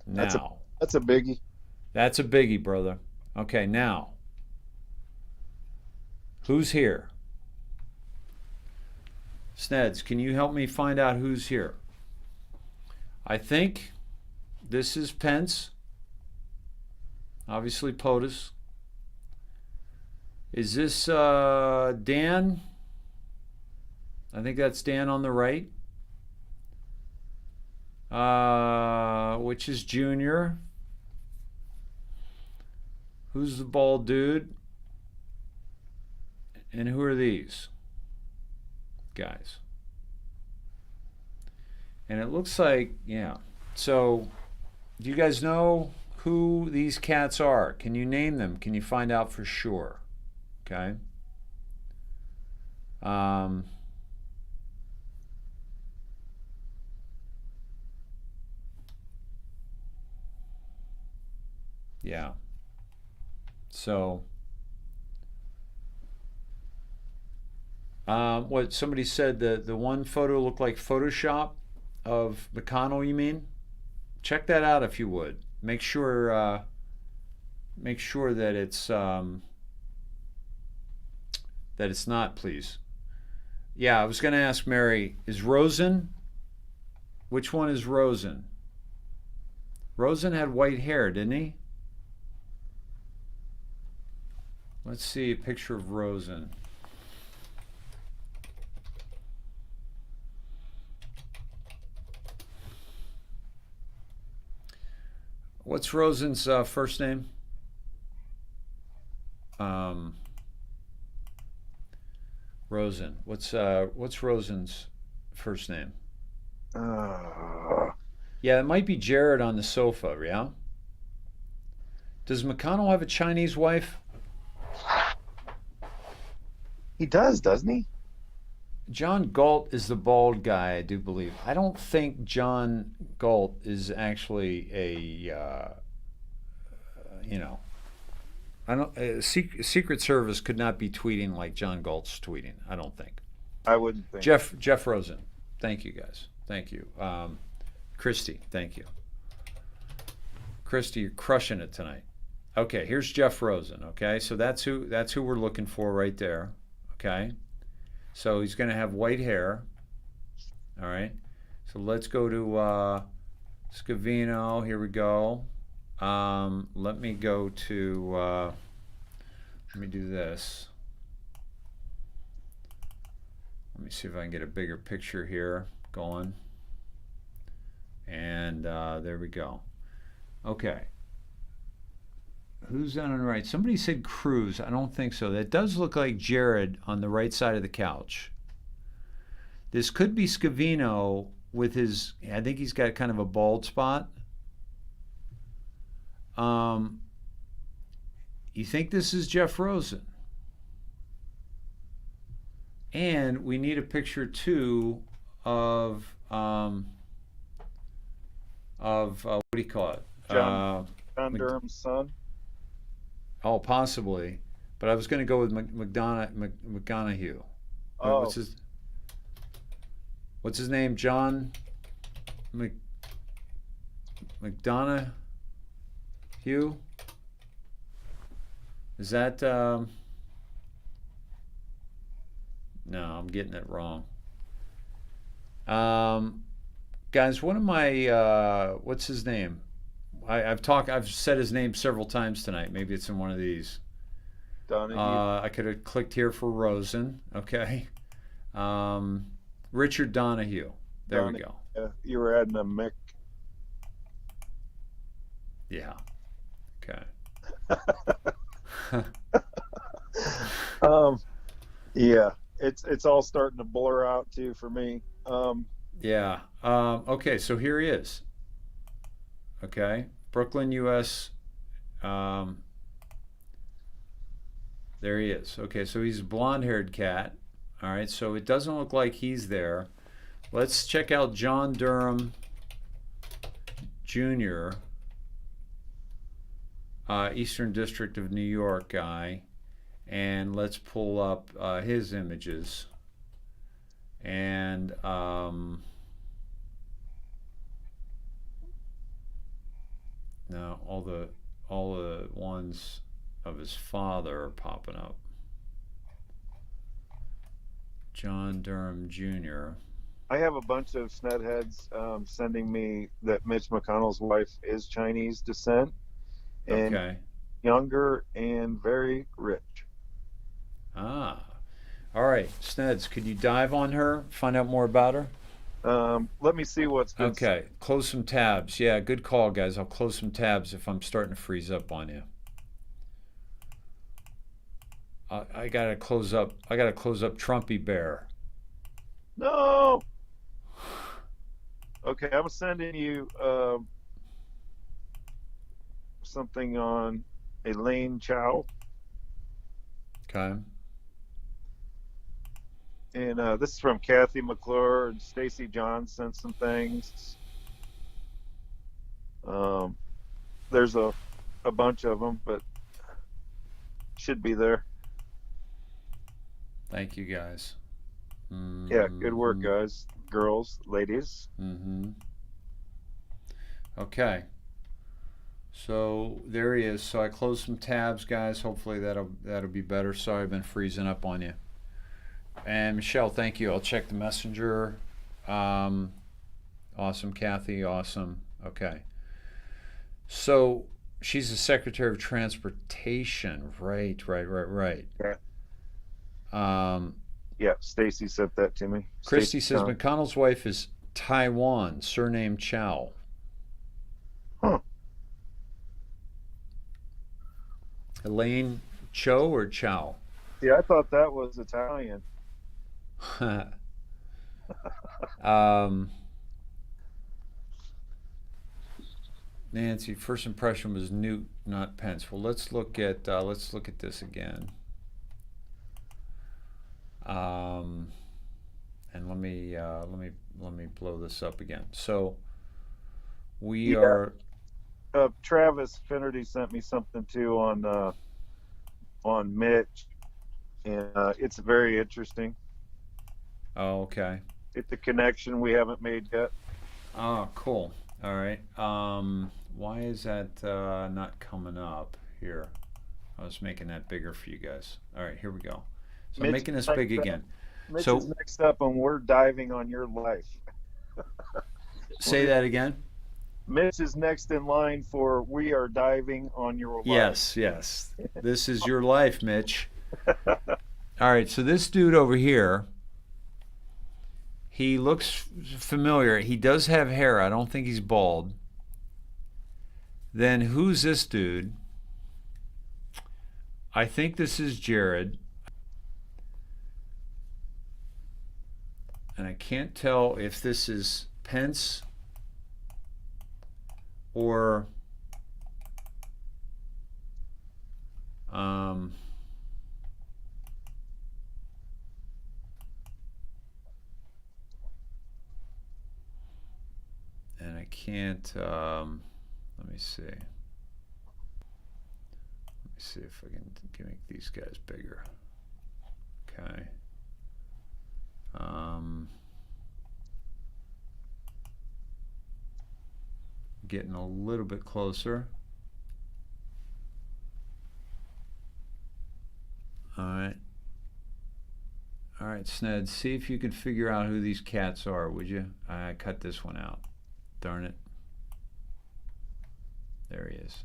Now. That's a biggie. That's a biggie, brother. Okay, now. Who's here? Sneds, can you help me find out who's here? I think this is Pence. Obviously POTUS. Is this Dan? I think that's Dan on the right. Which is Junior. Who's the bald dude? And who are these guys? And it looks like, yeah. So, do you guys know who these cats are? Can you name them? Can you find out for sure? Okay. Yeah. So, what somebody said, the one photo looked like Photoshop of McConnell, you mean? Check that out if you would. Make sure that it's not, please. Yeah, I was going to ask Mary, is Rosen? Which one is Rosen? Rosen had white hair, didn't he? Let's see a picture of Rosen. What's Rosen's first name? Rosen. What's Rosen's first name? Yeah, it might be Jared on the sofa, yeah? Does McConnell have a Chinese wife? He does, doesn't he? John Galt is the bald guy, I do believe. I don't think John Galt is actually a, I don't. Secret Service could not be tweeting like John Galt's tweeting. I don't think. I wouldn't think. Jeff Rosen. Thank you, guys. Thank you. Christy, thank you. Christy, you're crushing it tonight. Okay, here's Jeff Rosen. Okay, so that's who we're looking for right there. Okay, so he's going to have white hair. All right, so let's go to Scavino. Here we go. Let me go to. Let me do this. Let me see if I can get a bigger picture here going. And there we go. Okay. Who's on the right? Somebody said Cruz. I don't think so. That does look like Jared on the right side of the couch. This could be Scavino with his, I think he's got kind of a bald spot. You think this is Jeff Rosen? And we need a picture too of what do you call it? John Durham's son. Oh, possibly, but I was going to go with McDonough. Oh. What's his name? John McDonough. Is that? No, I'm getting it wrong. Guys, one of my what's his name? I've said his name several times tonight. Maybe it's in one of these. Donahue. I could have clicked here for Rosen. Okay. Richard Donahue. There we go. You were adding a Mick. Yeah. Okay. Yeah, it's all starting to blur out too for me. Yeah. Okay, so here he is. Okay, Brooklyn, U.S. There he is. Okay, so he's a blonde-haired cat. All right, so it doesn't look like he's there. Let's check out John Durham Jr., Eastern District of New York guy, and let's pull up his images. And now all the ones of his father are popping up. John Durham Jr. I have a bunch of snedheads sending me that Mitch McConnell's wife is Chinese descent, and Okay. younger and very rich. Ah. All right, Sneds, could you dive on her, find out more about her? Let me see what's good. Okay, close some tabs. Yeah, good call, guys. I'll close some tabs if I'm starting to freeze up on you. I gotta close up Trumpy Bear. No. Okay, I'm sending you something on Elaine Chow. Okay. And this is from Kathy McClure and Stacy John sent some things. There's a a bunch of them, but should be there. Thank you, guys. Yeah, good work, guys, girls, ladies. Okay. So there he is. So I closed some tabs, guys. Hopefully that'll be better. Sorry, I've been freezing up on you. And Michelle, thank you. I'll check the messenger. Awesome, Kathy. Awesome. Okay. So she's the Secretary of Transportation. Right. Yeah, Stacy sent that to me. Christy Stacy says Tom. McConnell's wife is Taiwan, surname Chow. Huh. Elaine Cho or Chow? Yeah, I thought that was Italian. Nancy, first impression was Newt, not Pence. Well, let's look at this again. And let me blow this up again. So we are. Travis Finnerty sent me something too on Mitch, and it's very interesting. Oh, okay. It's a connection we haven't made yet. Oh, cool. All right. Why is that not coming up here? I was making that bigger for you guys. All right, here we go. So I'm making this big again. Mitch is next up, and we're diving on your life. Say that again. Mitch is next in line for we are diving on your life. Yes. This is your life, Mitch. All right, so this dude over here, he looks familiar. He does have hair. I don't think he's bald. Then who's this dude? I think this is Jared. And I can't tell if this is Pence or and I can't let me see if I can make these guys bigger. Okay. Getting a little bit closer. All right, Sned, see if you can figure out who these cats are, would you? I cut this one out. Darn it. There he is.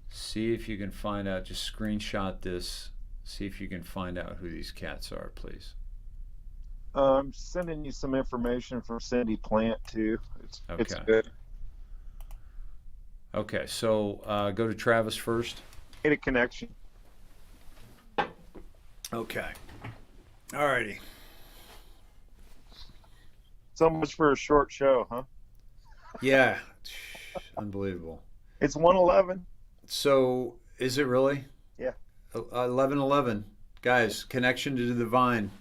See if you can find out, just screenshot this. See if you can find out who these cats are, please. I'm sending you some information from Cindy Plant, too. It's good. Okay, so go to Travis first. Get a connection. Okay. All righty. So much for a short show, huh? Yeah. Unbelievable. It's 1:11. So, is it really? Yeah. 11:11. Guys, connection to the divine.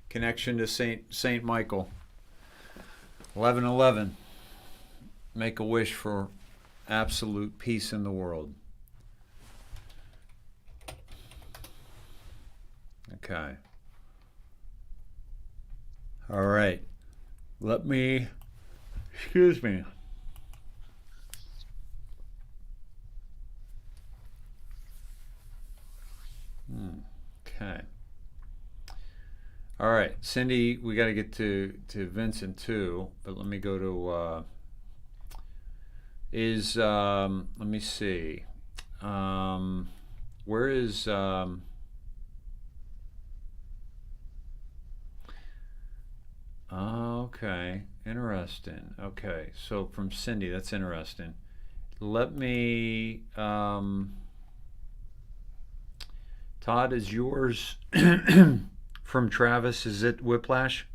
Connection to Saint Michael. 11:11. Make a wish for absolute peace in the world. Okay. All right. Excuse me. Okay. All right, Cindy, we got to get to Vincent too, but let me go to let me see. Where is okay, interesting. Okay, so from Cindy, that's interesting. Let me Todd, is yours from Travis? Is it Whiplash?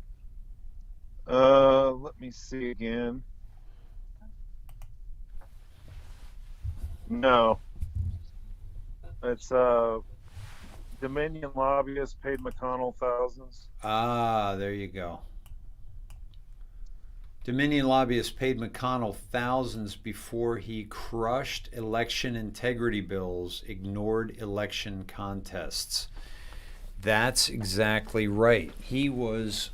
Let me see again. No. It's Dominion lobbyists paid McConnell thousands. Ah, there you go. Dominion lobbyists paid McConnell thousands before he crushed election integrity bills, ignored election contests. That's exactly right. He was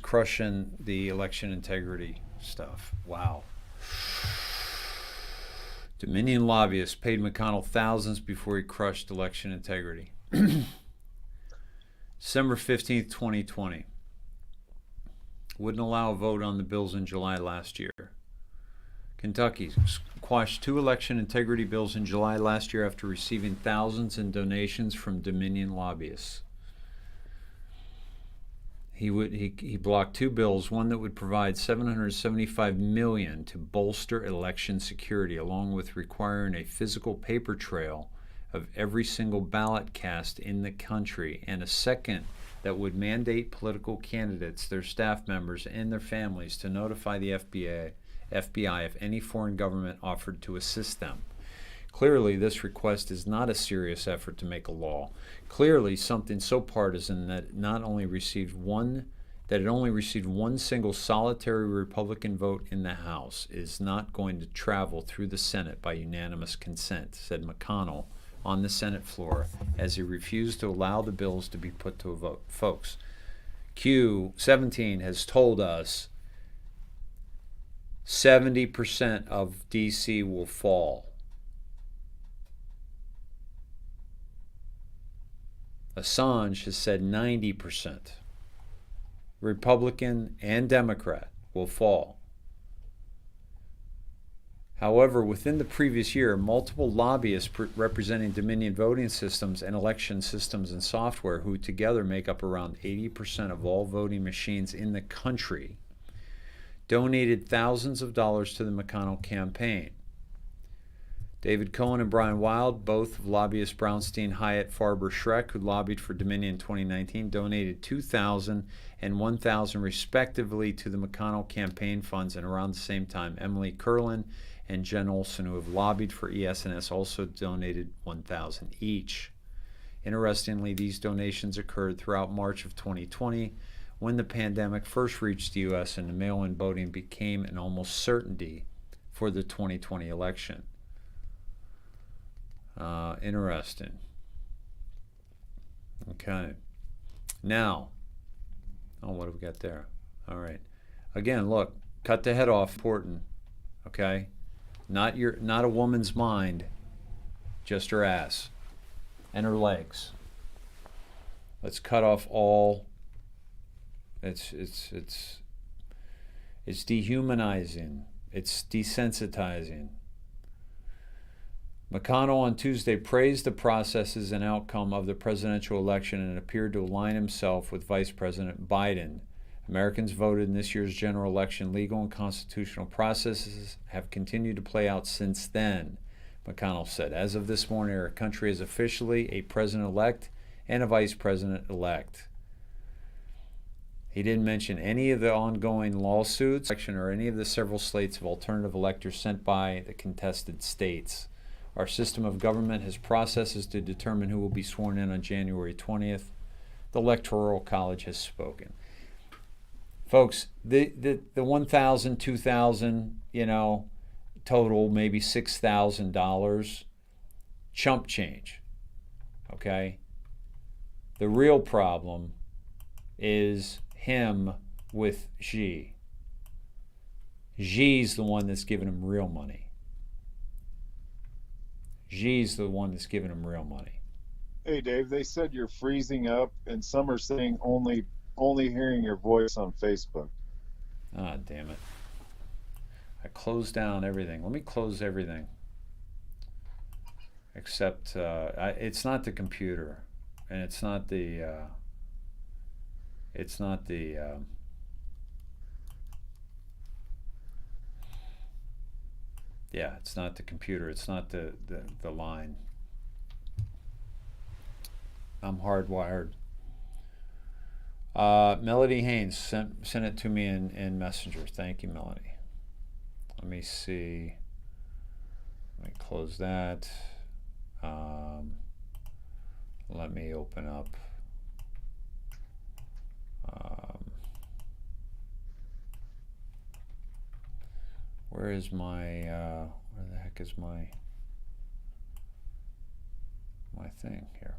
crushing the election integrity stuff. Wow. Dominion lobbyists paid McConnell thousands before he crushed election integrity. December 15th, 2020. Wouldn't allow a vote on the bills in July last year. Kentucky quashed 2 election integrity bills in July last year after receiving thousands in donations from Dominion lobbyists. He blocked 2 bills, one that would provide $775 million to bolster election security, along with requiring a physical paper trail of every single ballot cast in the country, and a second that would mandate political candidates, their staff members, and their families to notify the FBI if any foreign government offered to assist them. Clearly, this request is not a serious effort to make a law. Clearly, something so partisan that it only received one single solitary Republican vote in the House is not going to travel through the Senate by unanimous consent, said McConnell on the Senate floor as he refused to allow the bills to be put to a vote. Folks, Q17 has told us 70% of D.C. will fall. Assange has said 90%. Republican and Democrat will fall. However, within the previous year, multiple lobbyists representing Dominion voting systems and election systems and software, who together make up around 80% of all voting machines in the country, donated thousands of dollars to the McConnell campaign. David Cohen and Brian Wild, both of lobbyist Brownstein, Hyatt, Farber, Schreck, who lobbied for Dominion in 2019, donated $2,000 and $1,000 respectively to the McConnell campaign funds, and around the same time, Emily Kurland and Jen Olson, who have lobbied for ES&S, also donated $1,000 each. Interestingly, these donations occurred throughout March of 2020, when the pandemic first reached the U.S. and the mail-in voting became an almost certainty for the 2020 election. Interesting. Okay. Now, what have we got there? All right. Again, look, cut the head off. Important. Okay. Not a woman's mind, just her ass and her legs. Let's cut off all. It's dehumanizing. It's desensitizing. McConnell on Tuesday praised the processes and outcome of the presidential election and appeared to align himself with Vice President Biden. Americans voted in this year's general election. Legal and constitutional processes have continued to play out since then, McConnell said. As of this morning, our country is officially a president-elect and a vice president-elect. He didn't mention any of the ongoing lawsuits or any of the several slates of alternative electors sent by the contested states. Our system of government has processes to determine who will be sworn in on January 20th. The Electoral College has spoken. Folks, the 1,000, 2,000, total maybe $6,000, chump change. Okay? The real problem is him with Xi. Xi's the one that's giving him real money. Xi's the one that's giving him real money. Hey, Dave, they said you're freezing up, and some are saying only hearing your voice on Facebook. Ah, damn it. I closed down everything. Let me close everything. Except, it's not the computer, and it's not the yeah, it's not the computer. It's not the line. I'm hardwired. Melody Haynes sent it to me in Messenger. Thank you, Melody. Let me see. Let me close that. Let me open up. Where is my, where the heck is my thing here?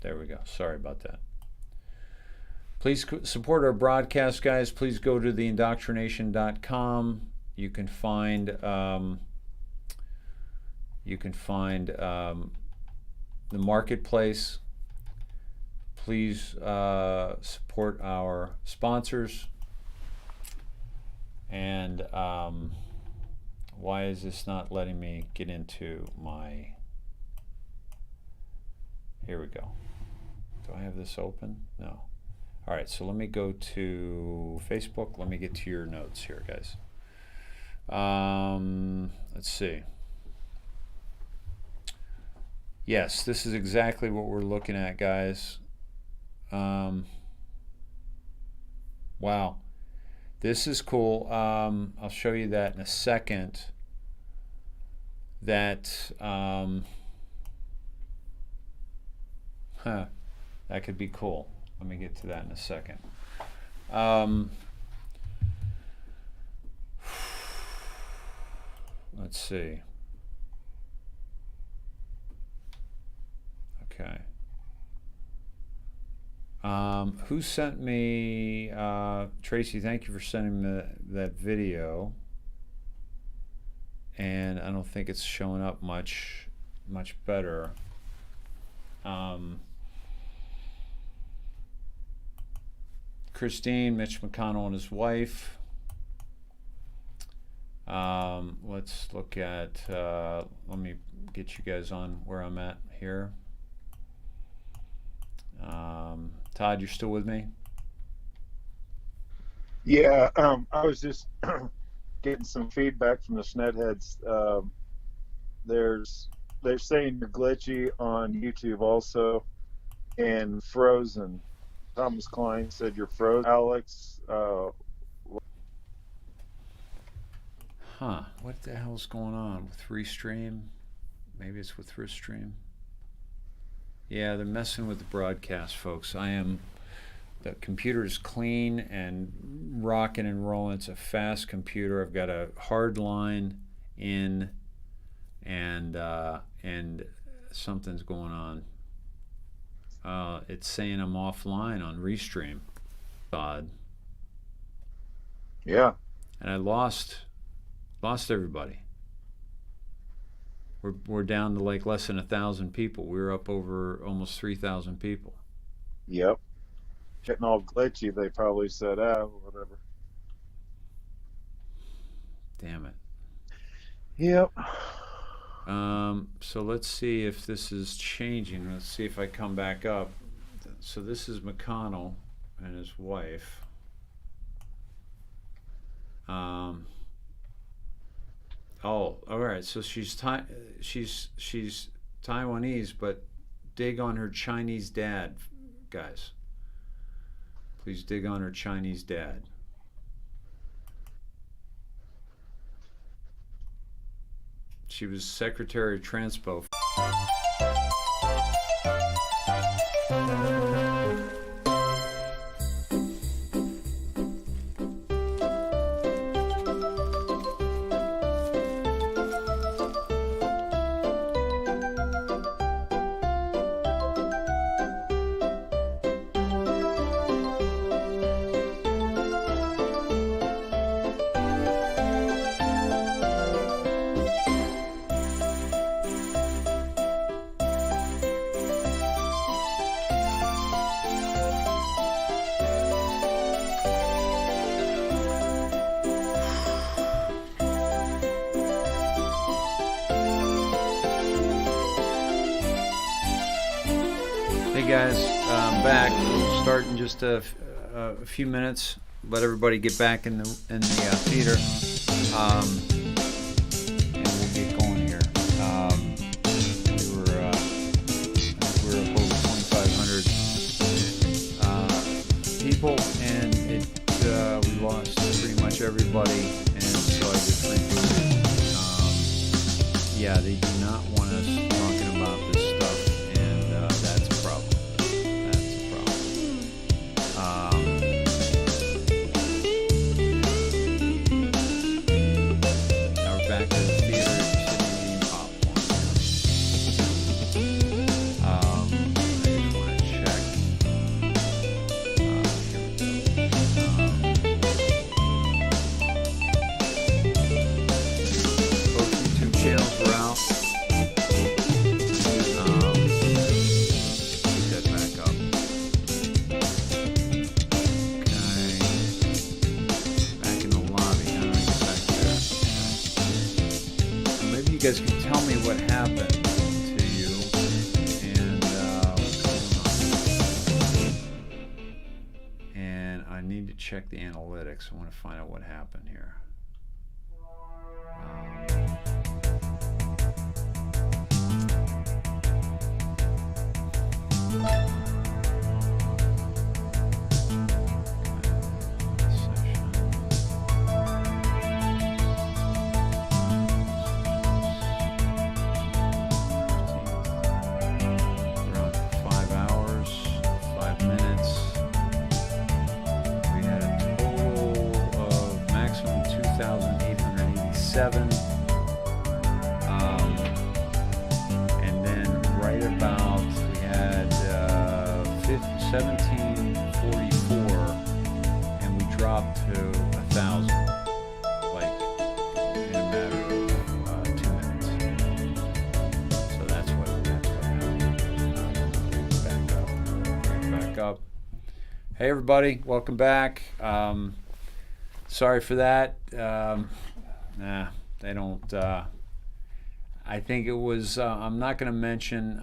There we go. Sorry about that. Please support our broadcast, guys. Please go to theindoctrination.com. You can find the marketplace. Please support our sponsors. And why is this not letting me get into my... Here we go. Do I have this open? No. All right, so let me go to Facebook. Let me get to your notes here, guys. Let's see. Yes, this is exactly what we're looking at, guys. Wow. This is cool. I'll show you that in a second. That that could be cool. Let me get to that in a second. Let's see. Okay. Who sent me, Tracy, thank you for sending me that video. And I don't think it's showing up much better. Christine, Mitch McConnell and his wife. Let's look at, let me get you guys on where I'm at here. Todd, you're still with me? Yeah, I was just getting some feedback from the Snedheads. They're saying you're glitchy on YouTube also, and frozen. Thomas Klein said you're frozen. Alex, what the hell's going on with Restream? Maybe it's with Restream. Yeah, they're messing with the broadcast, folks. The computer is clean and rocking and rolling. It's a fast computer. I've got a hard line in, and something's going on. It's saying I'm offline on Restream. Odd. Yeah. And I lost everybody. We're down to like less than 1,000 people. We were up over almost 3,000 people. Yep. Getting all glitchy, they probably said, whatever. Damn it. Yep. So let's see if this is changing. Let's see if I come back up. So this is McConnell and his wife. Oh, all right. So she's Taiwanese, but dig on her Chinese dad, guys. Please dig on her Chinese dad. She was Secretary of Transpo. Guys, I'm back. We'll start in just a few minutes. Let everybody get back in the theater, and we'll get going here. We're up over 2,500 people, and we lost pretty much everybody, and so I just rebooted. Yeah, they do not want us talking about this stuff, and that's a problem. check the analytics. I want to find out what happened here. And then right about we had 1744, and we dropped to 1,000, like in a matter of 2 minutes. So that's what happened. Back up. Hey everybody, welcome back. Sorry for that. Nah, they don't. I think it was, I'm not going to mention.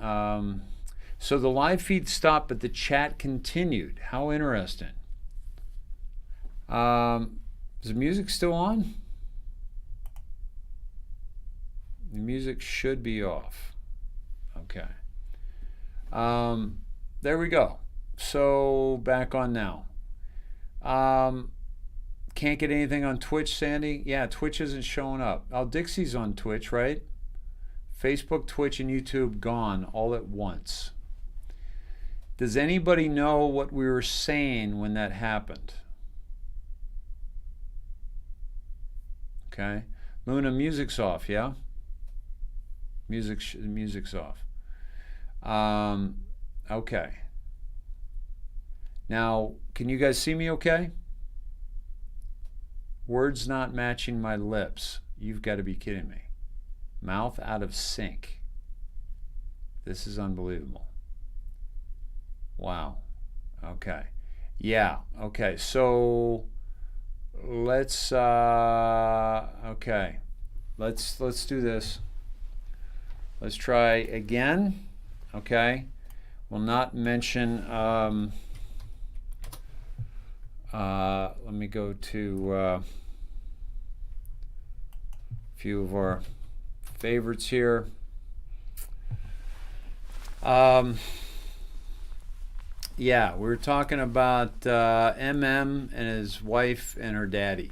So the live feed stopped, but the chat continued. How interesting. Is the music still on? The music should be off. Okay. There we go. So back on now. Can't get anything on Twitch, Sandy? Yeah, Twitch isn't showing up. Oh, Dixie's on Twitch, right? Facebook, Twitch, and YouTube gone all at once. Does anybody know what we were saying when that happened? Okay. Luna, music's off, yeah? Music's off. Okay. Now, can you guys see me okay? Words not matching my lips. You've got to be kidding me. Mouth out of sync. This is unbelievable. Wow. Okay. Yeah. Okay. So let's okay. Let's do this. Let's try again. Okay. We'll not mention let me go to a few of our favorites here. Yeah, we were talking about MM and his wife and her daddy.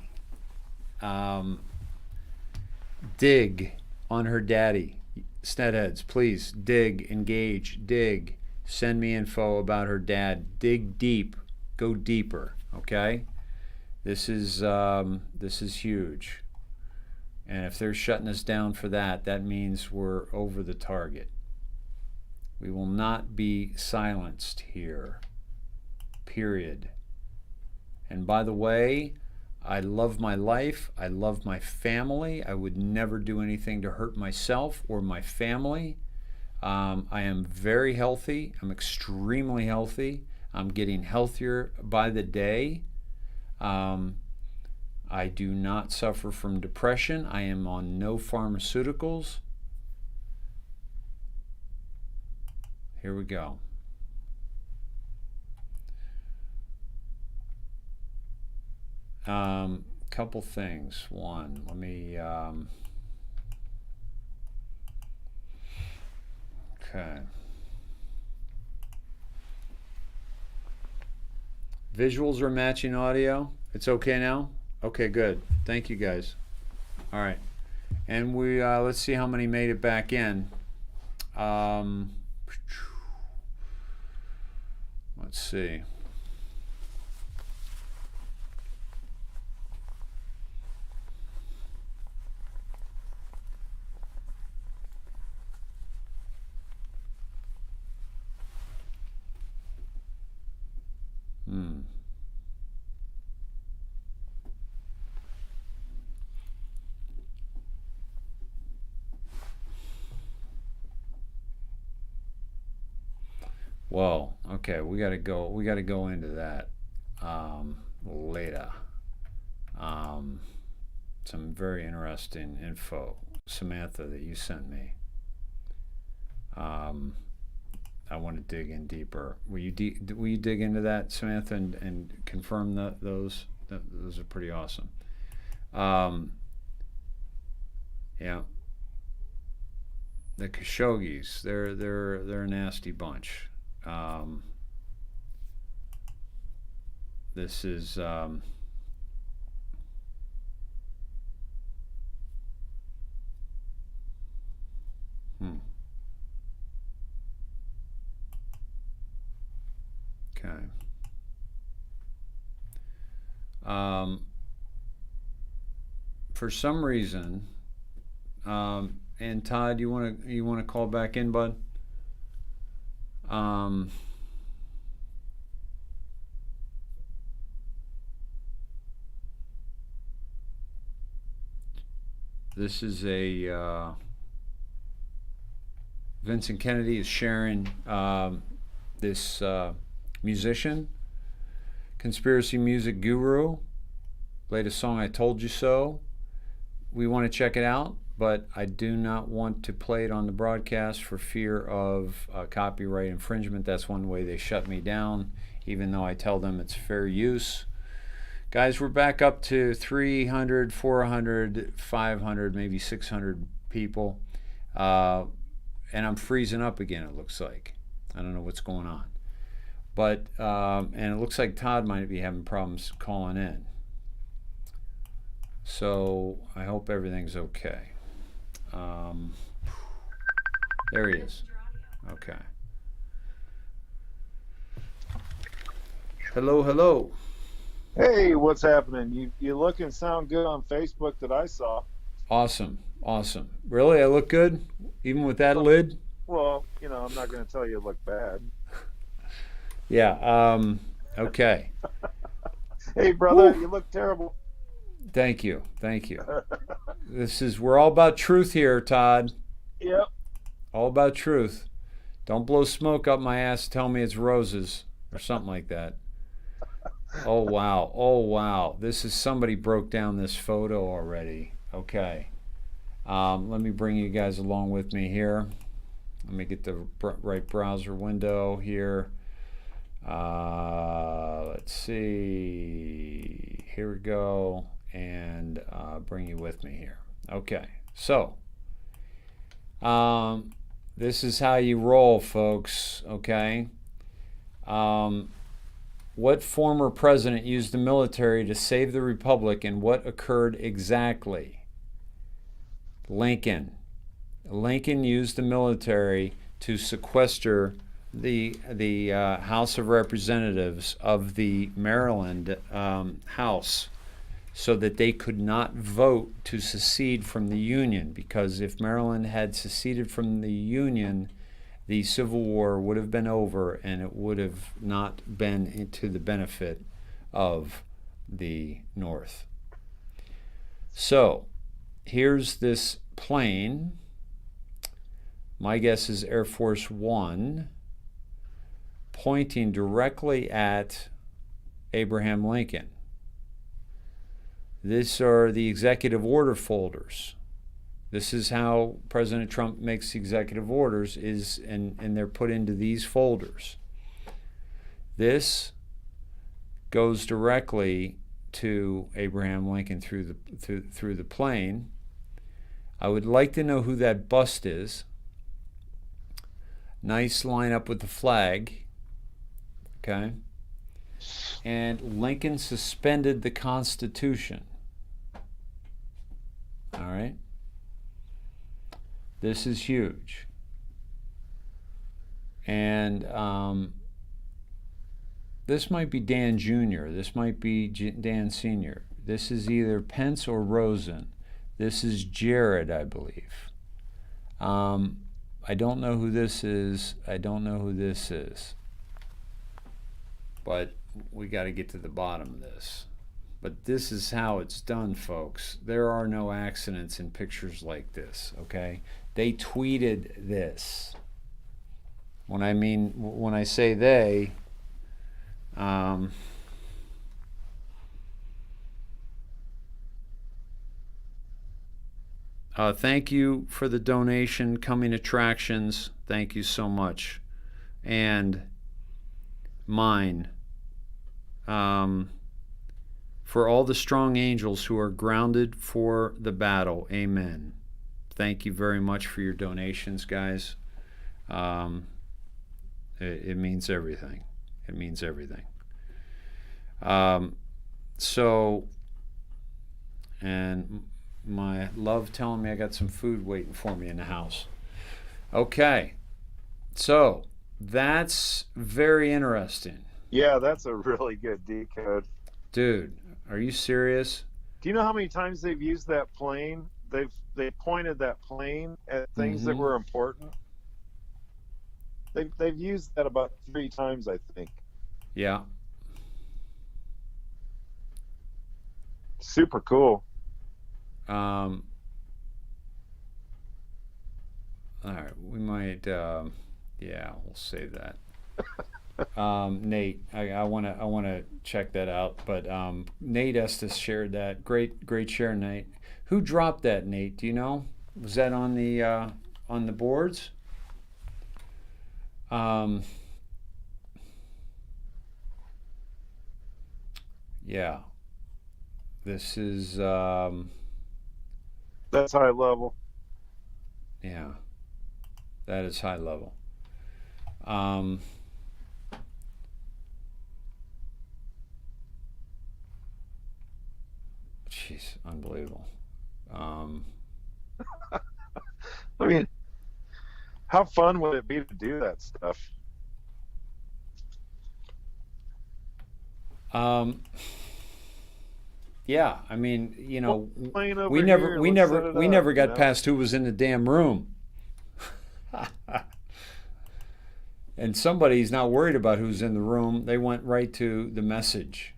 Dig on her daddy. Sneadheads, please dig, engage, dig. Send me info about her dad. Dig deep. Go deeper. Okay, this is huge, and if they're shutting us down for that, that means we're over the target. We will not be silenced here, period. And by the way, I love my life, I love my family, I would never do anything to hurt myself or my family. I am very healthy, I'm extremely healthy. I'm getting healthier by the day. I do not suffer from depression. I am on no pharmaceuticals. Here we go. Couple things. One, let me okay. Visuals are matching audio. It's okay now? Okay, good. Thank you guys. All right. And we let's see how many made it back in. Let's see. Whoa. Okay, we gotta go into that later. Some very interesting info, Samantha, that you sent me. I want to dig in deeper. Will you dig into that, Samantha, and confirm those? Those are pretty awesome. Yeah. The Khashoggis, they're a nasty bunch. This is Okay. For some reason, and Todd, you want to call back in, bud? This is a Vincent Kennedy is sharing this musician, conspiracy music guru, played a song, I Told You So. We want to check it out, but I do not want to play it on the broadcast for fear of copyright infringement. That's one way they shut me down, even though I tell them it's fair use. Guys, we're back up to 300, 400, 500, maybe 600 people. And I'm freezing up again, it looks like. I don't know what's going on. But, and it looks like Todd might be having problems calling in. So I hope everything's okay. There he is. Okay. Hello, hello. Hey, what's happening? You look and sound good on Facebook that I saw. Awesome, awesome. Really, I look good, even with that lid? Well, I'm not going to tell you look bad. Yeah. Okay. Hey, brother, Woo. you look terrible. Thank you. We're all about truth here, Todd. Yep. All about truth. Don't blow smoke up my ass. Tell me it's roses or something like that. Oh wow. This is, somebody broke down this photo already. Okay. Let me bring you guys along with me here. Let me get the right browser window here. Let's see. Here we go. And bring you with me here. Okay. So, this is how you roll, folks. Okay. What former president used the military to save the republic, and what occurred exactly? Lincoln. Lincoln used the military to sequester the House of Representatives of the Maryland House so that they could not vote to secede from the Union, because if Maryland had seceded from the Union, the Civil War would have been over and it would have not been to the benefit of the North. So here's this plane. My guess is Air Force One, pointing directly at Abraham Lincoln. These are the executive order folders. This is how President Trump makes executive orders, and they're put into these folders. This goes directly to Abraham Lincoln through the plane. I would like to know who that bust is. Nice lineup with the flag. Okay. And Lincoln suspended the Constitution. All right. This is huge. And this might be Dan Jr. This might be Dan Sr. This is either Pence or Rosen. This is Jared, I believe. I don't know who this is. But we got to get to the bottom of this. But this is how it's done, folks. There are no accidents in pictures like this, okay? They tweeted this. When I say they, thank you for the donation, Coming Attractions. Thank you so much. and mine, for all the strong angels who are grounded for the battle. Amen. Thank you very much for your donations, guys. It means everything. It means everything. So, and my love telling me I got some food waiting for me in the house. Okay. So, that's very interesting. Yeah, that's a really good decode. Dude, are you serious? Do you know how many times they've used that plane? They pointed that plane at things that were important. They've used that about 3 times, I think. Yeah. Super cool. All right, we might. Yeah, we'll save that. Nate, I wanna check that out. But Nate Estes shared that. Great share, Nate. Who dropped that, Nate? Do you know? Was that on the boards? Yeah. This is that's high level. Yeah. That is high level. Jeez, unbelievable. I mean, how fun would it be to do that stuff? Yeah, I mean, you know, we never got past who was in the damn room. And somebody's not worried about who's in the room. They went right to the message.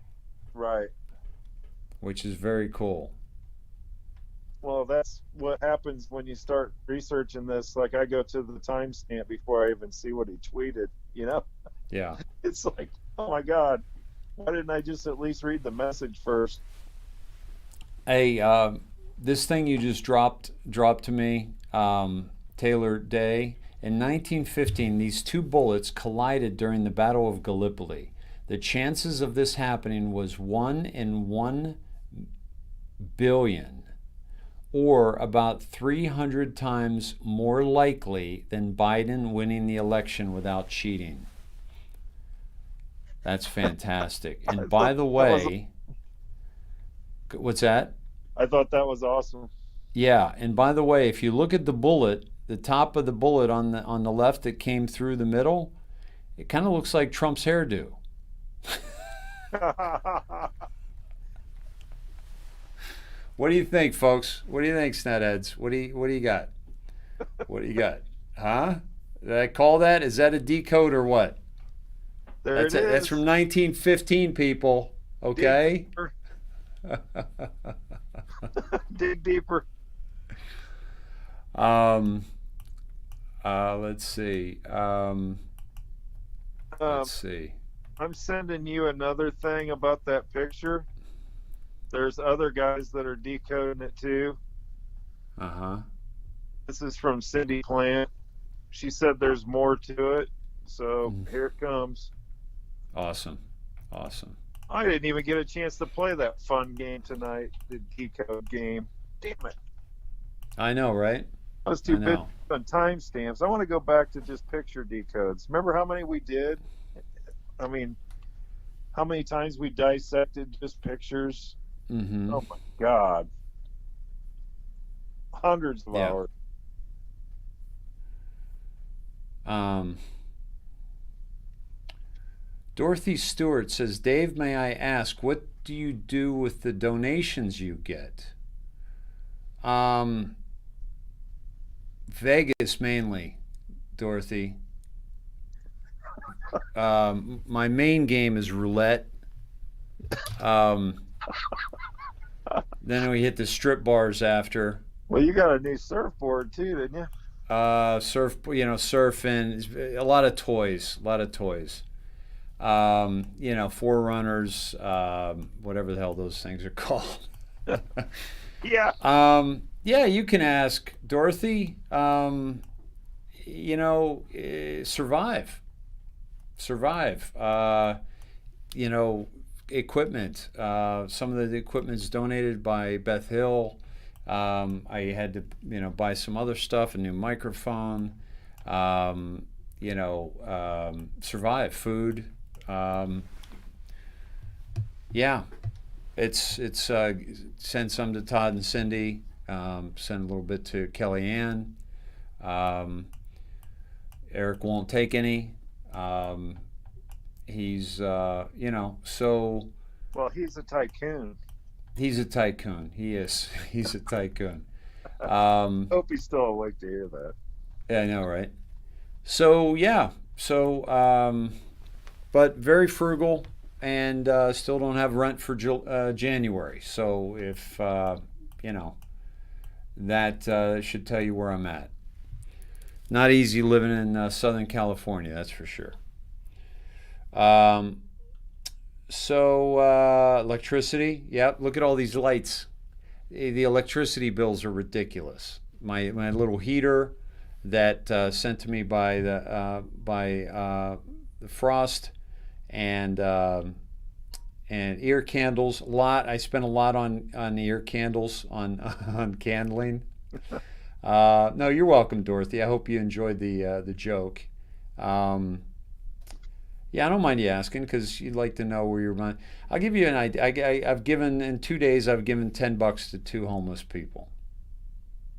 Right. Which is very cool. Well, that's what happens when you start researching this. Like, I go to the timestamp before I even see what he tweeted, you know? Yeah. It's like, oh my God, why didn't I just at least read the message first? Hey, this thing you just dropped to me, Taylor Day. In 1915, these 2 bullets collided during the Battle of Gallipoli. The chances of this happening was 1 in 1 billion, or about 300 times more likely than Biden winning the election without cheating. That's fantastic. And by the way, what's that? I thought that was awesome. Yeah, and by the way, if you look at the bullet, the top of the bullet on the left that came through the middle, it kind of looks like Trump's hairdo. What do you think, folks? What do you think, Snedheads? What do you got? What do you got? Huh? Did I call that? Is that a decode or what? That's from 1915, people. Okay. Dig deeper. Let's see. Let's see. I'm sending you another thing about that picture. There's other guys that are decoding it too. This is from Cindy Plant. She said there's more to it, so here it comes. Awesome. I didn't even get a chance to play that fun game tonight, the decode game. Damn it. I know, right? I was too busy on timestamps. I want to go back to just picture decodes. Remember how many we did? I mean, how many times we dissected just pictures? Oh my God. Hundreds of hours. Dorothy Stewart says, Dave, may I ask, what do you do with the donations you get? Vegas mainly, Dorothy. My main game is roulette. Then we hit the strip bars after. Well, you got a new surfboard too, didn't you? Surfing, a lot of toys. Forerunners, whatever the hell those things are called. Yeah. Yeah, you can ask Dorothy. Survive. survive. You know, equipment. Some of the equipment's donated by Beth Hill. I had to, you know, buy some other stuff, a new microphone. You know, survive. Food. Yeah, it's send some to Todd and Cindy. Send a little bit to Kellyanne. Eric won't take any. He's, you know, so. Well, he's a tycoon. He's a tycoon. He is. He's a tycoon. Hope he's still awake to hear that. Yeah, I know, right? So, yeah. So, but very frugal, and still don't have rent for January. So if, you know, that should tell you where I'm at. Not easy living in Southern California, that's for sure. So electricity, yep. Look at all these lights. The electricity bills are ridiculous. My little heater that sent to me by the Frost, and ear candles. A lot. I spent a lot on ear candles on candling. No, you're welcome, Dorothy. I hope you enjoyed the joke. Yeah, I don't mind you asking, because you'd like to know where your money. I'll give you an idea. I've given, in 2 days, I've given $10 to 2 homeless people.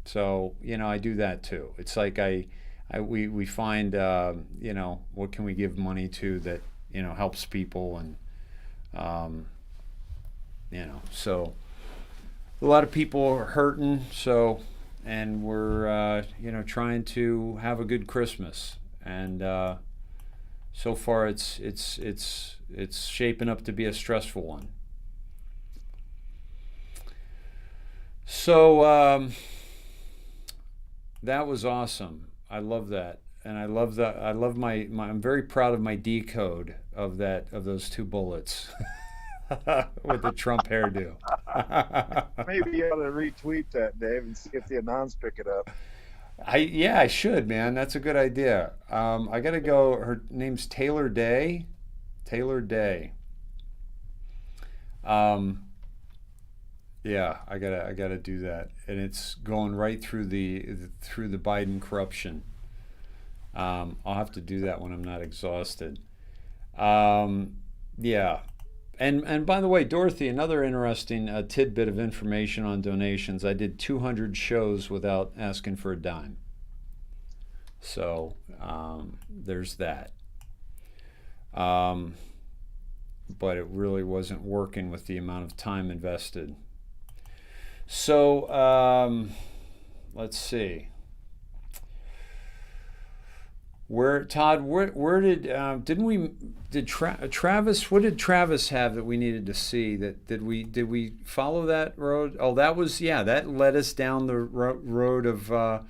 So, you know, I do that too. It's like we find, you know, what can we give money to that, you know, helps people, and, you know, so a lot of people are hurting. So, and we're, you know, trying to have a good Christmas, and so far it's shaping up to be a stressful one. So that was awesome. I love that, and I love my I'm very proud of my decode of those 2 bullets with the Trump hairdo. Maybe you ought to retweet that, Dave, and see if the Anons pick it up. Yeah, I should, man. That's a good idea. I gotta go. Her name's Taylor Day. Taylor Day. Yeah, I gotta do that, and it's going right through the Biden corruption. I'll have to do that when I'm not exhausted. Yeah. And by the way, Dorothy, another interesting tidbit of information on donations. I did 200 shows without asking for a dime. So there's that. But it really wasn't working with the amount of time invested. So let's see. Todd, where did Travis, what did Travis have that we needed to see? Did we follow that road? Oh, that led us down the road of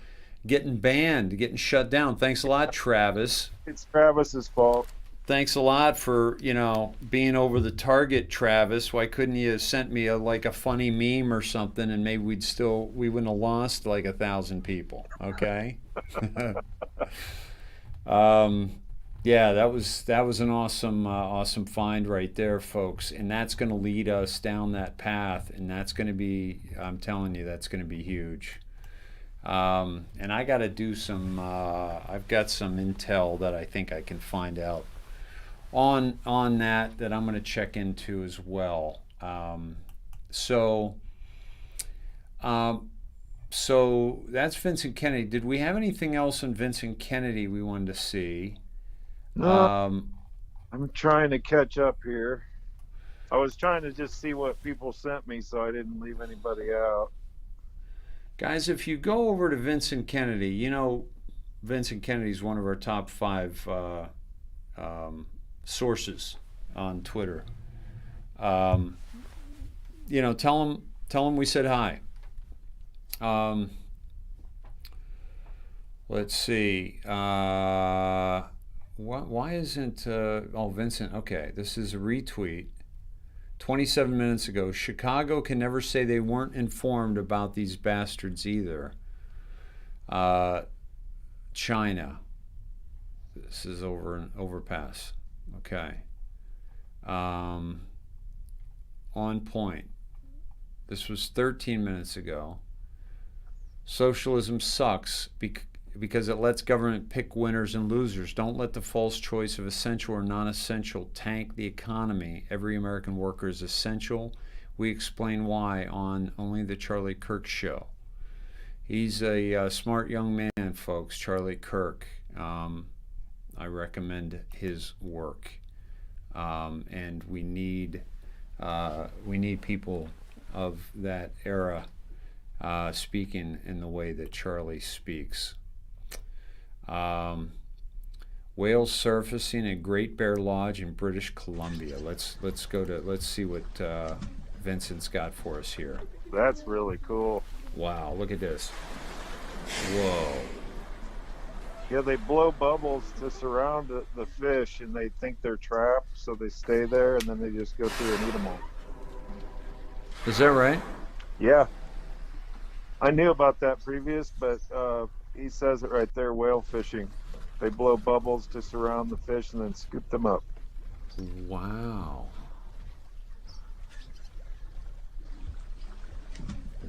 getting banned, getting shut down. Thanks a lot, Travis. It's Travis's fault. Thanks a lot for, you know, being over the target, Travis. Why couldn't you have sent me a funny meme or something, and maybe we wouldn't have lost like 1,000 people, okay? Yeah, that was an awesome find right there, folks, and that's going to lead us down that path, and that's going to be, I'm telling you, that's going to be huge. And I got to do some. I've got some intel that I think I can find out on that I'm going to check into as well. So that's Vincent Kennedy. Did we have anything else on Vincent Kennedy we wanted to see? No, I'm trying to catch up here. I was trying to just see what people sent me so I didn't leave anybody out. Guys, if you go over to Vincent Kennedy, you know Vincent Kennedy is one of our top 5 sources on Twitter. You know, tell him we said hi. Let's see. Why isn't Vincent? Okay, this is a retweet. 27 minutes ago, Chicago can never say they weren't informed about these bastards either. China. This is over an overpass. Okay. On point. This was 13 minutes ago. Socialism sucks because it lets government pick winners and losers. Don't let the false choice of essential or non-essential tank the economy. Every American worker is essential. We explain why on Only the Charlie Kirk Show. He's a smart young man, folks, Charlie Kirk. I recommend his work. And we need people of that era speaking in the way that Charlie speaks. Whales surfacing at Great Bear Lodge in British Columbia. Let's see what Vincent's got for us here. That's really cool. Wow, look at this. Whoa. Yeah, they blow bubbles to surround the fish, and they think they're trapped, so they stay there, and then they just go through and eat them all. Is that right? Yeah. I knew about that previous, but he says it right there, whale fishing. They blow bubbles to surround the fish and then scoop them up. Wow.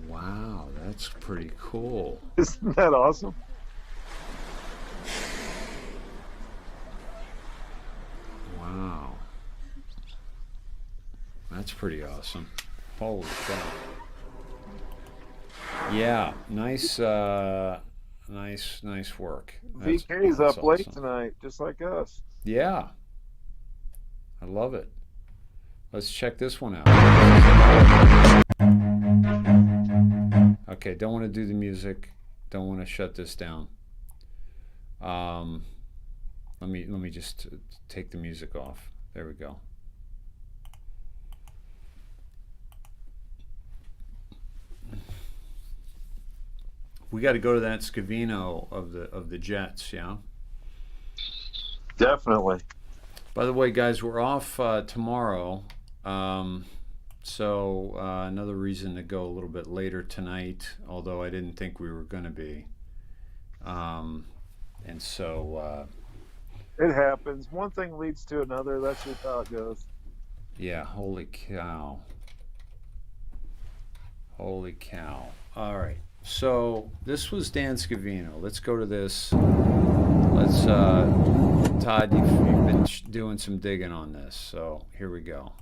Wow, that's pretty cool. Isn't that awesome? Wow. That's pretty awesome. Holy cow. Yeah, nice work. VK's up late awesome. tonight, just like us. Yeah. I love it. Let's check this one out. Okay, don't want to do the music. Don't want to shut this down. Let me just take the music off. There we go. We got to go to that Scavino of the Jets, yeah? Definitely. By the way, guys, we're off tomorrow. So another reason to go a little bit later tonight, although I didn't think we were going to be. And so... it happens. One thing leads to another. That's just how it goes. Yeah, holy cow. Holy cow. All right. So this was Dan Scavino. Let's go to this. Let's, Todd, you've been doing some digging on this. So here we go.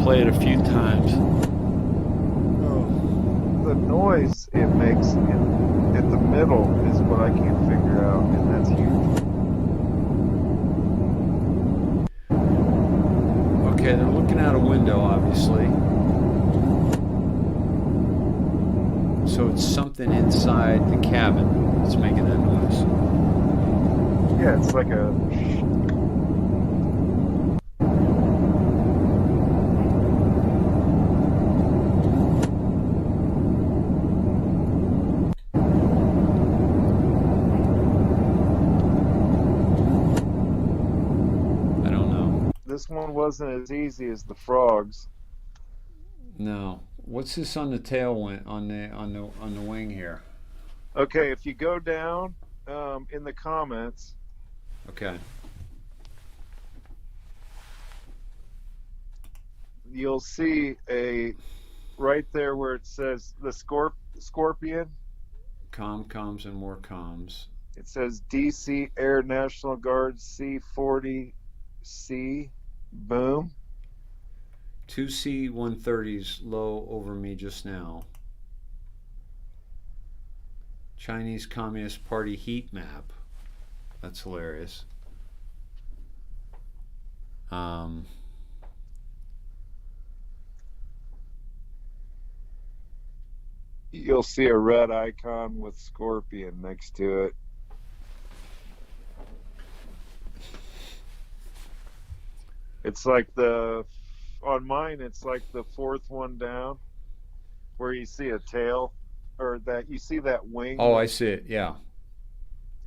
Play it a few times. The noise it makes at the middle is what I can't figure out, and that's huge. Okay, they're looking out a window, obviously. So it's something inside the cabin that's making that noise. Yeah, it's like a... This one wasn't as easy as the frogs. No. What's this on the tail on the wing here? Okay, if you go down in the comments. Okay. You'll see right there where it says the scorpion. Comms and more comms. It says DC Air National Guard C-40C. Boom. 2 C-130s low over me just now. Chinese Communist Party heat map. That's hilarious. You'll see a red icon with scorpion next to it. It's like on mine, it's like the fourth one down where you see a tail, or that you see that wing. Oh, I see it, yeah.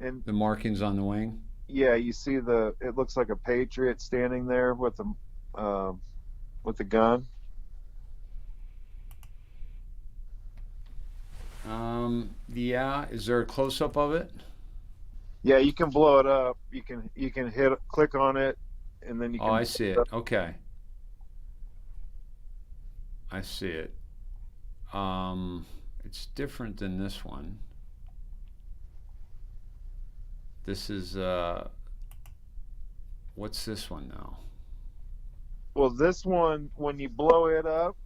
And the markings on the wing? Yeah, you see it looks like a patriot standing there with a with the gun. Yeah. Is there a close-up of it? Yeah, you can blow it up. You can click on it, and then you can. Oh, I see it. Okay. I see it. It's different than this one. This is what's this one now? Well, this one, when you blow it up,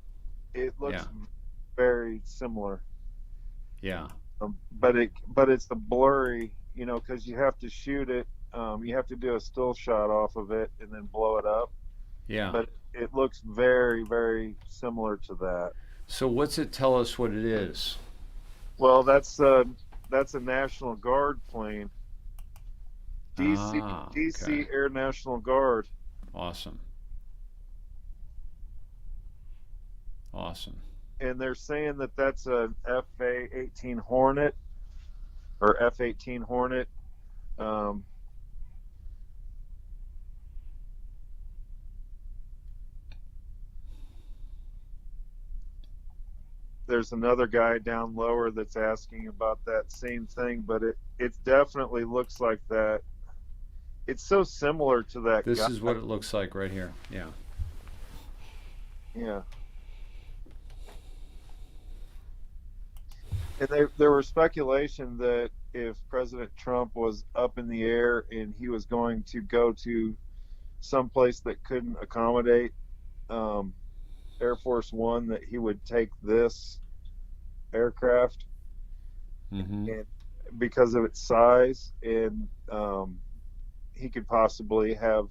it looks Yeah. very similar. Yeah. But it's the blurry, because you have to shoot it. You have to do a still shot off of it and then blow it up. Yeah. But it looks very, very similar to that. So what's it tell us what it is? Well, that's a National Guard plane. DC okay. Air National Guard. Awesome. Awesome. And they're saying that that's an F-18 Hornet or F-18 Hornet. There's another guy down lower that's asking about that same thing, but it definitely looks like that. It's so similar to that This guy. is what it looks like right here. Yeah. Yeah. And there were speculation that if President Trump was up in the air and he was going to go to some place that couldn't accommodate Air Force One, that he would take this aircraft, and because of its size, and he could possibly have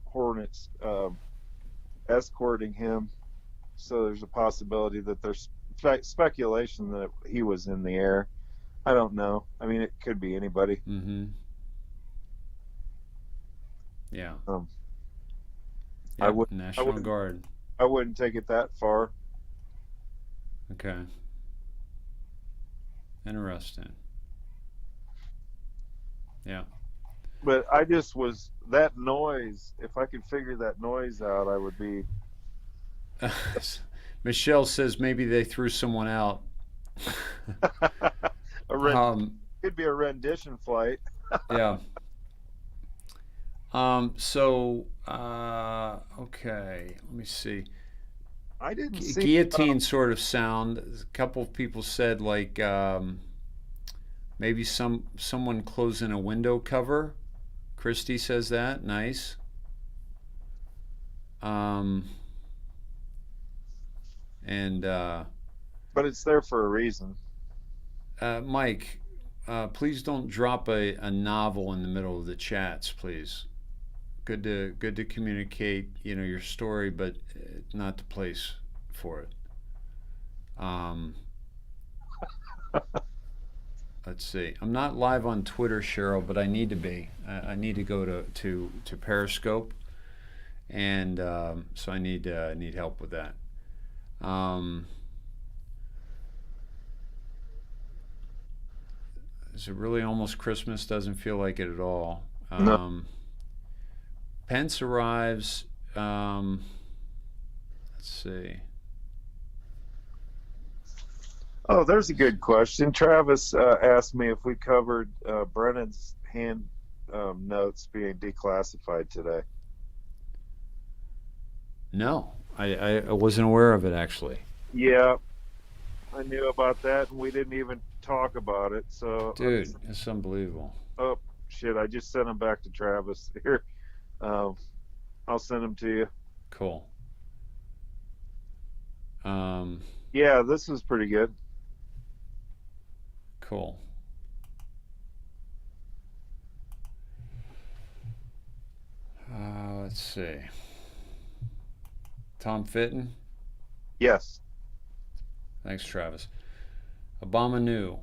Hornets escorting him. So there's a possibility that there's speculation that he was in the air. I don't know. I mean, it could be anybody. Yeah. I would National Guard. I wouldn't take it that far. Okay. Interesting. Yeah. But I just was that noise. If I could figure that noise out, I would be. Michelle says maybe they threw someone out. Could be a rendition flight. Yeah. Okay. Let me see. I didn't see guillotine sort of sound. A couple of people said like maybe someone closing a window cover. Christy says that. Nice. But it's there for a reason. Mike, please don't drop a novel in the middle of the chats, please. Good to communicate, your story, but not the place for it. Let's see. I'm not live on Twitter, Cheryl, but I need to be. I need to go to Periscope, and so I need help with that. Is it really almost Christmas? Doesn't feel like it at all. No. Pence arrives. Let's see. Oh, there's a good question. Travis asked me if we covered Brennan's hand notes being declassified today. No, I wasn't aware of it, actually. Yeah, I knew about that, and we didn't even talk about it. So, dude, it's unbelievable. Oh shit! I just sent them back to Travis. Here, I'll send them to you. Cool. Yeah, this is pretty good. Cool. Let's see. Tom Fitton? Yes. Thanks, Travis. Obama knew.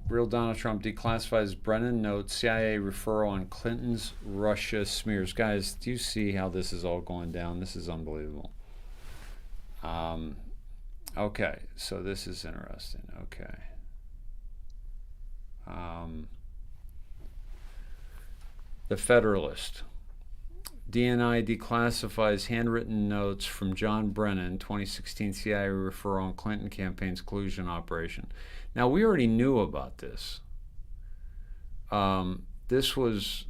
Real Donald Trump declassifies Brennan notes CIA referral on Clinton's Russia smears. Guys, do you see how this is all going down? This is unbelievable. Okay, so this is interesting. Okay. The Federalist. DNI declassifies handwritten notes from John Brennan, 2016 CIA referral on Clinton campaign's collusion operation. Now, we already knew about this. This was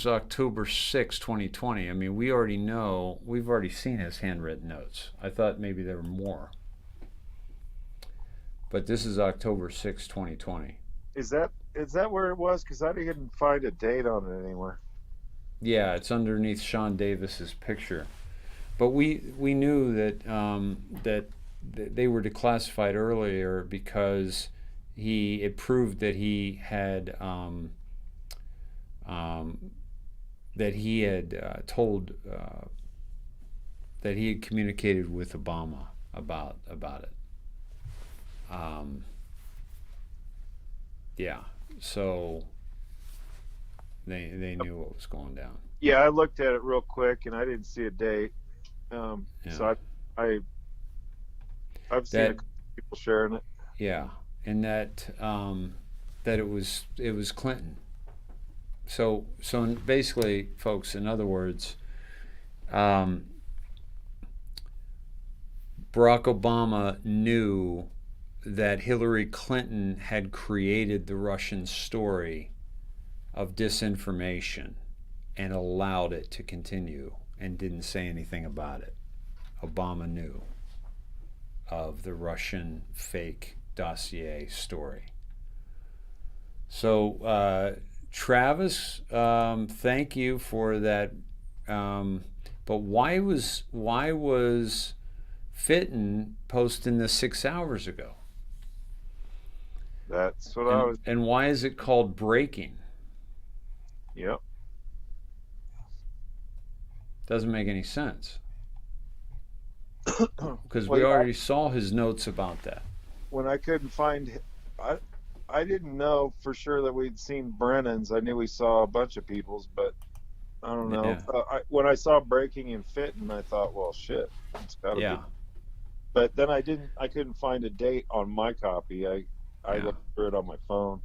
October 6, 2020. I mean, we already know. We've already seen his handwritten notes. I thought maybe there were more. But this is October 6, 2020. Is that where it was? Because I didn't find a date on it anywhere. Yeah, it's underneath Sean Davis's picture. But we knew that that they were declassified earlier because it proved that he had told that he had communicated with Obama about it. Yeah, so they knew what was going down. Yeah, I looked at it real quick and I didn't see a date. So I've seen a couple people sharing it. Yeah, and that it was Clinton. So basically, folks, in other words, Barack Obama knew that Hillary Clinton had created the Russian story of disinformation and allowed it to continue and didn't say anything about it. Obama knew of the Russian fake dossier story. So, Travis, thank you for that. But why was Fitton posting this 6 hours ago? That's what I was. And why is it called breaking? Yep. Doesn't make any sense. Because we already saw his notes about that. When I couldn't find, I didn't know for sure that we'd seen Brennan's. I knew we saw a bunch of people's, but I don't know. Yeah. When I saw breaking and Fitton, I thought, well, shit, it's gotta be. But then I couldn't find a date on my copy. I looked through it on my phone.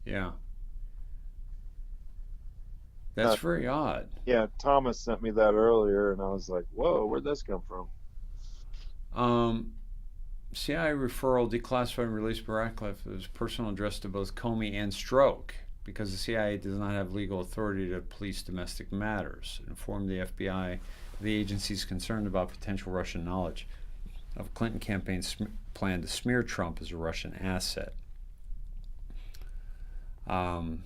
Yeah. That's very odd. Yeah, Thomas sent me that earlier, and I was like, whoa, where'd this come from? CIA referral declassified and released Baracklif's personal address to both Comey and Stroke because the CIA does not have legal authority to police domestic matters. It informed the FBI the agency's concerned about potential Russian knowledge of Clinton campaign's plan to smear Trump as a Russian asset. Wow.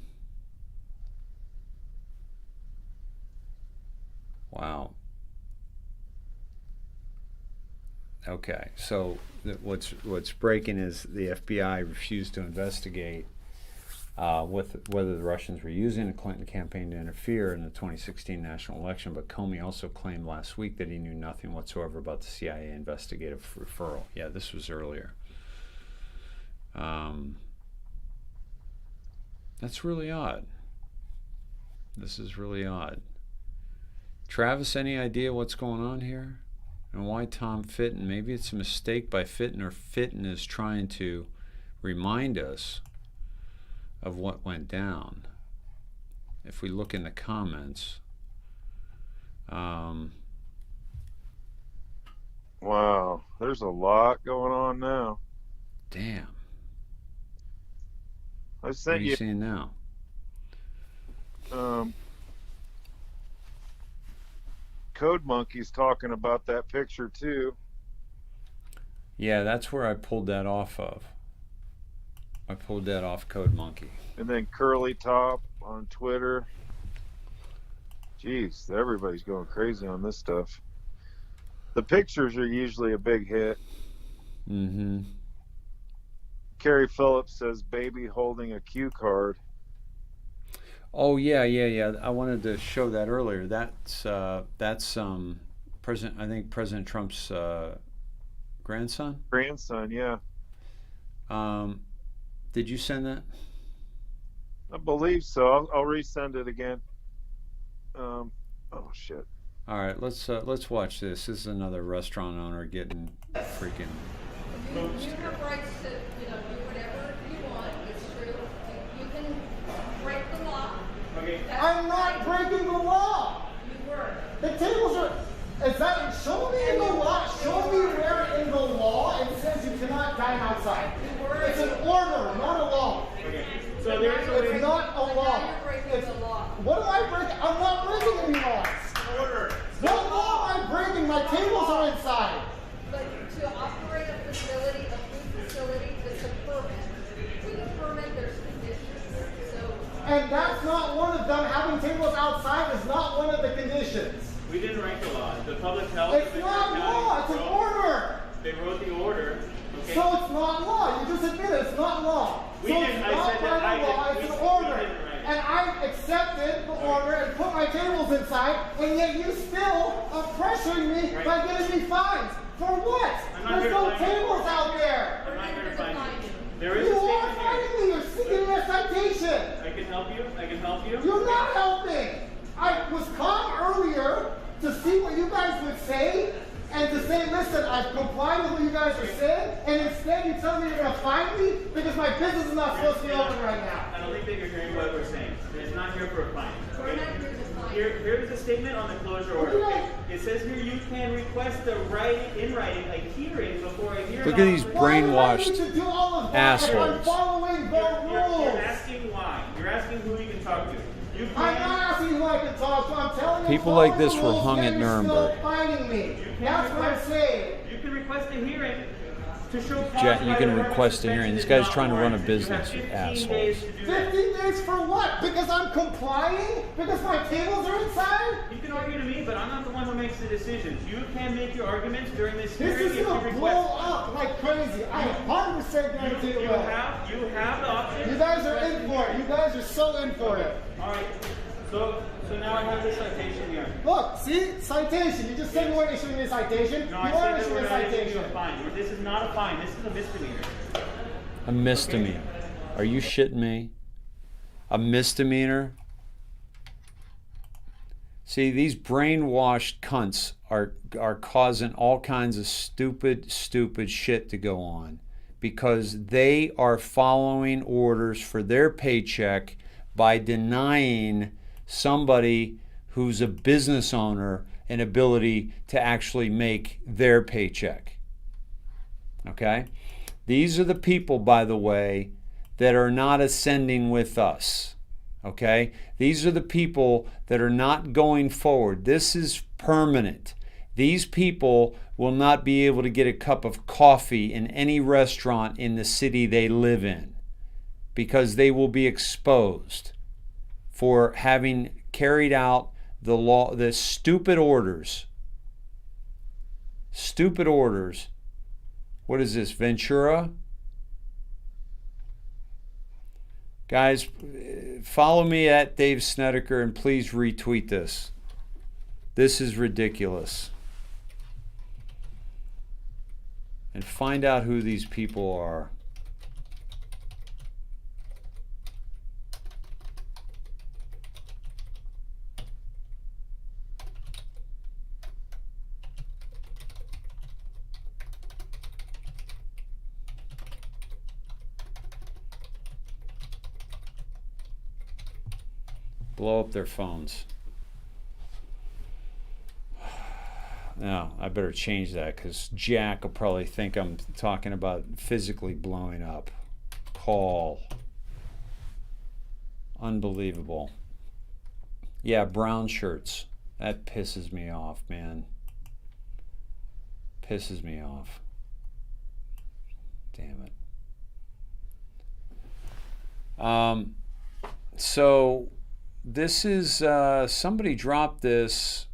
Okay, so what's breaking is the FBI refused to investigate whether the Russians were using the Clinton campaign to interfere in the 2016 national election, but Comey also claimed last week that he knew nothing whatsoever about the CIA investigative referral. Yeah, this was earlier. That's really odd. This is really odd. Travis, any idea what's going on here? And why Tom Fitton? Maybe it's a mistake by Fitton, or Fitton is trying to remind us of what went down. If we look in the comments. Wow, there's a lot going on now. Damn. I sent what are you seeing now? Code Monkey's talking about that picture too. Yeah, that's where I pulled that off of. I pulled that off Code Monkey. And then Curly Top on Twitter. Jeez, everybody's going crazy on this stuff. The pictures are usually a big hit. Mm-hmm. Carrie Phillips says baby holding a cue card. Oh yeah. I wanted to show that earlier. That's President. I think President Trump's grandson. Grandson, yeah. Did you send that? I believe so. I'll resend it again. Oh shit. All right, let's watch this. This is another restaurant owner getting freaking abused here. You have rights to, do whatever you want. It's true. You can break the law. Okay. I'm not breaking the law. You were. The tables are. Is that? Show me in the law. Show me where in the law it says you cannot dine outside. It's an order, not a law. Okay. So it's not a law. It's, what am I breaking? I'm not breaking any laws. Order. What law am I breaking? My tables are inside. But to operate a facility, a food facility, it's a permit. With a permit, there's conditions. So. And that's not one of them. Having tables outside is not one of the conditions. We didn't write the law. The public health. It's not law. It's an order. They wrote the order. Okay. So it's not law. You just admitted it's not law. We so didn't. It's I not said by that the law. It's an order. And I accepted the order and put my tables inside, and yet you still are pressuring me by giving me fines. For what? There's no tables out there. I'm not here to find you. There is You a are statement fighting me. You're seeking a citation. I can help you. I can help you. You're not helping. I was calm earlier to see what you guys would say and to say, listen, I've complied with what you guys are saying, and instead you tell me you're going to fine me because my business is not supposed to be open right now. I don't think that you're hearing what we're saying. It's not here for a fine. We're not here to fine. Here's a statement on the closure order. It says here you can request in writing a hearing before a hearing. Look at these brainwashed assholes. I'm following the rules. You're asking why. You're asking who you can talk to. I'm not asking who I can talk to. I'm telling you. People like this were hung at Nuremberg. You're still fighting me. That's what I'm saying. You can request a hearing to show. You can request a hearing. This guy's trying to run a business, you assholes. 15 days for what? Because I'm complying? Because my tables are inside? You can argue to me, but I'm not the one who makes the decisions. You can make your arguments during this hearing. This is going to blow up like crazy. I 100% guarantee it will. You have the option. You guys are in for it. You guys are so in for it. All right. So now I have this citation here. Look, see? Citation. You just said you weren't issuing me a citation. No, you are issuing a citation. A fine. This is not a fine. This is a misdemeanor. A misdemeanor. Are you shitting me? A misdemeanor? See, these brainwashed cunts are causing all kinds of stupid shit to go on because they are following orders for their paycheck by denying somebody who's a business owner an ability to actually make their paycheck. Okay? These are the people, by the way, that are not ascending with us. Okay? These are the people that are not going forward. This is permanent. These people will not be able to get a cup of coffee in any restaurant in the city they live in because they will be exposed for having carried out the law, the stupid orders. Stupid orders. What is this, Ventura? Guys, follow me at Dave Snedeker and please retweet this. This is ridiculous. And find out who these people are. Blow up their phones. Now, I better change that because Jack will probably think I'm talking about physically blowing up. Call. Unbelievable. Yeah, brown shirts. That pisses me off, man. Pisses me off. Damn it. So this is somebody dropped this.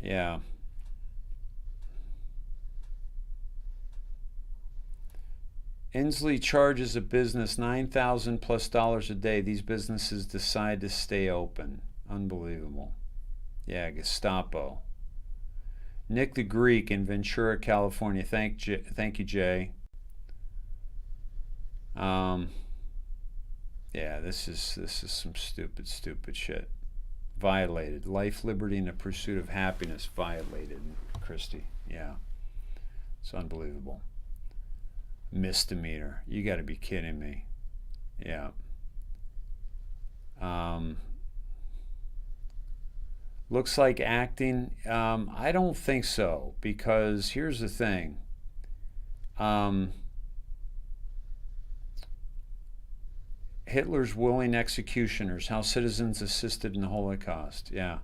Yeah. Inslee charges a business $9,000+ a day. These businesses decide to stay open. Unbelievable. Yeah, Gestapo. Nick the Greek in Ventura, California. Thank you, Jay. Yeah, this is some stupid shit. Violated. Life, liberty, and the pursuit of happiness violated, Christie. Yeah. It's unbelievable. Misdemeanor. You got to be kidding me. Yeah. Looks like acting. I don't think so, because here's the thing. Hitler's willing executioners, how citizens assisted in the Holocaust. Yeah.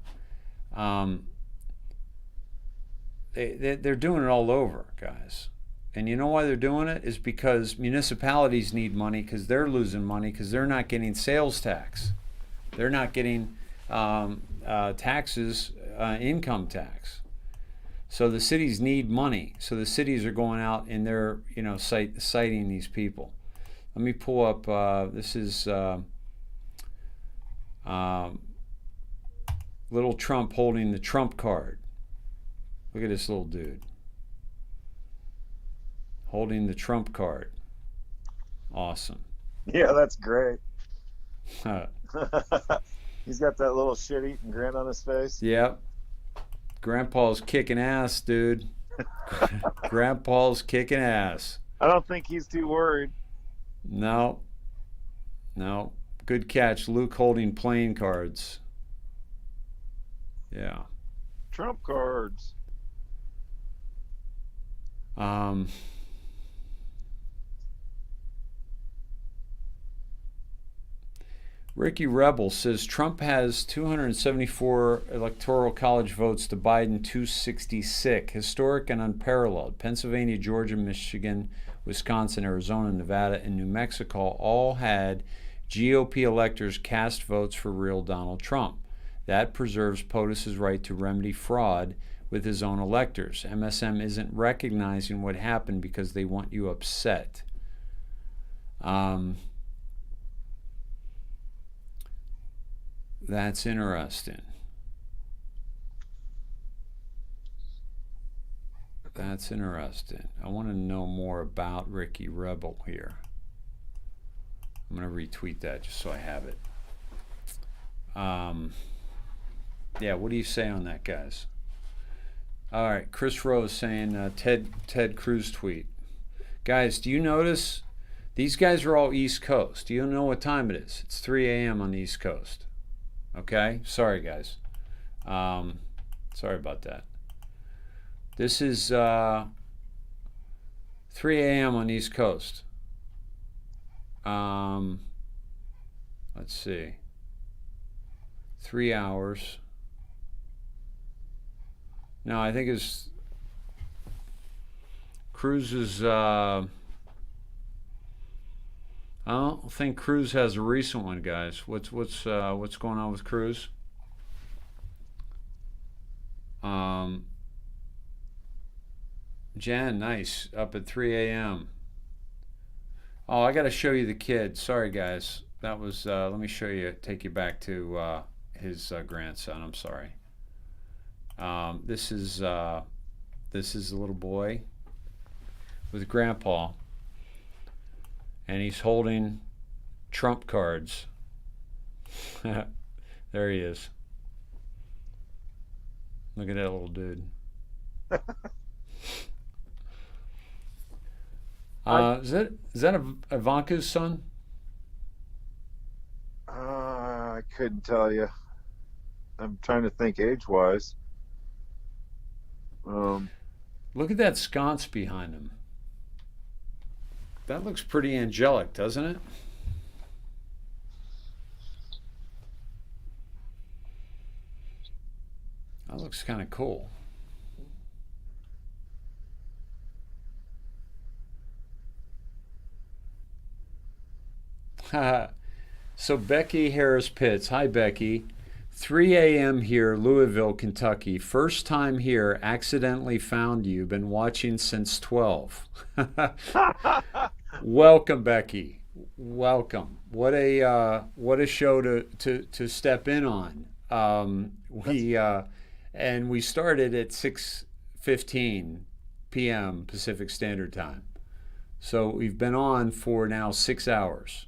They're doing it all over, guys. And you know why they're doing it? Is because municipalities need money, because they're losing money, because they're not getting sales tax. They're not getting taxes, income tax. So the cities need money. So the cities are going out and they're, citing these people. Let me pull up, this is little Trump holding the Trump card. Look at this little dude. Holding the Trump card. Awesome. Yeah, that's great. He's got that little shit-eating grin on his face. Yep. Grandpa's kicking ass, dude. Grandpa's kicking ass. I don't think he's too worried. No. Good catch. Luke holding playing cards. Yeah. Trump cards. Ricky Rebel says Trump has 274 electoral college votes to Biden 266. Historic and unparalleled. Pennsylvania, Georgia, Michigan, Wisconsin, Arizona, Nevada, and New Mexico all had GOP electors cast votes for real Donald Trump. That preserves POTUS's right to remedy fraud with his own electors. MSM isn't recognizing what happened because they want you upset. That's interesting. That's interesting. I want to know more about Ricky Rebel here. I'm going to retweet that just so I have it. Yeah, what do you say on that, guys? All right, Chris Rose saying Ted Cruz tweet. Guys, do you notice these guys are all East Coast? Do you know what time it is? It's 3 a.m. on the East Coast. Okay, sorry guys. Sorry about that. This is 3 a.m. on the East Coast. Let's see. 3 hours. No, I think it's Cruz is. I don't think Cruz has a recent one, guys. What's going on with Cruz? Jen, nice. Up at 3 a.m. Oh, I got to show you the kid. Sorry, guys. That was. Let me show you. Take you back to his grandson. I'm sorry. This is a little boy with Grandpa. And he's holding Trump cards. There he is. Look at that little dude. Is that Ivanka's son? I couldn't tell you. I'm trying to think age-wise. Look at that sconce behind him. That looks pretty angelic, doesn't it? That looks kind of cool. So Becky Harris Pitts. Hi, Becky. 3 a.m. here, Louisville, Kentucky. First time here, accidentally found you. Been watching since 12. Welcome, Becky. Welcome. What a show to step in on. We started at 6:15 p.m. Pacific Standard Time. So we've been on for now 6 hours.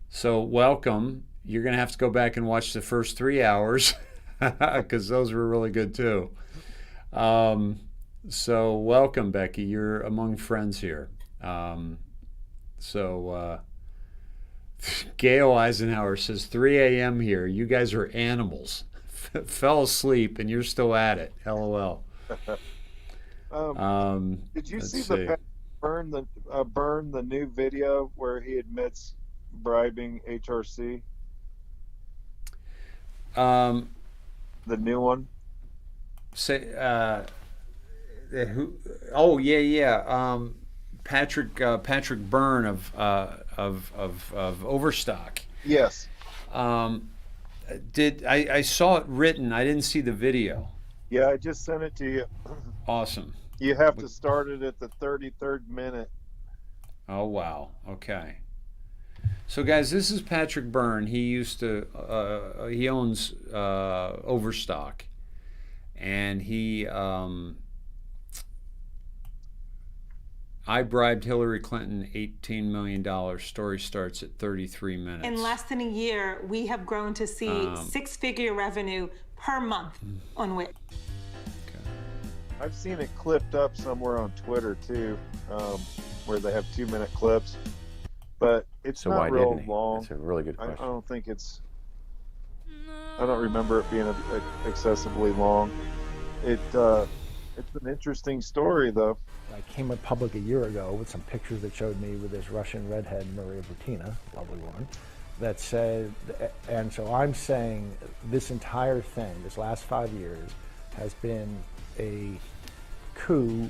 So welcome. You're going to have to go back and watch the first 3 hours because those were really good too. So welcome, Becky. You're among friends here. So Gail Eisenhower says 3 a.m. here. You guys are animals. Fell asleep and you're still at it. LOL. Did you see the Burn the new video where he admits bribing HRC? The new one. Say who? Oh yeah. Patrick Byrne of Overstock. Yes. I saw it written. I didn't see the video. Yeah, I just sent it to you. Awesome. You have to start it at the 33rd minute. Oh wow. Okay. So guys, this is Patrick Byrne. He owns Overstock, and he I bribed Hillary Clinton $18 million. Story starts at 33 minutes. In less than a year, we have grown to see six-figure revenue per month on Wix. I've seen it clipped up somewhere on Twitter too, where they have 2-minute clips, but it's not real long. That's a really good question. I don't think it's. I don't remember it being excessively long. It's an interesting story though. I came up public a year ago with some pictures that showed me with this Russian redhead, Maria Butina, lovely woman, that said, and so I'm saying this entire thing, this last 5 years, has been a coup.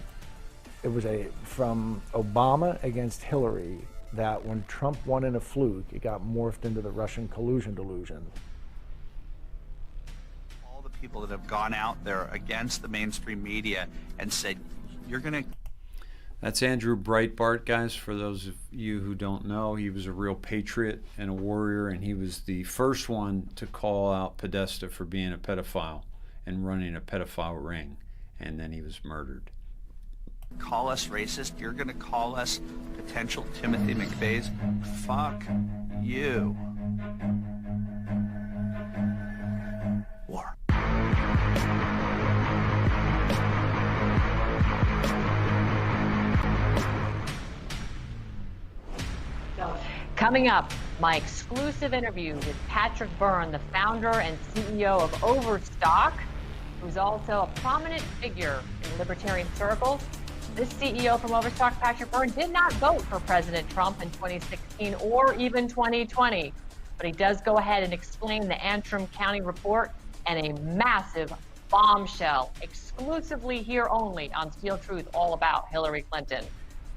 It was from Obama against Hillary, that when Trump won in a fluke, it got morphed into the Russian collusion delusion. All the people that have gone out there against the mainstream media and said, you're going to... That's Andrew Breitbart, guys. For those of you who don't know, he was a real patriot and a warrior, and he was the first one to call out Podesta for being a pedophile and running a pedophile ring, and then he was murdered. Call us racist. You're going to call us potential Timothy McVeighs. Fuck you. War. Coming up, my exclusive interview with Patrick Byrne, the founder and CEO of Overstock, who's also a prominent figure in libertarian circles. This CEO from Overstock, Patrick Byrne, did not vote for President Trump in 2016 or even 2020, but he does go ahead and explain the Antrim County report and a massive bombshell, exclusively here only on Steel Truth, all about Hillary Clinton.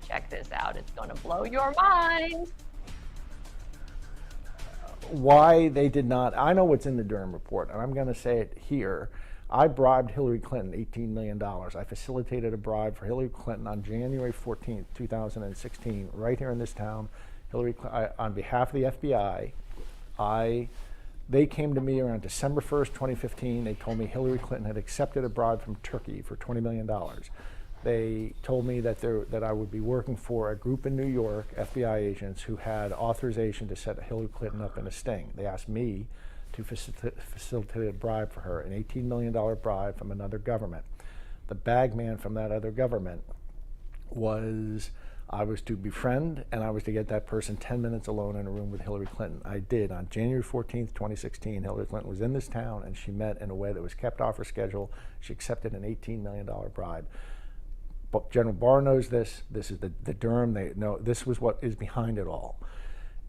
Check this out. It's going to blow your mind. Why they did not, I know what's in the Durham report, and I'm going to say it here. I bribed Hillary Clinton $18 million. I facilitated a bribe for Hillary Clinton on January 14th, 2016, right here in this town. On behalf of the FBI, they came to me around December 1st, 2015. They told me Hillary Clinton had accepted a bribe from Turkey for $20 million. They told me that I would be working for a group in New York, FBI agents, who had authorization to set Hillary Clinton up in a sting. They asked me to facilitate a bribe for her, an $18 million bribe from another government. The bagman from that other government was, I was to befriend, and I was to get that person 10 minutes alone in a room with Hillary Clinton. I did. On January 14th, 2016, Hillary Clinton was in this town, and she met in a way that was kept off her schedule. She accepted an $18 million bribe. But General Barr knows this. This is the Durham. They know this was what is behind it all.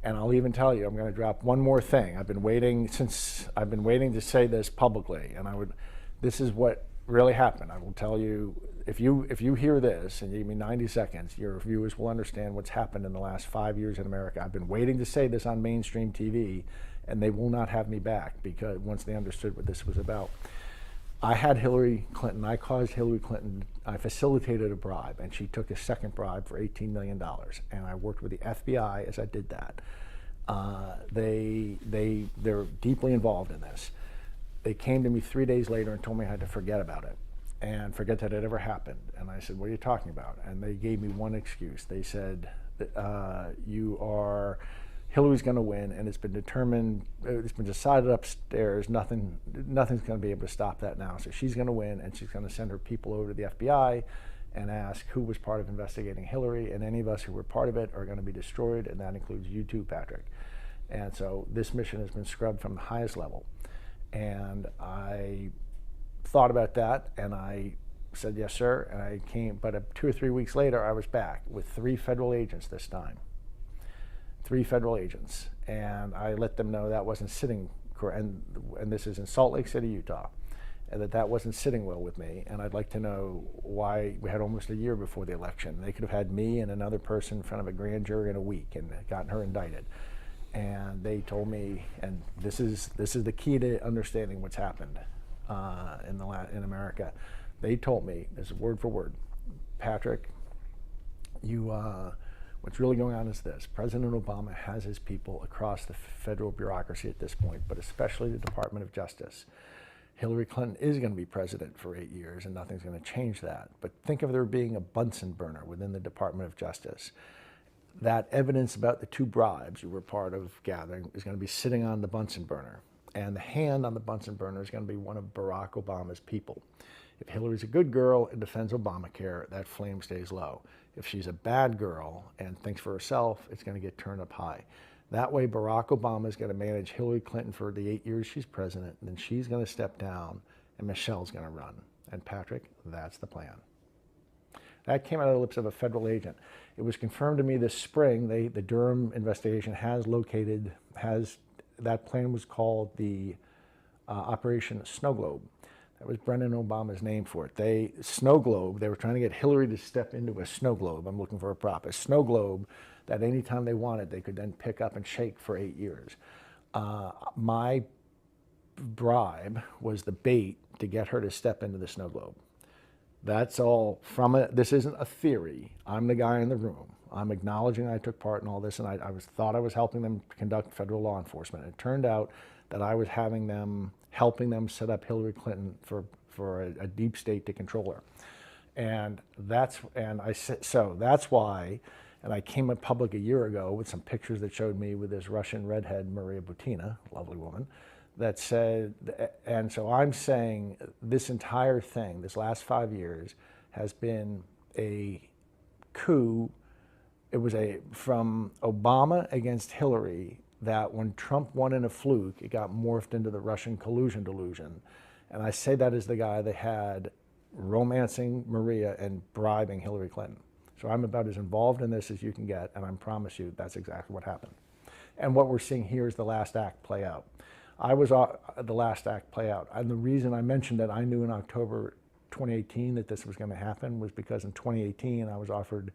And I'll even tell you, I'm going to drop one more thing. I've been waiting to say this publicly, and this is what really happened. I will tell you, if you hear this and you give me 90 seconds, your viewers will understand what's happened in the last 5 years in America. I've been waiting to say this on mainstream TV, and they will not have me back, because once they understood what this was about. I had Hillary Clinton, I caused Hillary Clinton, I facilitated a bribe, and she took a second bribe for $18 million. And I worked with the FBI as I did that. They're deeply involved in this. They came to me 3 days later and told me I had to forget about it and forget that it ever happened. And I said, what are you talking about? And they gave me one excuse. They said, Hillary's going to win, and it's been decided upstairs. Nothing's going to be able to stop that now. So she's going to win, and she's going to send her people over to the FBI and ask who was part of investigating Hillary, and any of us who were part of it are going to be destroyed, and that includes you too, Patrick. And so this mission has been scrubbed from the highest level. And I thought about that, and I said, yes, sir, and I came, but 2 or 3 weeks later, I was back with 3 federal agents this time. 3 federal agents, and I let them know that wasn't sitting, and this is in Salt Lake City, Utah, and that wasn't sitting well with me, and I'd like to know why we had almost a year before the election. They could have had me and another person in front of a grand jury in a week and gotten her indicted. And they told me, and this is the key to understanding what's happened in America. They told me, this is word for word, Patrick, what's really going on is this. President Obama has his people across the federal bureaucracy at this point, but especially the Department of Justice. Hillary Clinton is going to be president for 8 years, and nothing's going to change that. But think of there being a Bunsen burner within the Department of Justice. That evidence about the 2 bribes you were part of gathering is going to be sitting on the Bunsen burner. And the hand on the Bunsen burner is going to be one of Barack Obama's people. If Hillary's a good girl and defends Obamacare, that flame stays low. If she's a bad girl and thinks for herself, it's going to get turned up high. That way, Barack Obama is going to manage Hillary Clinton for the 8 years she's president, and then she's going to step down, and Michelle's going to run. And Patrick, that's the plan. That came out of the lips of a federal agent. It was confirmed to me this spring. The Durham investigation that plan was called the Operation Snow Globe. That was Brendan Obama's name for it. Snow Globe, they were trying to get Hillary to step into a snow globe. I'm looking for a prop. A snow globe that anytime they wanted, they could then pick up and shake for 8 years. My bribe was the bait to get her to step into the snow globe. That's all from it. This isn't a theory. I'm the guy in the room. I'm acknowledging I took part in all this, and I thought I was helping them conduct federal law enforcement. It turned out that I was helping them set up Hillary Clinton for a deep state to control her. And that's why, and I came up public a year ago with some pictures that showed me with this Russian redhead, Maria Butina, lovely woman, that said, and so I'm saying this entire thing, this last 5 years, has been a coup. It was from Obama against Hillary, that when Trump won in a fluke, it got morphed into the Russian collusion delusion. And I say that as the guy that had romancing Maria and bribing Hillary Clinton. So I'm about as involved in this as you can get, and I promise you that's exactly what happened. And what we're seeing here is the last act play out. I was the last act play out. And the reason I mentioned that I knew in October 2018 that this was going to happen was because in 2018 I was offered,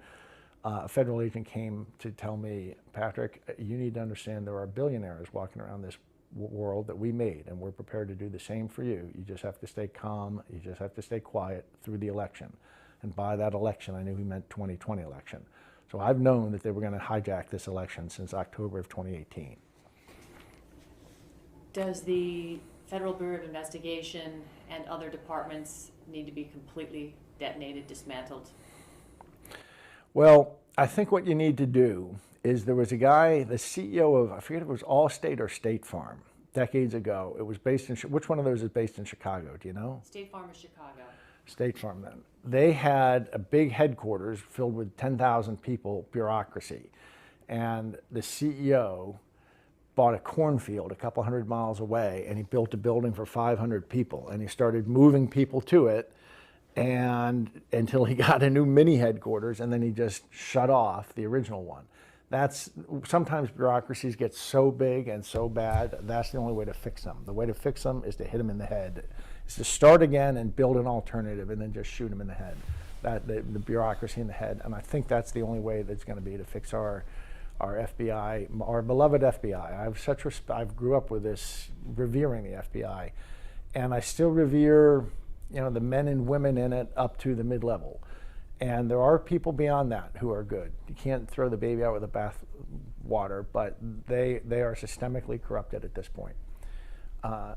a federal agent came to tell me, Patrick, you need to understand there are billionaires walking around this world that we made, and we're prepared to do the same for you. You just have to stay calm. You just have to stay quiet through the election. And by that election, I knew he meant 2020 election. So I've known that they were going to hijack this election since October of 2018. Does the Federal Bureau of Investigation and other departments need to be completely detonated, dismantled? Well, I think what you need to do is, there was a guy, the CEO of, I forget if it was Allstate or State Farm, decades ago. It was based in, which one of those is based in Chicago, do you know? State Farm is Chicago. State Farm then. They had a big headquarters filled with 10,000 people, bureaucracy. And the CEO bought a cornfield a couple 100 miles away, and he built a building for 500 people, and he started moving people to it, and until he got a new mini headquarters, and then he just shut off the original one. Sometimes bureaucracies get so big and so bad, that's the only way to fix them. The way to fix them is to hit them in the head. It's to start again and build an alternative and then just shoot them in the head. The bureaucracy in the head. And I think that's the only way that's going to be to fix our FBI, our beloved FBI. I grew up with this, revering the FBI. And I still revere, the men and women in it up to the mid-level. And there are people beyond that who are good. You can't throw the baby out with the bath water, but they are systemically corrupted at this point.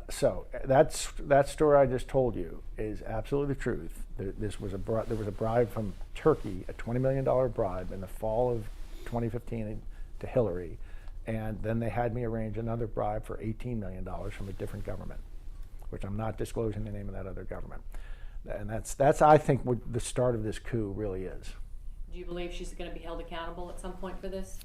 So that story I just told you is absolutely the truth. There was a bribe from Turkey, a $20 million bribe in the fall of 2015 to Hillary, and then they had me arrange another bribe for $18 million from a different government, which I'm not disclosing the name of that other government. And that's I think what the start of this coup really is. Do you believe she's going to be held accountable at some point for this?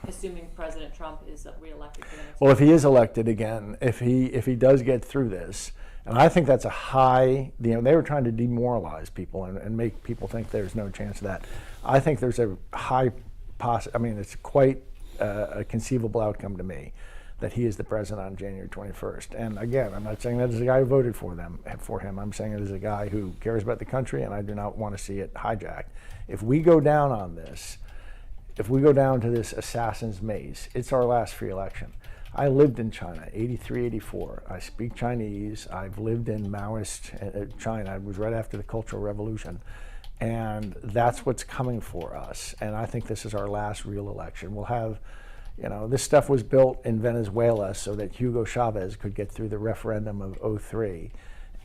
assuming President Trump is reelected for the next Well, if he is elected again, if he does get through this, and I think that's a high, they were trying to demoralize people and make people think there's no chance of that. I think there's a high it's quite a conceivable outcome to me that he is the president on January 21st. And again, I'm not saying that as a guy who voted for him. I'm saying it as a guy who cares about the country, and I do not want to see it hijacked. If we go down on this, if we go down to this assassin's maze, it's our last free election. I lived in China, 83, 84. I speak Chinese. I've lived in Maoist China. It was right after the Cultural Revolution. And that's what's coming for us. And I think this is our last real election. We'll have, this stuff was built in Venezuela so that Hugo Chavez could get through the referendum of '03.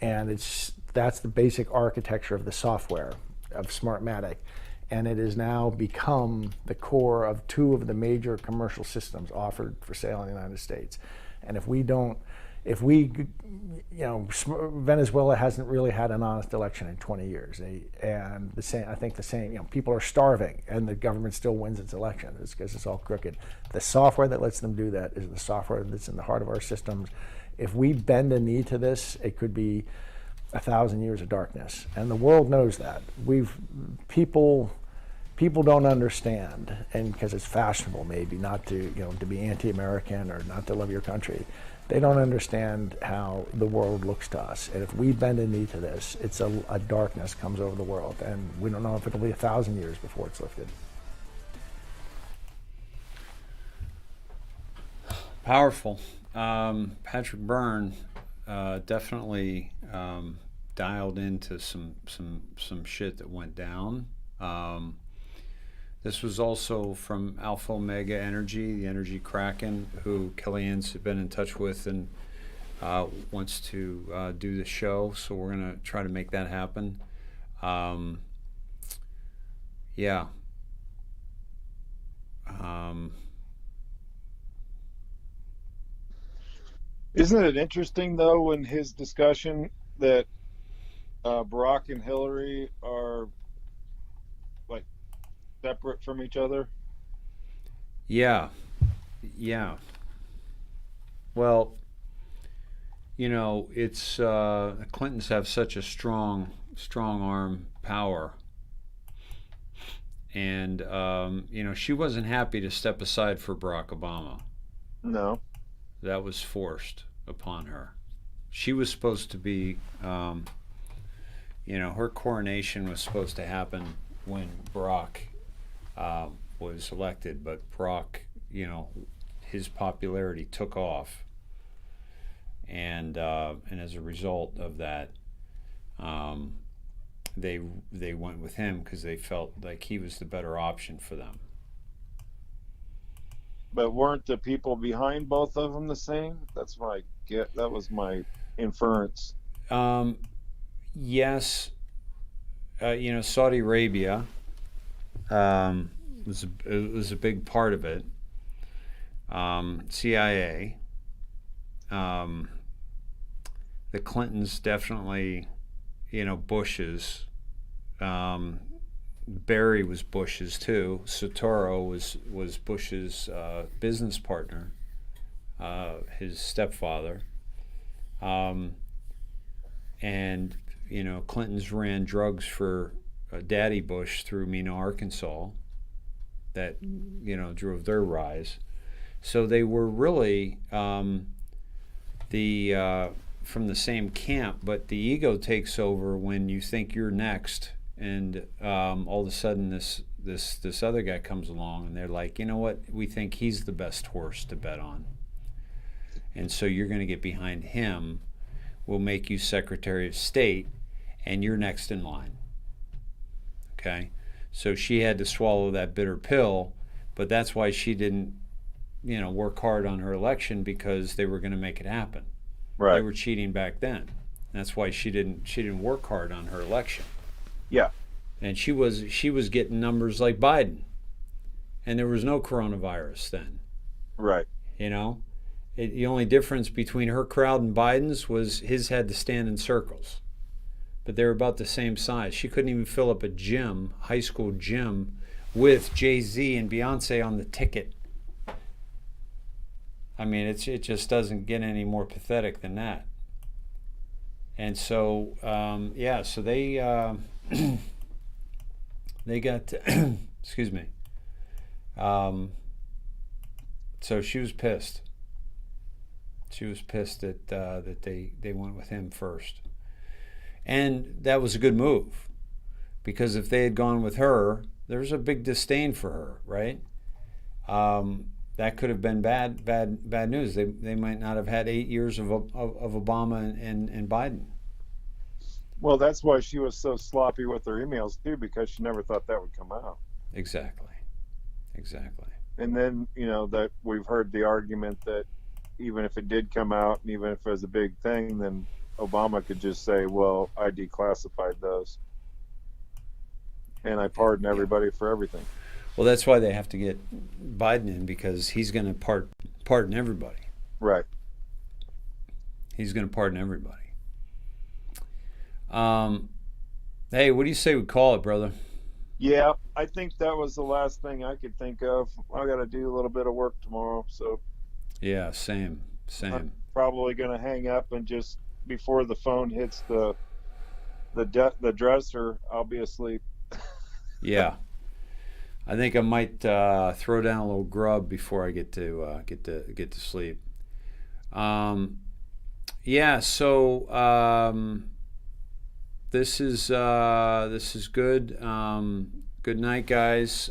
And that's the basic architecture of the software of Smartmatic. And it has now become the core of two of the major commercial systems offered for sale in the United States. And Venezuela hasn't really had an honest election in 20 years. People are starving, and the government still wins its election. It's because it's all crooked. The software that lets them do that is the software that's in the heart of our systems. If we bend a knee to this, it could be 1,000 years of darkness, and the world knows that. People don't understand, and because it's fashionable maybe not to be anti-American or not to love your country. They don't understand how the world looks to us, and if we bend a knee to this, it's a darkness comes over the world, and we don't know if it'll be 1,000 years before it's lifted. Powerful. Patrick Byrne definitely dialed into some shit that went down. This was also from Alpha Omega Energy, the Energy Kraken, who Kellyanne's been in touch with and wants to do the show. So we're going to try to make that happen. Yeah. Isn't it interesting, though, in his discussion that Barack and Hillary are separate from each other? Yeah. Well, it's the Clintons have such a strong arm power, and she wasn't happy to step aside for Barack Obama. No, that was forced upon her. She was supposed to be, her coronation was supposed to happen when Barack was elected, but Barack, his popularity took off, and as a result of that, they went with him because they felt like he was the better option for them. But weren't the people behind both of them the same? That was my inference. Yes, Saudi Arabia. Was a big part of it. CIA, the Clintons definitely, Bush's. Barry was Bush's too. Sotoro was Bush's business partner, his stepfather, and Clintons ran drugs for Daddy Bush through Mena, Arkansas, that drove their rise. So they were really from the same camp, but the ego takes over when you think you're next, and all of a sudden this other guy comes along, and they're like, you know what, we think he's the best horse to bet on, and so you're going to get behind him. We'll make you Secretary of State, and you're next in line. Okay, so she had to swallow that bitter pill, but that's why she didn't, work hard on her election, because they were going to make it happen. Right. They were cheating back then. That's why she didn't work hard on her election. Yeah. And she was getting numbers like Biden, and there was no coronavirus then. Right. The only difference between her crowd and Biden's was his had to stand in circles. But they were about the same size. She couldn't even fill up a gym, high school gym, with Jay-Z and Beyonce on the ticket. I mean, it just doesn't get any more pathetic than that. And so, so they they got, excuse me. So she was pissed. She was pissed that they went with him first. And that was a good move, because if they had gone with her, there's a big disdain for her, right? That could have been bad news. They might not have had 8 years of Obama and Biden. Well, that's why she was so sloppy with her emails too, because she never thought that would come out. Exactly. And then, that we've heard the argument that even if it did come out, and even if it was a big thing, then Obama could just say, well, I declassified those, and I pardon everybody for everything. Well, that's why they have to get Biden in, because he's going to pardon everybody. Right. He's going to pardon everybody. Hey, what do you say we call it, brother? Yeah, I think that was the last thing I could think of. I got to do a little bit of work tomorrow, so. Yeah, same. I'm probably going to hang up, and just before the phone hits the dresser, I'll be asleep. Yeah. I think I might throw down a little grub before I get to sleep. This is good. Good night, guys.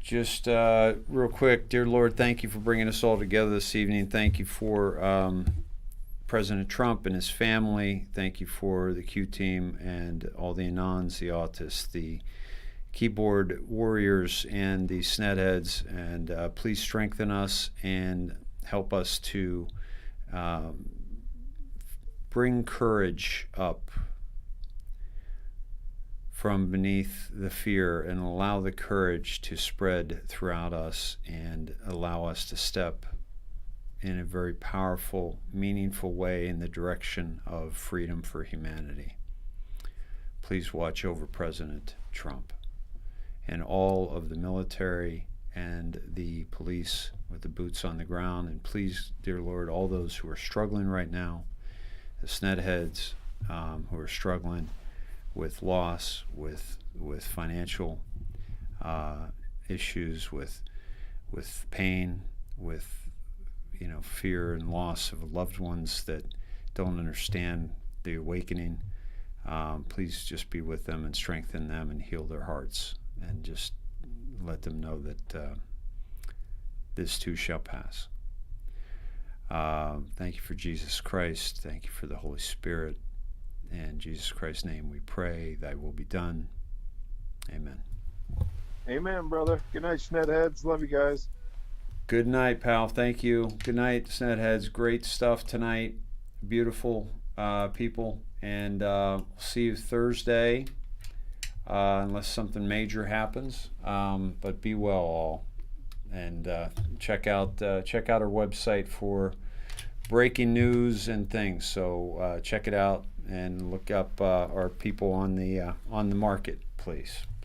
Just real quick, dear Lord, thank you for bringing us all together this evening. Thank you for President Trump and his family. Thank you for the Q team and all the Anons, the autists, the keyboard warriors, and the Snedeheads. And please strengthen us and help us to bring courage up from beneath the fear, and allow the courage to spread throughout us, and allow us to step in a very powerful, meaningful way in the direction of freedom for humanity. Please watch over President Trump and all of the military and the police with the boots on the ground. And please, dear Lord, all those who are struggling right now, the Snedeheads who are struggling with loss, with financial issues, with pain, with fear and loss of loved ones that don't understand the awakening. Please just be with them and strengthen them and heal their hearts, and just let them know that this too shall pass. Thank you for Jesus Christ. Thank you for the Holy Spirit. In Jesus Christ's name we pray, thy will be done. Amen. Amen, brother. Good night, Snedeheads. Love you guys. Good night, pal. Thank you. Good night, Snedeheads. Great stuff tonight. Beautiful people. And see you Thursday, unless something major happens. But be well, all. And check out our website for breaking news and things. So check it out and look up our people on the market, please.